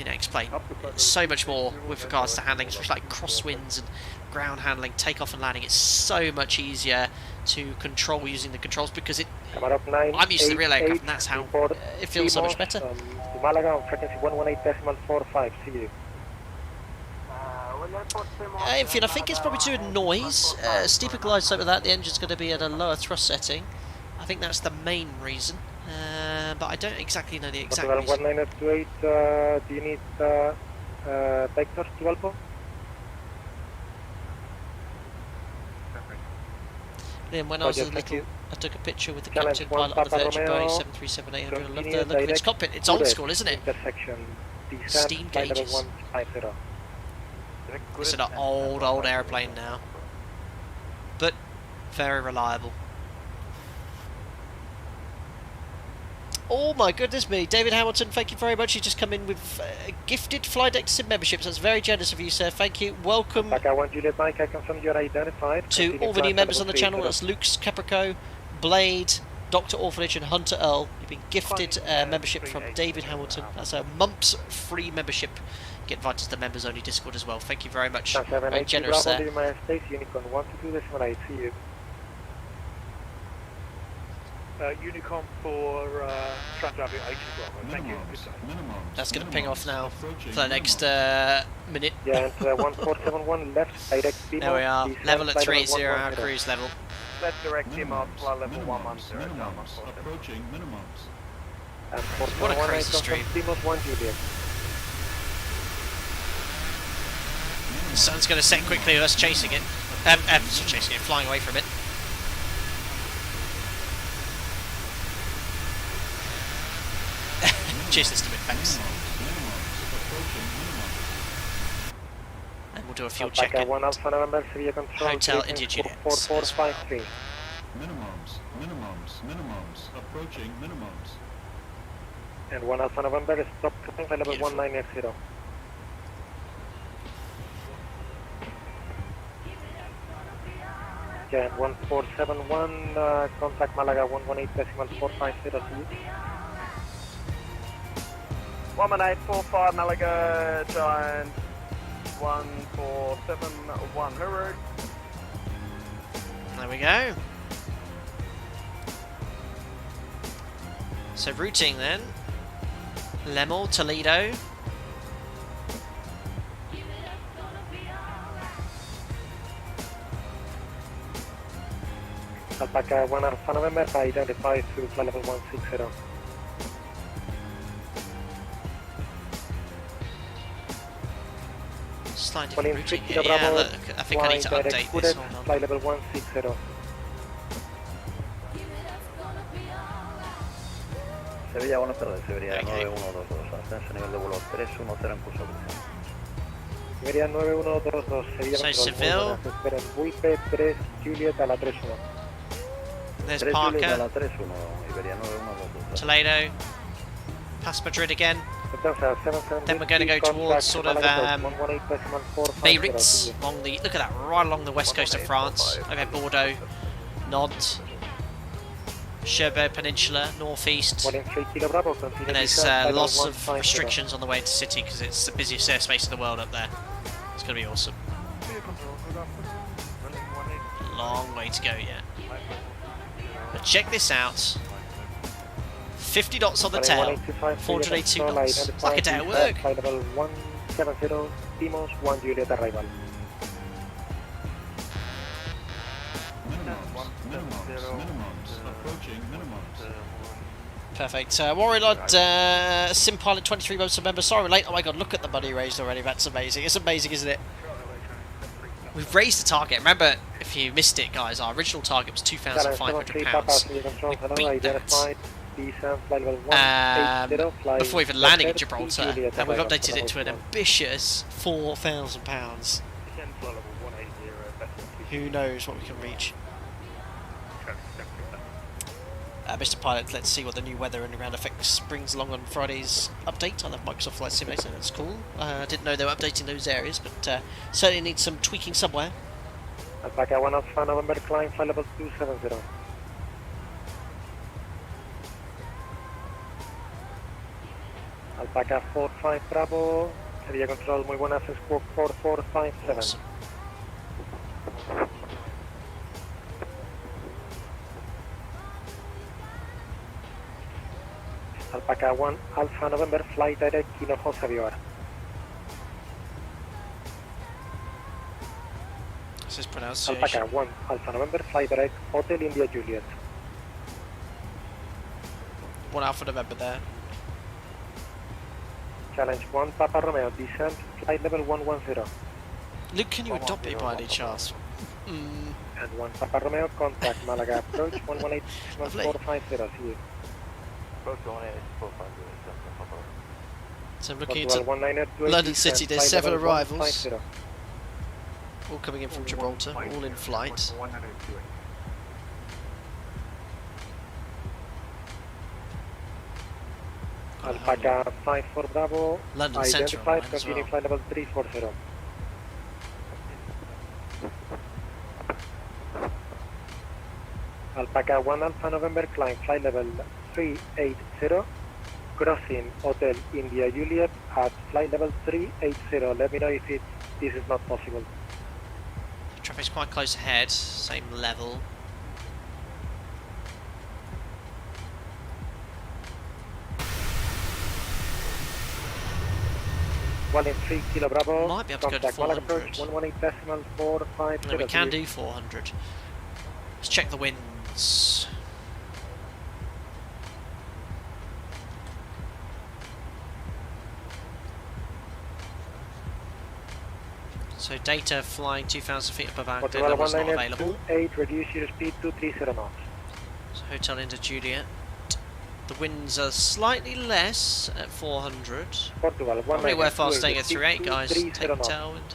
X-Plane. So much more with regards to handling, especially like crosswinds and ground handling, takeoff and landing. It's so much easier to control using the controls because I'm used to the real aircraft and that's how it feels so much better. Malaga on frequency 118.45, see you. I think it's probably to do with noise. Steeper glide slope with that, the engine's going to be at a lower thrust setting. I think that's the main reason. But I don't exactly know the exact reason. 1928, do you need vectors to Alpo? Then when I was little, I took a picture with the captain pilot on the Virgin Boeing 737-800. I love the look of its cockpit. It's old school, isn't it? Steam gauges. It's an old airplane now, but very reliable. Oh my goodness me, David Hamilton, thank you very much. You just come in with gifted Flydeck Sim memberships. That's very generous of you, sir. Thank you. Welcome to all the new members on the channel. That's Luke's Caprico, Blade, Dr. Orphanage and Hunter Earl. You've been gifted membership from David Hamilton. That's a month's free membership. Get invited to the members only Discord as well. Thank you very much. Very generous there. Unicom for Transavia H as well. Thank you. That's going to ping off now for the next minute. Yeah, and 1471 left, direct speed. There we are, level at 30, our cruise level. Left direct speed level 110. Approaching minimums. What a crazy stream. The sun's going to set quickly with us chasing it. Chasing it, flying away from it. Cheers, Mr. Thanks. And we'll do a fuel check at Hotel India Juliet. Minimums, approaching minimums. And 1 Alpha November, stop level 1980. Yeah, 1471, contact Malaga 118.450. 11845 Malaga, giant 1471, hooroo. There we go. So routing then, Lemel, Toledo. Alpaca 1 Alpha November, identify through flight level 160. Slight different routing here. Yeah, look, I think I need to update this. Hold on. Flight level 160. Sevilla, buenas tardes, Sevilla 9122, ascenso nivel de vuelo 310 en curso de crucero. Iberia 9122, Sevilla. So Seville. Esperen Buipe 3 Juliet a la 31. There's 3 Parker. Juliet a la 31, Iberia 9122. Toledo. Past Madrid again. Then we're going to go towards sort of Biarritz, along the, look at that, right along the west coast of France. Okay, Bordeaux, Nantes, Cherbourg Peninsula, northeast. And there's lots of restrictions on the way into city because it's the busiest airspace in the world up there. It's going to be awesome. Long way to go yet. But check this out. 50 knots on the tail, 482 knots. It's like a day at work. Flight level 170, Timos 1 Juliet arrival. Minimums, approaching minimums. Perfect. Warrior Lord, Sim Pilot 23 months member. Sorry we're late. Oh my god, look at the money raised already. That's amazing. It's amazing, isn't it? We've raised the target. Remember, if you missed it, guys, our original target was £2,500. We beat that. Before even landing at Gibraltar, and we've updated it to an ambitious £4,000. Who knows what we can reach? Mr. Pilot, let's see what the new weather and ground effects brings along on Friday's update on the Microsoft Flight Simulator. That's cool. Didn't know they were updating those areas, but certainly needs some tweaking somewhere. Alpaca 1 Alpha November, climb flight level 270. Alpaca 45 Bravo, area control, muy buenas, squawk 4457. Awesome. Alpaca 1 Alpha November, flight direct, Kilo Jose Avivar. This is pronunciation. Alpaca 1 Alpha November, flight direct, Hotel India Juliet. 1 Alpha November there. Challenge 1 Papa Romeo, descent, flight level 110. Luke, can you adopt me by any chance? And 1 Papa Romeo, contact Malaga approach, 118-450, see you. So I'm looking into London City, there's 7 arrivals. All coming in from Gibraltar, all in flight. Alpaca 54 Bravo, London Central identified, as continue well. flight level 340. Alpaca 1 Alpha November, climb flight level 380, crossing Hotel India Juliet at flight level 380. Let me know if this is not possible. Traffic's quite close ahead, same level. One in 3 Kilo Bravo. Might be able to go to contact Malaga 400. approach 118.450. No, we can do 400. Let's check the winds. So data flying 2,000 feet above our Hotel level is not available. 8, reduce your speed to 30 knots. So Hotel India Juliet. The winds are slightly less at 400. Portugal, Probably worthwhile staying at 38, guys. Take a 30 knots. tailwind.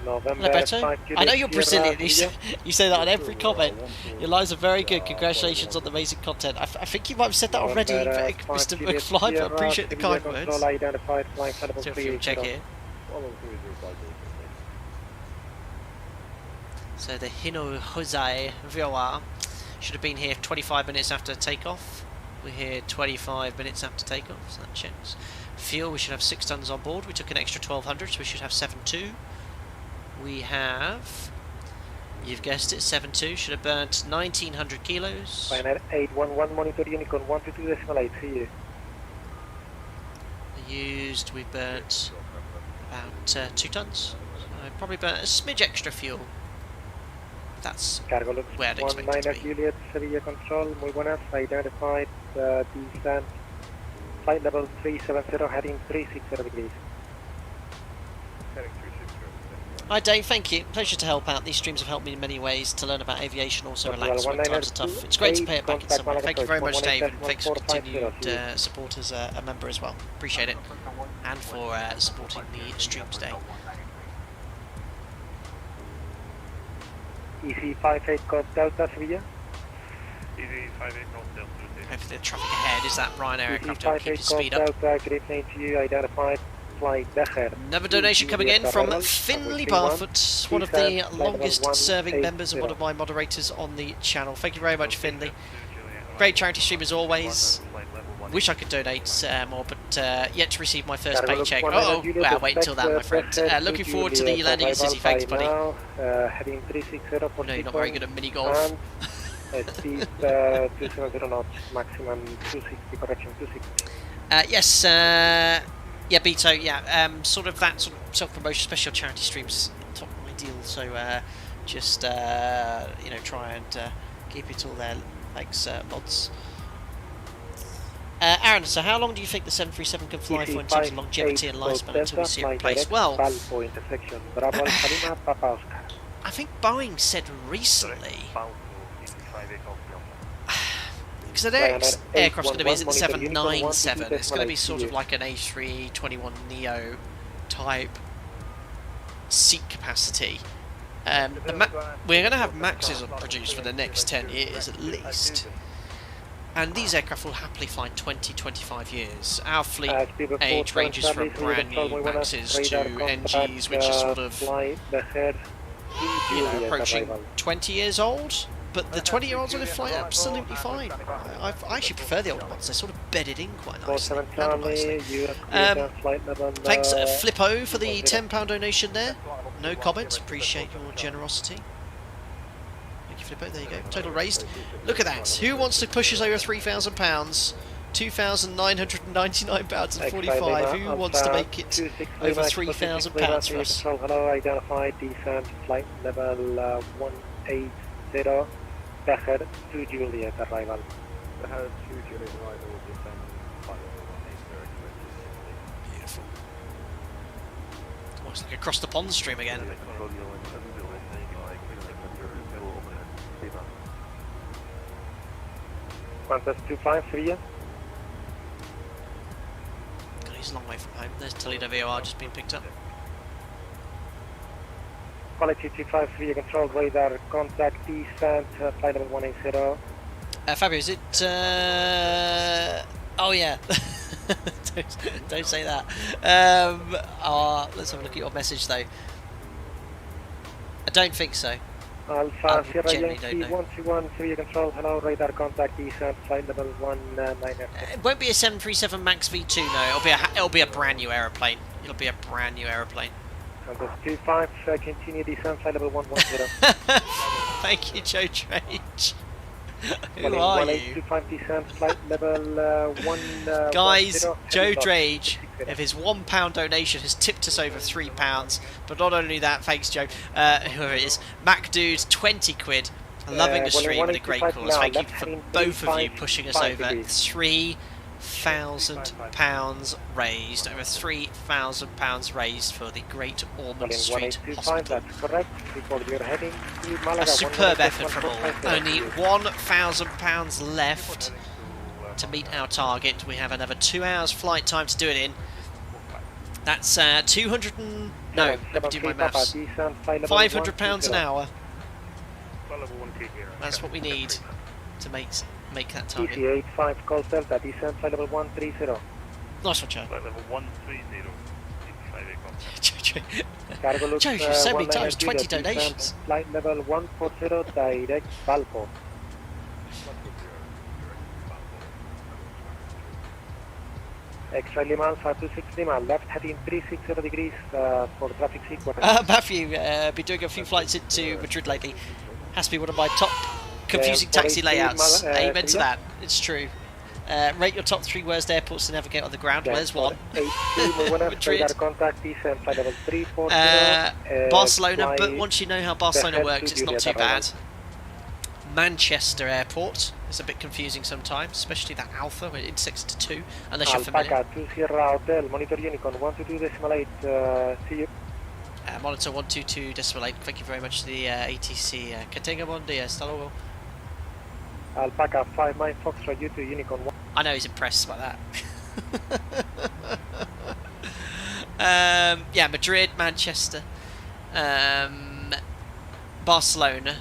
November Beto, 5 I know Juliet you're Sierra Brazilian. India. You say that on every comment. Your lines are very good. Congratulations on the amazing content. I think you might have said that already, November, Mr. 5 Juliet McFly, but I Sierra, appreciate the Sevilla kind control words. identified, flying flight level So if you check 380. here. So the Hino Jose Vioa should have been here 25 minutes after takeoff. We're here 25 minutes after takeoff, so that checks. Fuel, we should have 6 tons on board. We took an extra 1,200, so we should have 7.2. We have, you've guessed it, 7.2. Should have burnt 1,900 kilos. Pioneer 811, monitor Unicorn 122.8, see you. Used, we burnt about 2 tons. So probably burnt a smidge extra fuel. That's Cargo looks where I'd expect it to 19 be. Juliet, Sevilla control, muy buenas, identified, descent, flight level 370, heading 360 degrees. Hi Dave, thank you. Pleasure to help out. These streams have helped me in many ways to learn about aviation, also relax when times are tough. It's great to pay it back in some way. Thank you very much, Dave, and thanks for continued support as a member as well. Appreciate it. And for supporting the stream today. EC58 Golf Delta, Sevilla. EC58 Golf Delta. Hopefully the traffic ahead is that Ryanair aircraft to keep your EC58 speed Golf up. Delta, good evening to you, identified, flight Becher. Another donation coming in from Finley Barfoot, one of the longest serving members and one of my moderators on the channel. Thank you very much, Finley. Great charity stream as always. Wish I could donate more, but yet to receive my first paycheck. Well, wait until that, my friend. Looking forward to the landing in City. Thanks, buddy. Heading 360 for No, you're not very good at mini golf. Speed 270 knots, maximum 260, correction 260. Yes, yeah, Beto, yeah, sort of that sort of self-promotion, special charity streams top of my deal. So just you know, try and keep it all there. Thanks, mods. Aaron, so how long do you think the 737 can fly for in terms of longevity and lifespan until we see it replaced? Well, I think Boeing said recently, because the next aircraft's going to be the 797, it's going to be sort of like an A321neo type seat capacity. We're going to have Maxes produced for the next 10 years at least. And these aircraft will happily fly 20-25 years. Our fleet age ranges from brand new Maxes to NGs, which are sort of, you know, approaching 20 years old. But the 20-year-olds will fly absolutely fine. I actually prefer the older ones. They're sort of bedded in quite nicely. Thanks, Flippo, for the £10 donation there. No comments. Appreciate your generosity. There you go. Total raised. Look at that. Who wants to push us over £3,000? £2,999.45. Who wants to make it over £3,000 for us? Hello, identified descent flight level 180. Becher to Juliet arrival. Becher to Juliet arrival. Descent flight level 180. Beautiful. Oh, it's like across the pond stream again. Qantas 253. God, he's a long way from home. There's Toledo VOR just being picked up. Quality 253, control radar, contact descent, flight level 180. Fabio, is it... oh yeah. don't say that. Let's have a look at your message though. I don't think so. Alpha Sierra Yankee 1213, control, hello, radar contact descent, flight level 190. It won't be a 737 MAX V2, no. It'll be a brand new aeroplane. It'll be a brand new aeroplane. Qantas 25, continue descent, flight level 110. Thank you, Joe Drage. Who are you? 25 descent, flight level 1. Guys, Joe Drage, if his £1 donation has tipped us over £3, but not only that, thanks Joe, whoever it is, Mac Dude, 20 quid, loving the stream and the great calls. Thank you for both of you pushing us over £3,000 raised, over £3,000 raised for the Great Ormond Street Hospital. A superb effort from all. Only £1,000 left to meet our target. We have another 2 hours flight time to do it in. That's 200 and... no, let me do my maths. £500 an hour. That's what we need to make that target. DC85 call Delta, descent flight level 130. Nice one, Joe. Flight level 130. Joe, you so many times, 20 donations. Flight level 140, direct Valpo. Extra Lima Alpha 26 Lima, left heading 360 degrees for traffic sequence. Matthew, been doing a few flights into Madrid lately. Has to be one of my top confusing taxi layouts. Amen to that. It's true. Rate your top 3 worst airports to navigate on the ground. Where's one? Madrid. Barcelona, but once you know how Barcelona works, it's not too bad. Manchester Airport is a bit confusing sometimes, especially that Alpha when it intersects to 2, unless you're familiar. Monitor Unicorn 122.8, see you. Monitor 122.8, thank you very much to the ATC. Que tenga buen día, hasta luego. Alpaca 5 Mike Foxtrot U2 Unicorn 1. I know he's impressed by that. Yeah, Madrid, Manchester, Barcelona.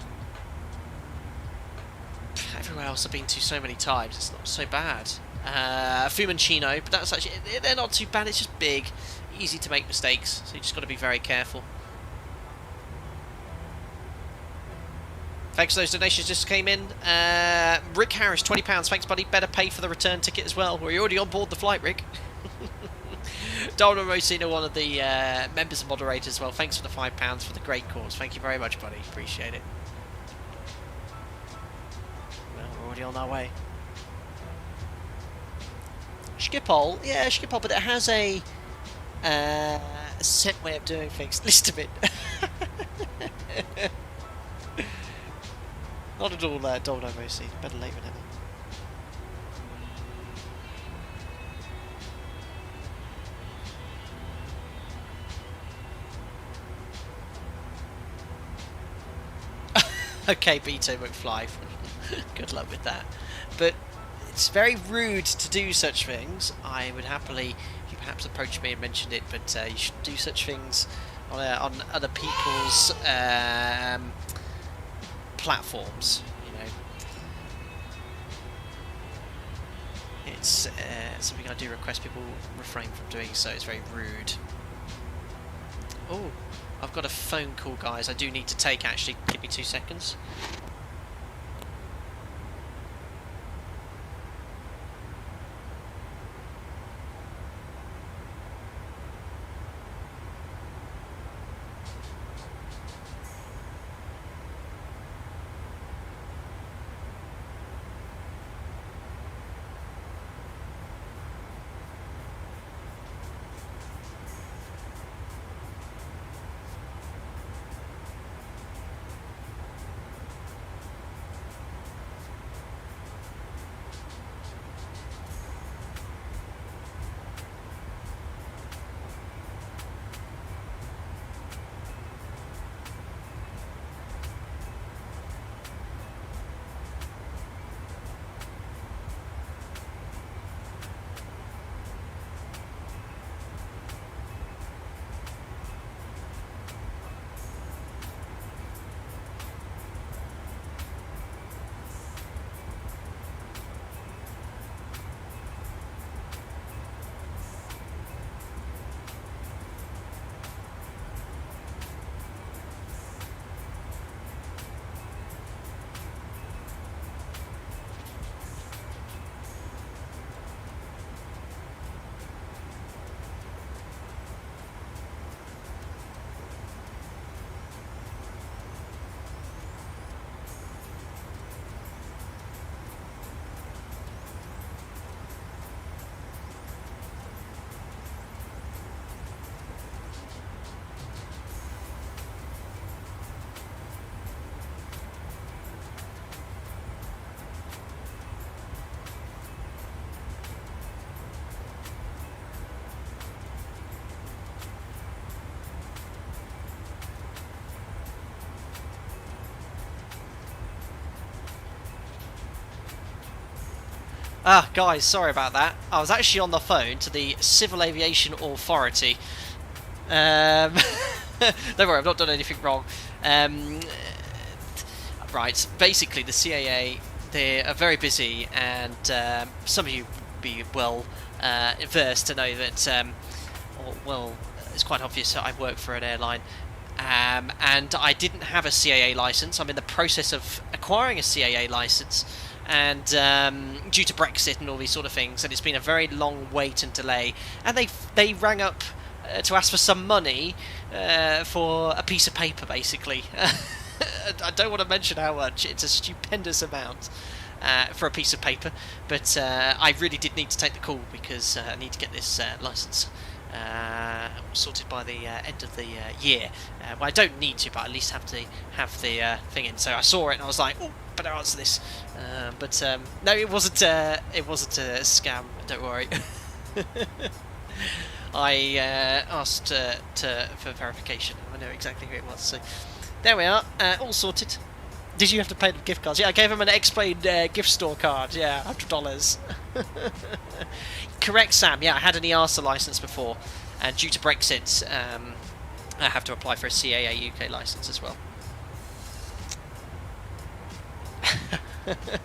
Everywhere else I've been to so many times, it's not so bad. Fiumicino, but that's actually, they're not too bad, it's just big, easy to make mistakes, so you just got to be very careful. Thanks for those donations just came in. Rick Harris, £20, thanks buddy, better pay for the return ticket as well. We're already on board the flight, Rick. Donald Rosina, one of the members and moderators as well, thanks for the £5 for the great cause. Thank you very much buddy, appreciate it. We're already on our way. Schiphol, yeah, Schiphol, but it has a set way of doing things. List of it. Not at all dull MOC. Better late than never. Okay, Beto McFly. Good luck with that. But it's very rude to do such things. I would happily, if you perhaps approached me and mentioned it, but you shouldn't do such things on other people's platforms. You know, it's something I do request people refrain from doing. So it's very rude. Oh. I've got a phone call, guys. I do need to take, actually. Give me 2 seconds. Ah, guys, sorry about that. I was actually on the phone to the Civil Aviation Authority. Don't worry, I've not done anything wrong. Right, basically the CAA, they are very busy, and some of you be well versed to know that, well, it's quite obvious that I work for an airline. And I didn't have a CAA license. I'm in the process of acquiring a CAA license, and due to Brexit and all these sort of things, and it's been a very long wait and delay. And they rang up to ask for some money for a piece of paper, basically. I don't want to mention how much. It's a stupendous amount for a piece of paper, but I really did need to take the call because I need to get this license sorted by the end of the year. Well, I don't need to, but at least have to have the thing in. So I saw it and I was like, oh, better answer this. But no, it wasn't a scam. Don't worry. I asked for verification. I know exactly who it was. So there we are, all sorted. Did you have to pay them gift cards? Yeah, I gave them an X-Plane gift store card. Yeah, $100. Correct, Sam. Yeah, I had an EASA license before, and due to Brexit, I have to apply for a CAA UK license as well.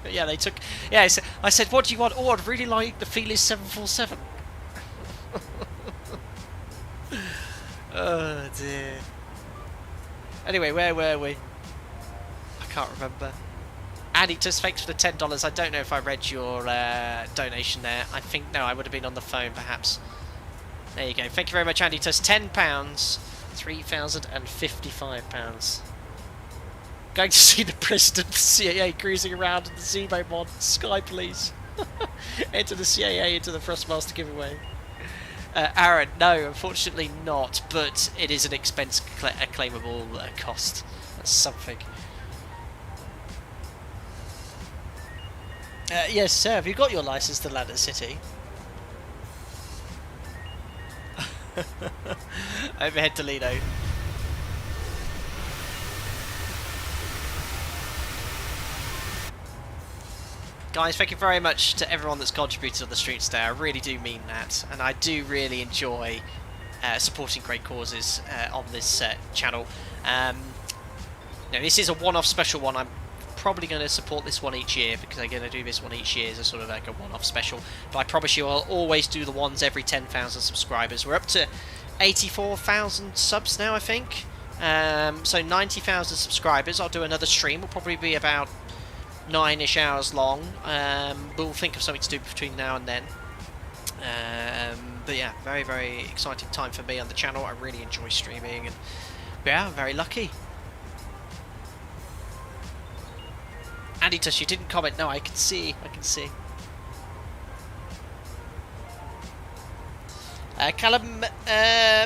Yeah, they took. Yeah, I said, what do you want? Oh, I'd really like the Felis 747. Oh dear. Anyway, where were we? I can't remember. Andy, just thanks for the $10. I don't know if I read your donation there. I think, no, I would have been on the phone, perhaps. There you go. Thank you very much, Andy. Just £10. £3,055. Going to see the President of the CAA cruising around in the Zemo mod. Sky, please. Enter the CAA into the Thrustmaster giveaway. Aaron, no, unfortunately not, but it is an expense, a claimable cost. That's something. Yes, sir. Have you got your license to land at City? Overhead Toledo. Guys, thank you very much to everyone that's contributed on the stream today. I really do mean that, and I do really enjoy supporting great causes on this channel. This is a one-off special one. I'm probably going to support this one each year because I'm going to do this one each year as a sort of like a one-off special. But I promise you, I'll always do the ones every 10,000 subscribers. We're up to 84,000 subs now, I think. So 90,000 subscribers. I'll do another stream. Will probably be about 9-ish hours long. We'll think of something to do between now and then. But yeah, very, very exciting time for me on the channel. I really enjoy streaming, and yeah, I'm very lucky. Andy Tush, you didn't comment. No, I can see. Callum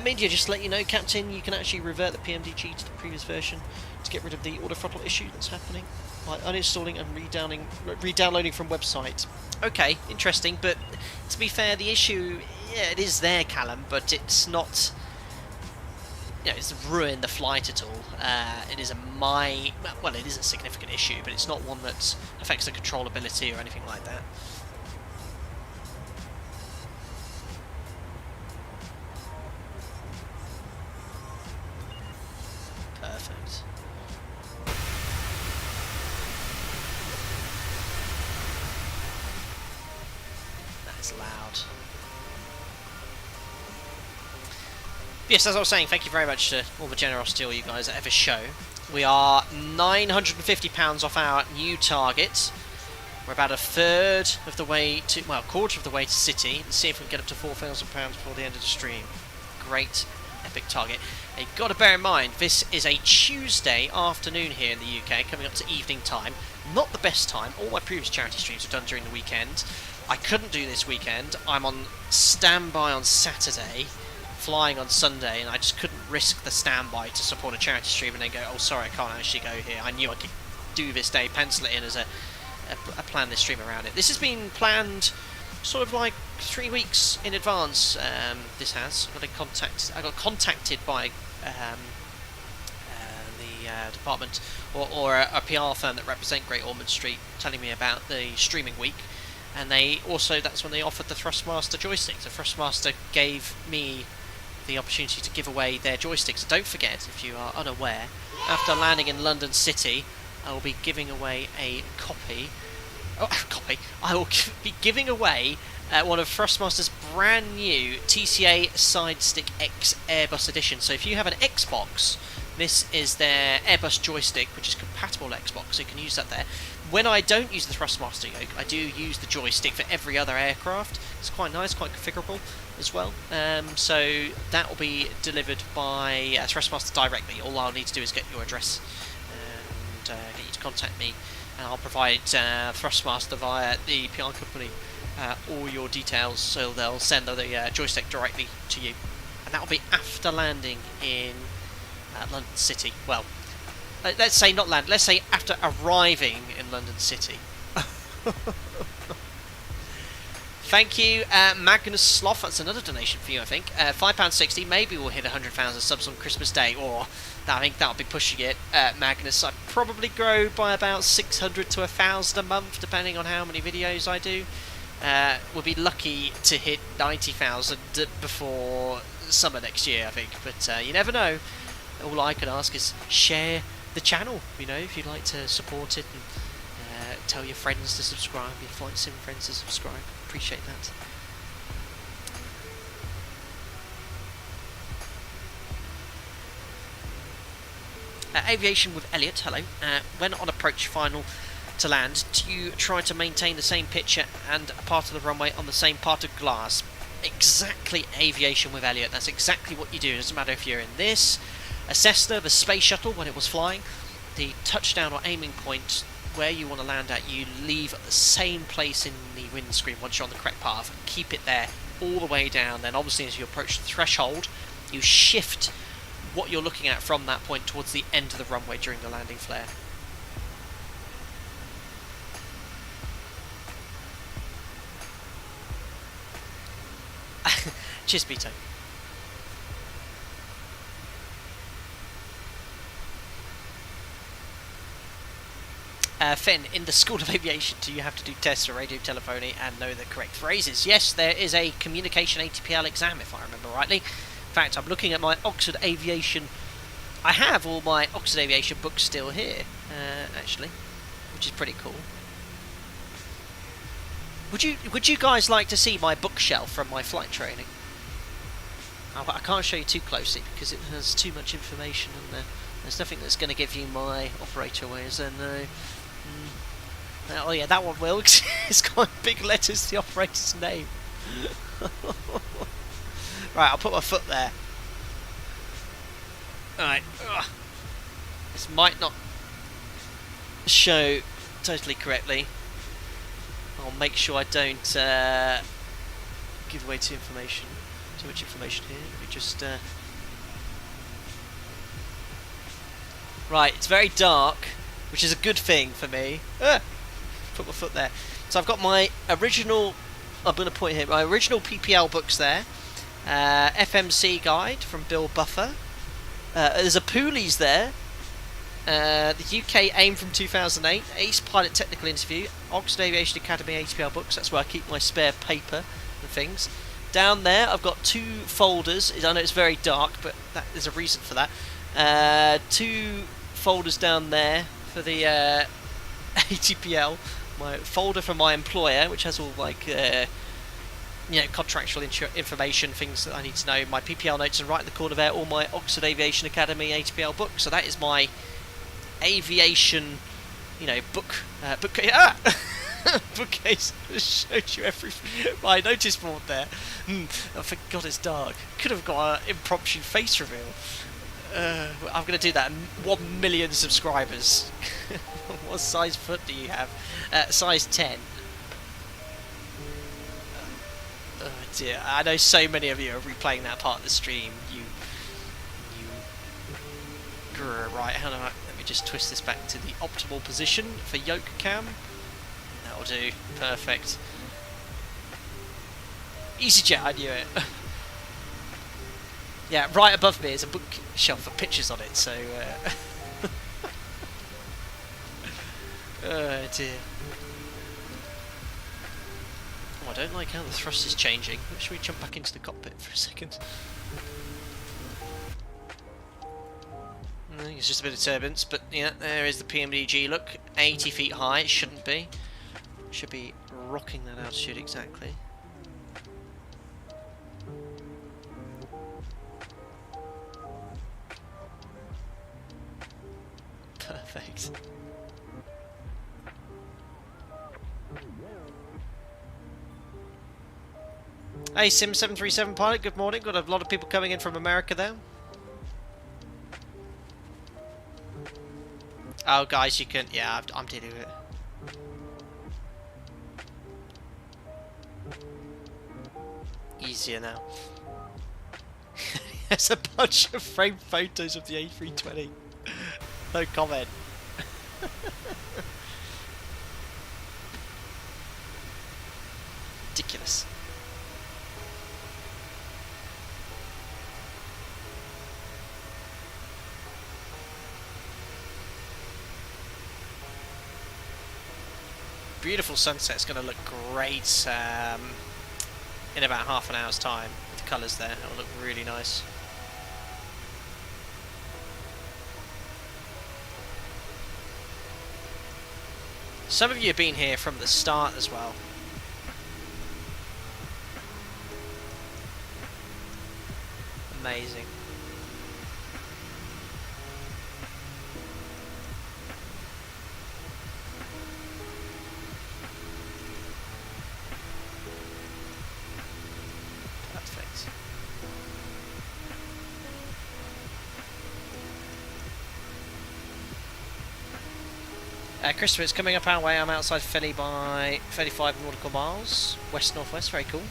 Media, just to let you know, Captain, you can actually revert the PMDG to the previous version to get rid of the auto throttle issue that's happening by uninstalling and re-downloading from website. Okay, interesting, but to be fair, the issue, yeah, it is there, Callum, but it's not, it's ruined the flight at all. It is it is a significant issue, but it's not one that affects the controllability or anything like that. Perfect. That is loud. Yes, as I was saying, thank you very much to all the generosity all you guys ever show. We are £950 off our new target. We're about a third of the way to, well, a quarter of the way to City. Let's see if we can get up to £4,000 before the end of the stream. Great, epic target. And you've got to bear in mind, this is a Tuesday afternoon here in the UK, coming up to evening time. Not the best time. All my previous charity streams were done during the weekend. I couldn't do this weekend. I'm on standby on Saturday, flying on Sunday, and I just couldn't risk the standby to support a charity stream and then go, oh sorry, I can't actually go here. I knew I could do this day, pencil it in as a plan this stream around it. This has been planned sort of like 3 weeks in advance. This has. I got contacted by the department or a PR firm that represent Great Ormond Street, telling me about the streaming week. And they also, that's when they offered the Thrustmaster joystick. The Thrustmaster gave me the opportunity to give away their joysticks. Don't forget, if you are unaware, after landing in London City, I will be giving away a copy. I will be giving away one of Thrustmaster's brand new TCA Side Stick X Airbus Edition. So if you have an Xbox, this is their Airbus joystick, which is compatible with Xbox, so you can use that there. When I don't use the Thrustmaster yoke, I do use the joystick for every other aircraft. It's quite nice, quite configurable as well. So that will be delivered by Thrustmaster directly. All I'll need to do is get your address and get you to contact me, and I'll provide Thrustmaster via the PR company all your details, so they'll send the joystick directly to you. And that will be after landing in London City. Well, let's say not land, let's say after arriving in London City. Thank you, Magnus Sloth. That's another donation for you, I think. £5.60. Maybe we'll hit 100,000 subs on Christmas Day, or I think that'll be pushing it. Magnus, I'd probably grow by about 600 to 1,000 a month, depending on how many videos I do. We'll be lucky to hit 90,000 before summer next year, I think. But you never know. All I can ask is share the channel, if you'd like to support it, and tell your friends to subscribe, your Flight Sim friends to subscribe. Appreciate that. Aviation with Elliot, hello. When on approach final to land, do you try to maintain the same picture and a part of the runway on the same part of glass? Exactly, Aviation with Elliot. That's exactly what you do. It doesn't matter if you're in this, a Cessna, the space shuttle when it was flying, the touchdown or aiming point where you want to land at, you leave at the same place in the windscreen once you're on the correct path. Keep it there all the way down. Then obviously as you approach the threshold, you shift what you're looking at from that point towards the end of the runway during the landing flare. Cheers, Beto. Finn, in the School of Aviation, do you have to do tests for radio telephony and know the correct phrases? Yes, there is a communication ATPL exam, if I remember rightly. In fact, I'm looking at my Oxford Aviation. I have all my Oxford Aviation books still here, actually, which is pretty cool. Would you guys like to see my bookshelf from my flight training? I can't show you too closely because it has too much information in there. There's nothing that's going to give you my operator away, is there? No. Oh yeah, that one will. It's got big letters, the operator's name. Right, I'll put my foot there. Alright. This might not show totally correctly. I'll make sure I don't give away too much information here. Let me just right, it's very dark, which is a good thing for me. Put my foot there. So I've got my original, I'm going to point here, my original PPL books there. FMC guide from Bill Buffer. There's a Poolies there. The UK AIM from 2008, Ace Pilot Technical Interview, Oxford Aviation Academy ATPL books, that's where I keep my spare paper and things. Down there I've got 2 folders, I know it's very dark, but there's a reason for that. 2 folders down there for the ATPL, my folder for my employer, which has all like contractual information, things that I need to know, my PPL notes, and right in the corner there all my Oxford Aviation Academy ATPL books. So that is my aviation, bookcase. Showed you everything. My notice board there. I forgot it's dark. Could have got an impromptu face reveal. I'm going to do that. 1 million subscribers. What size foot do you have? Size 10. Oh dear. I know so many of you are replaying that part of the stream. Right, how do I... Let me just twist this back to the optimal position for yoke cam. That'll do. Perfect. EasyJet, I knew it. Yeah, right above me is a bookshelf with pictures on it, so... oh dear. Oh, I don't like how the thrust is changing. Should we jump back into the cockpit for a second? I think it's just a bit of turbulence, but yeah, there is the PMDG. Look, 80 feet high. It shouldn't be. Should be rocking that altitude exactly. Perfect. Hey, Sim737 pilot. Good morning. Got a lot of people coming in from America there. Oh, guys, you can... Yeah, I'm dealing with it. Easier now. There's a bunch of framed photos of the A320. No comment. Ridiculous. Beautiful sunset. It's going to look great in about half an hour's time with the colours there. It'll look really nice. Some of you have been here from the start as well. Amazing. Christopher, it's coming up our way. I'm outside Philly by 35 nautical miles, west-northwest. Very cool.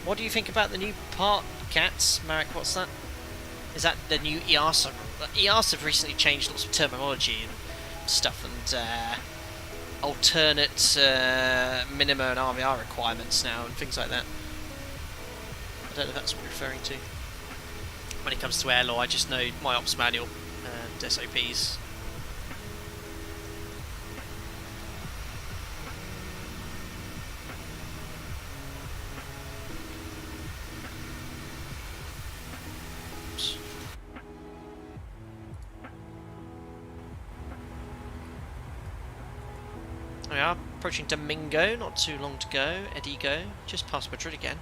What do you think about the new part cats, Marek? What's that? Is that the new EASA? EASA have recently changed lots of terminology and stuff, and alternate minima and RVR requirements now, and things like that. don't know if that's what you're referring to. When it comes to air law, I just know my ops manual and SOPs. We are approaching Domingo, not too long to go. Edigo, just past Madrid again.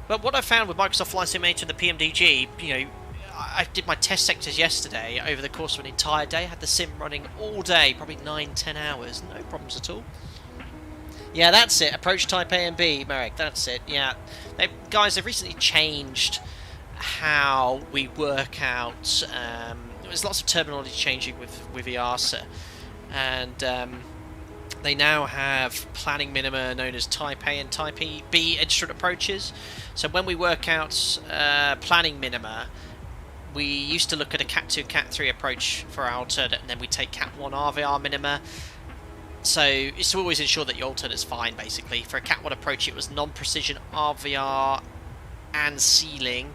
But what I found with Microsoft Flight Simulator and the PMDG, you know, I did my test sectors yesterday over the course of an entire day. I had the sim running all day, probably 9-10 hours, no problems at all. Yeah, that's it. Approach type A and B, Marek. That's it. Yeah, guys, they've recently changed how we work out. There's lots of terminology changing with EASA, and they now have planning minima known as Type A and Type B instrument approaches. So when we work out planning minima, we used to look at a Cat 2, Cat 3 approach for our alternate, and then we take Cat 1 RVR minima. So it's to always ensure that your alternate's fine, basically. For a Cat 1 approach, it was non-precision RVR and ceiling,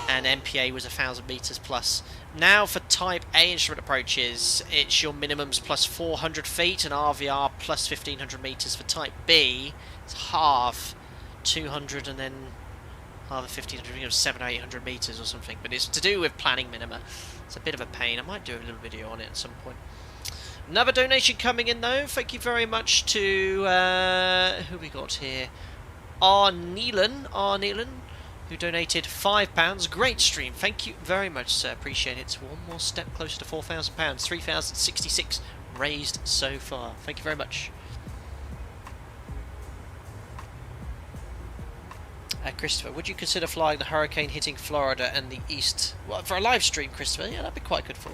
and MPA was 1,000 meters plus. Now for Type A instrument approaches, it's your minimums plus 400 feet and RVR plus 1,500 meters. For Type B, it's half, 200 and then half of 1,500, you know, 700 or 800 meters or something. But it's to do with planning minima. It's a bit of a pain. I might do a little video on it at some point. Another donation coming in though. Thank you very much to who we got here? Arneelan, who donated £5. Great stream. Thank you very much, sir. Appreciate it. It's one more step closer to £4,000. 3,066 raised so far. Thank you very much. Christopher, would you consider flying the hurricane hitting Florida and the east? Well, for a live stream, Christopher? Yeah, that'd be quite good for.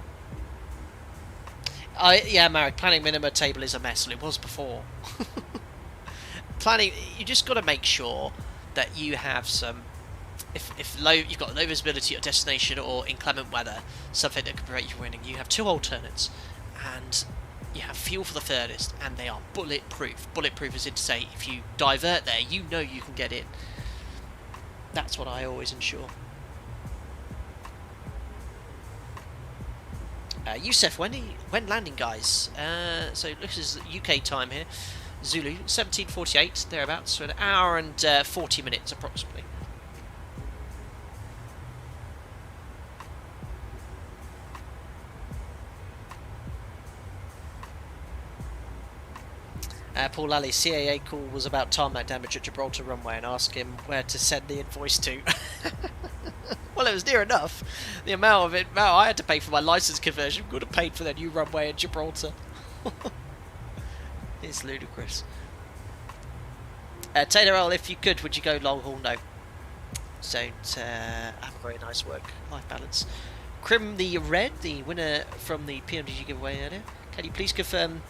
Yeah, Marek, planning minima table is a mess, and it was before. Planning, you just got to make sure that you have some. If you've got low visibility at destination or inclement weather, something that could prevent you from winning, you have two alternates, and you have fuel for the furthest, and they are bulletproof. Bulletproof is in to say, if you divert there, you know you can get in. That's what I always ensure. Youssef, when landing, guys? So this is UK time here. Zulu, 17:48, thereabouts, so an hour and 40 minutes approximately. Paul Lally, CAA call was about tarmac damage at Gibraltar runway and asked him where to send the invoice to. Well, it was near enough. The amount I had to pay for my license conversion would have paid for the new runway at Gibraltar. It's ludicrous. Taylor L, if you could, would you go long haul? No. Don't have a very nice work-life balance. Crim the Red, the winner from the PMDG giveaway earlier. Can you please confirm?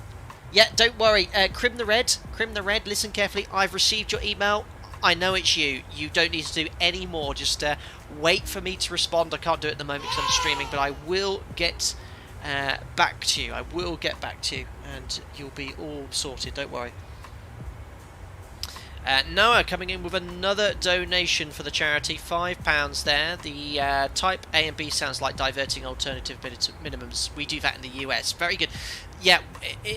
Yeah, don't worry. Crim the Red, listen carefully. I've received your email. I know it's you. You don't need to do any more. Just wait for me to respond. I can't do it at the moment because I'm streaming, but I will get back to you. I will get back to you, and you'll be all sorted. Don't worry. Noah coming in with another donation for the charity, £5 there. The Type A and B sounds like diverting alternative minimums. We do that in the US. Very good. Yeah,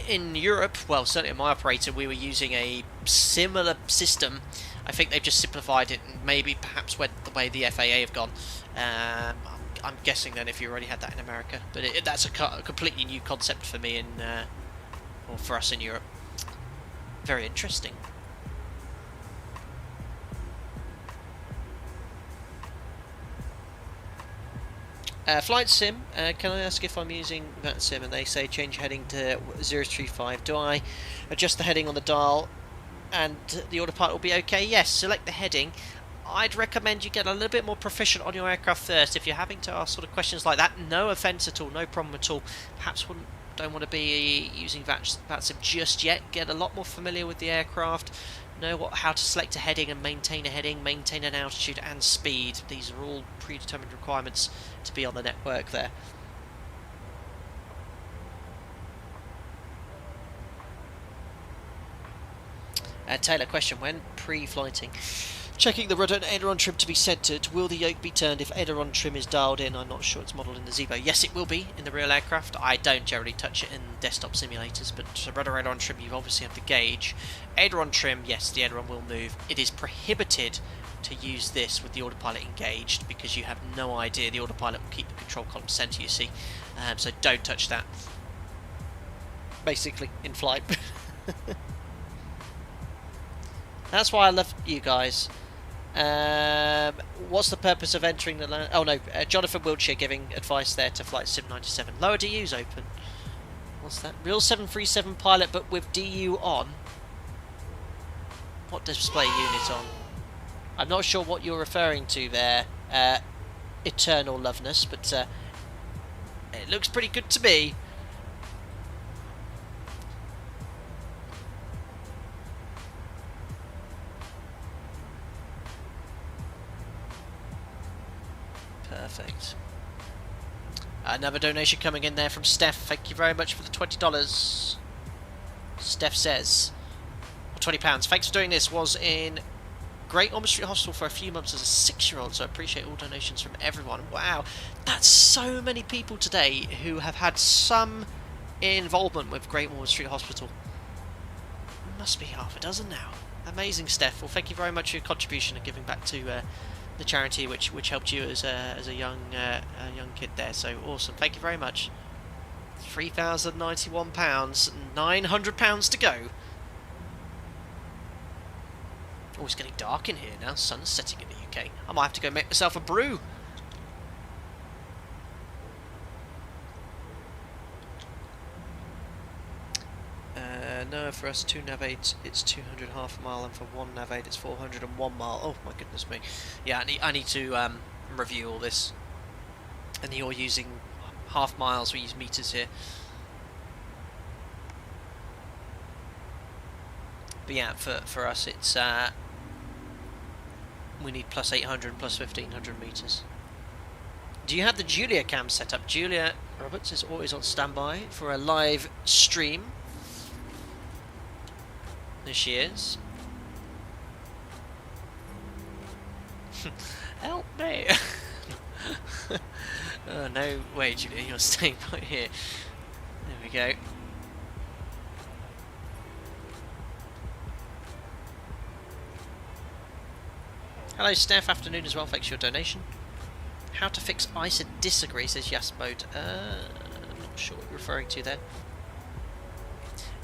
in Europe, well, certainly in my operator, we were using a similar system. I think they've just simplified it and maybe perhaps went the way the FAA have gone. I'm guessing then if you already had that in America. But that's a completely new concept for me or for us in Europe. Very interesting. Flight sim, can I ask if I'm using that sim and they say change heading to 035, do I adjust the heading on the dial and the autopilot will be okay? Yes, select the heading. I'd recommend you get a little bit more proficient on your aircraft first. If you're having to ask sort of questions like that, no offence at all, no problem at all. Perhaps don't want to be using that sim just yet. Get a lot more familiar with the aircraft. Know how to select a heading and maintain a heading, maintain an altitude and speed. These are all predetermined requirements to be on the network there. Taylor, question, when pre-flighting, checking the rudder and aileron trim to be centered, will the yoke be turned if aileron trim is dialed in? I'm not sure it's modelled in the Zebo. Yes, it will be in the real aircraft. I don't generally touch it in desktop simulators, but rudder aileron trim, you obviously have the gauge. Aileron trim, yes, the aileron will move. It is prohibited to use this with the autopilot engaged because you have no idea. The autopilot will keep the control column centre, you see. So don't touch that. Basically, in flight. That's why I love you guys. What's the purpose of entering the land? Oh no, Jonathan Wiltshire giving advice there to Flight Sim 97. Lower DU's open. What's that? Real 737 pilot, but with DU on. What display unit on? I'm not sure what you're referring to there, Eternal Loveness, but it looks pretty good to me. Perfect. Another donation coming in there from Steph. Thank you very much for the $20. Steph says, or £20. Thanks for doing this. Was in Great Ormond Street Hospital for a few months as a 6-year-old, so I appreciate all donations from everyone. Wow, that's so many people today who have had some involvement with Great Ormond Street Hospital. Must be half a dozen now. Amazing, Steph. Well, thank you very much for your contribution and giving back to the charity which helped you as a young kid there. So awesome. Thank you very much. £3,091, £900 to go. Oh, it's getting dark in here now. Sun's setting in the UK. I might have to go make myself a brew. No, for us 2 nav 8 it's 200 half a mile, and for 1 nav 8 it's 401 mile. Oh my goodness me. Yeah, I need to review all this. And you're using half miles, we use meters here. But yeah, for us it's we need plus 800 plus 1500 meters. Do you have the Julia cam set up? Julia Roberts is always on standby for a live stream. There she is. Help me! Oh, no way, Julia, you're staying right here. There we go. Hello, Steph. Afternoon as well. Thanks for your donation. How to fix ISA disagree, says Yes Mode. I'm not sure what you're referring to there.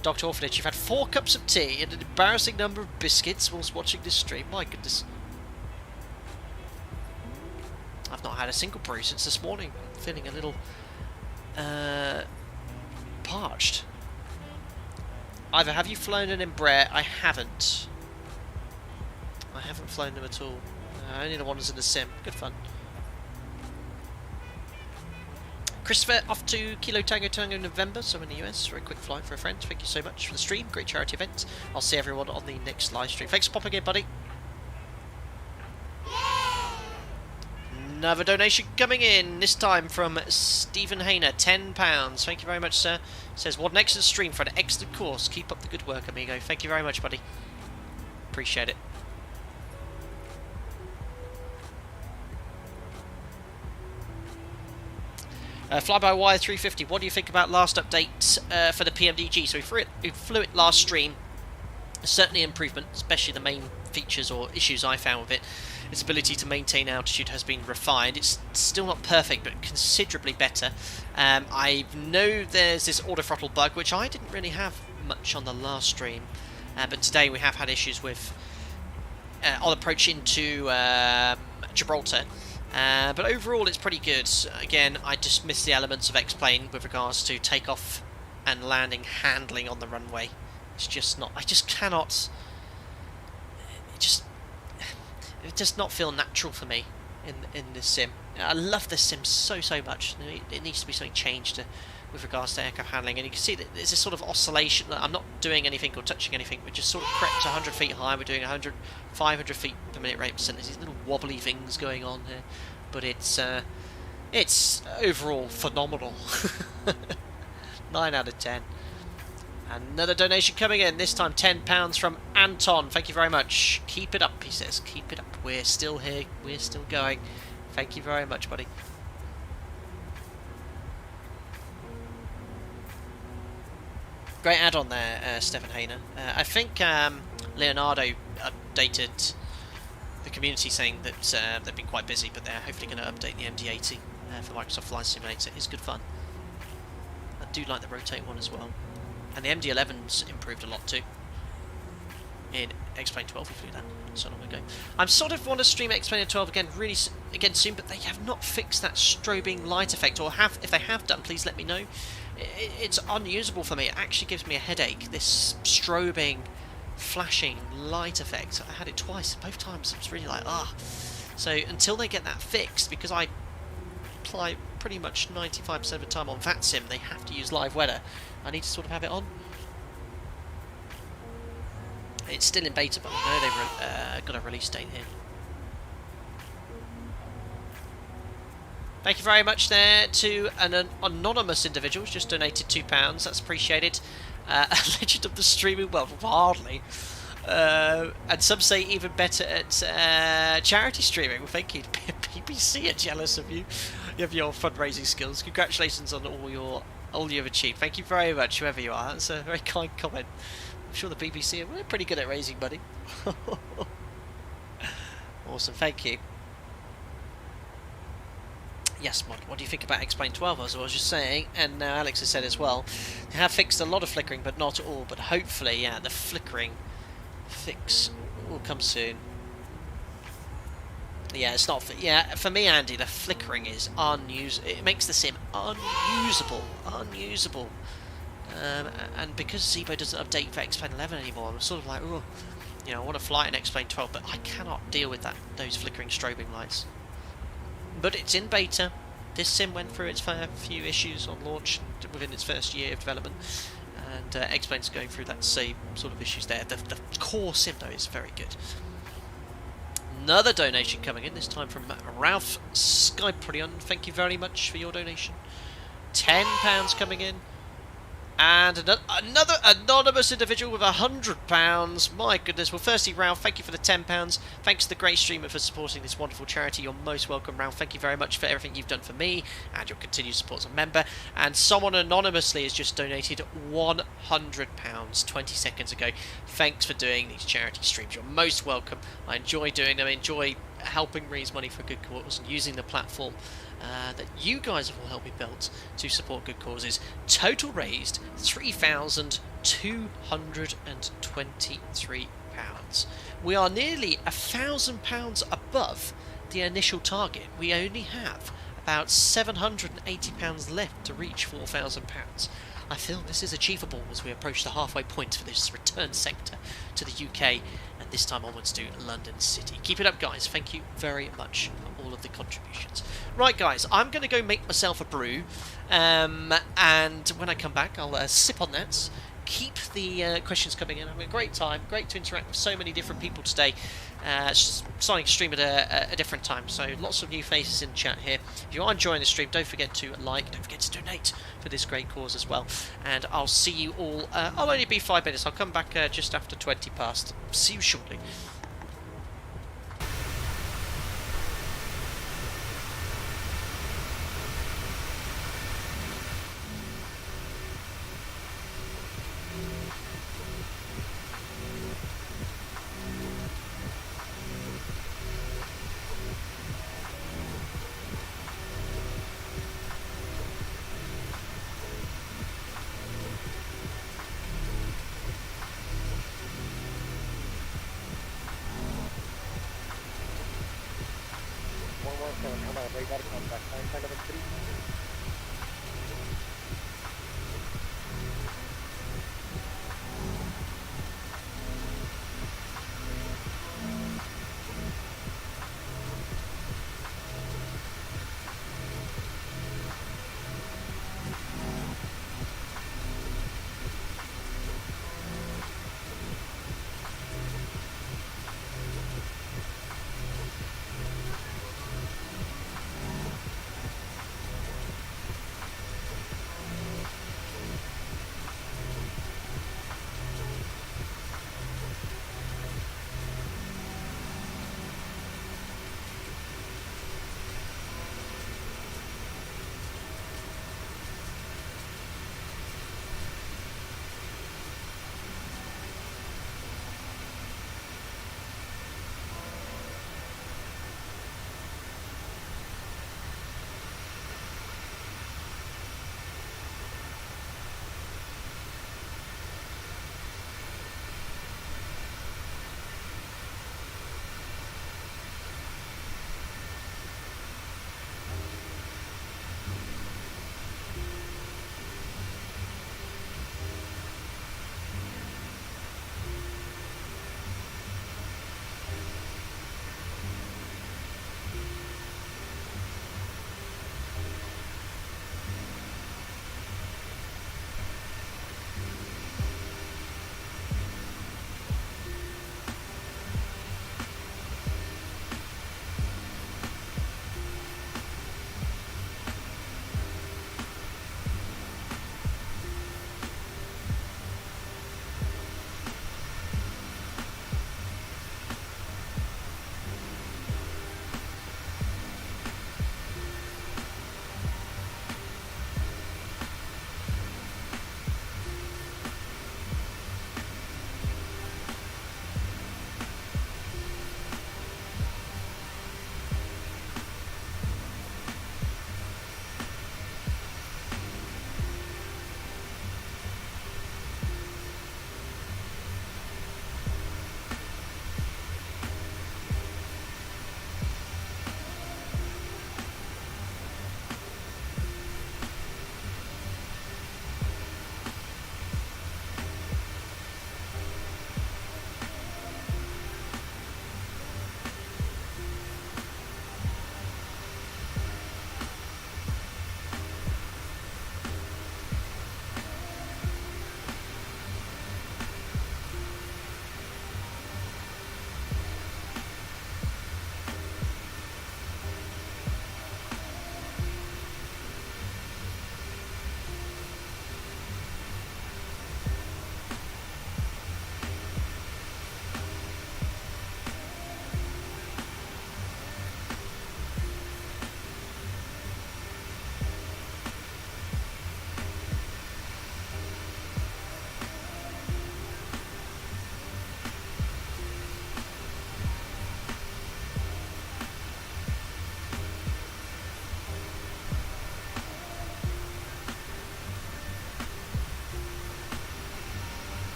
Dr. Orphanage, you've had 4 cups of tea and an embarrassing number of biscuits whilst watching this stream. My goodness. I've not had a single brew since this morning. I'm feeling a little parched. Either have you flown an Embraer? I haven't. I haven't flown them at all. Only the ones in the sim. Good fun. Christopher, off to Kilo Tango Tango November, so in the US, for a quick flight for a friend. Thank you so much for the stream, great charity event. I'll see everyone on the next live stream. Thanks for popping in, buddy. Another donation coming in, this time from Stephen Hayner, £10. Thank you very much, sir. Says, what an excellent stream for an excellent course. Keep up the good work, amigo. Thank you very much, buddy. Appreciate it. Fly-by-wire 350, what do you think about last update for the PMDG? So we flew it last stream. Certainly improvement, especially the main features or issues I found with it. Its ability to maintain altitude has been refined. It's still not perfect, but considerably better. I know there's this auto-throttle bug, which I didn't really have much on the last stream. But today we have had issues with on approach into Gibraltar. But overall it's pretty good. Again, I just miss the elements of X-Plane with regards to takeoff and landing handling on the runway. It's just not, I just cannot, it does not feel natural for me in this sim. I love this sim so much. It needs to be something changed with regards to aircraft handling, and you can see that there's this sort of oscillation. I'm not doing anything or touching anything, we're just sort of crept 100 feet high, we're doing 500 feet per minute rate percent. There's these little wobbly things going on here, but it's overall phenomenal. 9 out of 10. Another donation coming in, this time £10 from Anton. Thank you very much. Keep it up, he says. Keep it up. We're still here. We're still going. Thank you very much, buddy. Great add-on there, Stefan Hayner. I think Leonardo updated the community saying that they've been quite busy, but they're hopefully going to update the MD-80 for Microsoft Flight Simulator. It's good fun. I do like the rotate one as well. And the MD-11's improved a lot too. In X-Plane 12 we flew that so long ago. I sort of want to stream X-Plane 12 again soon, but they have not fixed that strobing light effect, or if they have done, please let me know. It's unusable for me. It actually gives me a headache, this strobing, flashing light effect. I had it twice, both times it was really like, So until they get that fixed, because I fly pretty much 95% of the time on VATSIM, they have to use live weather. I need to sort of have it on. It's still in beta, but I know they've got a release date here. Thank you very much there to an anonymous individual who's just donated £2. That's appreciated. A legend of the streaming world, hardly. And some say even better at charity streaming. Well, thank you. BBC are jealous of you. You have your fundraising skills. Congratulations on all you've achieved. Thank you very much, whoever you are. That's a very kind comment. I'm sure the BBC are pretty good at raising money. Awesome, thank you. Yes, Mod, what do you think about X-Plane 12? As I was just saying, and now Alex has said as well, they have fixed a lot of flickering, but not all. But hopefully, yeah, the flickering fix will come soon. Yeah, it's not. Yeah, for me, Andy, the flickering is unusable. It makes the sim unusable. And because Zebo doesn't update for X-Plane 11 anymore, I'm sort of like, oh, you know, I want to fly in X-Plane 12, but I cannot deal with those flickering strobing lights. But it's in beta. This sim went through its fair few issues on launch within its first year of development, and X-Plane's going through that same sort of issues there. The core sim, though, is very good. Another donation coming in, this time from Ralph Skyprion. Thank you very much for your donation. £10 coming in. And another anonymous individual with £100. My goodness. Well, firstly, Ralph, thank you for the £10. Thanks to the great streamer for supporting this wonderful charity. You're most welcome, Ralph. Thank you very much for everything you've done for me and your continued support as a member. And someone anonymously has just donated £100 20 seconds ago. Thanks for doing these charity streams. You're most welcome. I enjoy doing them. I enjoy helping raise money for good cause and using the platform that you guys have all helped me build to support good causes. Total raised £3,223. We are nearly £1,000 above the initial target. We only have about £780 left to reach £4,000. I feel this is achievable as we approach the halfway point for this return sector to the UK, and this time onwards to London City. Keep it up, guys. Thank you very much for all of the contributions. Right, guys, I'm going to go make myself a brew, and when I come back, I'll sip on that. Keep the questions coming in. Having a great time. Great to interact with so many different people today. Starting to stream at a different time, so lots of new faces in chat here. If you are enjoying the stream, don't forget to like, don't forget to donate for this great cause as well. And I'll see you all. I'll only be 5 minutes. I'll come back just after 20 past. See you shortly.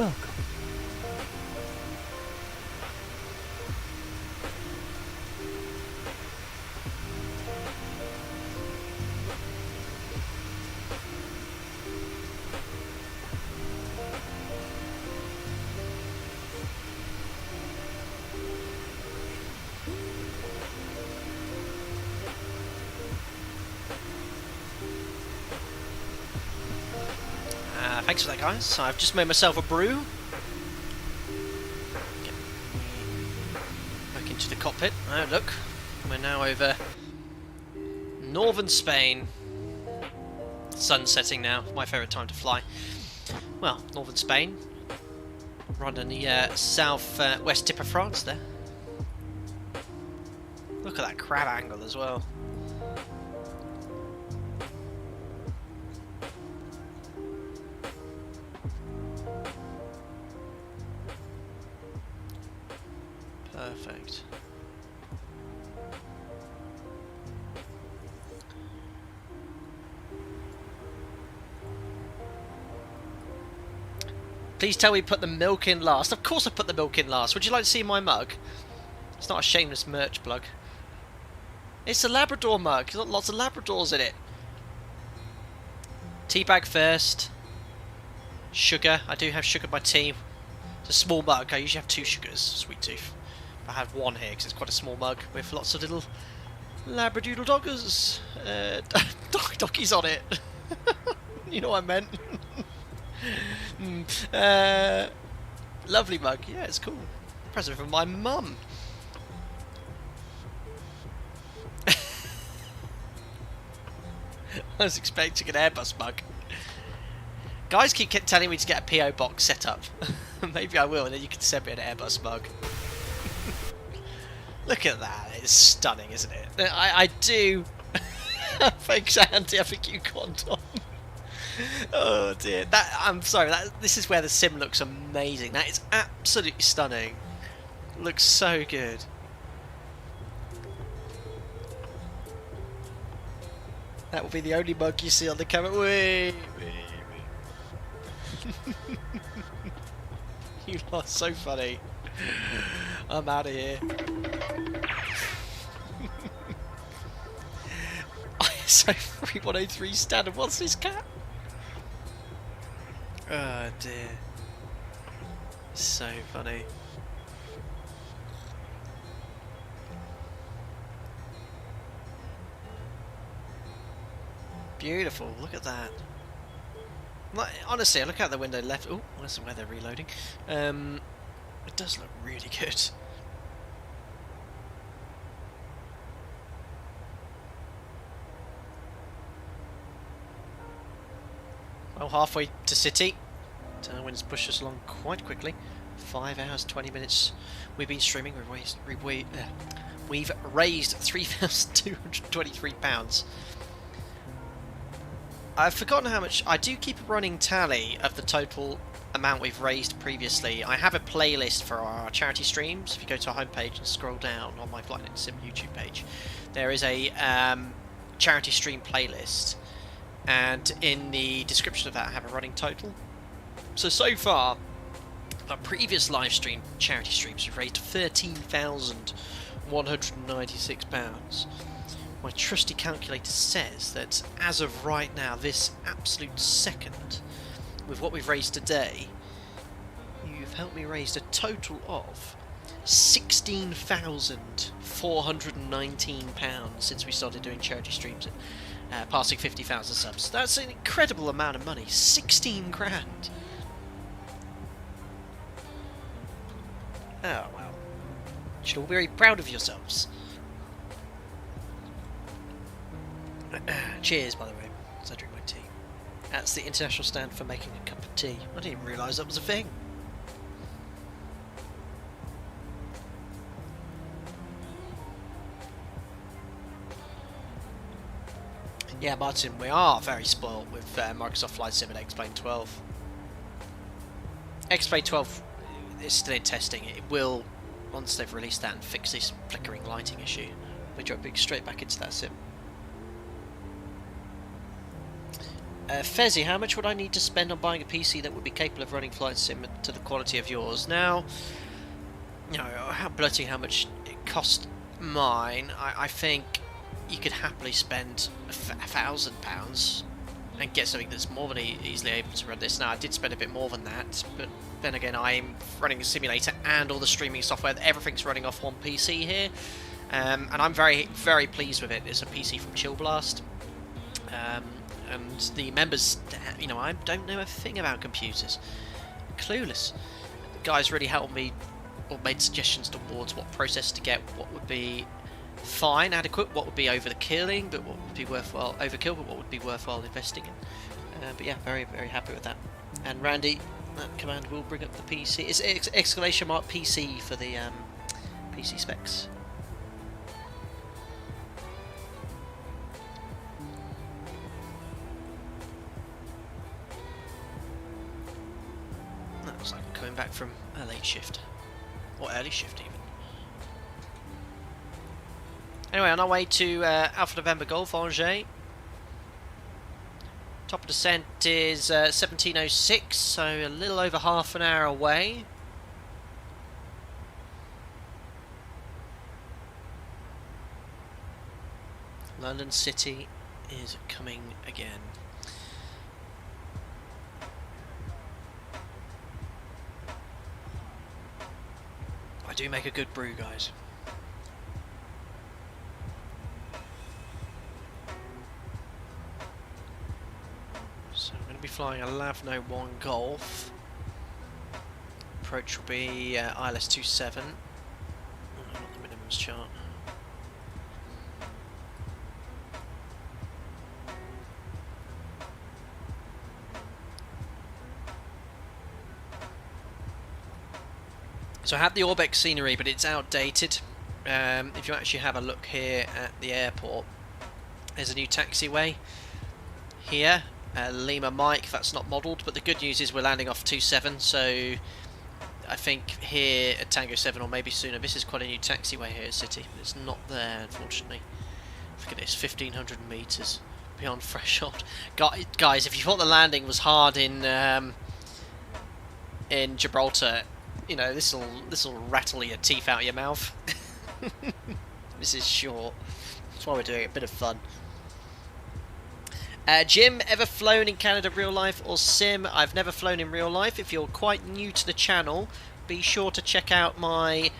welcome. Thanks for that, guys. I've just made myself a brew. Get back into the cockpit. Oh, look. We're now over northern Spain. Sun's setting now. My favourite time to fly. Well, northern Spain. Right on the south-west tip of France there. Look at that crab angle as well. Perfect. Please tell me put the milk in last. Of course I put the milk in last. Would you like to see my mug? It's not a shameless merch plug. It's a Labrador mug. There's got lots of Labradors in it. Tea bag first. Sugar. I do have sugar in my tea. It's a small mug. I usually have 2 sugars. Sweet tooth. I have 1 here because it's quite a small mug with lots of little Labradoodle doggers. Doggies on it. You know what I meant. Lovely mug. Yeah, it's cool. Present from my mum. I was expecting an Airbus mug. Guys keep telling me to get a PO box set up. Maybe I will, and then you can send me an Airbus mug. Look at that. It's stunning, isn't it? I do. Thanks, Andy. I think you caught on. Oh dear. I'm sorry. This is where the sim looks amazing. That is absolutely stunning. Looks so good. That will be the only mug you see on the camera. Wait. You are so funny. I'm out of here. ISO 3103 standard. What's this cat? Oh dear. So funny. Beautiful. Look at that. Like, honestly, I look out the window left. Oh, there's some weather reloading. It does look really good. Well, halfway to city. Tailwinds push us along quite quickly. 5 hours, 20 minutes. We've been streaming. We've raised £3,223. I've forgotten how much. I do keep a running tally of the total amount we've raised previously. I have a playlist for our charity streams. If you go to our homepage and scroll down on my Flight Sim YouTube page, there is a charity stream playlist, and in the description of that I have a running total. So far, our previous live stream charity streams have raised £13,196. My trusty calculator says that as of right now, this absolute second, with what we've raised today, you've helped me raise a total of £16,419 since we started doing charity streams at passing 50,000 subs. That's an incredible amount of money. 16 grand. Oh well. You should all be very proud of yourselves. Cheers, by the way, as I drink my tea. That's the international stand for making a cup of tea. I didn't even realise that was a thing. Yeah, Martin, we are very spoiled with Microsoft Flight Sim and X-Plane 12. X-Plane 12 is still in testing. It will, once they've released that and fix this flickering lighting issue, we're jumping straight back into that sim. Fezzy, how much would I need to spend on buying a PC that would be capable of running Flight Sim to the quality of yours? Now, you know, blurting how much it cost mine, I think you could happily spend £1,000 and get something that's more than easily able to run this. Now, I did spend a bit more than that, but then again, I'm running a simulator and all the streaming software. Everything's running off one PC here, and I'm very, very pleased with it. It's a PC from Chill Blast, and the members, you know, I don't know a thing about computers. Clueless. The guys really helped me, or made suggestions towards what process to get, what would be fine, adequate, what would be over the killing, but what would be worthwhile overkill, but what would be worthwhile investing in. But yeah, very, very happy with that. And Randy, that command will bring up the PC. It's exclamation mark PC for the PC specs. That was like coming back from a late shift, or early shift even. Anyway, on our way to Alpha November Golf, Angers. Top of descent is 1706, so a little over half an hour away. London City is coming again. I do make a good brew, guys. So I'm going to be flying a Lavno 1 Golf. Approach will be ILS 27. Oh, not the minimums chart. So I have the Orbex scenery, but it's outdated. If you actually have a look here at the airport, there's a new taxiway here. Lima Mike, that's not modelled, but the good news is we're landing off 27, so I think here at Tango 7 or maybe sooner, this is quite a new taxiway here at City. It's not there, unfortunately. Look at this, 1500 metres beyond threshold. Guys, if you thought the landing was hard in Gibraltar, you know, this'll rattle your teeth out of your mouth. This is short. That's why we're doing it, a bit of fun. Jim, ever flown in Canada real life or sim? I've never flown in real life. If you're quite new to the channel, be sure to check out my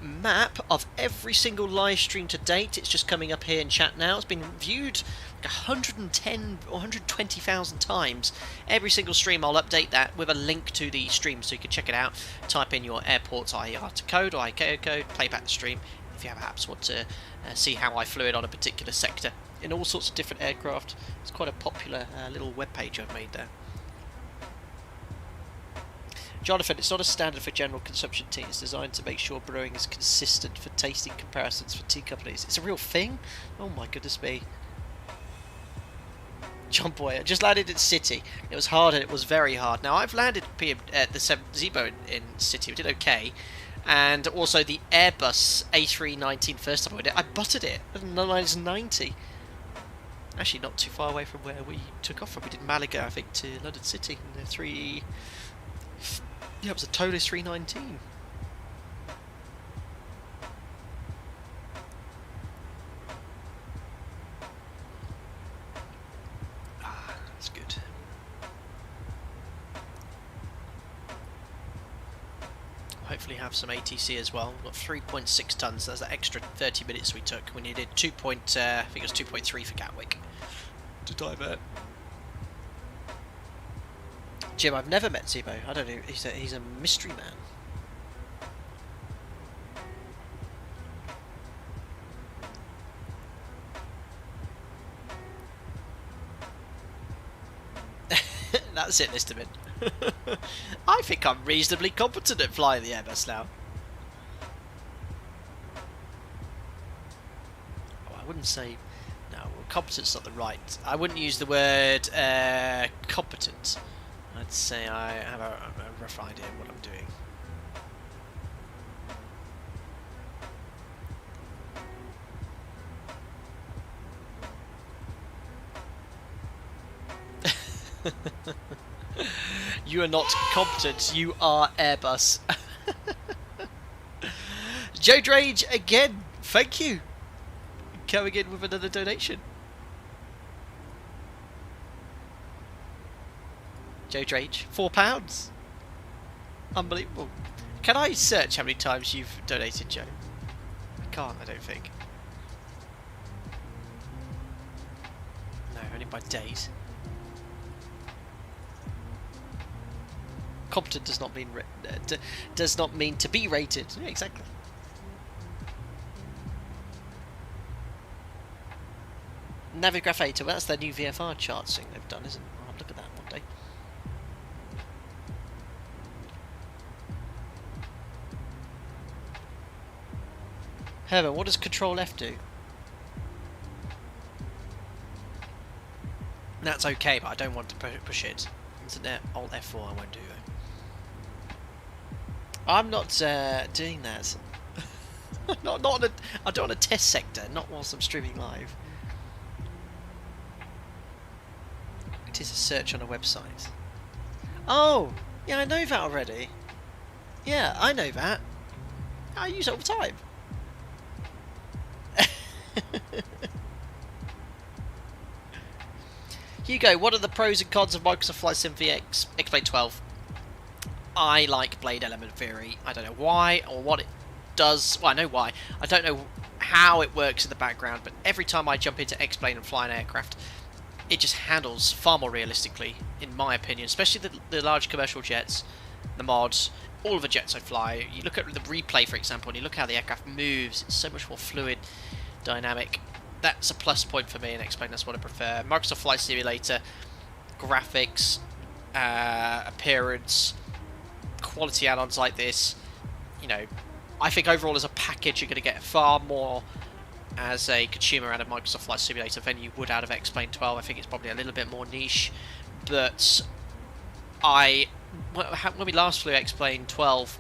map of every single live stream to date. It's just coming up here in chat now. It's been viewed like 110 or 120,000 times. Every single stream I'll update that with a link to the stream so you can check it out. Type in your airport's IATA code or ICAO code, play back the stream if you perhaps want to see how I flew it on a particular sector in all sorts of different aircraft. It's quite a popular little web page I've made there. Jonathan, it's not a standard for general consumption tea. It's designed to make sure brewing is consistent for tasting comparisons for tea companies. It's a real thing? Oh my goodness me. John Boy, I just landed at City. It was hard and it was very hard. Now, I've landed at the Zebo in City. We did okay. And also the Airbus A319 first time I did it, I buttered it at -90. Actually, not too far away from where we took off from. We did Malaga, I think, to London City. And yeah, it was a Tolis 319. Ah, that's good. Hopefully have some ATC as well. We've got 3.6 tons, so that's that extra 30 minutes we took. We needed I think it was 2.3 for Gatwick to divert. Jim, I've never met Zebo. I don't know. He's a mystery man. That's it, Mr. Min. I think I'm reasonably competent at flying the Airbus now. Oh, I wouldn't say... No, well, competent's not the right... I wouldn't use the word competent. I'd say I have a rough idea of what I'm doing. You are not competent, you are Airbus. Joe Drage again, thank you. Coming in with another donation. Joe Drage, £4. Unbelievable. Can I search how many times you've donated, Joe? I can't, I don't think. No, only by date. Competent does not mean to be rated. Yeah, exactly. Navigraphator, well, that's their new VFR charts thing they've done, isn't it? I'll have a look at that one day. Herbert, what does Control F do? That's okay, but I don't want to push it. Internet Alt F4 I won't do it. I'm not doing that. not on a, I don't want a test sector, not whilst I'm streaming live. It is a search on a website. Oh, yeah, I know that already. Yeah, I know that. I use it all the time. Hugo, what are the pros and cons of Microsoft Flight Sim VX X-Blade 12? I like Blade Element Theory. I don't know why or what it does. Well, I know why. I don't know how it works in the background, but every time I jump into X-Plane and fly an aircraft, it just handles far more realistically, in my opinion, especially the large commercial jets, the mods, all of the jets I fly. You look at the replay, for example, and you look how the aircraft moves, it's so much more fluid, dynamic. That's a plus point for me in X-Plane, that's what I prefer. Microsoft Flight Simulator, graphics, appearance, quality add-ons like this, you know, I think overall as a package you're going to get far more as a consumer out of Microsoft Flight Simulator than you would out of X-Plane 12. I think it's probably a little bit more niche, but when we last flew X-Plane 12,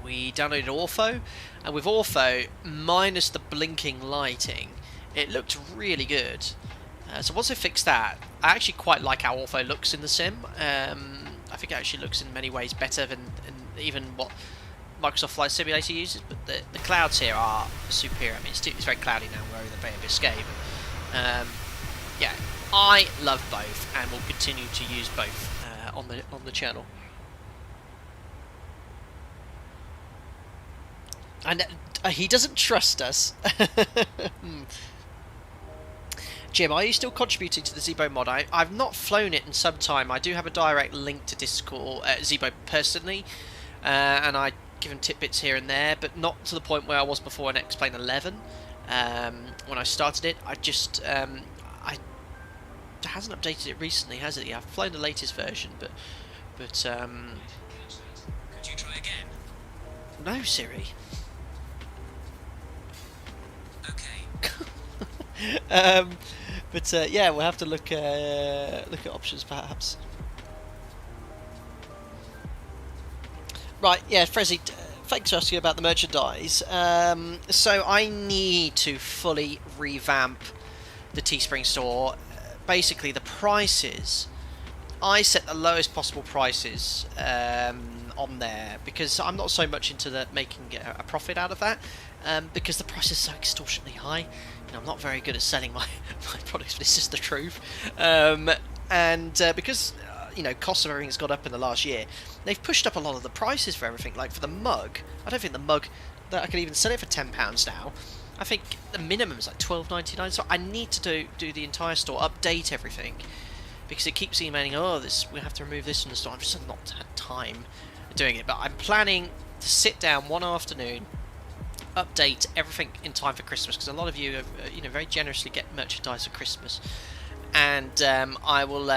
we downloaded Ortho, and with Ortho, minus the blinking lighting, it looked really good. So once I fixed that, I actually quite like how Ortho looks in the sim. I think it actually looks in many ways better than even what Microsoft Flight Simulator uses, but the clouds here are superior. I mean, it's very cloudy now, we're over the Bay of Biscay, but yeah, I love both and will continue to use both on the channel. And he doesn't trust us. Jim, are you still contributing to the Zebo mod? I've not flown it in some time. I do have a direct link to Discord, Zebo personally, and I give him tidbits here and there, but not to the point where I was before in X-Plane 11. When I started it, I just it hasn't updated it recently, has it? Yeah, I've flown the latest version, but could you try again? No, Siri. Okay. But yeah, we'll have to look at options perhaps. Right, yeah, Frezzy, thanks for asking about the merchandise. So I need to fully revamp the Teespring store. Basically, the prices, I set the lowest possible prices on there because I'm not so much into making a profit out of that, because the price is so extortionately high. I'm not very good at selling my products, this is the truth. Because you know, costs of everything's gone up in the last year, they've pushed up a lot of the prices for everything. Like for the mug, I don't think the mug that I can even sell it for £10 now. I think the minimum is like £12.99. So I need to do the entire store, update everything, because it keeps emailing, oh, we have to remove this from the store. I've just not had time doing it, but I'm planning to sit down one afternoon, update everything in time for Christmas, because a lot of you have, very generously get merchandise for Christmas, and I will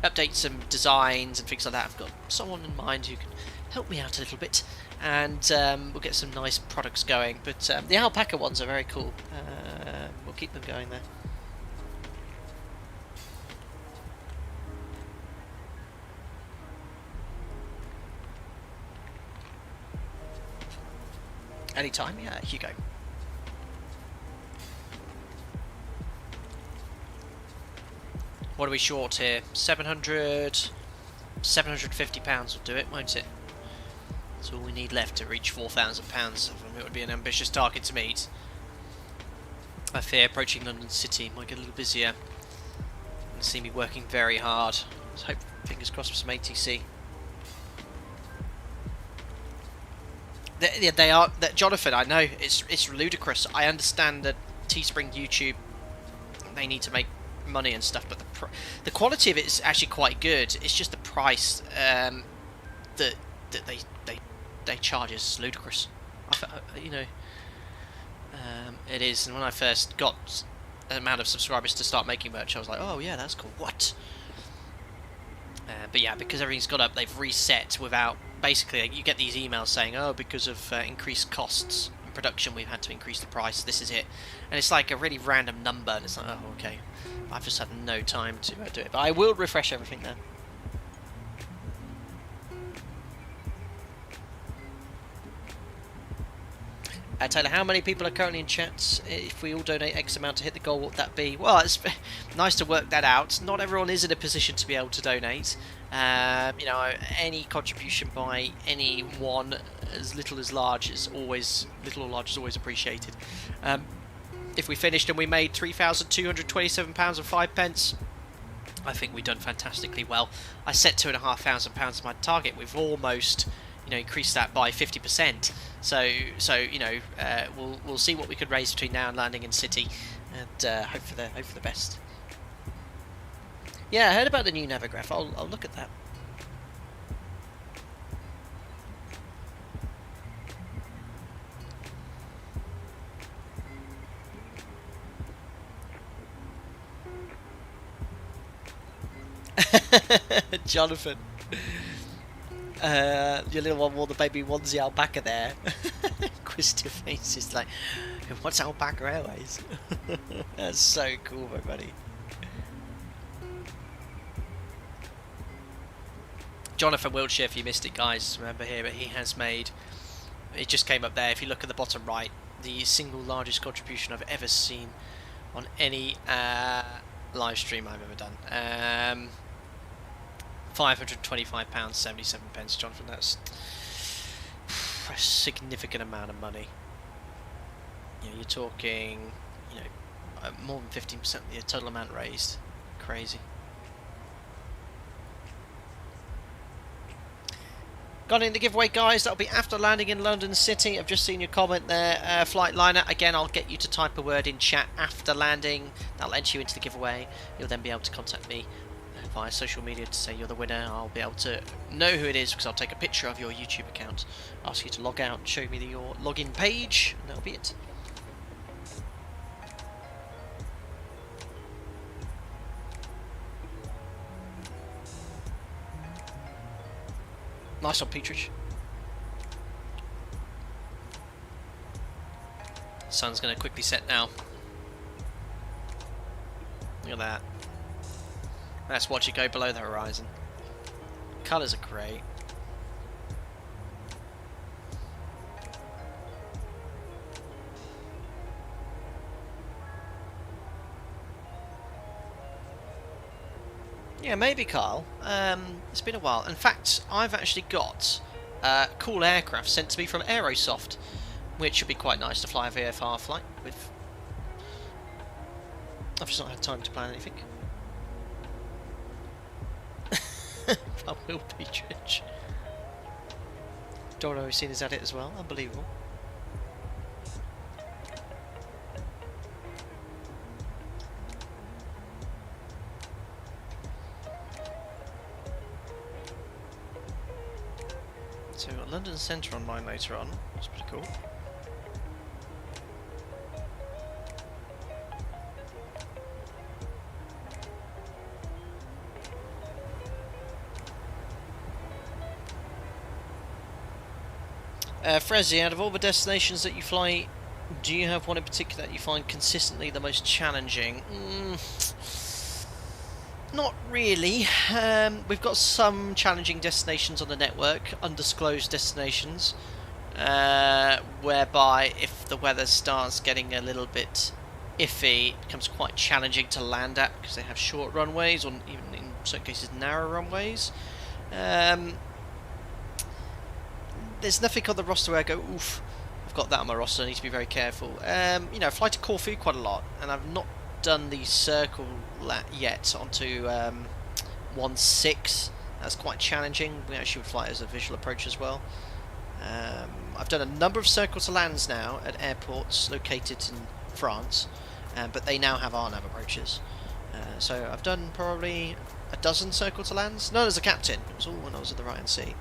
update some designs and things like that. I've got someone in mind who can help me out a little bit, and we'll get some nice products going. But the alpaca ones are very cool. We'll keep them going there. Anytime, yeah, Hugo. What are we short here? 750 pounds will do it, won't it? That's all we need left to reach 4,000 pounds. It would be an ambitious target to meet. I fear approaching London City might get a little busier. You see me working very hard. Let's hope, fingers crossed, for some ATC. They are. Jonathan, I know it's ludicrous. I understand that Teespring, YouTube, they need to make money and stuff, but the quality of it is actually quite good. It's just the price that they charge is ludicrous. You know, it is. And when I first got an amount of subscribers to start making merch, I was like, oh yeah, that's cool. What? But yeah, because everything's got up, they've reset without. Basically, you get these emails saying, oh, because of increased costs in production, we've had to increase the price. This is it, and it's like a really random number, and it's like, oh, okay. I've just had no time to do it, but I will refresh everything now. Taylor, how many people are currently in chat? If we all donate X amount to hit the goal, what would that be? Well, it's nice to work that out. Not everyone is in a position to be able to donate. You know, any contribution by anyone, as little as large, is always appreciated. If we finished and we made £3,227.05, I think we've done fantastically well. I set £2,500 as my target. We've almost, you know, increased that by 50%. So you know, we'll see what we could raise between now and landing in City, and hope for the best. Yeah, I heard about the new Navigraph. I'll look at that. Jonathan, your little one wore the baby onesie alpaca there. Christian face is like, what's Alpaca Airways? That's so cool, my buddy. Jonathan Wiltshire, if you missed it, guys, remember here, but he has made, it just came up there, if you look at the bottom right, the single largest contribution I've ever seen on any live stream I've ever done. £525.77, Jonathan. That's a significant amount of money. You know, you're talking, you know, more than 15% of the total amount raised. Crazy. Got in the giveaway, guys. That'll be after landing in London City. I've just seen your comment there, Flight Liner. Again, I'll get you to type a word in chat after landing. That'll enter you into the giveaway. You'll then be able to contact me via social media to say you're the winner. I'll be able to know who it is because I'll take a picture of your YouTube account, ask you to log out and show me your login page, and that'll be it. Nice one, Petrich. Sun's going to quickly set now. Look at that. Let's watch it go below the horizon. Colours are great. Yeah, maybe, Carl. It's been a while. In fact, I've actually got cool aircraft sent to me from Aerosoft, which would be quite nice to fly a VFR flight with. I've just not had time to plan anything. I will be, Trich. Don't know if seen is at it as well. Unbelievable. So we've got London Centre on mine later on. That's pretty cool. Frezzy, out of all the destinations that you fly, do you have one in particular that you find consistently the most challenging? Not really. We've got some challenging destinations on the network, undisclosed destinations, whereby if the weather starts getting a little bit iffy. It becomes quite challenging to land at because they have short runways, or even in certain cases narrow runways. There's nothing on the roster where I go, oof, I've got that on my roster, I need to be very careful. You know, I fly to Corfu quite a lot, and I've not done the circle yet onto 1-6. That's quite challenging. We actually would fly as a visual approach as well. I've done a number of circle to lands now at airports located in France, but they now have RNAV approaches. So I've done probably a dozen circle to lands. Not as a captain, it was all when I was at the right-hand seat.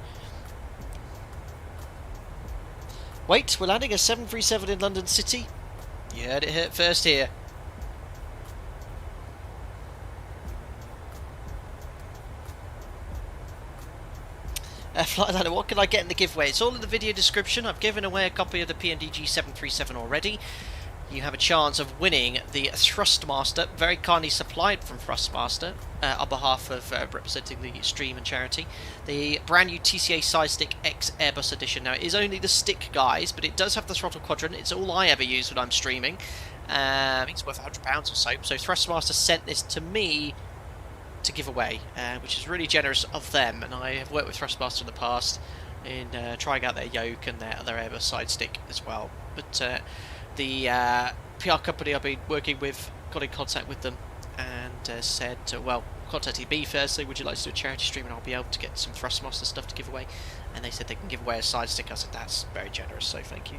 Wait, we're landing a 737 in London City. You heard it hit first here. Flightliner, what can I get in the giveaway? It's all in the video description. I've given away a copy of the PMDG 737 already. You have a chance of winning the Thrustmaster, very kindly supplied from Thrustmaster, on behalf of representing the stream and charity. The brand new TCA Side Stick X Airbus edition. Now, it is only the stick, guys, but it does have the throttle quadrant. It's all I ever use when I'm streaming. It's worth £100 or so. So Thrustmaster sent this to me to give away, which is really generous of them, and I have worked with Thrustmaster in the past in trying out their yoke and their other Airbus side stick as well. But the PR company I've been working with got in contact with them and said, well, contacted me firstly, would you like to do a charity stream and I'll be able to get some Thrustmaster stuff to give away, and they said they can give away a side stick. I said that's very generous, so thank you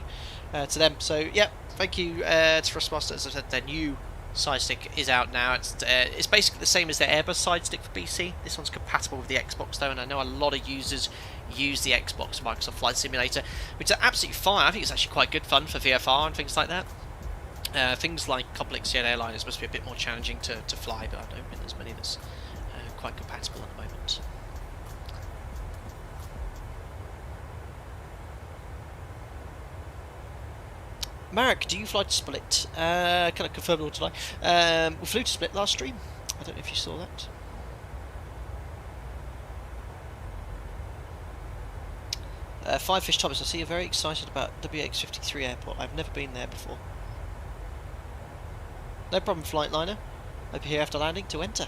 to them. So yeah, thank you to Thrustmaster. As I said, their new side stick is out now. It's basically the same as their Airbus side stick for BC. This one's compatible with the Xbox though, and I know a lot of users use the Xbox Microsoft Flight Simulator, which is absolutely fine. I think it's actually quite good fun for VFR and things like that. Things like complex jet airliners must be a bit more challenging to fly, but I don't think there's many that's quite compatible at the moment. Marek, do you fly to Split? Can I confirm it all tonight? We flew to Split last stream. I don't know if you saw that. Five Fish Thomas, I see you're very excited about WX53 Airport. I've never been there before. No problem, Flightliner. Hope you're here after landing to enter.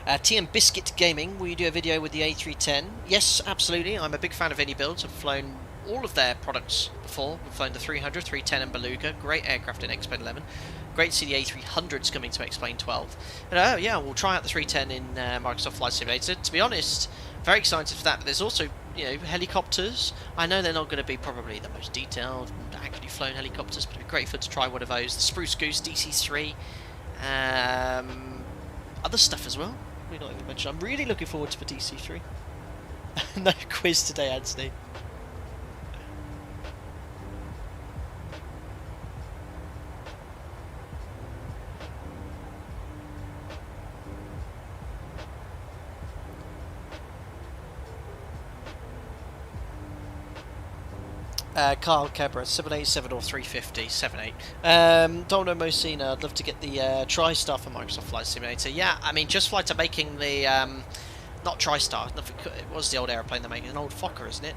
TM Biscuit Gaming, will you do a video with the A310? Yes, absolutely. I'm a big fan of any builds. I've flown all of their products before. We've flown the 300, 310 and Beluga. Great aircraft in X-Plane 11. Great to see the A300s coming to X-Plane 12. And, yeah, we'll try out the 310 in Microsoft Flight Simulator. To be honest, very excited for that. But there's also, you know, helicopters. I know they're not going to be probably the most detailed and actually flown helicopters, but it'd be great fun to try one of those. The Spruce Goose DC-3. Other stuff as well. Not even mentioned. I'm really looking forward to the DC-3. No quiz today, Anthony. Carl Kebra, 787 or 350, 78. Domino Mosina, I'd love to get the TriStar for Microsoft Flight Simulator. Yeah, I mean, just flight to making the, not TriStar, it was the old aeroplane they're making, an old Fokker, isn't it?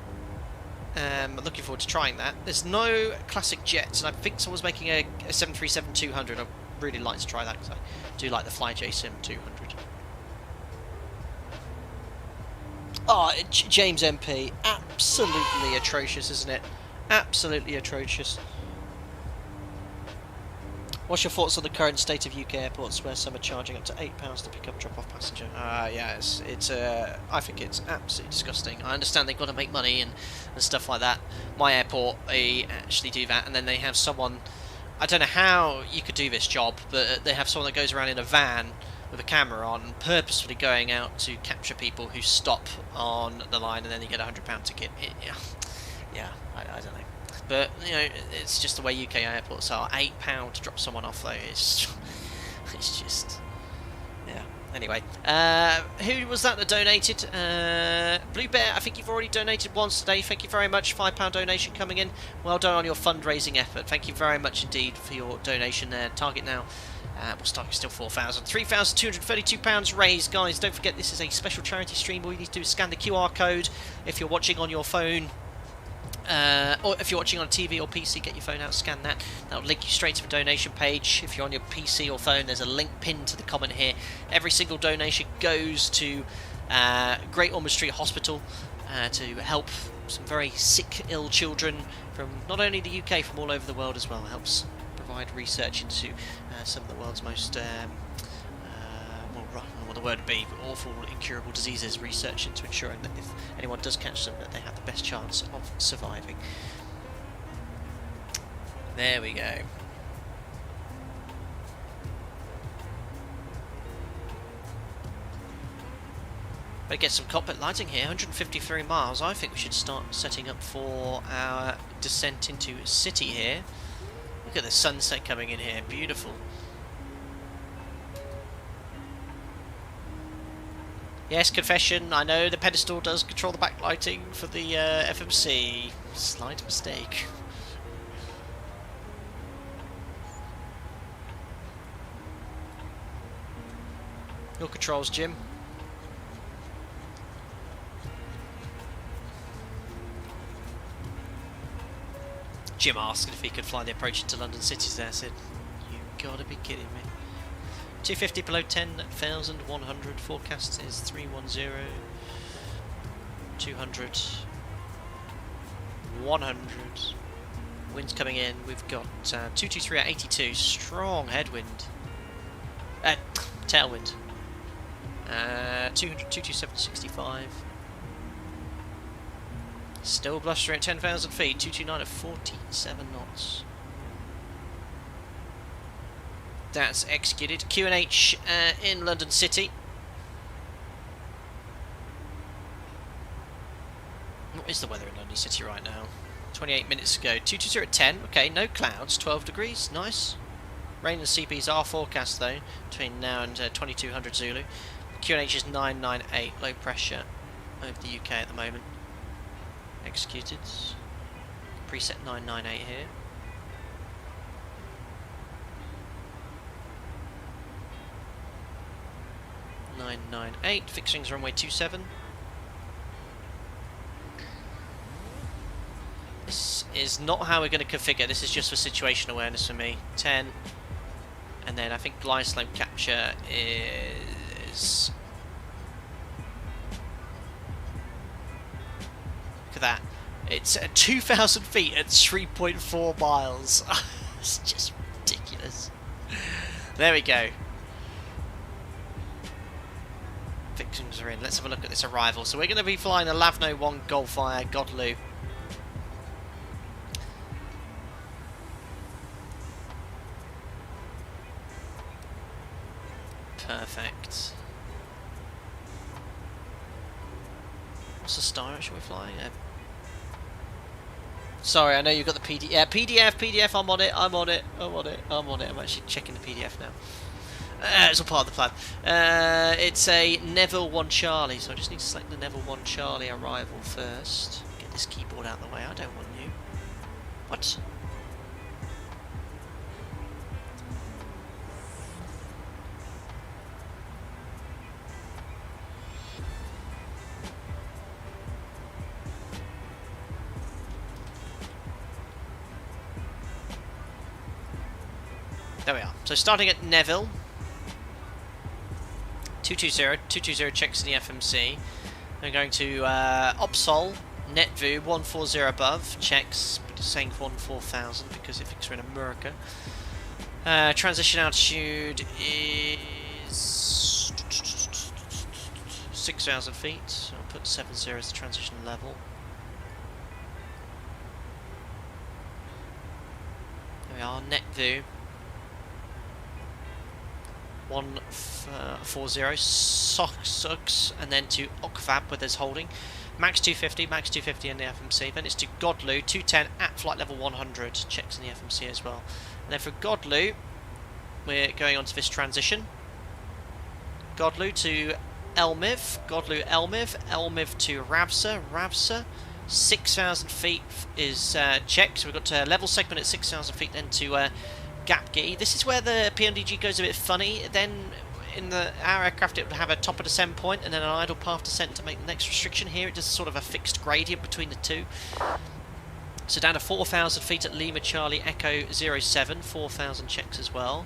I'm looking forward to trying that. There's no classic jets, and I think someone's making a 737-200. I'd really like to try that, because I do like the FlyJSim 200. Oh, James MP, absolutely atrocious, isn't it? Absolutely atrocious. What's your thoughts on the current state of UK airports, where some are charging up to £8 to pick up drop-off passenger? Yeah, it's I think it's absolutely disgusting. I understand they've got to make money and stuff like that. My airport, they actually do that, and then they have someone. I don't know how you could do this job, but they have someone that goes around in a van with a camera on, purposefully going out to capture people who stop on the line, and then you get a £100 ticket. Yeah, I don't know. But, you know, it's just the way UK airports are. £8 to drop someone off, though, it's just... Yeah. Anyway, who was that donated? Blue Bear, I think you've already donated once today. Thank you very much. £5 donation coming in. Well done on your fundraising effort. Thank you very much indeed for your donation there. Target now Well, stock is still 4,000. £3,232 raised, guys. Don't forget, this is a special charity stream. All you need to do is scan the QR code if you're watching on your phone. Or if you're watching on a TV or PC, get your phone out, scan that. That'll link you straight to a donation page. If you're on your PC or phone, there's a link pinned to the comment here. Every single donation goes to Great Ormond Street Hospital to help some very sick, ill children from not only the UK, from all over the world as well. It helps provide research into some of the world's most well, I don't know what the word would be, but awful, incurable diseases, research into ensuring that if anyone does catch them, that they have the best chance of surviving. There we go. Better get some cockpit lighting here, 153 miles. I think we should start setting up for our descent into city here. Look at the sunset coming in here, beautiful. Yes, confession, I know the pedestal does control the backlighting for the FMC. Slight mistake. Your controls, Jim. Jim asked if he could fly the approach into London cities there. I said, you gotta be kidding me. 250 below 10,100. Forecast is 310. 200. 100. Winds coming in. We've got 223 at 82. Strong headwind. Tailwind. 227 65. Still blustering at 10,000 feet. 229 at 47 knots. That's executed. QNH in London City. What is the weather in London City right now? 28 minutes ago. 220 at 10. Okay, no clouds. 12 degrees. Nice. Rain and CPs are forecast though between now and 2200 Zulu. QNH is 998. Low pressure over the UK at the moment. Executed. Preset 998 here. Fixings runway 27. This is not how we're going to configure. This is just for situation awareness for me. 10. And then I think glide slope capture is... Look at that. It's at 2,000 feet at 3.4 miles. It's just ridiculous. There we go. Fixings are in. Let's have a look at this arrival. So we're going to be flying the Lavno 1 Golfire Godlu. Perfect. What's the star actually we're flying? Sorry, I know you've got the PDF. Yeah, PDF, I'm on it. I'm actually checking the PDF now. It's all part of the plan. It's a Neville 1 Charlie, so I just need to select the Neville 1 Charlie arrival first. Get this keyboard out of the way. I don't want you. What? There we are. So starting at Neville. 220 checks in the FMC. We're going to Opsol, NetView 140 above, checks, but it's saying 14,000 because it thinks we're in America. Transition altitude is 6,000 feet, so I'll put 70 as the transition level. There we are, NetView. 140 Sox, and then to Okvab where there's holding. Max 250 in the FMC. Then it's to Godlu 210 at flight level 100. Checks in the FMC as well. And then for Godlu, we're going on to this transition. Godlu to Elmiv, Elmiv to Ravsa. 6,000 feet is checked. So we've got to level segment at 6,000 feet, then to Gatwick. This is where the PMDG goes a bit funny. Then in our aircraft it would have a top of descent point and then an idle path descent to make the next restriction. Here it does sort of a fixed gradient between the two. So down to 4,000 feet at Lima Charlie Echo 07, 4,000 checks as well.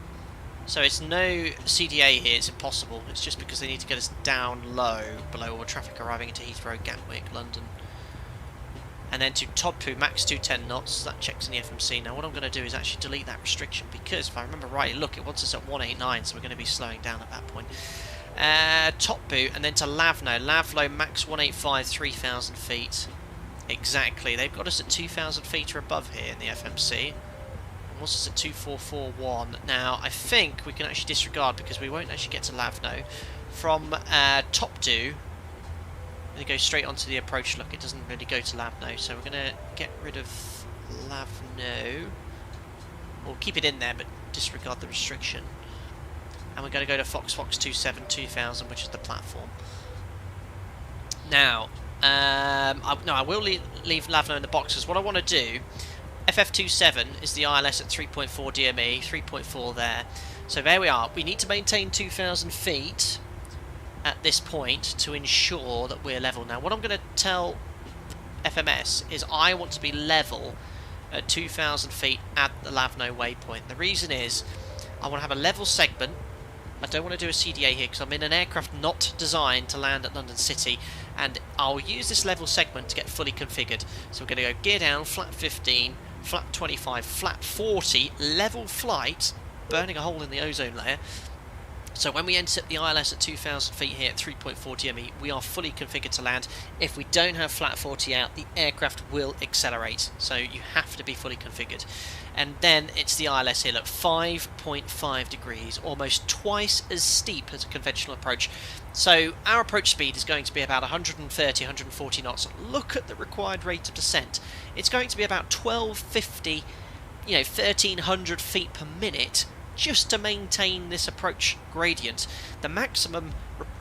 So it's no CDA here, it's impossible. It's just because they need to get us down low, below all traffic arriving into Heathrow, Gatwick, London. And then to Topu, max 210 knots, that checks in the FMC. Now what I'm going to do is actually delete that restriction, because if I remember rightly, look, it wants us at 189, so we're going to be slowing down at that point. Topu, and then to Lavno. Lavlo, max 185, 3,000 feet. Exactly, they've got us at 2,000 feet or above here in the FMC. Wants us at 2441. Now, I think we can actually disregard because we won't actually get to Lavno. From Topdu, we go straight onto the approach. Look, it doesn't really go to Lavno, so we're going to get rid of Lavno. We'll keep it in there, but disregard the restriction. And we're going to go to Fox 27 2000, which is the platform. Now, I will leave Lavno in the box, because what I want to do, FF27 is the ILS at 3.4 DME, 3.4 there. So there we are. We need to maintain 2,000 feet at this point to ensure that we're level. Now, what I'm going to tell FMS is I want to be level at 2,000 feet at the Lavno waypoint. The reason is I want to have a level segment. I don't want to do a CDA here because I'm in an aircraft not designed to land at London City, and I'll use this level segment to get fully configured. So we're going to go gear down, flat 15, flat 25, flat 40, level flight, burning a hole in the ozone layer. So when we enter the ILS at 2,000 feet here at 3.4 DME, we are fully configured to land. If we don't have flat 40 out, the aircraft will accelerate. So you have to be fully configured. And then it's the ILS here, look, 5.5 degrees, almost twice as steep as a conventional approach. So our approach speed is going to be about 130, 140 knots. Look at the required rate of descent. It's going to be about 1250, 1,300 feet per minute just to maintain this approach gradient. The maximum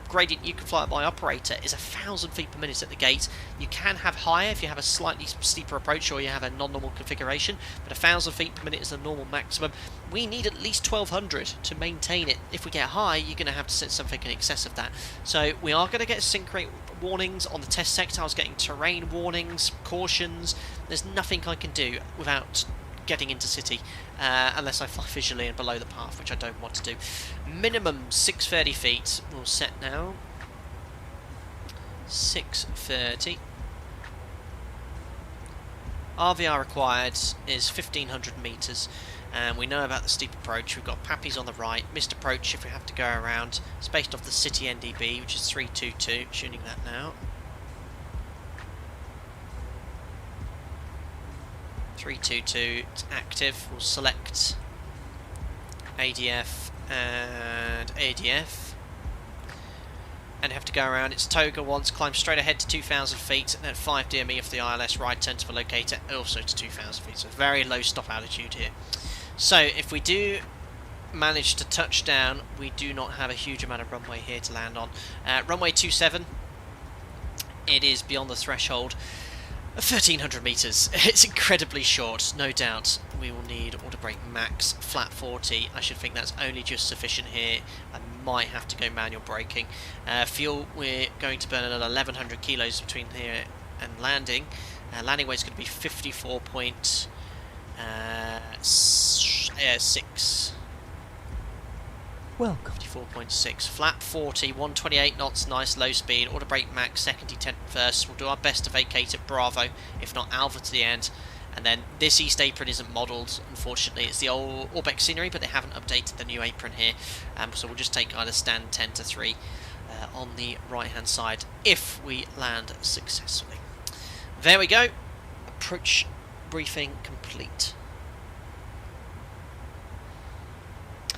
gradient you can fly by operator is 1,000 feet per minute at the gate. You can have higher if you have a slightly steeper approach or you have a non-normal configuration, but 1,000 feet per minute is the normal maximum. We need at least 1,200 to maintain it. If we get high, you're going to have to set something in excess of that. So we are going to get sync rate warnings on the test sector. I was getting terrain warnings, cautions. There's nothing I can do without getting into city unless I fly visually and below the path, which I don't want to do. Minimum 630 feet. We'll set now. 630. RVR required is 1,500 metres, and we know about the steep approach. We've got Pappies on the right, missed approach if we have to go around. It's based off the city NDB, which is 322. Tuning that now. 322, it's active. We'll select ADF and ADF and have to go around. It's Toga once, climb straight ahead to 2,000 feet and then 5 DME of the ILS, right turn to the locator, also to 2,000 feet, so very low stop altitude here. So if we do manage to touch down, we do not have a huge amount of runway here to land on. Runway 27, it is beyond the threshold. 1,300 metres. It's incredibly short, no doubt. We will need auto brake max, flat 40. I should think that's only just sufficient here. I might have to go manual braking. Fuel, we're going to burn another 1,100 kilos between here and landing. Landing weight is going to be 54.6. Welcome. 54.6. Flat 40, 128 knots, nice low speed. Auto brake max, second detent first. We'll do our best to vacate at Bravo, if not Alpha to the end. And then this east apron isn't modelled, unfortunately. It's the old Orbeck scenery, but they haven't updated the new apron here. So we'll just take either stand 10 to 3 on the right hand side if we land successfully. There we go. Approach briefing complete.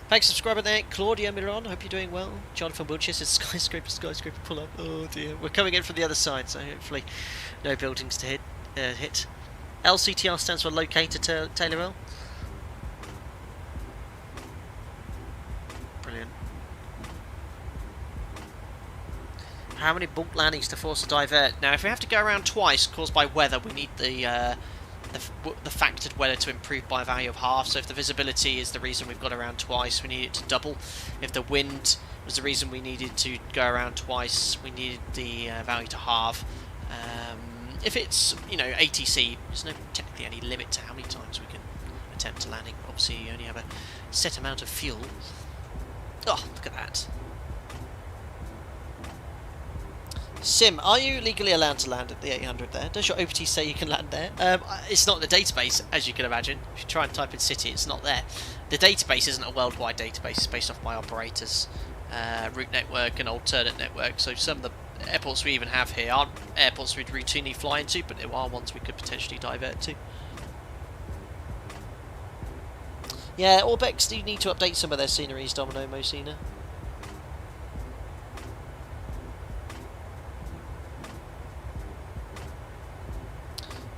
Thanks, subscriber there, Claudia Miron, hope you're doing well. Jonathan Wiltshire says skyscraper, pull up. Oh dear, we're coming in from the other side, so hopefully no buildings to hit. LCTR stands for Locator Taylorville. Brilliant. How many bulk landings to force a divert? Now, if we have to go around twice caused by weather, we need the the factored weather to improve by a value of half. So if the visibility is the reason we've got around twice, we need it to double. If the wind was the reason we needed to go around twice, we needed the value to halve. If it's, you know, ATC, there's no technically any limit to how many times we can attempt a landing. Obviously, you only have a set amount of fuel. Oh, look at that. Sim, are you legally allowed to land at the 800 there? Does your OPT say you can land there? It's not in the database, as you can imagine. If you try and type in city, it's not there. The database isn't a worldwide database. It's based off my operators, route network and alternate network. So some of the airports we even have here aren't airports we'd routinely fly into, but there are ones we could potentially divert to. Yeah, Orbex do need to update some of their sceneries, Domino Mosina.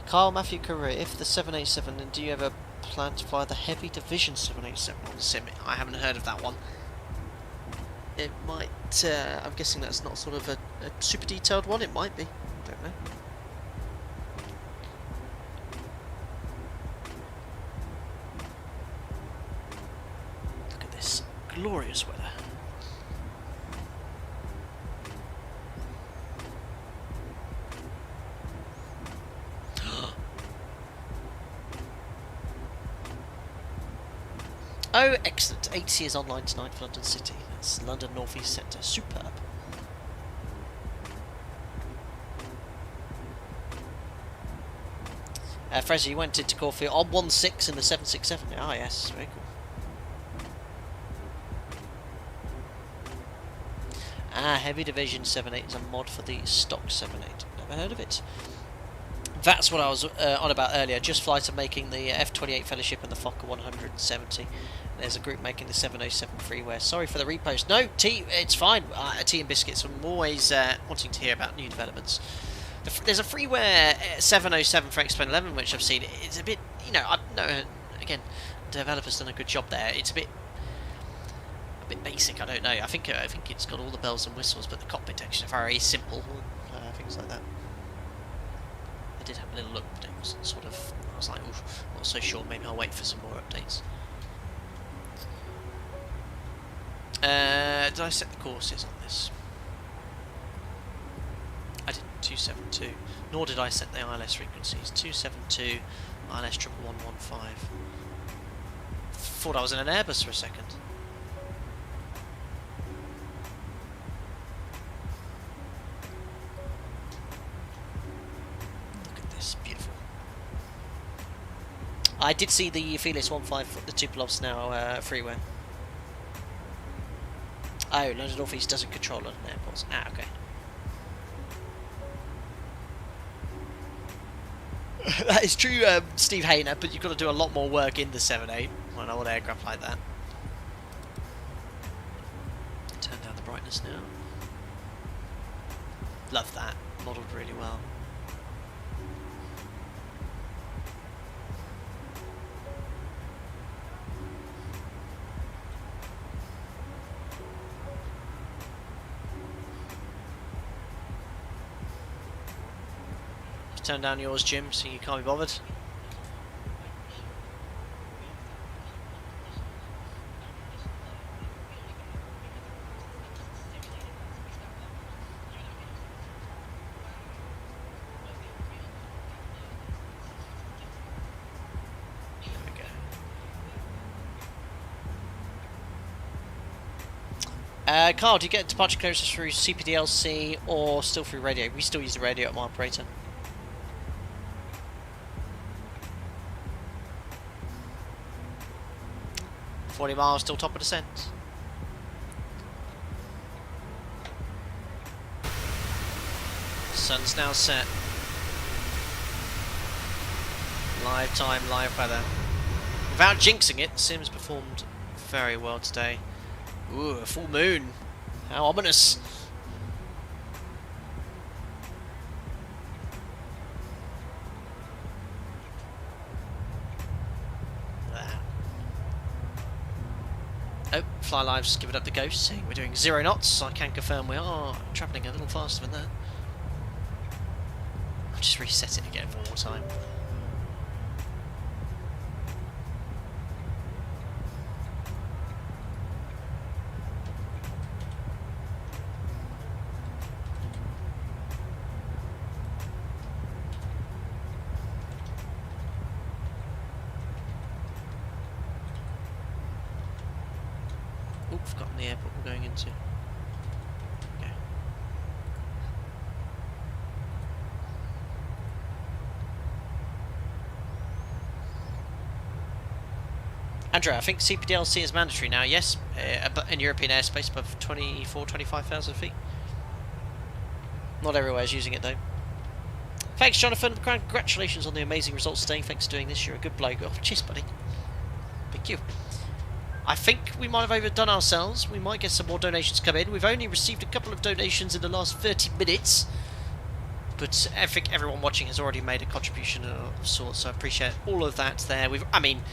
Carl Matthew Career, if the 787, then do you ever plan to fly the Heavy Division 787 on Sim? I haven't heard of that one. It might, I'm guessing that's not sort of a super detailed one, it might be, I don't know. Look at this glorious weather. Oh, excellent. ATC is online tonight for London City. That's London North East Centre. Superb. Fraser, you went into Caulfield on 1.6 in the 767. Ah, yes. Very cool. Ah, Heavy Division 78 is a mod for the stock 78. Never heard of it. That's what I was on about earlier. Just Flight are making the F-28 Fellowship and the Fokker 170. There's a group making the 707 freeware. Sorry for the repost. No, T, it's fine. Tea and biscuits. I'm always wanting to hear about new developments. There's a freeware 707 for X-Plane 11 which I've seen. It's a bit, you know, I know. Again, the developer's done a good job there. It's a bit basic. I don't know. I think it's got all the bells and whistles, but the cockpit texture is very simple. Things like that. I did have a little look, but it was sort of, I was like, oof, not so sure, maybe I'll wait for some more updates. Did I set the courses on this? I didn't, 272, nor did I set the ILS frequencies, 272, ILS 11115. Thought I was in an Airbus for a second. Beautiful. I did see the Felix 15, the Tupolov's now freeware. Oh, London North East doesn't control London airports. Ah, okay. That is true, Steve Hayner, but you've got to do a lot more work in the 7.8 on an old aircraft like that. Turn down the brightness now. Love that. Modelled really well. Turn down yours, Jim, so you can't be bothered. There we go. Carl, do you get departure clearances through CPDLC or still through radio? We still use the radio at my operator. 40 miles till top of descent. Sun's now set. Live time, live weather. Without jinxing it, Sim's performed very well today. Ooh, a full moon. How ominous. Oh, Fly Live's given up the ghost, saying we're doing 0 knots. I can confirm we are travelling a little faster than that. I'll just reset it again one more time. I've forgotten the airport we're going into. Okay. Andrew, I think CPDLC is mandatory now, yes, in European airspace above 25,000 feet. Not everywhere is using it though. Thanks, Jonathan. Congratulations on the amazing results today. Thanks for doing this. You're a good bloke. Oh, cheers, buddy. Thank you. I think we might have overdone ourselves. We might get some more donations come in. We've only received a couple of donations in the last 30 minutes. But I think everyone watching has already made a contribution of sorts, so I appreciate all of that there. I mean,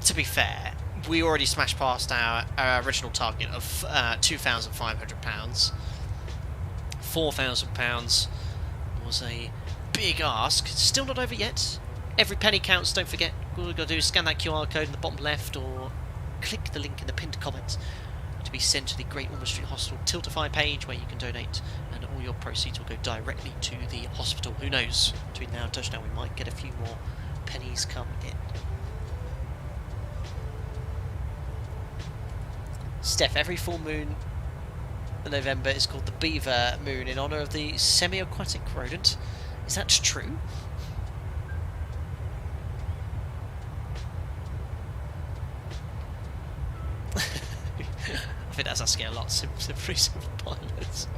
to be fair, we already smashed past our original target of £2,500. £4,000 was a big ask. Still not over yet. Every penny counts, don't forget. All we've got to do is scan that QR code in the bottom left or click the link in the pinned comment to be sent to the Great Ormond Street Hospital Tiltify page where you can donate, and all your proceeds will go directly to the hospital. Who knows? Between now and touchdown we might get a few more pennies come in. Steph, every full moon in November is called the Beaver Moon in honour of the semi-aquatic rodent. Is that true? I think that's asking a lot. Simply simple pilots.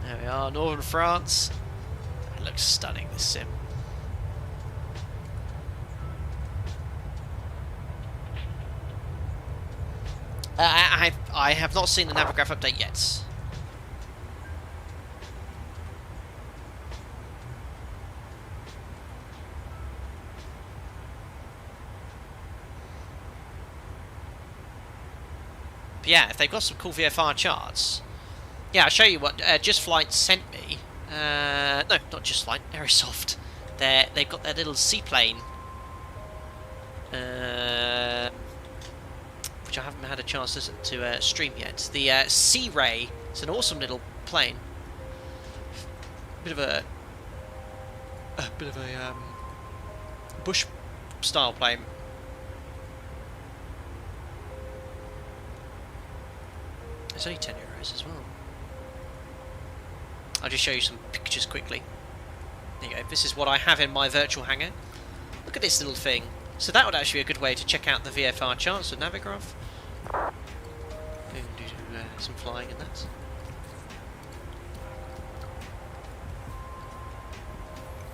There we are, northern France. It looks stunning, this sim. I have not seen the Navigraph update yet. But yeah, if they've got some cool VFR charts, yeah, I'll show you what Just Flight sent me. No, not Just Flight, Aerosoft. They've got their little seaplane, which I haven't had a chance to stream yet. The Sea Ray. It's an awesome little plane. Bit of a bush style plane. It's only €10 as well. I'll just show you some pictures quickly. There you go. This is what I have in my virtual hangar. Look at this little thing. So that would actually be a good way to check out the VFR charts with Navigraph. Do some flying in that.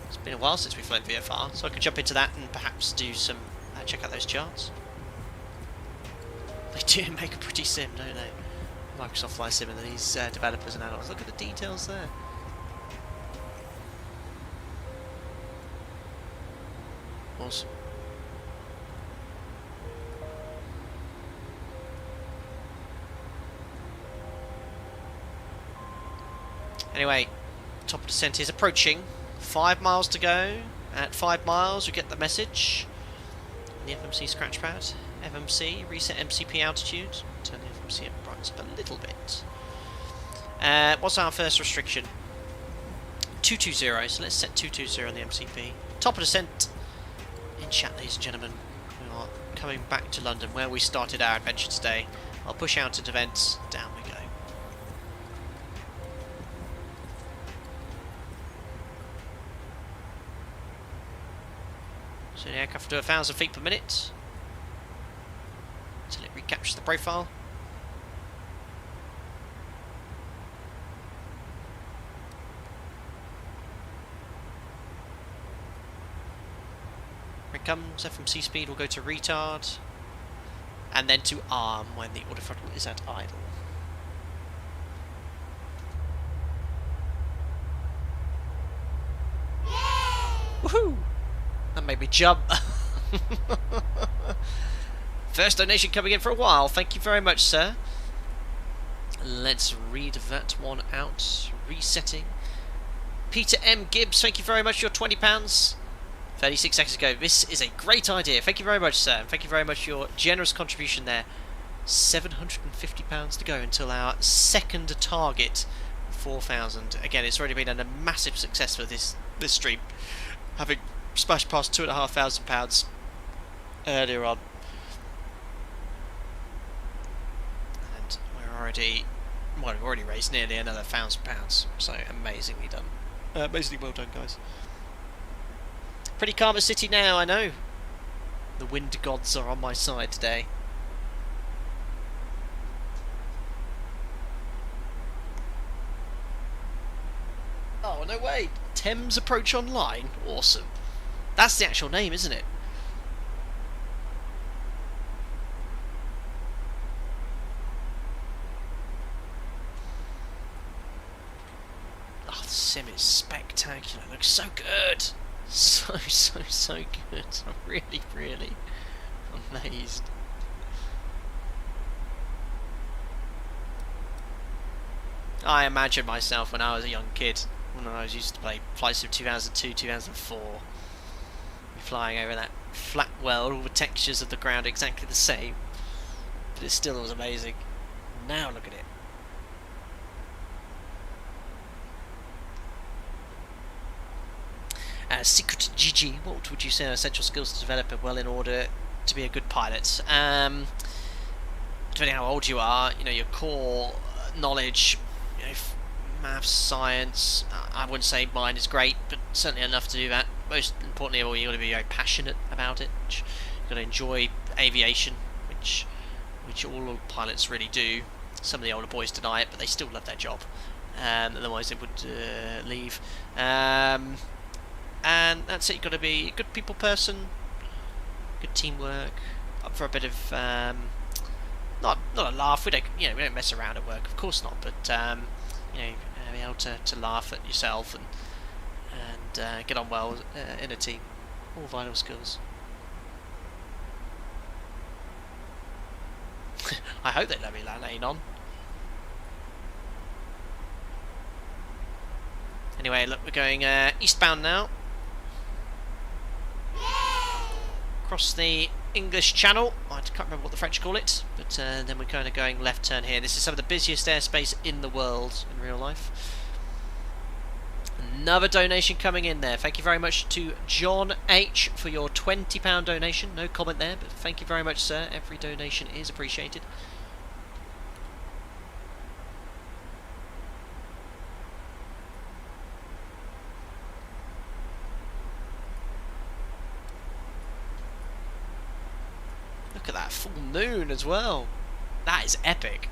It's been a while since we've flown VFR, so I can jump into that and perhaps do some check out those charts. They do make a pretty sim, don't they? Microsoft Flight Sim and these developers and adults. Look at the details there. Awesome. Anyway, top of descent is approaching. 5 miles to go. At 5 miles, you get the message. The FMC scratch pad. FMC, reset MCP altitude. Turn the FMC up brights up a little bit. What's our first restriction? 220, so let's set 220 on the MCP. Top of descent in chat, ladies and gentlemen. We are coming back to London, where we started our adventure today. I'll push out into vents, down we go. So the aircraft will do 1,000 feet per minute until it recaptures the profile. Here it comes. FMC speed will go to retard and then to arm when the autothrottle is at idle. Woohoo! That made me jump. First donation coming in for a while. Thank you very much, sir. Let's read that one out. Resetting. Peter M. Gibbs, thank you very much for your £20. 36 seconds ago. This is a great idea. Thank you very much, sir. Thank you very much for your generous contribution there. £750 to go until our second target, 4,000. Again, it's already been a massive success for this stream, having smashed past £2,500 earlier on. we've already raised nearly another £1,000, so amazingly done. Amazingly well done, guys. Pretty calm a city now, I know. The wind gods are on my side today. Oh, no way! Thames Approach Online? Awesome. That's the actual name, isn't it? Oh, the sim is spectacular. It looks so good. So good. I'm really amazed. I imagine myself when I was a young kid, when I was used to play Flight Sim 2002, 2004, flying over that flat world, all the textures of the ground exactly the same, but it still was amazing. Now look at it. Secret GG, what would you say are essential skills to develop well in order to be a good pilot? Depending how old you are, you know, your core knowledge, you know, maths, science, I wouldn't say mine is great, but certainly enough to do that. Most importantly of all, you've got to be very passionate about it. You've got to enjoy aviation, which all pilots really do. Some of the older boys deny it, but they still love their job. Otherwise they would leave. And that's it. You've got to be a good people person, good teamwork, up for a bit of not a laugh. We don't mess around at work, of course not. But you know, be able to laugh at yourself and get on well in a team. All vital skills. I hope they let me land on. Anyway, look, we're going eastbound now. Across the English Channel. I can't remember what the French call it, but then we're kind of going left turn here. This is some of the busiest airspace in the world in real life. Another donation coming in there. Thank you very much to John H for your £20 donation. No comment there, but thank you very much, sir. Every donation is appreciated. Look at that full moon as well. That is epic.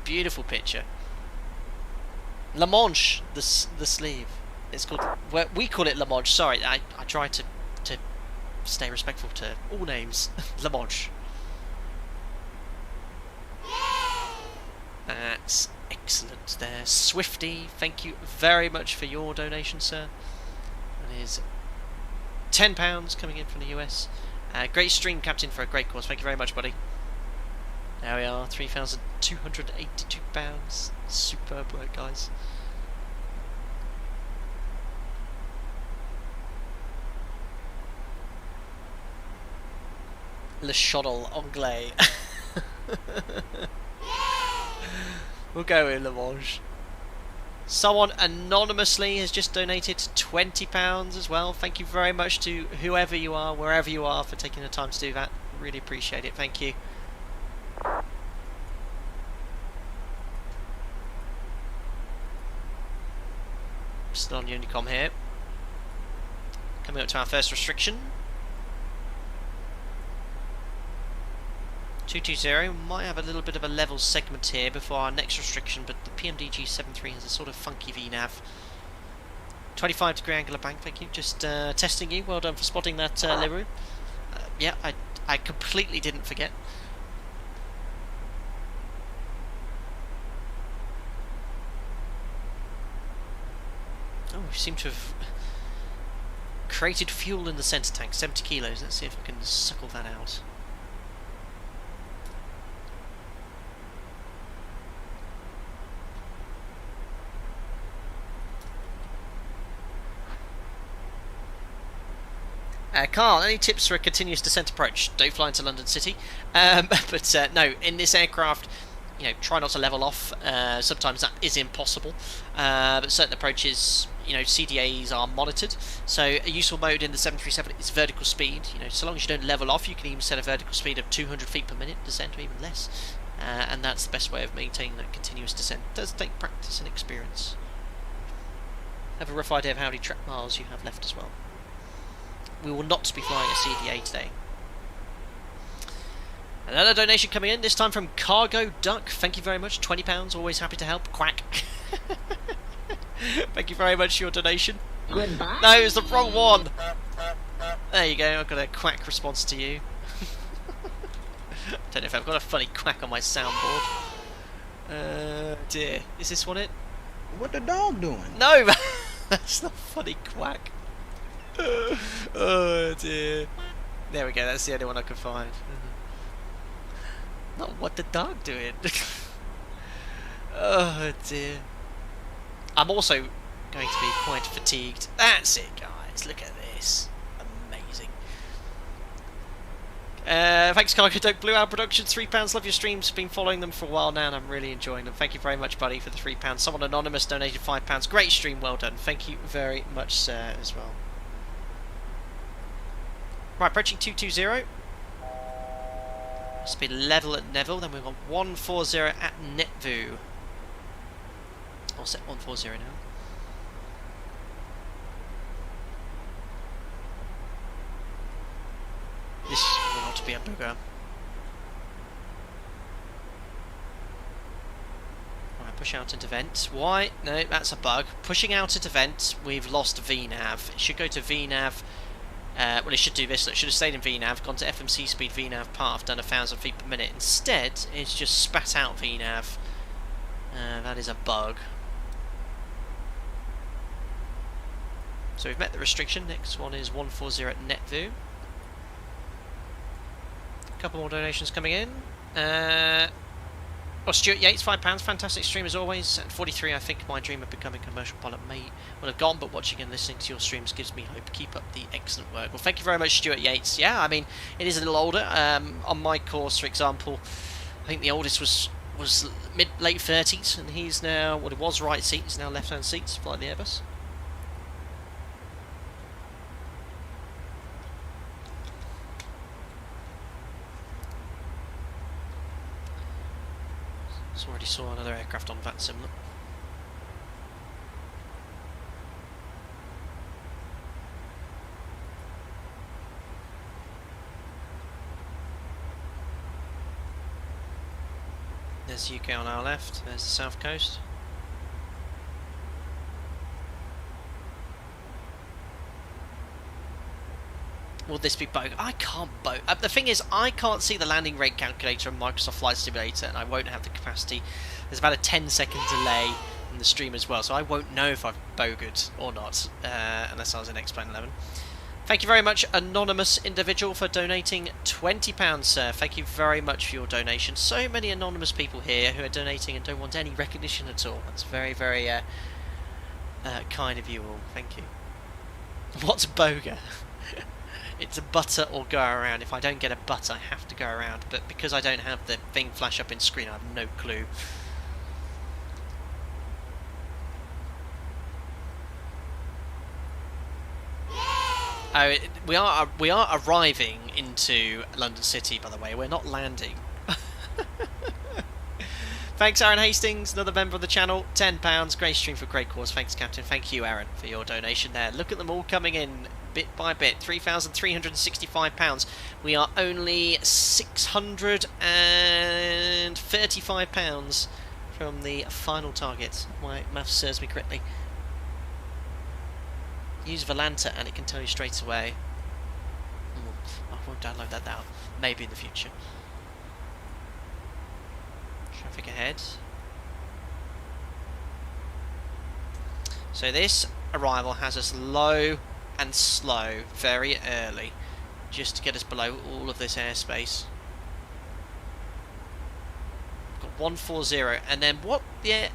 Beautiful picture. La Manche, the sleeve. It's called. Well, we call it La Manche. Sorry, I try to stay respectful to all names. La Manche. That's excellent there. Swifty, thank you very much for your donation, sir. That is £10 coming in from the US. Great stream, Captain, for a great cause. Thank you very much, buddy. There we are, £3,282. Superb work, guys. Le Chaudel Anglais. We'll go with La Manche. Someone anonymously has just donated £20 as well. Thank you very much to whoever you are, wherever you are, for taking the time to do that. Really appreciate it. Thank you. Still on Unicom here. Coming up to our first restriction. 220, might have a little bit of a level segment here before our next restriction, but the PMDG 73 has a sort of funky VNAV. 25-degree angular bank, thank you. Just testing you. Well done for spotting that, Liru. Yeah, I completely didn't forget. Oh, we seem to have created fuel in the centre tank, 70 kilos. Let's see if I can suckle that out. Carl, any tips for a continuous descent approach? Don't fly into London City. But no, in this aircraft, you know, try not to level off. Sometimes that is impossible. But certain approaches, you know, CDAs are monitored. So a useful mode in the 737 is vertical speed. You know, so long as you don't level off, you can even set a vertical speed of 200 feet per minute descent, or even less. and that's the best way of maintaining that continuous descent. It does take practice and experience. Have a rough idea of how many track miles you have left as well. We will not be flying a CDA today. Another donation coming in, this time from Cargo Duck. Thank you very much, £20, always happy to help. Quack. Thank you very much for your donation. Goodbye. No, it's the wrong one. There you go, I've got a quack response to you. Don't know if I've got a funny quack on my soundboard. Dear, is this one it? What the dog doing? No, that's not funny quack. Oh dear. There we go, that's the only one I could find. Not what the dog doing. Oh dear. I'm also going to be quite fatigued. That's it, guys. Look at this. Amazing. Thanks, Cargo Dope. Blue Owl Productions, £3. Love your streams. Been following them for a while now and I'm really enjoying them. Thank you very much, buddy, for the £3. Someone anonymous donated £5. Great stream, well done. Thank you very much, sir, as well. Right, approaching 220. Speed level at Neville, then we've got 140 at Netvu. I'll set 140 now. This will not be a booger. Right, push out into vent. Why? No, that's a bug. Pushing out into vent, we've lost VNAV. It should go to VNAV. Well, it should do this. It should have stayed in VNAV, gone to FMC speed VNAV path, done 1,000 feet per minute. Instead, it's just spat out VNAV. That is a bug. So we've met the restriction. Next one is 140 at Netvu. A couple more donations coming in. Oh, Stuart Yates, £5. Fantastic stream as always. At 43, I think my dream of becoming a commercial pilot may well have gone, but watching and listening to your streams gives me hope. Keep up the excellent work. Well, thank you very much, Stuart Yates. Yeah, I mean, it is a little older. On my course, for example, I think the oldest was late 30s, and he's now, well, it was right seat, he's now left-hand seat to fly the Airbus. So already saw another aircraft on that similar. There's the UK on our left, there's the south coast. Will this be boat? I can't boat. The thing is, I can't see the landing rate calculator on Microsoft Flight Simulator, and I won't have the capacity. There's about a 10-second delay in the stream as well, so I won't know if I've bogeyed or not, unless I was in X-Plane 11. Thank you very much, anonymous individual, for donating £20, sir. Thank you very much for your donation. So many anonymous people here who are donating and don't want any recognition at all. That's very, very kind of you all. Thank you. What's boger? It's a butter or go around. If I don't get a butter, I have to go around. But because I don't have the thing flash up in screen, I have no clue. Oh, we are arriving into London City, by the way. We're not landing. Thanks, Aaron Hastings, another member of the channel. £10. Great stream for great cause. Thanks, Captain. Thank you, Aaron, for your donation there. Look at them all coming in bit by bit. £3,365. We are only £635 from the final target. My maths serves me correctly. Use Volanta and it can tell you straight away. I won't download that now. Maybe in the future. Traffic ahead. So this arrival has us low and slow very early, just to get us below all of this airspace. Got 140, and then what the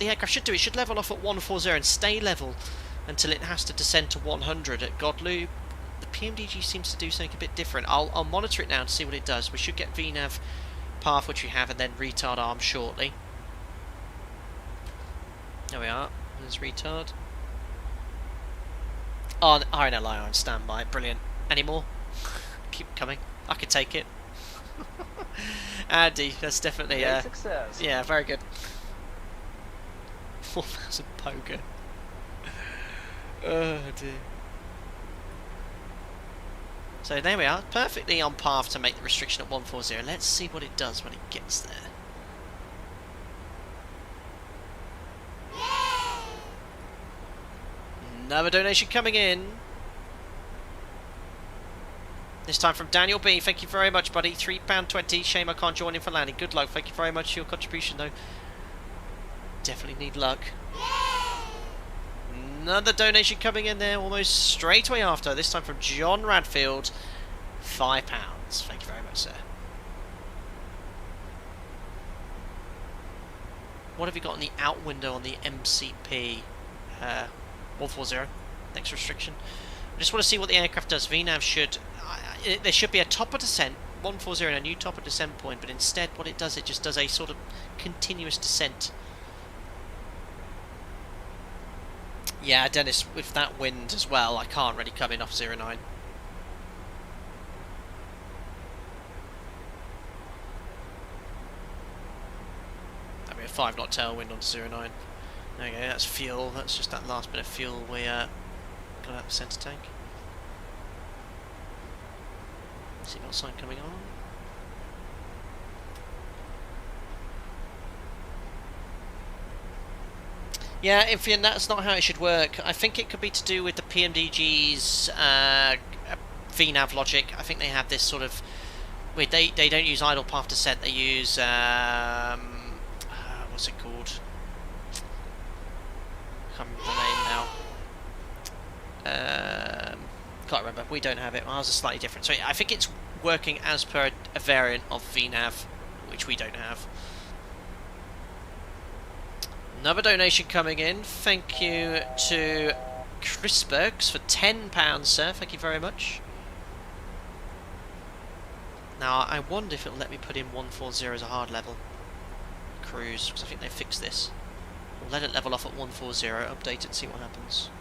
aircraft should do, it should level off at 140 and stay level until it has to descend to 100 at Godlu. The PMDG seems to do something a bit different. I'll monitor it now to see what it does. We should get VNAV path, which we have, and then retard arm shortly. There we are. There's retard. Oh, RNLI on standby. Brilliant. Any more? Keep coming. I could take it. Andy, that's definitely success. yeah, very good. 4,000 poker. Oh dear. So there we are, perfectly on path to make the restriction at 140. Let's see what it does when it gets there. Another donation coming in. This time from Daniel B. Thank you very much, buddy. £3.20. Shame I can't join in for landing. Good luck. Thank you very much for your contribution, though. Definitely need luck. Another donation coming in there almost straight away after. This time from John Radfield. £5. Thank you very much, sir. What have you got on the out window on the MCP 140? Next restriction. I just want to see what the aircraft does. VNAV should... there should be a top of descent, 140 and a new top of descent point, but instead what it does, it just does a sort of continuous descent. Yeah, Dennis, with that wind as well, I can't really come in off 09. That'd be a 5-knot tailwind on 09. There we go, that's fuel, that's just that last bit of fuel we got out the centre tank. Signal sign coming on. Yeah, Infian, that's not how it should work. I think it could be to do with the PMDG's VNAV logic. I think they have this sort of... Wait, they don't use idle path descent, they use... what's it called? I can't remember the name now. Can't remember. We don't have it. Ours is slightly different. So I think it's working as per a variant of VNAV, which we don't have. Another donation coming in. Thank you to Chris Bergs for £10, sir. Thank you very much. Now, I wonder if it'll let me put in 140 as a hard level cruise, because I think they fixed this. We'll let it level off at 140, update it, see what happens.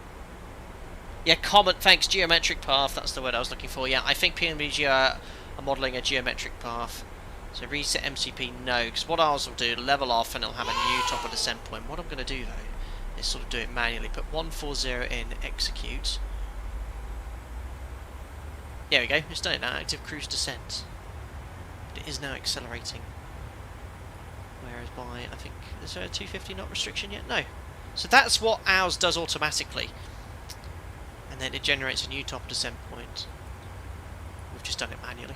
Yeah, common, thanks, geometric path, that's the word I was looking for. Yeah, I think PMDG are modelling a geometric path. So reset MCP, no, because what ours will do, level off and it'll have a new top of descent point. What I'm going to do though, is sort of do it manually. Put 140 in, execute. There we go, it's done it now, active cruise descent. But it is now accelerating. Whereas by, I think, is there a 250 knot restriction yet? No. So that's what ours does automatically. And then it generates a new top descent point. We've just done it manually.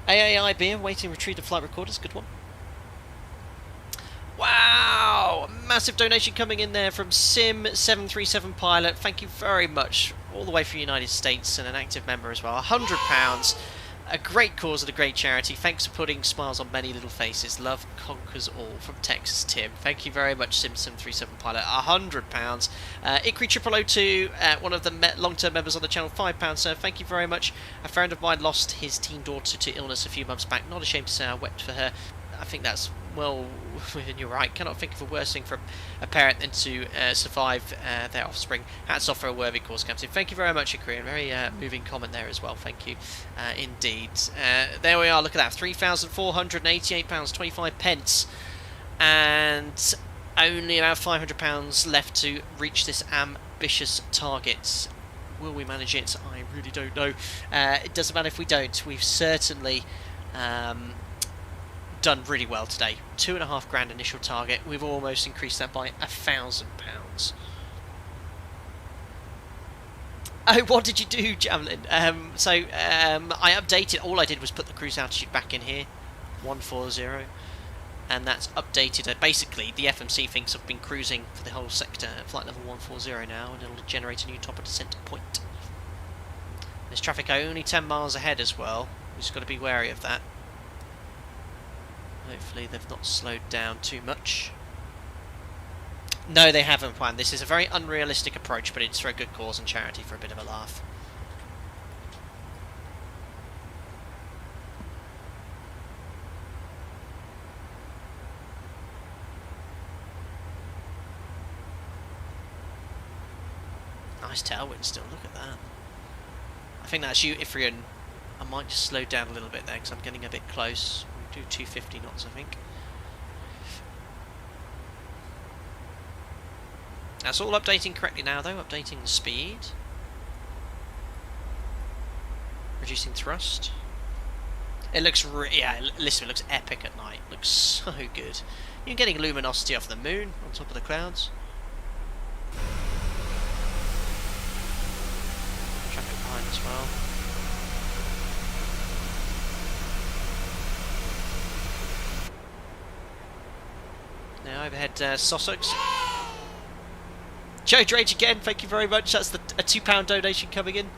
AAIB, waiting retrieve the flight recorders, good one. Wow! Massive donation coming in there from Sim737 Pilot. Thank you very much. All the way from the United States and an active member as well. £100. A great cause and a great charity. Thanks for putting smiles on many little faces. Love conquers all. From Texas, Tim. Thank you very much, Sim737 Pilot. £100. Ikri0002, one of the long-term members on the channel, £5, sir. Thank you very much. A friend of mine lost his teen daughter to illness a few months back. Not ashamed to say I wept for her. I think that's well within your right. Cannot think of a worse thing for a parent than to survive their offspring. Hats off for a worthy cause, Captain. Thank you very much, Ikri. Very moving comment there as well. Thank you indeed. There we are. Look at that. £3,488.25, and only about £500 left to reach this ambitious target. Will we manage it? I really don't know. It doesn't matter if we don't. We've certainly done really well today. £2,500 initial target. We've almost increased that by £1,000. Oh, what did you do, Javelin? I updated. All I did was put the cruise altitude back in here, 140, and that's updated. Basically, the FMC thinks I've been cruising for the whole sector at flight level 140 now, and it'll generate a new top of descent point. There's traffic only 10 miles ahead as well. We've just got to be wary of that. Hopefully they've not slowed down too much. No, they haven't planned. This is a very unrealistic approach, but it's for a good cause and charity, for a bit of a laugh. Nice tailwind still, look at that. I think that's you, Ifrian, I might just slow down a little bit there because I'm getting a bit close. We'll do 250 knots, I think. That's all updating correctly now, though. Updating the speed. Reducing thrust. It looks listen, it looks epic at night. It looks so good. You're getting luminosity off the moon on top of the clouds. Traffic behind as well. Now overhead Sussex. Joe Drage again, thank you very much. That's a £2 donation coming in.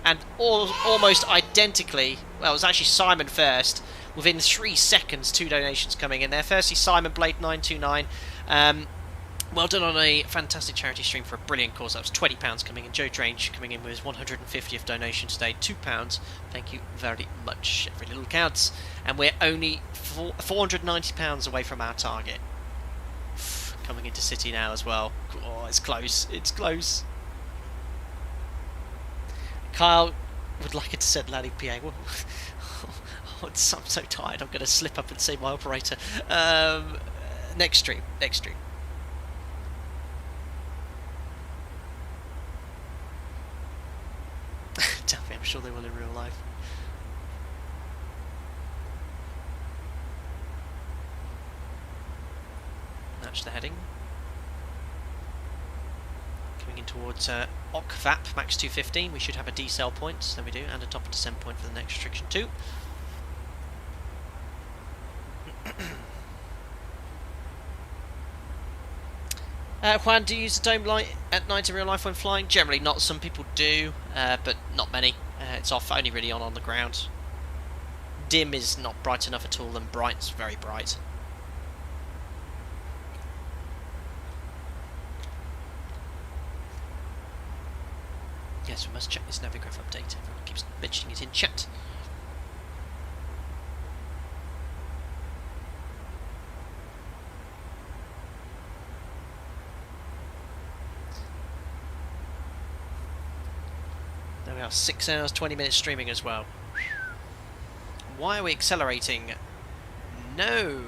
And almost identically, well, it was actually Simon first. Within 3 seconds, 2 donations coming in there. Firstly, Simon Blade 929. Well done on a fantastic charity stream for a brilliant cause. That was £20 coming in. Joe Drage coming in with his 150th donation today. £2. Thank you very much. Every little counts. And we're only £490 away from our target. Coming into City now as well. Oh, it's close. It's close. Kyle would like it to send landing PA. Well, I'm so tired. I'm going to slip up and say my operator. Next stream. Next stream. Tell me, I'm sure they will in real life. Match the heading. Coming in towards OCVAP, max 215. We should have a decel point. There we do, and a top of descent point for the next restriction too. Juan, do you use the dome light at night in real life when flying? Generally not. Some people do, but not many. It's off, only really on the ground. Dim is not bright enough at all, and bright's very bright. Yes, we must check this Navigraph update. Everyone keeps mentioning it in chat. There we are, 6 hours, 20 minutes streaming as well. Why are we accelerating? No!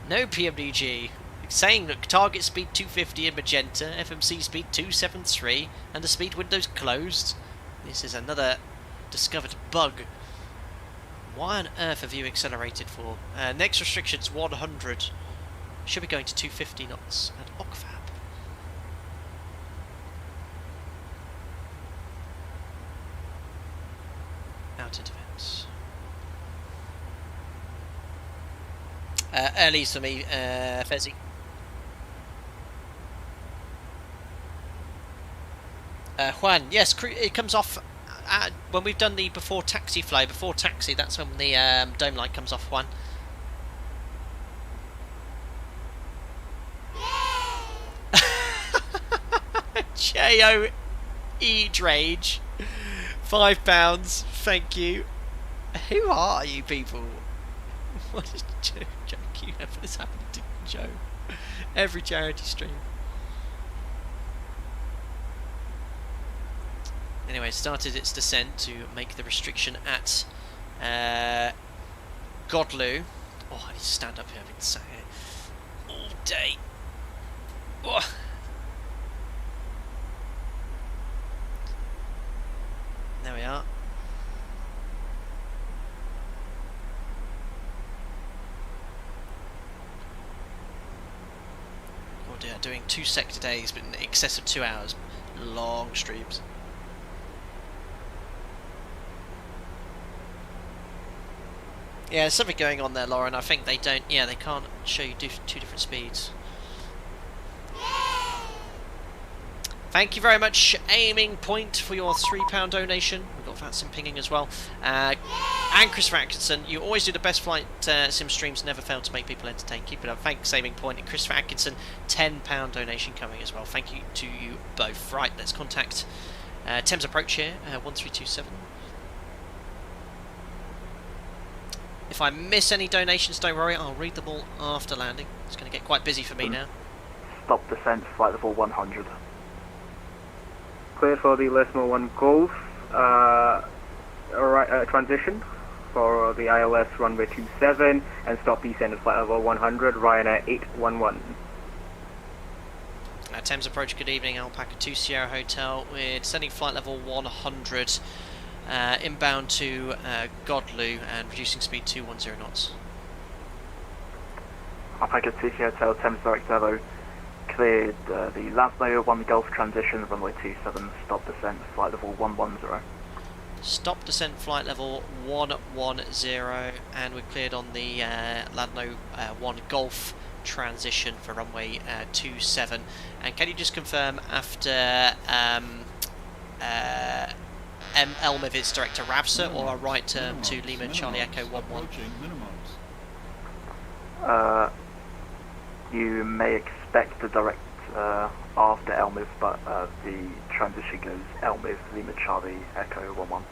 No PMDG! Saying that target speed 250 in magenta, FMC speed 273, and the speed window's closed. This is another discovered bug. Why on earth have you accelerated for? Next restriction's 100. Should be going to 250 knots at OCVAP. Out into vents. Early's for me, Fezzy. Juan, yes, it comes off when we've done the before taxi fly. Before taxi, that's when the dome light comes off, Juan. J-O-E Drage, £5, thank you. Who are you people? What is Joe joking ever this happened to Joe? Every charity stream. Anyway, it started its descent to make the restriction at Godlu. Oh, I need to stand up here. I've been sat here all day. Oh. There we are. Oh dear, doing 2 sector days, but in excess of 2 hours. Long streams. Yeah, there's something going on there, Lauren. I think they don't. Yeah, they can't show you 2 different speeds. Thank you very much, Aiming Point, for your £3 donation. We've got Fatsim pinging as well. And Christopher Atkinson, you always do the best flight sim streams, never fail to make people entertained. Keep it up. Thanks, Aiming Point. And Christopher Atkinson, £10 donation coming as well. Thank you to you both. Right, let's contact Thames Approach here, 1327. If I miss any donations, don't worry, I'll read them all after landing. It's going to get quite busy for me now. Stop descent, flight level 100. Clear for the Lesmo 1 Golf, Alright, transition for the ILS runway 27 and stop descent at flight level 100, Ryanair 811. Thames approach, good evening, Alpaca 2 Sierra Hotel. We're descending flight level 100, inbound to Godlu and reducing speed to 10 knots. Alpaca 2 Sierra Hotel, Thames Direct Servo, cleared the Laszlo 1 Golf transition, runway 27, stop descent, flight level 110. Stop descent flight level 110, and we're cleared on the Laszlo 1 Golf transition for runway 27. And can you just confirm after Elmov it's direct to Ravsa or a right turn to Lima Charlie Echo 11? You may expect the direct after Elmov, but the transition goes Elmov, Lima Charlie Echo 11.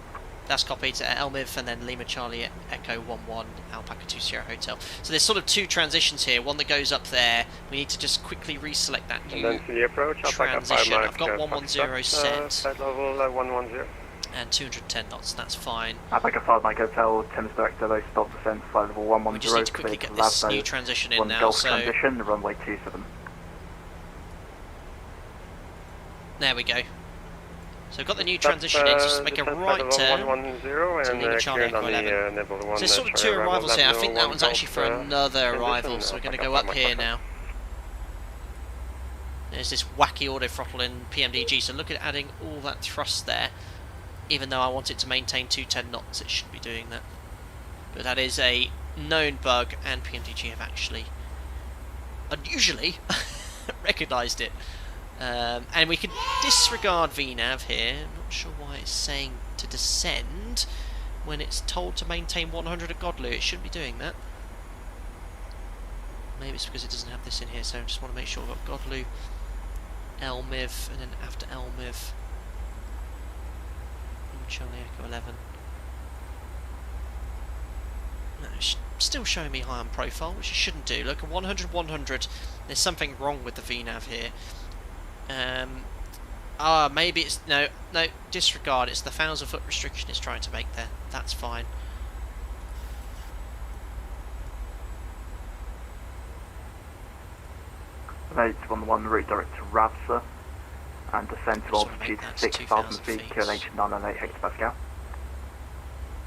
That's copied to Elmov and then Lima Charlie Echo 11 Alpaca 2 Sierra Hotel. So there's sort of two transitions here, one that goes up there. We need to just quickly reselect that new and then to the approach, transition. I've got 110 set. Flight level 110. And 210 knots, that's fine. Alpaca 5 Mike Hotel, Thames Direct Servo, stop descent, flight level 110. We just need to quickly get this new transition in now. Golf so transition, runway 27. there we go. So we've got the new transition in, so just make a right turn to Lima Charlie Echo 11. So there's sort of two arrivals here. I think that one's actually for another arrival, so we're going to go up here now. There's this wacky auto throttle in PMDG, so look at adding all that thrust there. Even though I want it to maintain 210 knots, it should be doing that. But that is a known bug, and PMDG have actually unusually recognised it. And we can disregard VNAV here. I'm not sure why it's saying to descend when it's told to maintain 100 at Godlu. It shouldn't be doing that. Maybe it's because it doesn't have this in here, so I just want to make sure we've got Godlu, Elmov, and then after Elmov, Charlie Echo 11. No, it's still showing me high on profile, which it shouldn't do. Look, 100, 100. There's something wrong with the VNAV here. Maybe it's no, disregard. It's the 1,000 foot restriction it's trying to make there. That's fine. Right, 111 route direct to Ravsa and descend to altitude 6,000 feet, QNH 998 hectopascal.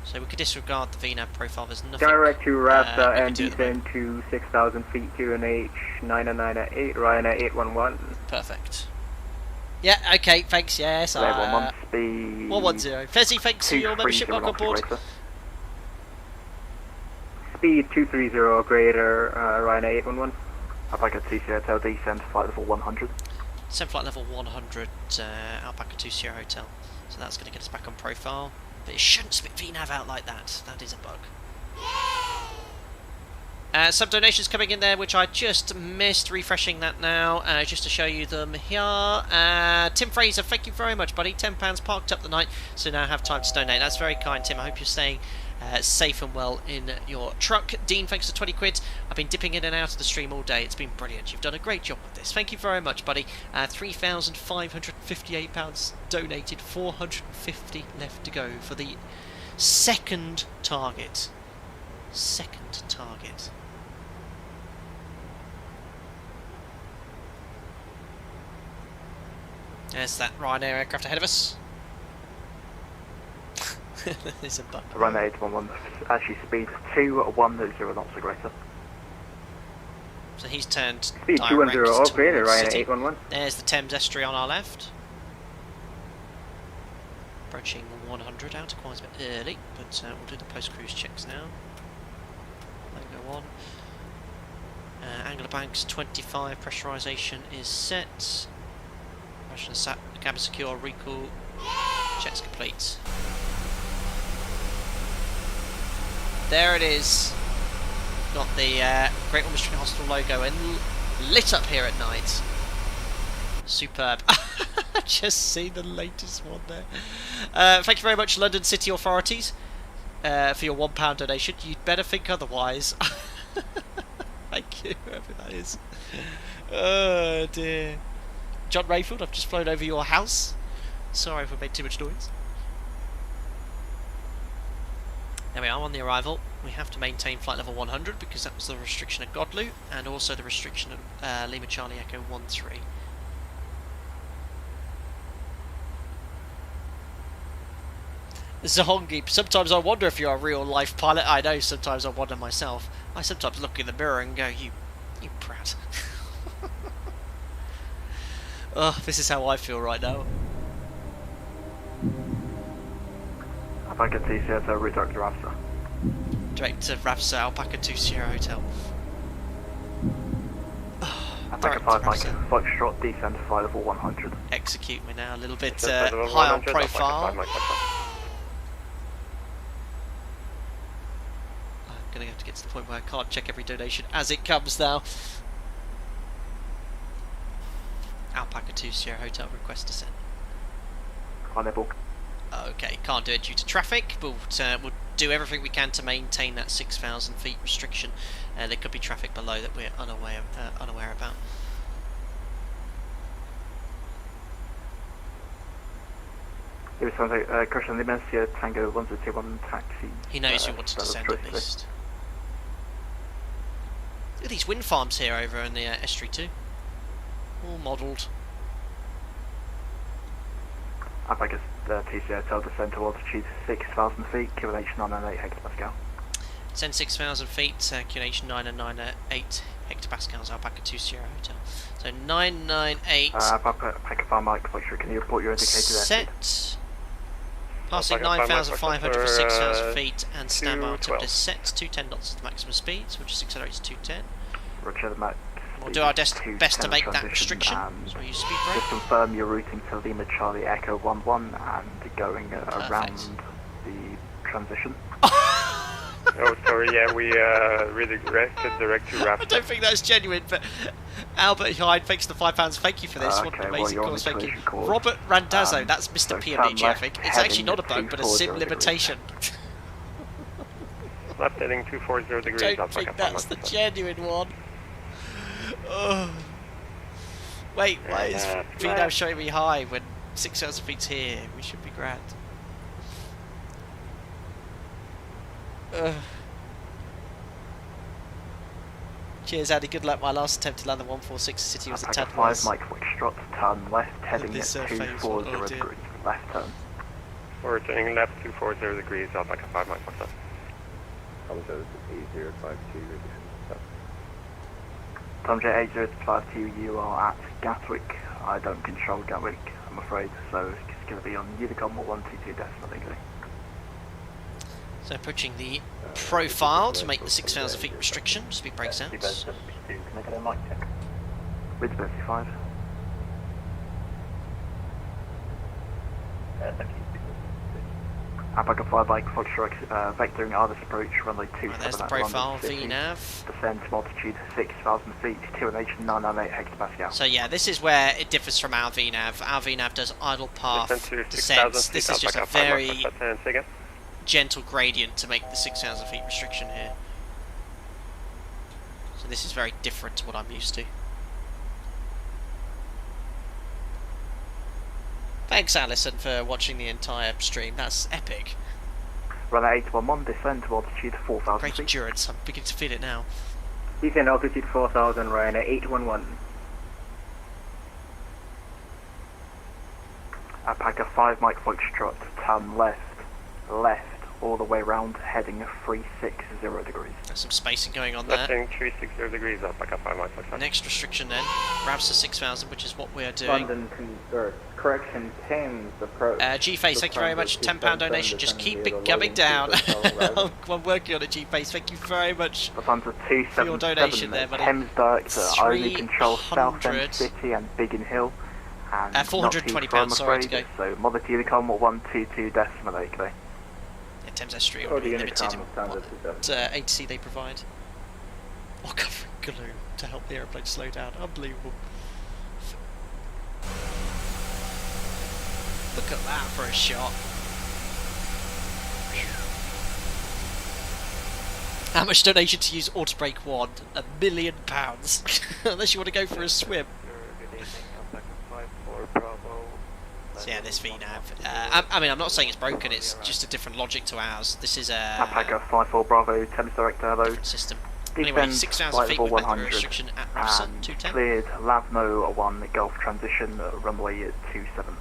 So we could disregard the VNAV profile. There's nothing. Direct to Ravsa and descend to 6,000 feet, QNH 998, Ryanair 811. Perfect. Yeah, okay, thanks, yes. Level 1 speed 110. Fezzy, thanks for your membership, welcome aboard. Speed 230 or greater, Ryanair 811. Alpaca 2 Sierra Hotel, descend flight level 100. Descend flight level 100, Alpaca 2 Sierra Hotel. So that's going to get us back on profile. But it shouldn't spit VNAV out like that. That is a bug. Some donations coming in there, which I just missed. Refreshing that now, just to show you them here. Tim Fraser, thank you very much, buddy. £10 parked up the night, so now have time to donate. That's very kind, Tim. I hope you're staying safe and well in your truck. Dean, thanks for 20 quid. I've been dipping in and out of the stream all day. It's been brilliant. You've done a great job with this. Thank you very much, buddy. £3,558 donated. 450 left to go for the second target. Second target. There's that Ryanair aircraft ahead of us. There's a bug. Ryanair 811, actually speed 210 knots or greater. So he's turned speed direct 210 or greater, Ryanair city. 811. There's the Thames estuary on our left. Approaching 100, out quite a bit early, but we'll do the post-cruise checks now. Logo on. Angular banks 25, pressurisation is set. Cabin secure, recall, checks complete. There it is. Got the Great Ormond Street Hospital logo and lit up here at night. Superb. Just see the latest one there. Thank you very much, London City authorities, for your £1 donation. You'd better think otherwise. Thank you, whoever that is. Oh dear. John Rayfield, I've just flown over your house. Sorry if I made too much noise. There we are on the arrival. We have to maintain flight level 100 because that was the restriction at Godlu and also the restriction at Lima Charlie Echo 13. Zahongi, sometimes I wonder if you're a real life pilot. I know, sometimes I wonder myself. I sometimes look in the mirror and go, you prat. Oh, this is how I feel right now. If I could see CSO redirect to Rafsa. Direct to Rafsa, Alpaca 2 Sierra Hotel. Alpaca 5 Mike, Foxtrot, descend to flight level 100. Execute me now, a little bit high on profile. I'm gonna have to get to the point where I can't check every donation as it comes now. Alpaca 2 Sierra Hotel, request descent. On their book. Okay, can't do it due to traffic, but we'll do everything we can to maintain that 6,000 feet restriction. There could be traffic below that we're unaware about. It was something, Christian Limencia, Tango 1021 taxi. He knows you want to descend at least. Look at these wind farms here over in the estuary too. All modelled. Alpaca TCHL descend to altitude 6,000 feet, QNH 998 hectopascal. Send 6,000 feet, QNH 998 hectopascals, Alpaca 2 Sierra Hotel. So 998. Alpaca 5 Mike, Foxtrot, can you report your indicator there? Set. Passing 9,500 for 6,000 feet and stand by altimeter set. 210 knots is the maximum speed, so we'll just accelerate to 210. Roger the Max. We'll do our best to make that restriction. So we use speed brake. Just confirm you're routing to Lima Charlie Echo 11 and going around the transition. Oh, sorry, yeah, we redirected direct to Raptor. I don't think that's genuine, but Albert Hyde, thanks for the £5. Thank you for this. What an amazing course, thank you. Robert Randazzo, that's Mr. PMDG, I think. It's actually not a boat, but a sim limitation. Left heading 240 degrees. I don't think that's the genuine one. Oh. Wait, why is VNAV showing me high when 6,000 feet's here? We should be grand. Cheers, Andy. Good luck. My last attempt to land the 146 City was a tad worse. 5 Mike Foxtrot, turn left, heading at 240 degrees. Left turn. We're turning left 240 degrees, Alpaca 5 Mike Foxtrot. Tom J8052, you are at Gatwick. I don't control Gatwick, I'm afraid, so it's going to be on Unicom or 122 decimal degree. So approaching the profile to make the 6,000 feet restriction. Speed brakes out. Can I get a mic check? With 35. Thank you. Alpaca 5 Mike Foxtrot, vectoring Ardis approach, runway 27 there's the profile, VNAV. Descend to altitude 6,000 feet, QNH 998 hectopascal. So yeah, this is where it differs from our VNAV. Our VNAV does idle path descents. This is just a very gentle gradient to make the 6,000 feet restriction here. So this is very different to what I'm used to. Thanks, Alison, for watching the entire stream. That's epic. Run 811, descend to altitude 4,000 feet. Great endurance. I'm beginning to feel it now. Descend altitude 4,000, Ryanair 811. Alpaca 5 Mike Foxtrot, turn left, all the way round, heading 360 degrees. There's some spacing going on there. Heading 360 degrees, Alpaca 5 Mike Foxtrot. Next restriction then, Ravsa 6,000, which is what we are doing. London correction, Thames approach. G-Face, thankk you very much. £10 donation. Just keep it coming down. I'm working on it, G-Face. Thank you very much for your donation there, buddy. Thames Director only controls Southend City and Biggin Hill. And £420, sorry to go. So Mother Unicom or 122 decimal degree. Yeah, Thames Estuary are really limited in what agency they provide. Or covering glue to help the aeroplane slow down. Unbelievable. Look at that for a shot. How much donation to use auto brake 1? £1 million. Unless you want to go for a swim. So yeah, this VNAV. I mean, I'm not saying it's broken. It's just a different logic to ours. This is a Alpaca 54 Bravo, Thames Director, hello. system. Anyway, 6,000 feet. We met the restriction at Rafson 210. Cleared Lavno 1 Gulf transition, runway 27.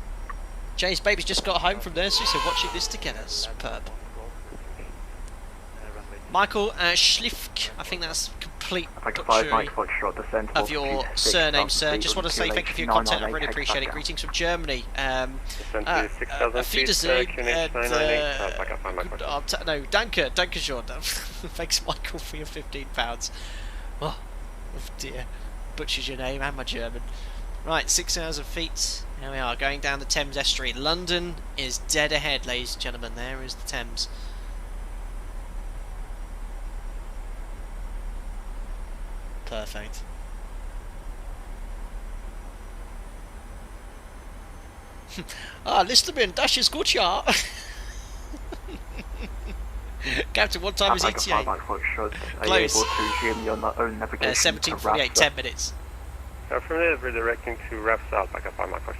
Jay's baby's just got home from nursery, so watching this together. Superb. Michael Schlifk, I think that's complete butchery of your surname, sir. Just want to say thank you for your content, I really appreciate it. Greetings from Germany. Auf Wiedersehen, no, danke Sean. Thanks Michael for your £15. Oh dear, butchers your name and my German. Right, 6,000 feet, here we are, going down the Thames estuary. London is dead ahead, ladies and gentlemen, there is the Thames. Perfect. Listerman, das ist gut, ja. Captain, what time is ETA? Close. 17:48, 10 minutes. Affirmative, redirecting to RAFSA, Alpaca 5 Mike 5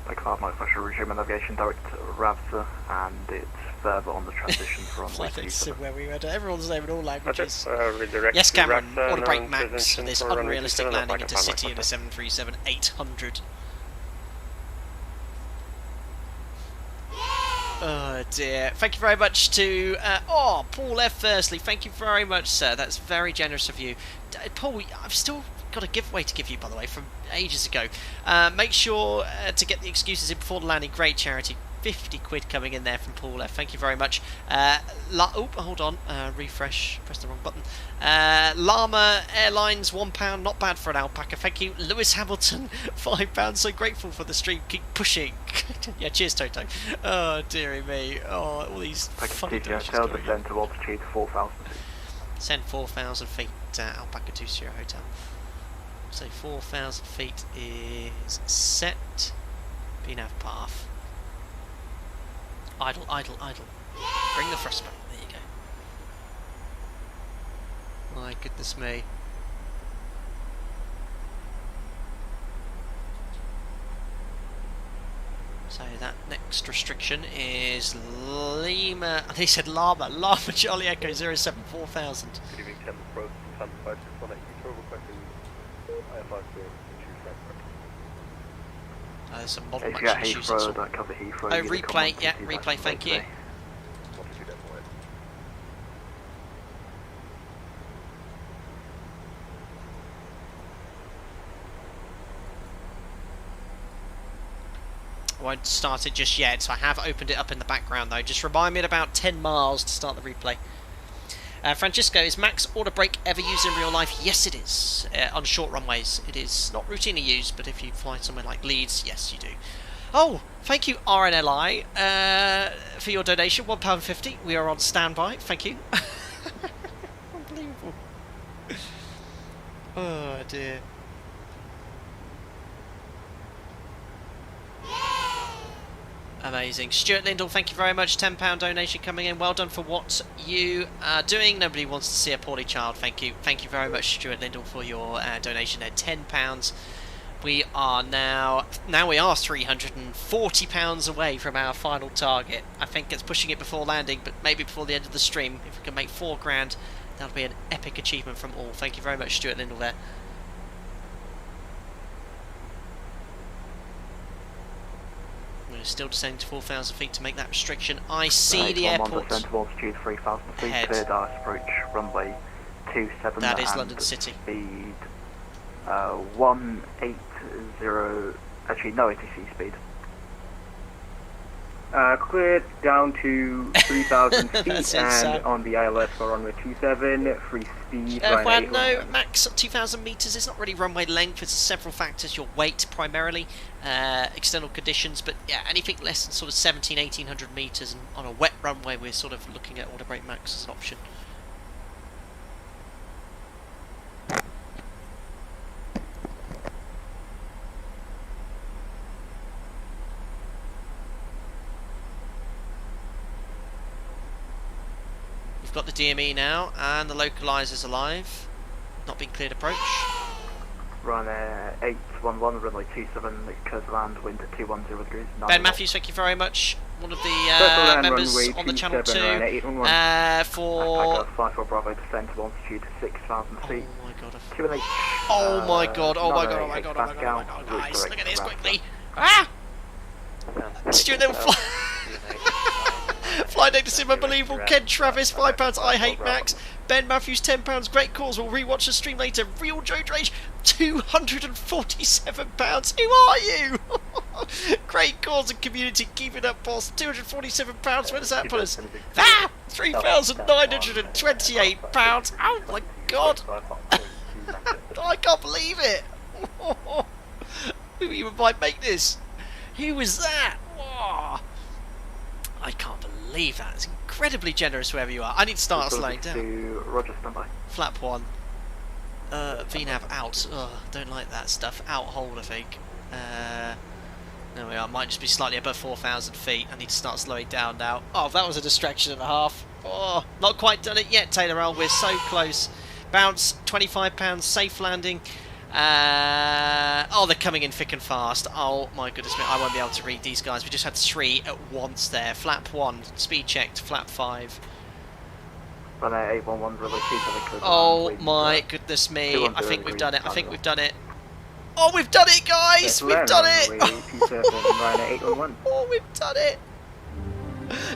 Alpaca 5 Mike 5 resume navigation direct to RAFSA, and it's further on the transition from where we were. Everyone's there in all languages. Redirect Yes, Cameron, to order break max transition for this for runway unrealistic 27, landing Alpaca into 5 city in a 737-800. Oh dear. Thank you very much to Paul F. Firstly, thank you very much, sir. That's very generous of you. Paul, I've still got a giveaway to give you, by the way, from ages ago. Make sure to get the excuses in before the landing. Great charity. 50 quid coming in there from Paul F. Thank you very much. Hold on. Refresh. Press the wrong button. Llama Airlines, £1. Not bad for an alpaca. Thank you. Lewis Hamilton, £5. So grateful for the stream. Keep pushing. Yeah, cheers, Toto. Oh, dearie me. Oh, all these funny donations going on. Descend to altitude 4,000 feet. Send 4,000 feet Alpaca 20 Hotel. So 4,000 feet is set. VNAV path. Idle, idle, idle. Bring the thrust back. There you go. My goodness me. So that next restriction is Lima. They said Llama. Llama Charlie Echo 07 4000. Good evening, Thames Pro, 561 control requesting IFR clearance to Frankfurt. There's some model If you match got issues. Heathrow, that cover Heathrow. Oh, replay, yeah, replay, thank you. I won't start it just yet, so I have opened it up in the background though. Just remind me at about 10 miles to start the replay. Francisco, is max order brake ever used in real life? Yes, it is. On short runways, it is not routinely used, but if you fly somewhere like Leeds, yes, you do. Oh, thank you, RNLI, for your donation, £1.50. We are on standby. Thank you. Unbelievable. Oh dear. Amazing. Stuart Lindell, thank you very much. £10 donation coming in. Well done for what you are doing. Nobody wants to see a poorly child. Thank you. Thank you very much, Stuart Lindell, for your donation there. £10. We are now we are £340 away from our final target. I think it's pushing it before landing, but maybe before the end of the stream. If we can make £4,000, that'll be an epic achievement from all. Thank you very much, Stuart Lindell there. We're still descending to 4,000 feet to make that restriction. I see the airport. Descent to altitude 3,000 feet. Cleared approach runway 27. That is London City. Speed 180. Actually, no ATC speed. Cleared down to 3,000 feet and on the ILS for runway 27, free speed. Well, no, max 2,000 metres. It's not really runway length, it's several factors. Your weight primarily, external conditions, but yeah, anything less than sort of 1,800 metres and on a wet runway, we're sort of looking at order brake max as an option. We've got the DME now, and the localizer's alive. Not been cleared approach. Run 11, runway 27, it curves around, wind at 210 degrees. Ben Matthews, thank you very much. One of the members on the channel 2 for... 54 Bravo, descent to altitude 6,000 feet. Oh my god. QNH. Oh my god, oh my god, oh my god, oh my god, oh my god, guys, look at this quickly. Ah! Stuart then Flight deck to sim, unbelievable. Ken Travis, £5. I hate Max. Ben Matthews, £10. Great calls. We'll rewatch the stream later. Real Joe Drage, £247. Who are you? Great calls and community. Keep it up, boss. £247. Where does that put us? Ah! £3,928. Oh my god. I can't believe it. Who even might make this? Who was that? Whoa. I can't believe that. It's incredibly generous wherever you are. I need to start slowing down. Roger, standby. Flap 1. VNAV out. Ugh, don't like that stuff. Out hold, I think. There we are. Might just be slightly above 4,000 feet. I need to start slowing down now. Oh, that was a distraction and a half. Oh, not quite done it yet, Taylor L. We're so close. Bounce, £25. Safe landing. Oh, they're coming in thick and fast. Oh my goodness me, I won't be able to read these guys. We just had 3 at once there. Flap 1, speed checked. Flap 5. Runway 811, really oh my goodness me, I think we've done it. I think we've done it. Oh, we've done it, guys! We've done it! Oh, we've done it!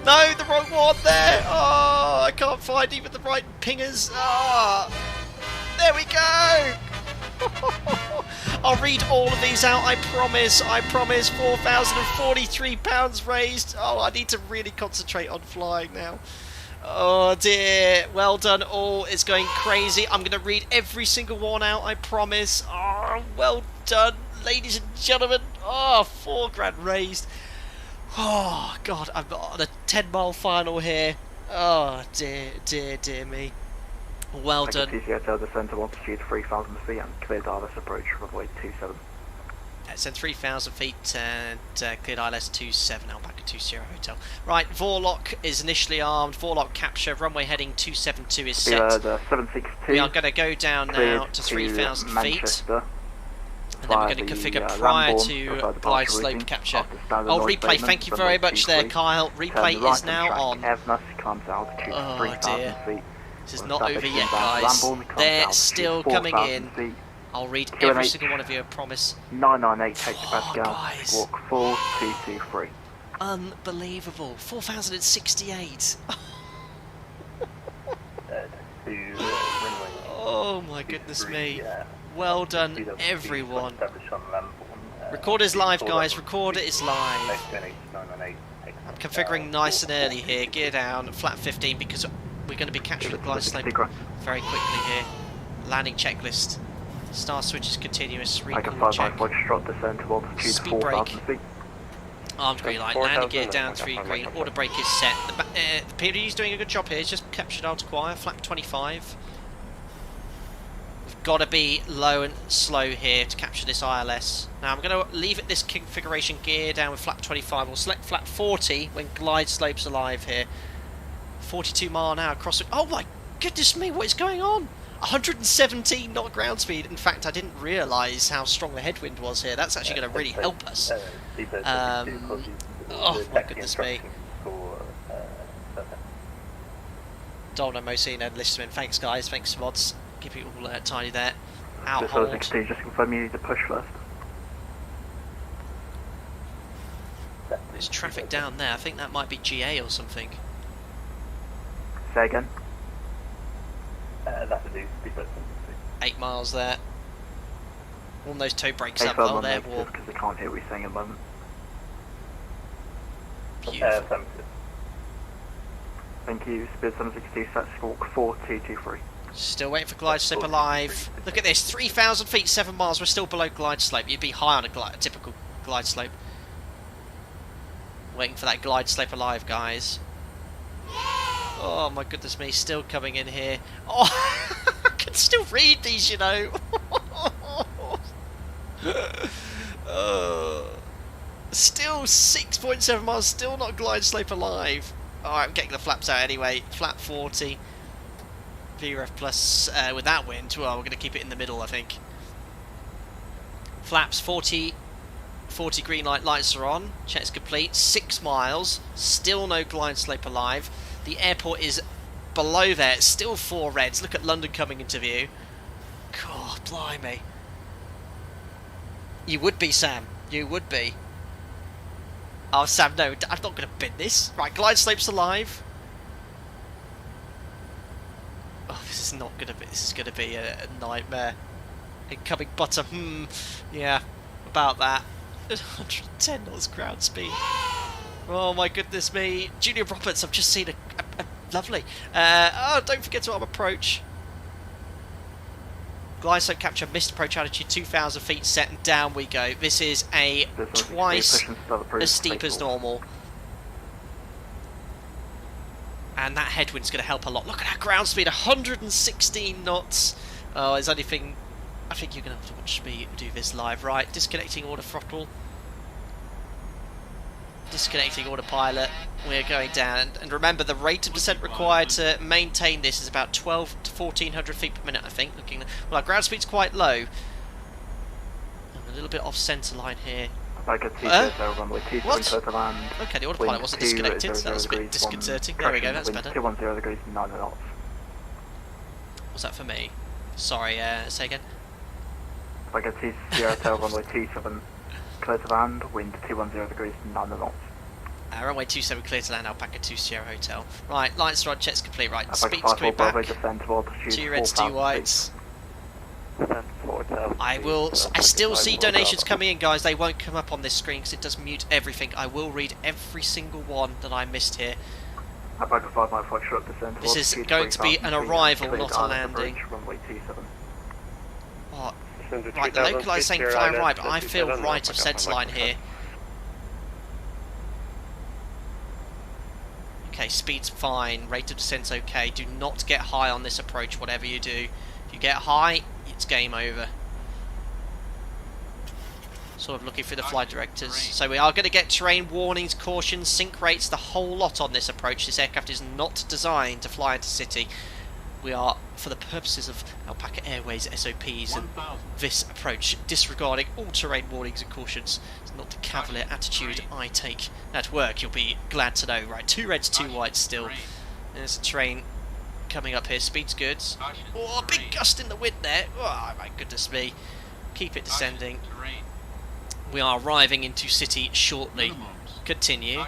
No, the wrong one there! Oh, I can't find even the right pingers. Ah, there we go! I'll read all of these out, I promise. I promise. £4,043 raised. Oh, I need to really concentrate on flying now. Oh dear. Well done all. It's going crazy. I'm going to read every single one out, I promise. Oh, well done, ladies and gentlemen. Oh, £4,000 raised. Oh, God. I'm on a 10-mile final here. Oh, dear, dear, dear me. Well done. TCHL descent to altitude 3,000 feet and cleared ILS approach runway 27. Send 3,000 feet and cleared ILS 27, Alpaca 20 Hotel. Right, Vorlock is initially armed. Vorlock capture, runway heading 272 is set. 762. We are going to go down now to 3,000 feet. And then we're going to configure prior to glide slope capture. Oh, replay, thank you very much there, Kyle. Replay is now on. Oh dear. This is not over yet, guys. They're still coming in. I'll read every single one of you, I promise. 998 hectopascal, squawk 4223. Unbelievable. 4,068. Oh my goodness me. Well done, everyone. Recorder is live, guys. Recorder is live. I'm configuring nice and early here. Gear down, flat 15, because we're going to be capturing the glide slope very quickly here. Landing checklist. Star switch is continuous. Recall check. Speed brake. Armed green light. Landing gear down 3 green. Order brake is set. The PMDG is doing a good job here. It's just captured out to quiet. Flap 25. We've got to be low and slow here to capture this ILS. Now I'm going to leave it this configuration gear down with flap 25. We'll select flap 40 when glide slope's alive here. 42 mile an hour crossing. Oh my goodness me, what is going on? 117 knot ground speed. In fact, I didn't realise how strong the headwind was here. That's actually going to really help us. Oh my goodness me. Domino Mosina and Listerman, thanks guys, thanks mods. Keep it all tidy there. Out hold. Just confirm you need to push first. There's traffic down there. I think that might be GA or something. Say again. That's a new 8 miles there. Warm those toe brakes up. Oh, they're warm. Because they can't hear what you're saying at the moment. Beautiful. Thank you. Speed 762, set squawk 4223. Still waiting for glide slope alive. Look at this, 3,000 feet, 7 miles. We're still below glide slope. You'd be high on a typical glide slope. Waiting for that glide slope alive, guys. Oh my goodness me, still coming in here. Oh, I can still read these, you know. Still 6.7 miles, still not glide slope alive. Alright, I'm getting the flaps out anyway. Flap 40. VREF plus with that wind. Well, we're going to keep it in the middle, I think. Flaps 40 green lights are on. Checks complete. 6 miles. Still no glide slope alive. The airport is below there. It's still 4 reds. Look at London coming into view. God, blimey. You would be, Sam. You would be. Oh, Sam, no. I'm not going to bin this. Right, glide slope's alive. Oh, this is not going to be. This is going to be a nightmare. Incoming butter. Yeah, about that. 110 knots ground speed. Oh my goodness me. Julia Roberts, I've just seen a lovely. Oh, don't forget to arm approach. Glide slope capture, missed approach altitude 2,000 feet set, and down we go. This is a twice as steep as normal. And that headwind's going to help a lot. Look at that ground speed, 116 knots. Oh, is anything... I think you're going to have to watch me do this live. Right, disconnecting auto throttle. Disconnecting autopilot. We're going down. And remember, the rate of descent required to maintain this is about 12 to 1,400 feet per minute, I think. Well, our ground speed's quite low. I'm a little bit off centre line here. What? Okay, the autopilot wasn't disconnected. That was a bit disconcerting. There we go, that's better. 210 degrees, 9 knots. Was that for me? Sorry, say again. Spaghetti Sierra Hotel runway 27, clear to land, wind 210 degrees, 9 knots. Runway 27 clear to land, Alpaca 2 Sierra Hotel. Right, lights are on, checks complete. Right, speed's coming back. 2 reds, 2 whites. I still see donations coming in, guys. They won't come up on this screen because it does mute everything. I will read every single one that I missed here. This is going to be an arrival, not a landing. What? Right, the localised saying flying right, but I feel right of centreline here. Okay, speed's fine, rate of descent's okay. Do not get high on this approach, whatever you do. If you get high, it's game over. Sort of looking through the flight directors. So we are going to get terrain warnings, cautions, sync rates, the whole lot on this approach. This aircraft is not designed to fly into city. We are, for the purposes of Alpaca Airways SOPs and this approach, disregarding all terrain warnings and cautions. It's not the cavalier attitude I take at work, you'll be glad to know. Right, 2 reds, 2 whites still. There's a train coming up here, speed's good. Oh, big gust in the wind there. Oh, my goodness me. Keep it descending. We are arriving into city shortly. Continue.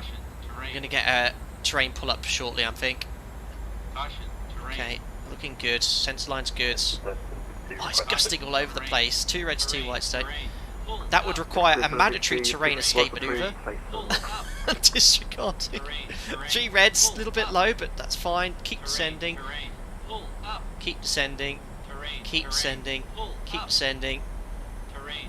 We're going to get a train pull up shortly, I think. Okay. Looking good, centre line's good. Oh, it's gusting all over the place. 2 reds, 2 whites today. That would require a mandatory terrain escape manoeuvre. Disregarding. 3 reds, a little bit low, but that's fine. Keep descending. Keep descending. Keep descending. Keep descending.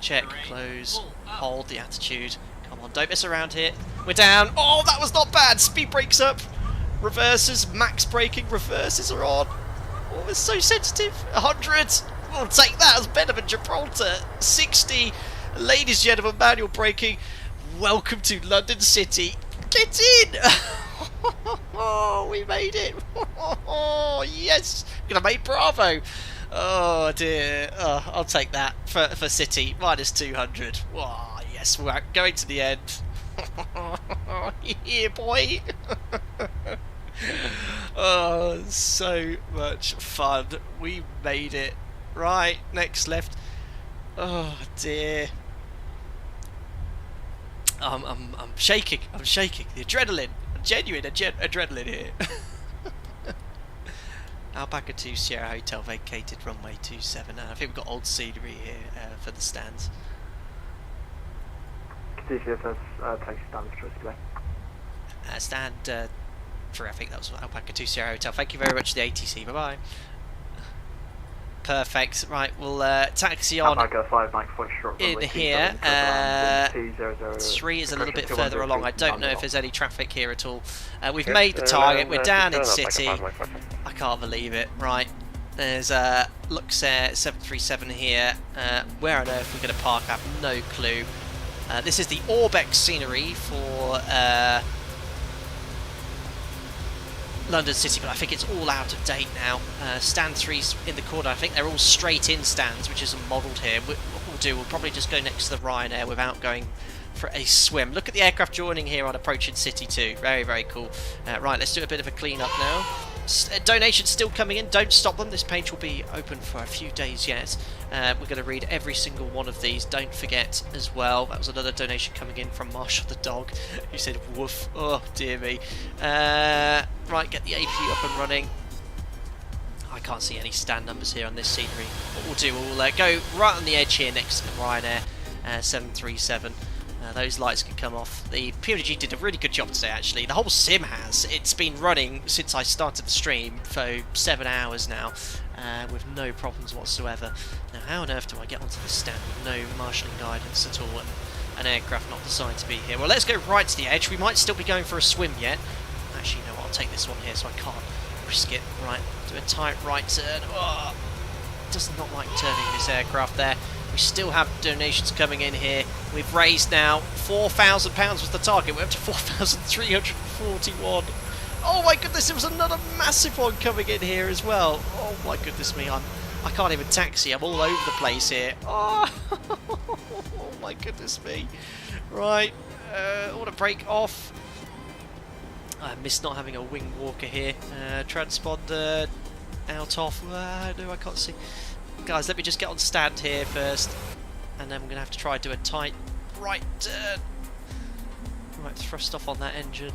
Check, close, hold the attitude. Come on, don't mess around here. We're down. Oh, that was not bad. Speed brakes up. Reverses, max braking, reverses are on. Oh, it's so sensitive. 100. We'll take that as better than Gibraltar. 60. Ladies and gentlemen, manual braking. Welcome to London City. Get in. Oh, we made it. Oh, yes. Gonna make Bravo. Oh dear. Oh, I'll take that for City. Minus 200. Oh, yes, we're going to the end. Yeah, boy. Oh, so much fun. We made it. Right, next left. Oh dear. I'm shaking. I'm shaking. The adrenaline. Genuine adrenaline here. Alpaca 2 Sierra Hotel vacated runway 27. And I think we've got old scenery here for the stands. Stand 3, I think that was Alpaca 2 Sierra Hotel. Thank you very much to the ATC. Bye bye. Perfect. Right, we'll taxi on in here. 3 is a little bit further along. I don't know if there's any traffic here at all. We've made the target. We're down in city. I can't believe it. Right, there's Luxair 737 here. Where on earth we're going to park, I have no clue. This is the Orbex scenery for London City, but I think it's all out of date now. Stand 3's in the corner. I think they're all straight in stands, which isn't modelled here. we'll do, we'll probably just go next to the Ryanair without going for a swim. Look at the aircraft joining here on approaching City 2. Very, very cool. Right, let's do a bit of a clean up now. Donations still coming in. Don't stop them. This page will be open for a few days yet. We're going to read every single one of these. Don't forget as well. That was another donation coming in from Marshall the dog. He said, woof. Oh, dear me. Right, get the APU up and running. I can't see any stand numbers here on this scenery. What we'll do, we'll go right on the edge here next to Ryanair 737. Those lights can come off. The PMDG did a really good job today, actually. The whole sim has. It's been running since I started the stream for 7 hours now, with no problems whatsoever. Now, how on earth do I get onto this stand with no marshalling guidance at all, and an aircraft not designed to be here? Well, let's go right to the edge. We might still be going for a swim yet. Actually, you know what? I'll take this one here so I can't risk it. Right, do a tight right turn. Oh, does not like turning this aircraft there. We still have donations coming in here. We've raised now £4,000 was the target. We're up to 4,341. Oh my goodness, there was another massive one coming in here as well. Oh my goodness me, I can't even taxi. I'm all over the place here. Oh, oh my goodness me. Right, I want to break off. I missed not having a wing walker here. Transponder out off. No, I can't see. Guys, let me just get on stand here first, and then we're going to have to try to do a tight right turn. Right, thrust off on that engine.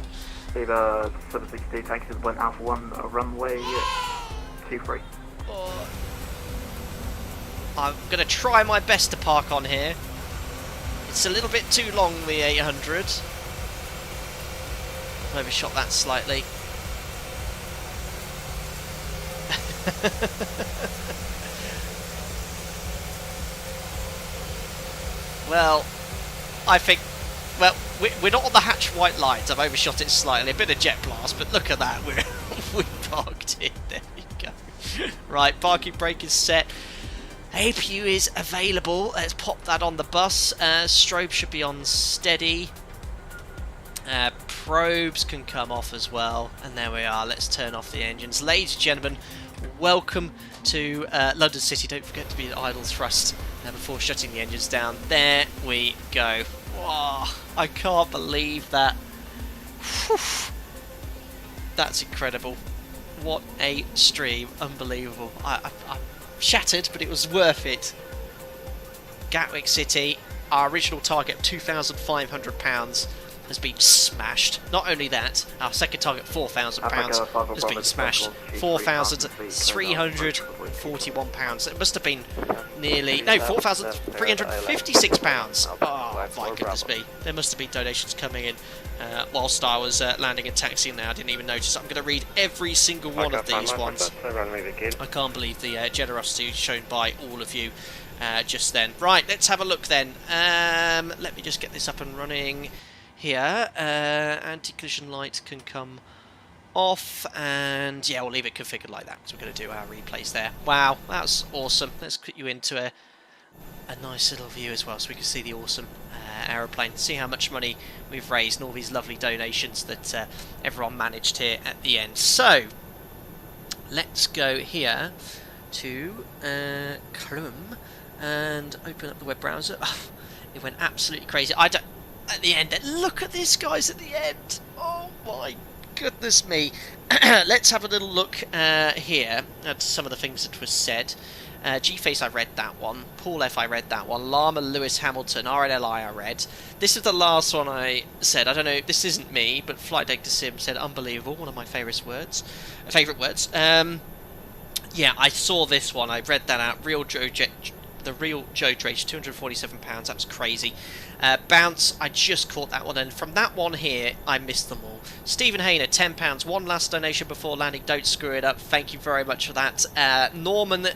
Viva 762, taxi to the Blend Alpha 1, runway 23. Oh. I'm going to try my best to park on here. It's a little bit too long, the 800. Overshot that slightly. Well, I think, well, we're not on the hatch white lines. I've overshot it slightly, a bit of jet blast, but look at that, we parked it. There you go. Right, parking brake is set. APU is available. Let's pop that on the bus. Strobe should be on steady. Probes can come off as well, and there we are. Let's turn off the engines. Ladies and gentlemen, welcome to London City. Don't forget to be at idle thrust before shutting the engines down. There we go. Wow, I can't believe that. Whew. That's incredible. What a stream. Unbelievable. I'm shattered, but it was worth it. Gatwick City, our original target of £2,500 has been smashed. Not only that, our second target £4,000 has been smashed. £4,341. It must have been nearly, no, £4,356. Oh my goodness me. There must have been donations coming in whilst I was landing and taxiing there. I didn't even notice. I'm going to read every single one of these ones. I can't believe the generosity shown by all of you just then. Right, let's have a look then. Let me just get this up and running. Here, anti-collision light can come off, and yeah, we'll leave it configured like that because we're going to do our replays there. Wow, that's awesome. Let's put you into a nice little view as well so we can see the awesome aeroplane, see how much money we've raised and all these lovely donations that everyone managed here at the end. So, let's go here to Chrome and open up the web browser. It went absolutely crazy. At the end, look at this, guys, at the end. Oh my goodness me. Let's have a little look here at some of the things that were said. G-Face, I read that one. Paul F, I read that one. Llama Lewis Hamilton, RNLI, I read. This is the last one I said. I don't know, this isn't me, but Flight Data Sim said unbelievable, one of my favourite words. Yeah, I saw this one. I read that out. The real Joe Drake, £247. That was crazy. Bounce, I just caught that one, and from that one here, I missed them all. Stephen Hayner, £10. One last donation before landing. Don't screw it up. Thank you very much for that. Norman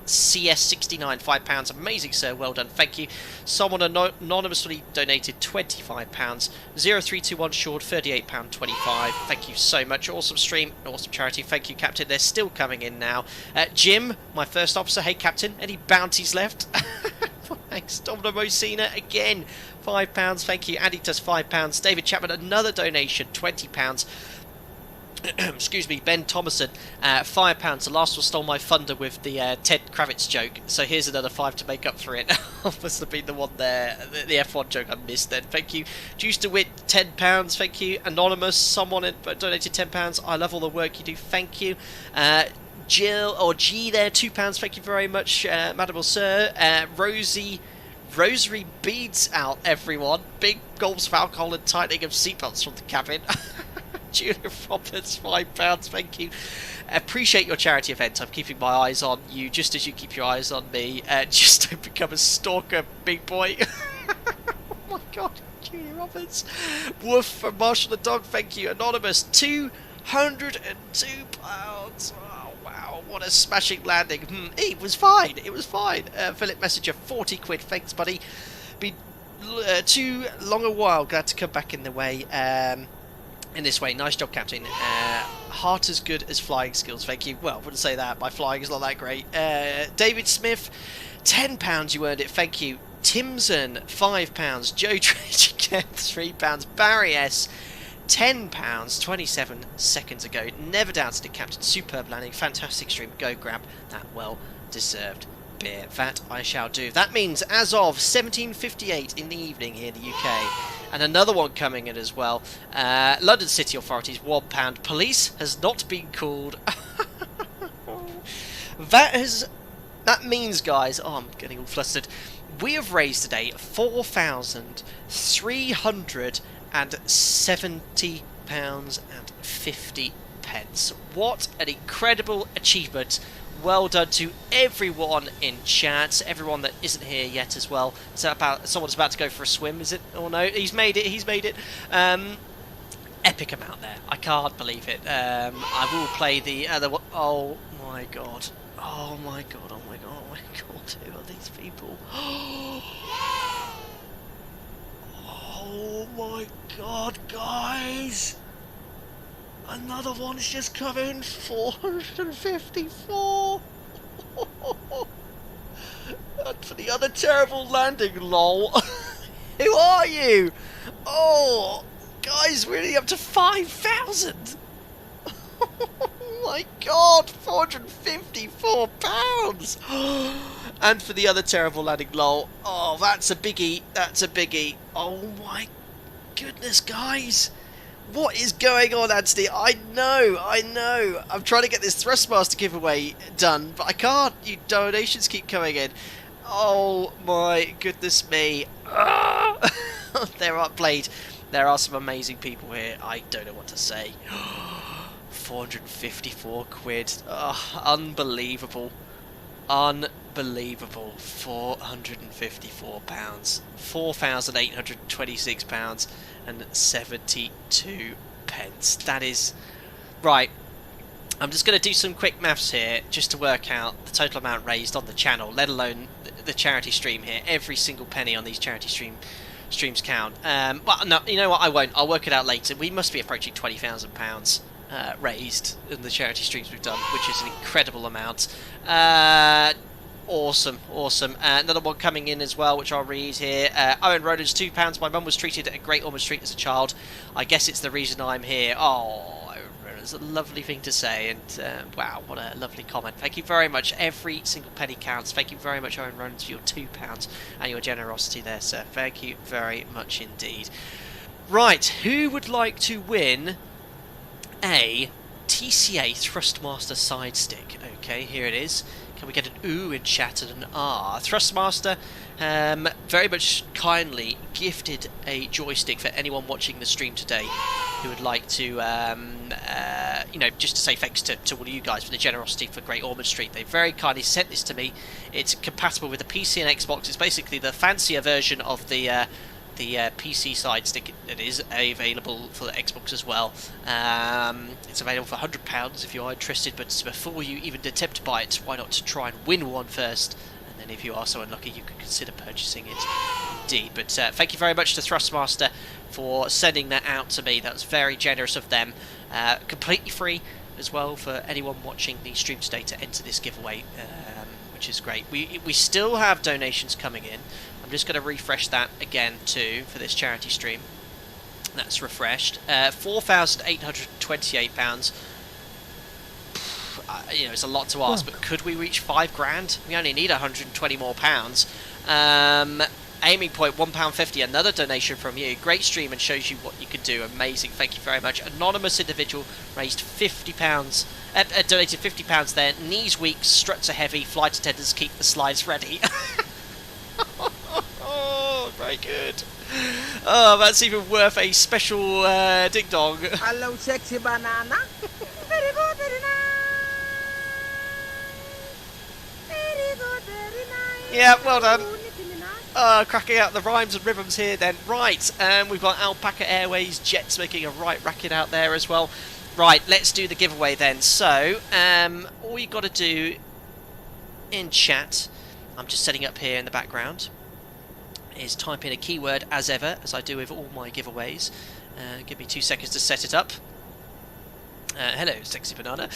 CS69, £5. Amazing, sir. Well done. Thank you. Someone anonymously donated £25. 0321 Short, £38.25. Thank you so much. Awesome stream. Awesome charity. Thank you, Captain. They're still coming in now. Jim, my first officer. Hey, Captain. Any bounties left? Thanks. Domino Mosina again. £5. Thank you. Andy does £5. David Chapman, another donation. £20. excuse me, Ben Thomason, £5. The last one stole my thunder with the Ted Kravitz joke, so here's another 5 to make up for it. Must have been the one there, the F1 joke I missed then. Thank you. Juice to Wit, £10. Thank you. Anonymous, someone donated £10. I love all the work you do. Thank you. Jill or G there, £2. Thank you very much, Madam or Sir. Rosary beads out, everyone. Big gulps of alcohol and tightening of seatbelts from the cabin. Julia Roberts, £5, thank you. Appreciate your charity event. I'm keeping my eyes on you just as you keep your eyes on me. Just don't become a stalker, big boy. Oh my god, Julia Roberts. Woof from Marshall the Dog, thank you. Anonymous, £202. Oh wow, what a smashing landing. It was fine, it was fine. Philip Messenger, 40 quid, thanks buddy. Been too long a while, glad to come back in the way. In this way, nice job, Captain. Heart as good as flying skills, thank you. Well, wouldn't say that. My flying is not that great. David Smith, £10 you earned it, thank you. Timson, £5. Joe Trajan, £3. Barry S, £10, 27 seconds ago. Never doubted it, Captain. Superb landing, fantastic stream. Go grab that well-deserved beer. That I shall do. That means as of 17:58 in the evening here in the UK. And another one coming in as well. London City Authorities, £1. Police has not been called. That means, guys, oh, I'm getting all flustered. We have raised today £4,370.50. What an incredible achievement. Well done to everyone in chat, everyone that isn't here yet as well. So someone's about to go for a swim, is it? Oh no, he's made it, epic amount there. I can't believe it. I will play the other one. Oh my god. Oh my god, oh my god, oh my god. Who are these people? Oh my god, guys. Another one's just come in, 454. And for the other terrible landing, lol. Who are you? Oh, guys, we're nearly up to 5,000. Oh my god, £454. And for the other terrible landing, lol. Oh, that's a biggie. That's a biggie. Oh my goodness, guys. What is going on, Anthony? I know. I'm trying to get this Thrustmaster giveaway done, but I can't. You donations keep coming in. Oh my goodness me. There are some amazing people here. I don't know what to say. 454 quid. Oh, unbelievable. Unbelievable. £454. £4,826 and 72 pence. That is right. I'm just going to do some quick maths here just to work out the total amount raised on the channel, let alone the charity stream here. Every single penny on these charity streams count. Well, no, you know what? I won't. I'll work it out later. We must be approaching £20,000 raised in the charity streams we've done, which is an incredible amount. Awesome. Another one coming in as well, which I'll read here. Owen Rodens, £2. My mum was treated at Great Ormond Street as a child. I guess it's the reason I'm here. Oh, it's a lovely thing to say, and wow, what a lovely comment. Thank you very much. Every single penny counts. Thank you very much, Owen Rodens, for your £2 and your generosity there, sir. Thank you very much indeed. Right, who would like to win a TCA Thrustmaster side stick? Okay, here it is. Can we get an ooh in chat and an ah? Thrustmaster very much kindly gifted a joystick for anyone watching the stream today who would like to, you know, just to say thanks to all of you guys for the generosity for Great Ormond Street. They very kindly sent this to me. It's compatible with the PC and Xbox. It's basically the fancier version of the PC side stick. It is available for the Xbox as well. It's available for £100 if you are interested, but before you even attempt to buy it, why not try and win one first, and then if you are so unlucky you can consider purchasing it indeed. But thank you very much to Thrustmaster for sending that out to me. That was very generous of them. Completely free as well for anyone watching the stream today to enter this giveaway, which is great. We still have donations coming in. I'm just going to refresh that again too for this charity stream. That's refreshed. £4,828. You know, it's a lot to ask, but could we reach £5,000? We only need 120 more pounds. Aiming point £1.50. Another donation from you. Great stream and shows you what you can do. Amazing. Thank you very much. Anonymous individual raised £50. Donated £50 there. Knees weak, struts are heavy. Flight attendants keep the slides ready. Oh, very good. Oh, that's even worth a special ding dong. Hello, sexy banana. Very good, very nice. Very good, very nice. Yeah, well done. Cracking out the rhymes and rhythms here then. Right, we've got Alpaca Airways jets making a right racket out there as well. Right, let's do the giveaway then. So, all you got to do in chat, I'm just setting up here in the background, is type in a keyword as ever, as I do with all my giveaways. Give me 2 seconds to set it up. Hello, sexy banana.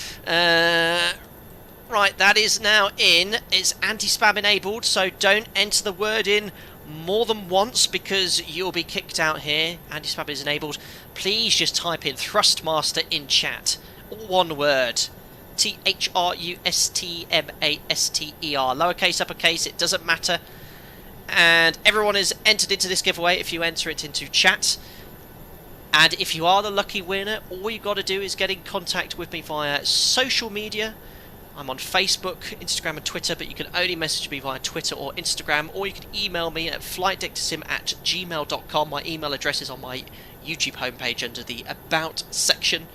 Right, that is now in. It's anti-spam enabled, so don't enter the word in more than once because you'll be kicked out here. Anti-spam is enabled. Please just type in Thrustmaster in chat. All one word. THRUSTMASTER. Lowercase, uppercase, it doesn't matter. And everyone is entered into this giveaway if you enter it into chat. And if you are the lucky winner, all you've got to do is get in contact with me via social media. I'm on Facebook, Instagram and Twitter, but you can only message me via Twitter or Instagram, or you can email me at flightdecktosim@gmail.com. My email address is on my YouTube homepage under the About section.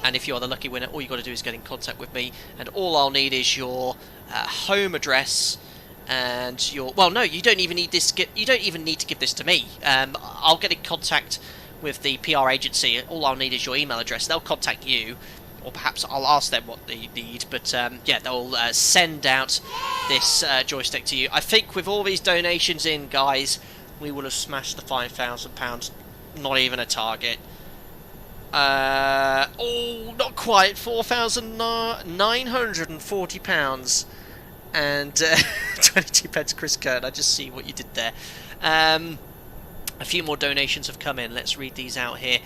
And if you are the lucky winner, all you've got to do is get in contact with me, and all I'll need is your home address and your... Well, no, you don't even need this. You don't even need to give this to me. I'll get in contact with the PR agency. All I'll need is your email address. They'll contact you. Or perhaps I'll ask them what they need, but yeah, they'll send out this joystick to you. I think with all these donations in, guys, we will have smashed the £5,000. Not even a target. Oh, not quite. £4,940 and 22 pence, Chris Kern. I just see what you did there. A few more donations have come in. Let's read these out here.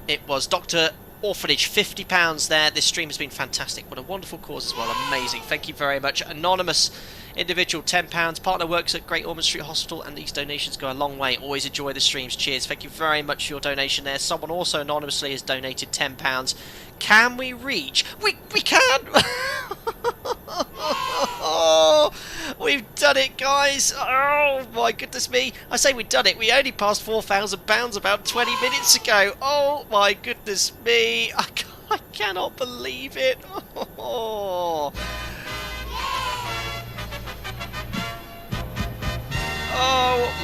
It was Dr. Orphanage, £50 there. This stream has been fantastic. What a wonderful cause as well. Amazing. Thank you very much. Anonymous individual, £10. Partner works at Great Ormond Street Hospital, and these donations go a long way. Always enjoy the streams. Cheers. Thank you very much for your donation there. Someone also anonymously has donated £10. Can we reach? We can! Oh, we've done it, guys. Oh my goodness me. I say we've done it. We only passed £4,000 about 20 minutes ago. Oh my goodness me. I cannot believe it. Oh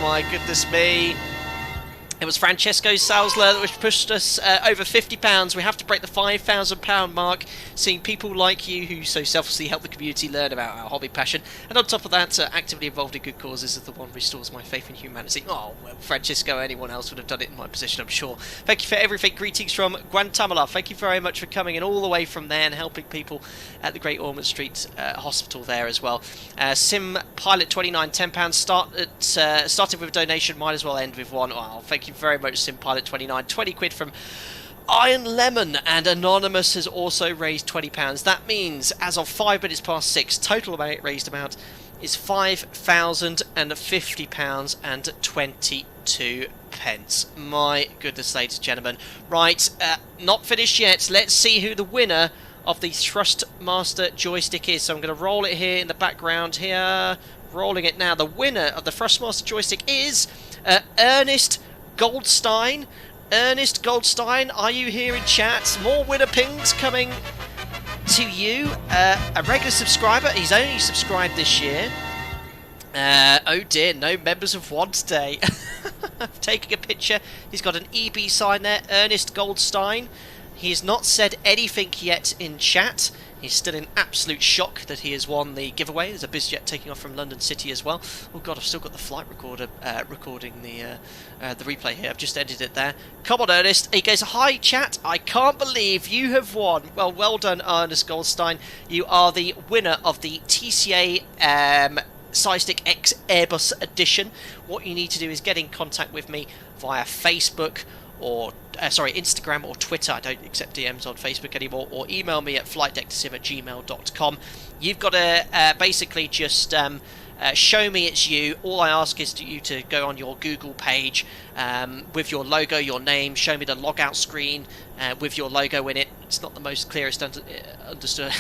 my goodness me. It was Francesco Salzler which pushed us over £50. We have to break the £5,000 mark, seeing people like you who so selflessly help the community learn about our hobby passion, and on top of that, actively involved in good causes is the one restores my faith in humanity. Oh, well, Francesco, anyone else would have done it in my position, I'm sure. Thank you for everything. Greetings from Guatemala. Thank you very much for coming in all the way from there and helping people at the Great Ormond Street Hospital there as well. Sim Pilot 29, £10. Started with a donation, might as well end with one. Oh, thank you very much, Sim Pilot 29. 20 quid from Iron Lemon, and Anonymous has also raised £20. That means as of 5 minutes past 6, total raised amount is £5,050 and 22 pence. My goodness, ladies and gentlemen. Right, not finished yet. Let's see who the winner of the Thrustmaster joystick is. So I'm going to roll it here in the background here. Rolling it now. The winner of the Thrustmaster joystick is Ernest Goldstein. Ernest Goldstein, are you here in chat? More winner pings coming to you. A regular subscriber. He's only subscribed this year. Oh dear, no members of one today. Taking a picture. He's got an EB sign there. Ernest Goldstein. He has not said anything yet in chat. He's still in absolute shock that he has won the giveaway. There's a BizJet taking off from London City as well. Oh god, I've still got the flight recorder recording the replay here. I've just ended it there. Come on, Ernest. He goes, hi, chat. I can't believe you have won. Well done, Ernest Goldstein. You are the winner of the TCA Sidestick X Airbus Edition. What you need to do is get in contact with me via Facebook or Instagram or Twitter. I don't accept DMs on Facebook anymore. Or email me at flightdecktosim@gmail.com. You've got to basically just show me it's you. All I ask is you to go on your Google page with your logo, your name. Show me the logout screen with your logo in it. It's not the most clearest understood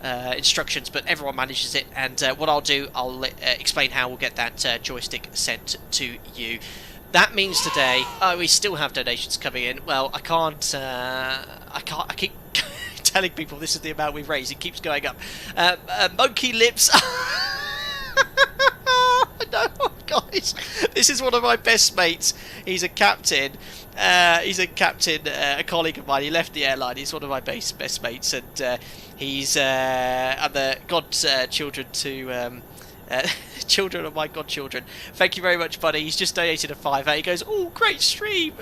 instructions, but everyone manages it. And what I'll do, I'll explain how we'll get that joystick sent to you. That means today, we still have donations coming in. Well, I keep telling people this is the amount we've raised. It keeps going up. Monkey Lips. No, guys, this is one of my best mates. He's a captain. A colleague of mine. He left the airline. He's one of my best mates, and he's the godchildren to. Children of my godchildren. Thank you very much, buddy. He's just donated a £5. He goes, "Oh, great stream!"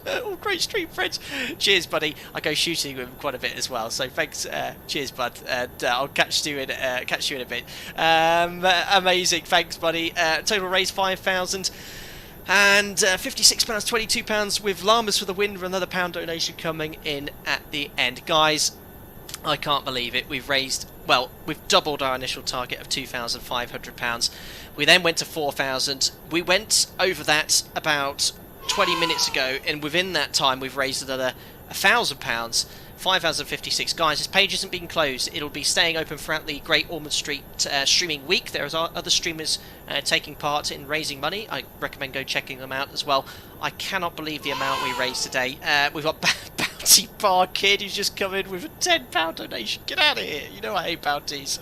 "Oh, great stream, friends." Cheers, buddy. I go shooting with him quite a bit as well. So thanks. Cheers, bud. And I'll catch you in a bit. Amazing. Thanks, buddy. Total raise £5,000. And £56, £22 with Llamas for the win, for another £1 donation coming in at the end. Guys, I can't believe it. We've raised, well, we've doubled our initial target of £2,500. We then went to 4,000. We went over that about 20 minutes ago, and within that time we've raised another £1,000. 5,056. Guys, this page isn't being closed. It'll be staying open throughout the Great Ormond Street streaming week. There are other streamers taking part in raising money. I recommend go checking them out as well. I cannot believe the amount we raised today. We've got Bounty Bar Kid who's just come in with a £10 donation. Get out of here. You know I hate bounties.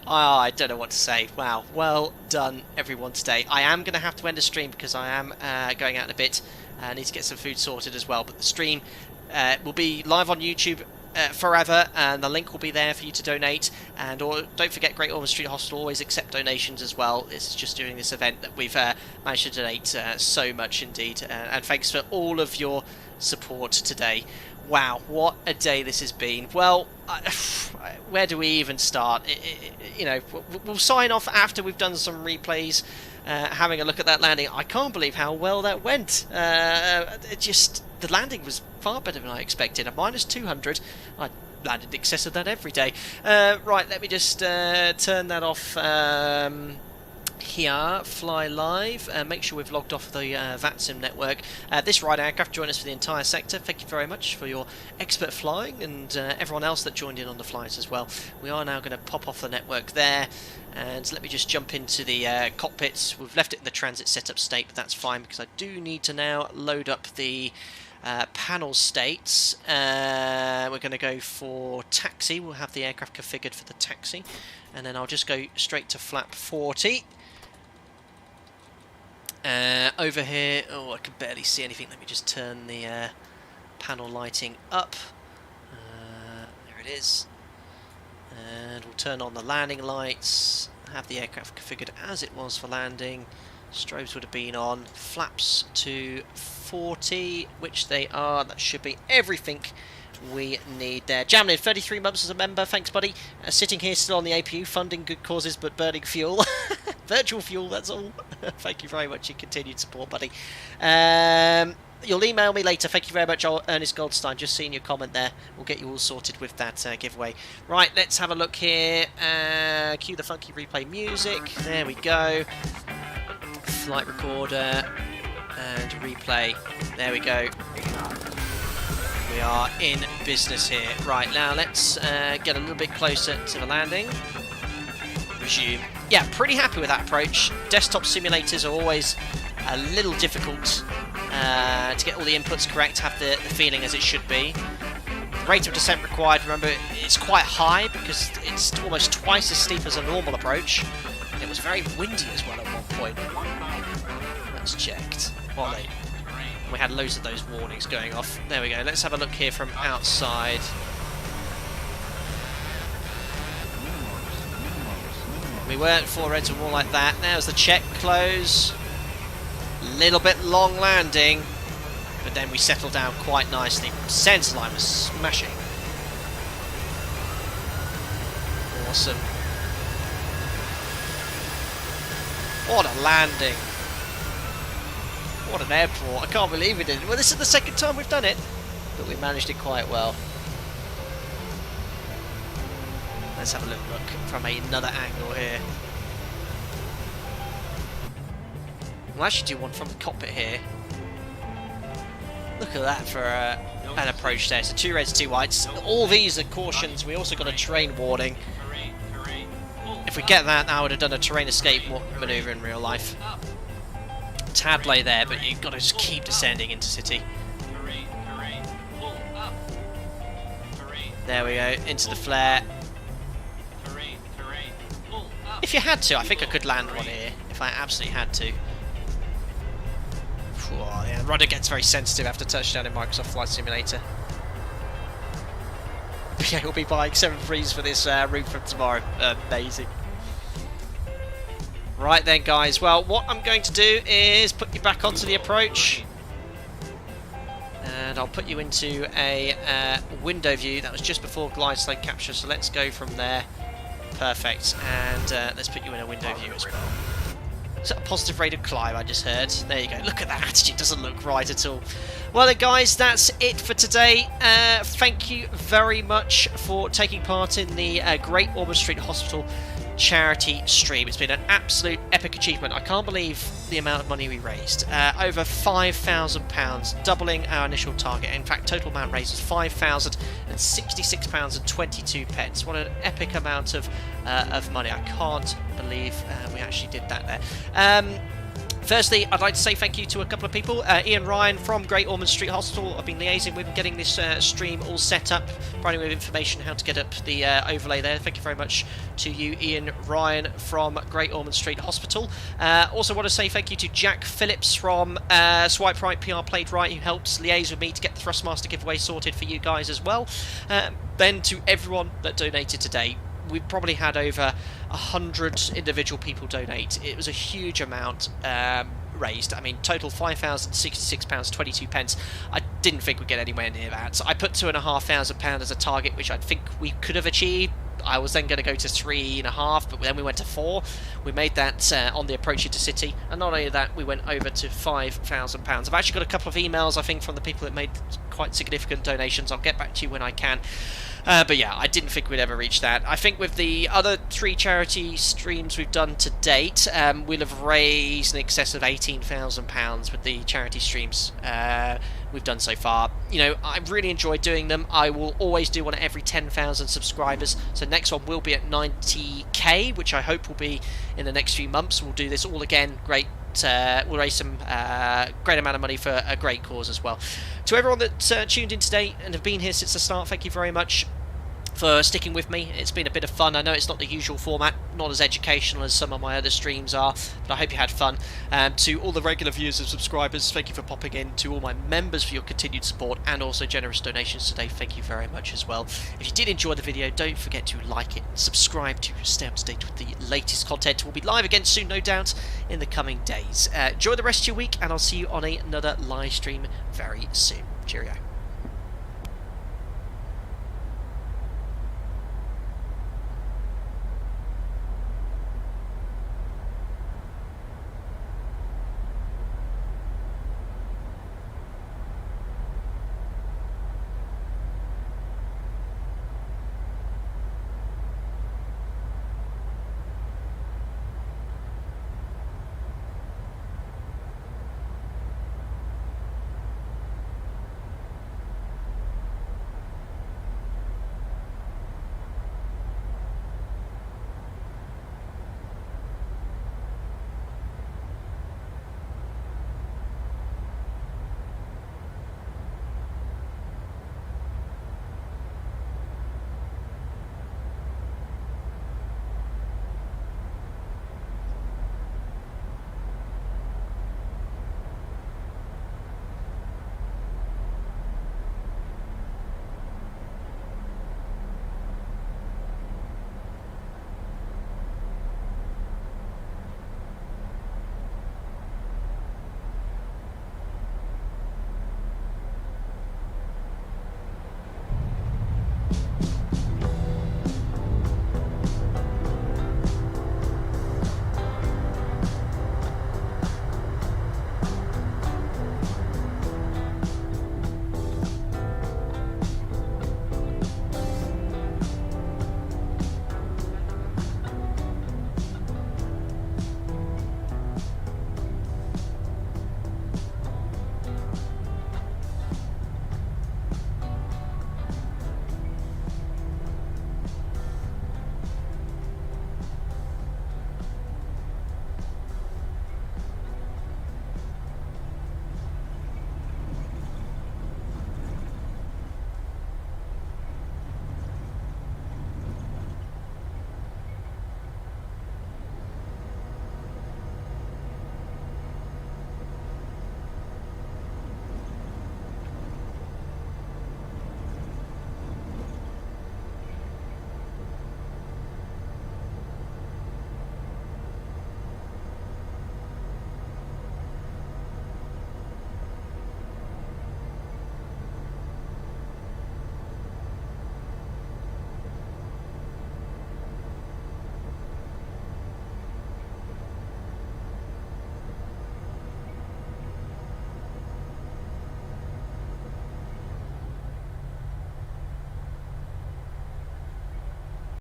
I don't know what to say. Wow. Well done, everyone, today. I am going to have to end the stream because I am going out in a bit. I need to get some food sorted as well. But the stream will be live on YouTube forever, and the link will be there for you to donate. And don't forget, Great Ormond Street Hospital always accept donations as well. It's just during this event that we've managed to donate so much indeed. And thanks for all of your support today. Wow, what a day this has been. Well, where do we even start? You know, we'll sign off after we've done some replays, having a look at that landing. I can't believe how well that went. The landing was far better than I expected. A minus 200. I landed in excess of that every day. Right, let me just turn that off here. Fly live. Make sure we've logged off the VATSIM network. This ride aircraft joined us for the entire sector. Thank you very much for your expert flying, and everyone else that joined in on the flights as well. We are now going to pop off the network there. And let me just jump into the cockpits. We've left it in the transit setup state, but that's fine because I do need to now load up the panel states. We're going to go for taxi. We'll have the aircraft configured for the taxi, and then I'll just go straight to flap 40. Over here, oh, I can barely see anything. Let me just turn the panel lighting up. There it is. And we'll turn on the landing lights, have the aircraft configured as it was for landing. Strobes would have been on. Flaps to 40, which they are. That should be everything we need there. Jamlin, 33 months as a member. Thanks, buddy. Sitting here still on the APU, funding good causes but burning fuel. Virtual fuel, that's all. Thank you very much for your continued support, buddy. You'll email me later. Thank you very much, Ernest Goldstein. Just seeing your comment there. We'll get you all sorted with that giveaway. Right, let's have a look here. Cue the funky replay music. There we go. Flight recorder and replay. There we go. We are in business here. Right, now let's get a little bit closer to the landing. Resume. Yeah, pretty happy with that approach. Desktop simulators are always a little difficult to get all the inputs correct, have the feeling as it should be. The rate of descent required, remember, it's quite high because it's almost twice as steep as a normal approach. And it was very windy as well at one point. That's checked. Well, we had loads of those warnings going off. There we go. Let's have a look here from outside. We weren't 4 reds or more like that. There's the check close. Little bit long landing, but then we settled down quite nicely. Centre line was smashing. Awesome. What a landing. What an airport. I can't believe we did it. Well, this is the second time we've done it, but we managed it quite well. Let's have a little look from another angle here. We'll actually do one from the cockpit here. Look at that for an approach there. So 2 reds, 2 whites. All these are cautions. We also got a terrain warning. If we get that, I would have done a terrain escape manoeuvre in real life. Tad lay there, but you've got to just keep descending into city. There we go, into the flare. If you had to, I think I could land one here, if I absolutely had to. Oh, yeah, rudder gets very sensitive after touchdown in Microsoft Flight Simulator. Yeah, we'll be buying 7.3s for this route from tomorrow. Amazing. Right then, guys. Well, what I'm going to do is put you back onto the approach. And I'll put you into a window view. That was just before glide slope capture, so let's go from there. Perfect. And let's put you in a window view as well. Is that a positive rate of climb I just heard? There you go. Look at that attitude. Doesn't look right at all. Well then, guys, that's it for today. Thank you very much for taking part in the Great Ormond Street Hospital charity stream. It's been an absolute epic achievement. I can't believe the amount of money we raised. Over £5,000, doubling our initial target. In fact, total amount raised was £5,066.22. What an epic amount of money. I can't believe we actually did that there. Firstly, I'd like to say thank you to a couple of people. Ian Ryan from Great Ormond Street Hospital. I've been liaising with getting this stream all set up, providing with information how to get up the overlay there. Thank you very much to you, Ian Ryan from Great Ormond Street Hospital. Also want to say thank you to Jack Phillips from Swipe Right, PR Played Right, who helps liaise with me to get the Thrustmaster giveaway sorted for you guys as well. Then to everyone that donated today. We've probably had over 100 individual people donate. It was a huge amount raised. I mean, total £5,066.22. I didn't think we'd get anywhere near that. So I put £2,500 as a target, which I think we could have achieved. I was then going to go to 3.5, but then we went to 4. We made that on the approach into city, and not only that, we went over to £5,000. I've actually got a couple of emails, I think, from the people that made quite significant donations. I'll get back to you when I can. But yeah, I didn't think we'd ever reach that. I think with the other 3 charity streams we've done to date, we'll have raised in excess of £18,000 with the charity streams we've done so far. You know, I've really enjoyed doing them. I will always do one at every 10,000 subscribers. So next one will be at 90k, which I hope will be in the next few months. We'll do this all again. Great. We'll raise some great amount of money for a great cause as well. To everyone that tuned in today and have been here since the start, thank you very much for sticking with me. It's been a bit of fun. I know it's not the usual format, not as educational as some of my other streams are, but I hope you had fun. To all the regular viewers and subscribers, thank you for popping in. To all my members for your continued support and also generous donations today, thank you very much as well. If you did enjoy the video, don't forget to like it, subscribe to stay up to date with the latest content. We'll be live again soon, no doubt, in the coming days. Enjoy the rest of your week, and I'll see you on another live stream very soon. Cheerio.